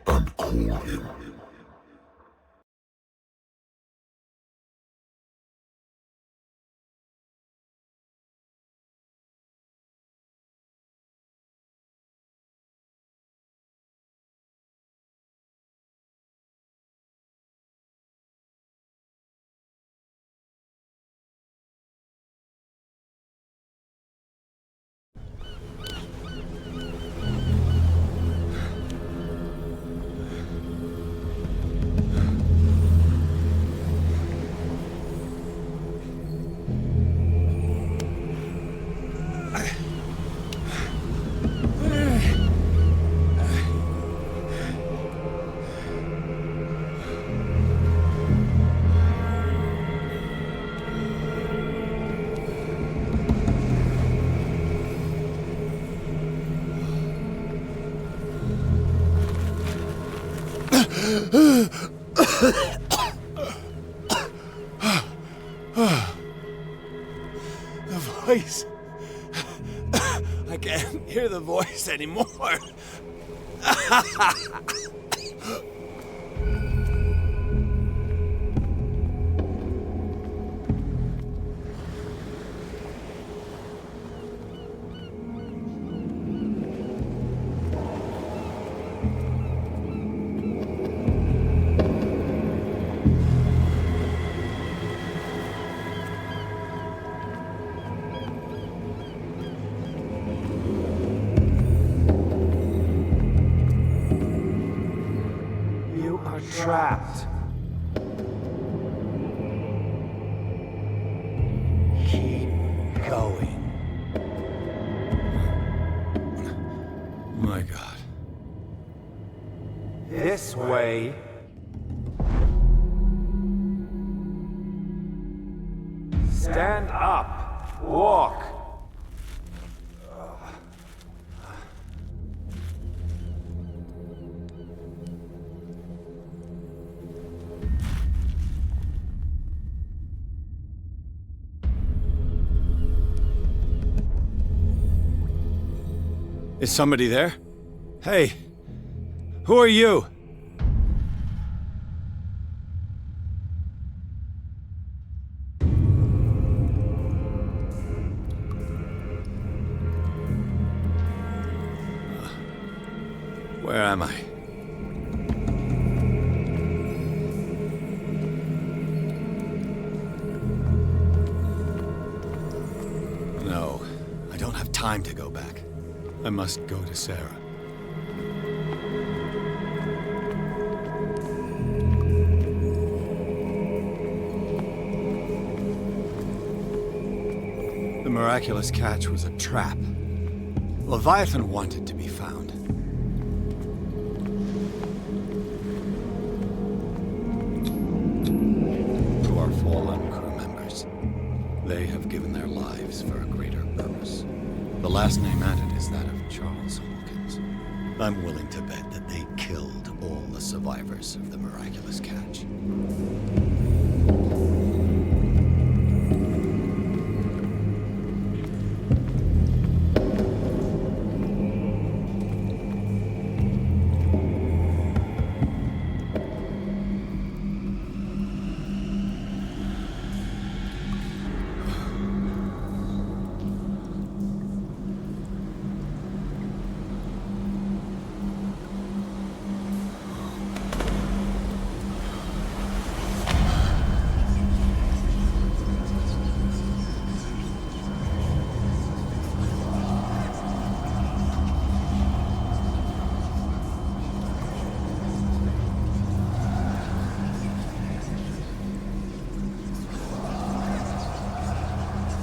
and call him. The voice. I can't hear the voice anymore. Trapped. Keep going. My God. This way. Stand up. Walk. Is somebody there? Hey, who are you? Where am I? No, I don't have time to go back. I must go to Sarah. The miraculous catch was a trap. Leviathan wanted to be found. last name added is that of Charles Hawkins. I'm willing to bet that they killed all the survivors of the miraculous catch.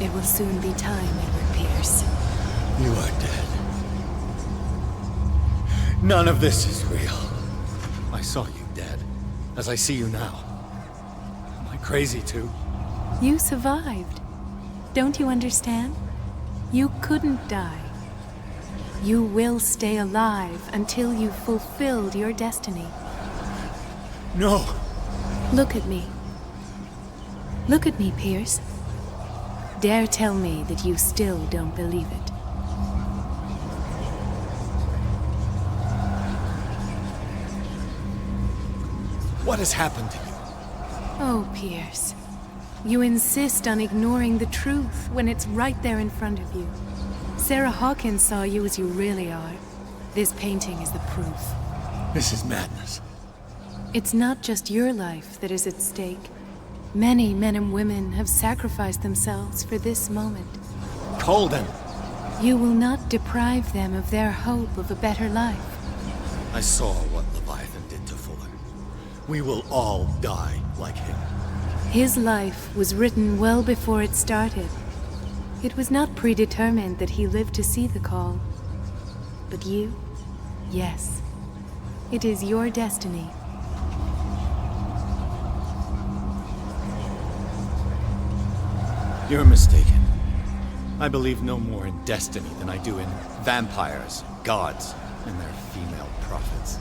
It will soon be time, Edward Pierce. You are dead. None of this is real. I saw you dead, as I see you now. Am I crazy too? You survived. Don't you understand? You couldn't die. You will stay alive until you've fulfilled your destiny. No! Look at me. Look at me, Pierce. Dare tell me that you still don't believe it. What has happened to you? Oh, Pierce. You insist on ignoring the truth when it's right there in front of you. Sarah Hawkins saw you as you really are. This painting is the proof. This is madness. It's not just your life that is at stake. Many men and women have sacrificed themselves for this moment. Colden! You will not deprive them of their hope of a better life. I saw what Leviathan did to Fuller. We will all die like him. His life was written well before it started. It was not predetermined that he lived to see the call. But you? Yes. It is your destiny. You're mistaken. I believe no more in destiny than I do in vampires, gods, and their female prophets.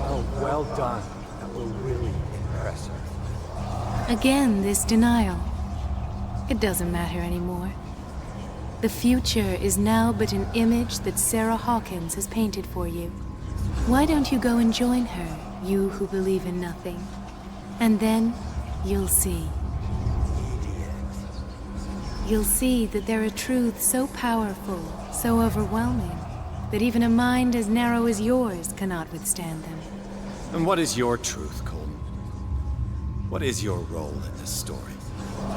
Oh, well done. That will really impress her. Again, this denial. It doesn't matter anymore. The future is now but an image that Sarah Hawkins has painted for you. Why don't you go and join her, you who believe in nothing? And then, you'll see. You'll see that there are truths so powerful, so overwhelming, that even a mind as narrow as yours cannot withstand them. And what is your truth, Colden? What is your role in this story?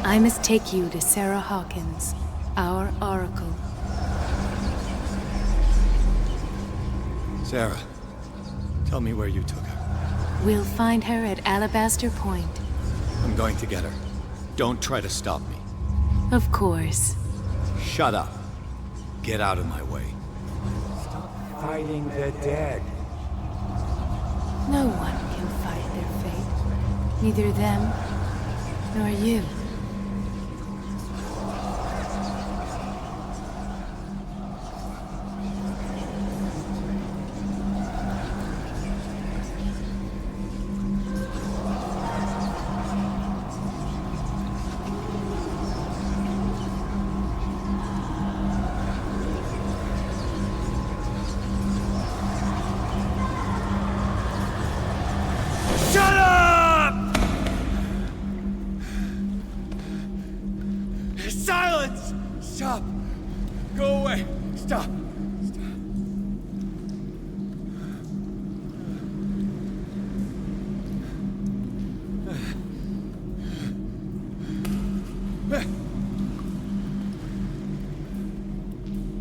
I must take you to Sarah Hawkins, our oracle. Sarah, tell me where you took her. We'll find her at Alabaster Point. I'm going to get her. Don't try to stop me. Of course. Shut up. Get out of my way. Stop fighting the dead. No one can fight their fate. Neither them, nor you.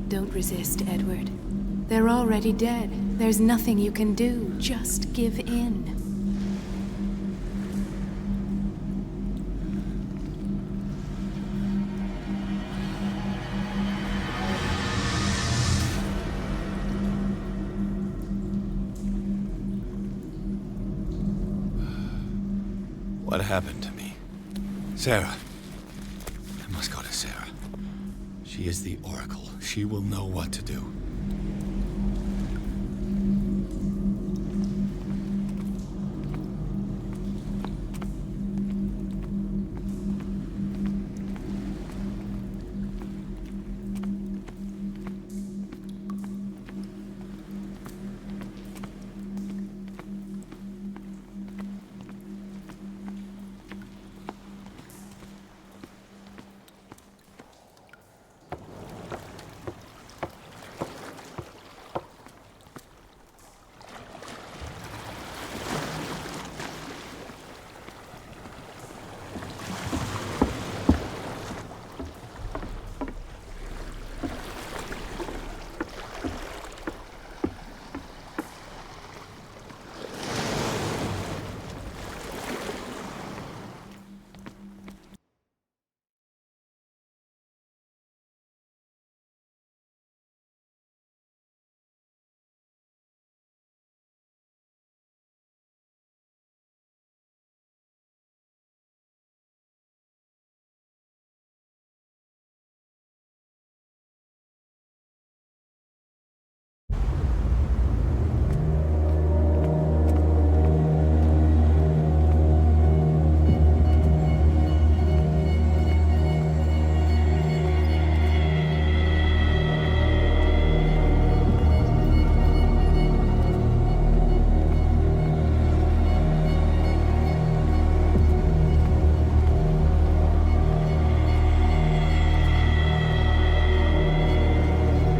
Don't resist, Edward. They're already dead. There's nothing you can do. Just give in. What happened to me? Sarah. I must go to Sarah. She is the Oracle. she will know what to do.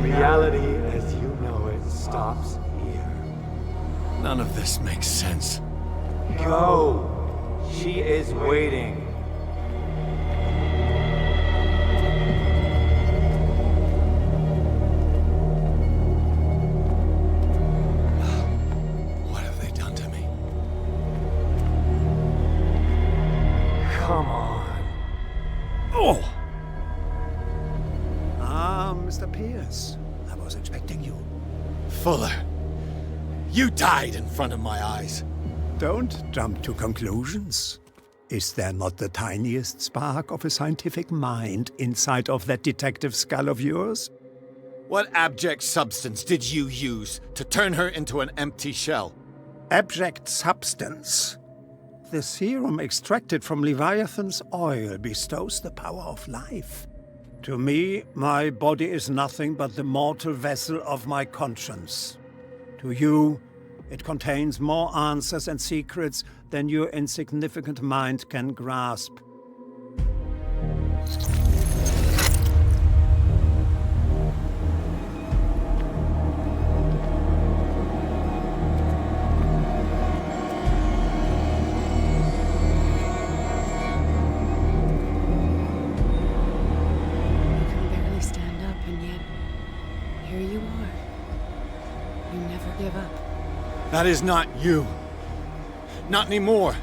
Reality as you know it stops here. None of this makes sense. Go! She is waiting. What have they done to me? Come on. Oh! Ah, Mr. Pierce. I was expecting you. Fuller, you died in front of my eyes. Don't jump to conclusions. Is there not the tiniest spark of a scientific mind inside of that detective skull of yours? What abject substance did you use to turn her into an empty shell? Abject substance. The serum extracted from Leviathan's oil bestows the power of life. To me, my body is nothing but the mortal vessel of my conscience. To you, it contains more answers and secrets than your insignificant mind can grasp. That is not you. Not anymore.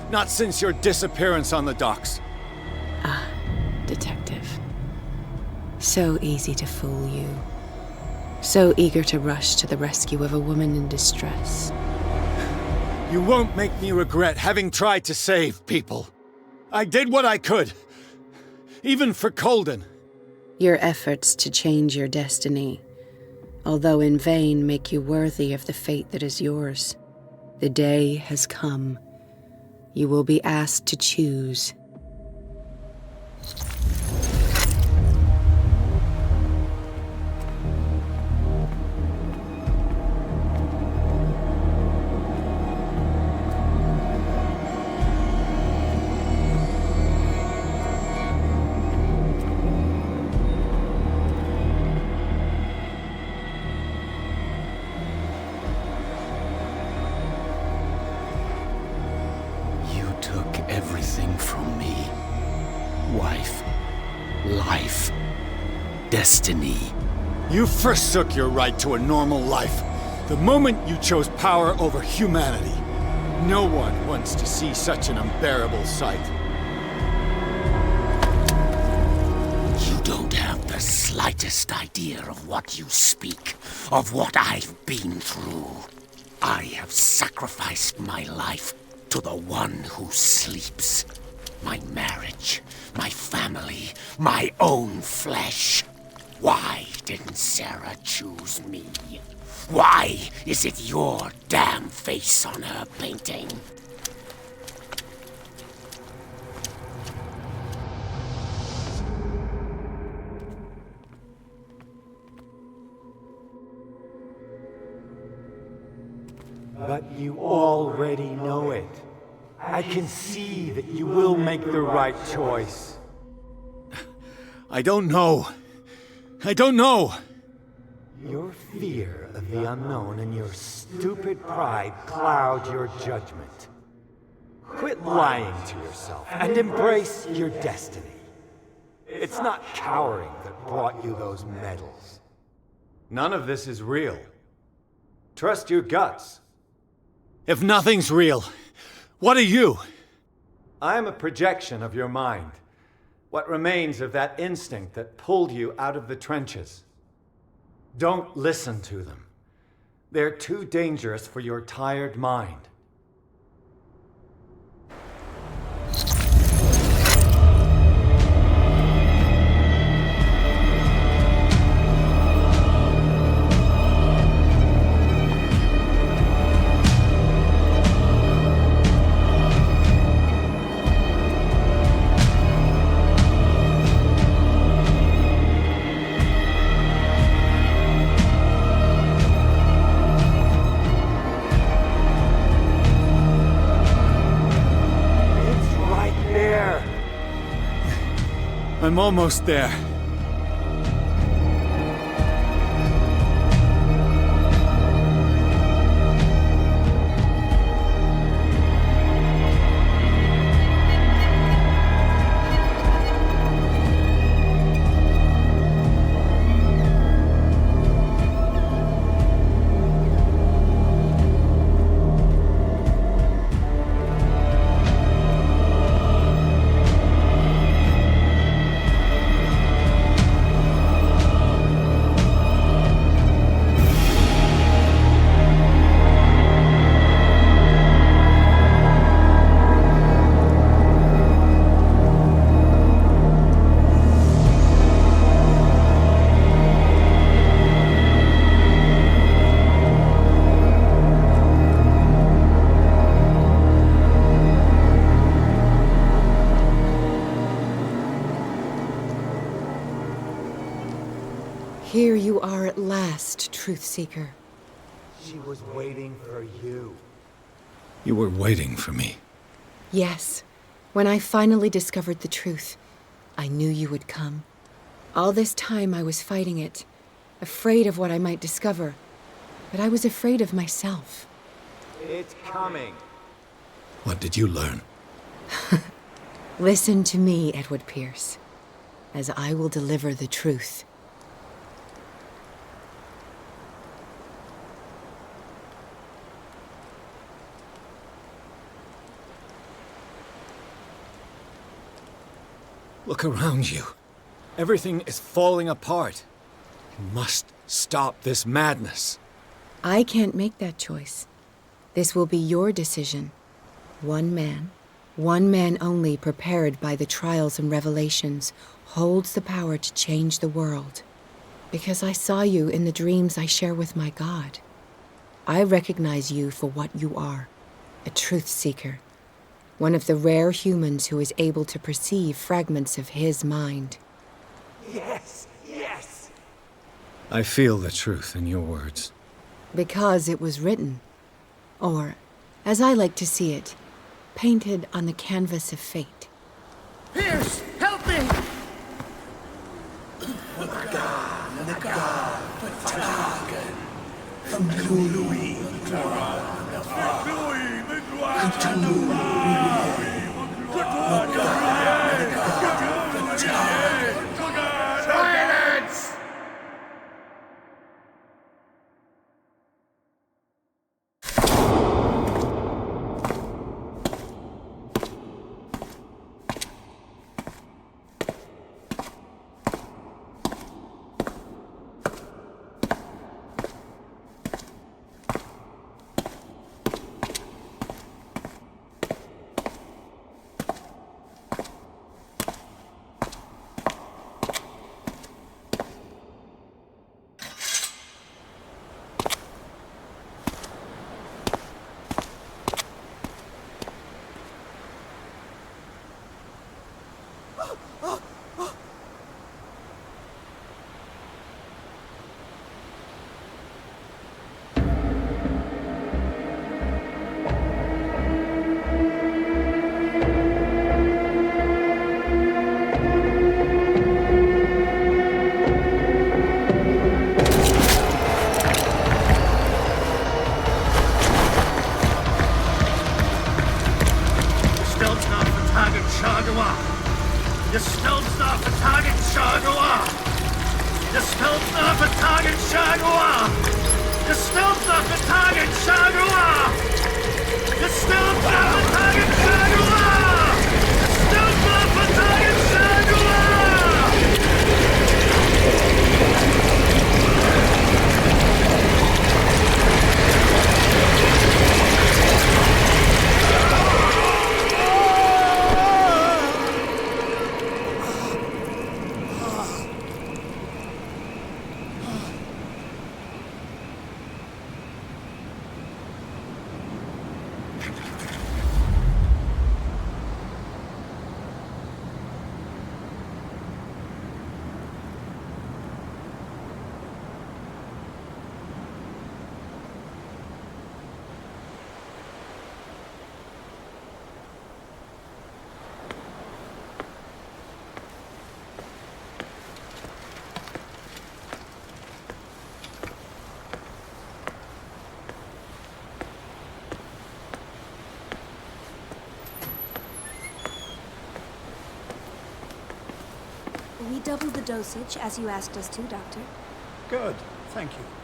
Not since your disappearance on the docks. Ah, detective. So easy to fool you. So eager to rush to the rescue of a woman in distress. You won't make me regret having tried to save people. I did what I could. Even for Colden. Your efforts to change your destiny, although in vain, make you worthy of the fate that is yours. The day has come. You will be asked to choose. Everything from me. Wife, life, destiny. You forsook your right to a normal life the moment you chose power over humanity. No one wants to see such an unbearable sight. You don't have the slightest idea of what you speak, of what I've been through. I have sacrificed my life to the one who sleeps. My marriage, my family, my own flesh. Why didn't Sarah choose me? Why is it your damn face on her painting? But you already know it. I can see that you will make the right choice. I don't know. I don't know. Your fear of the unknown and your stupid pride cloud your judgment. Quit lying to yourself and embrace your destiny. It's not cowering that brought you those medals. None of this is real. Trust your guts. If nothing's real, what are you? I am a projection of your mind. What remains of that instinct that pulled you out of the trenches. Don't listen to them. They're too dangerous for your tired mind. I'm almost there. Here you are at last, Truth Seeker. She was waiting for you. You were waiting for me. Yes. When I finally discovered the truth, I knew you would come. All this time I was fighting it, afraid of what I might discover. But I was afraid of myself. It's coming. What did you learn? Listen to me, Edward Pierce, as I will deliver the truth. Look around you. Everything is falling apart. You must stop this madness. I can't make that choice. This will be your decision. One man only prepared by the trials and revelations, holds the power to change the world. Because I saw you in the dreams I share with my God. I recognize you for what you are, a truth seeker. One of the rare humans who is able to perceive fragments of his mind. Yes, yes! I feel the truth in your words. Because it was written. Or, as I like to see it, painted on the canvas of fate. Pierce, help me! Silence! Gesteltner vertagen Jaguar! Gesteltner vertagen Jaguar! Gesteltner vertagen Jaguar! Gesteltner vertagen Jaguar! Gesteltner vertagen Jaguar! We doubled the dosage, as you asked us to, Doctor. Good, thank you.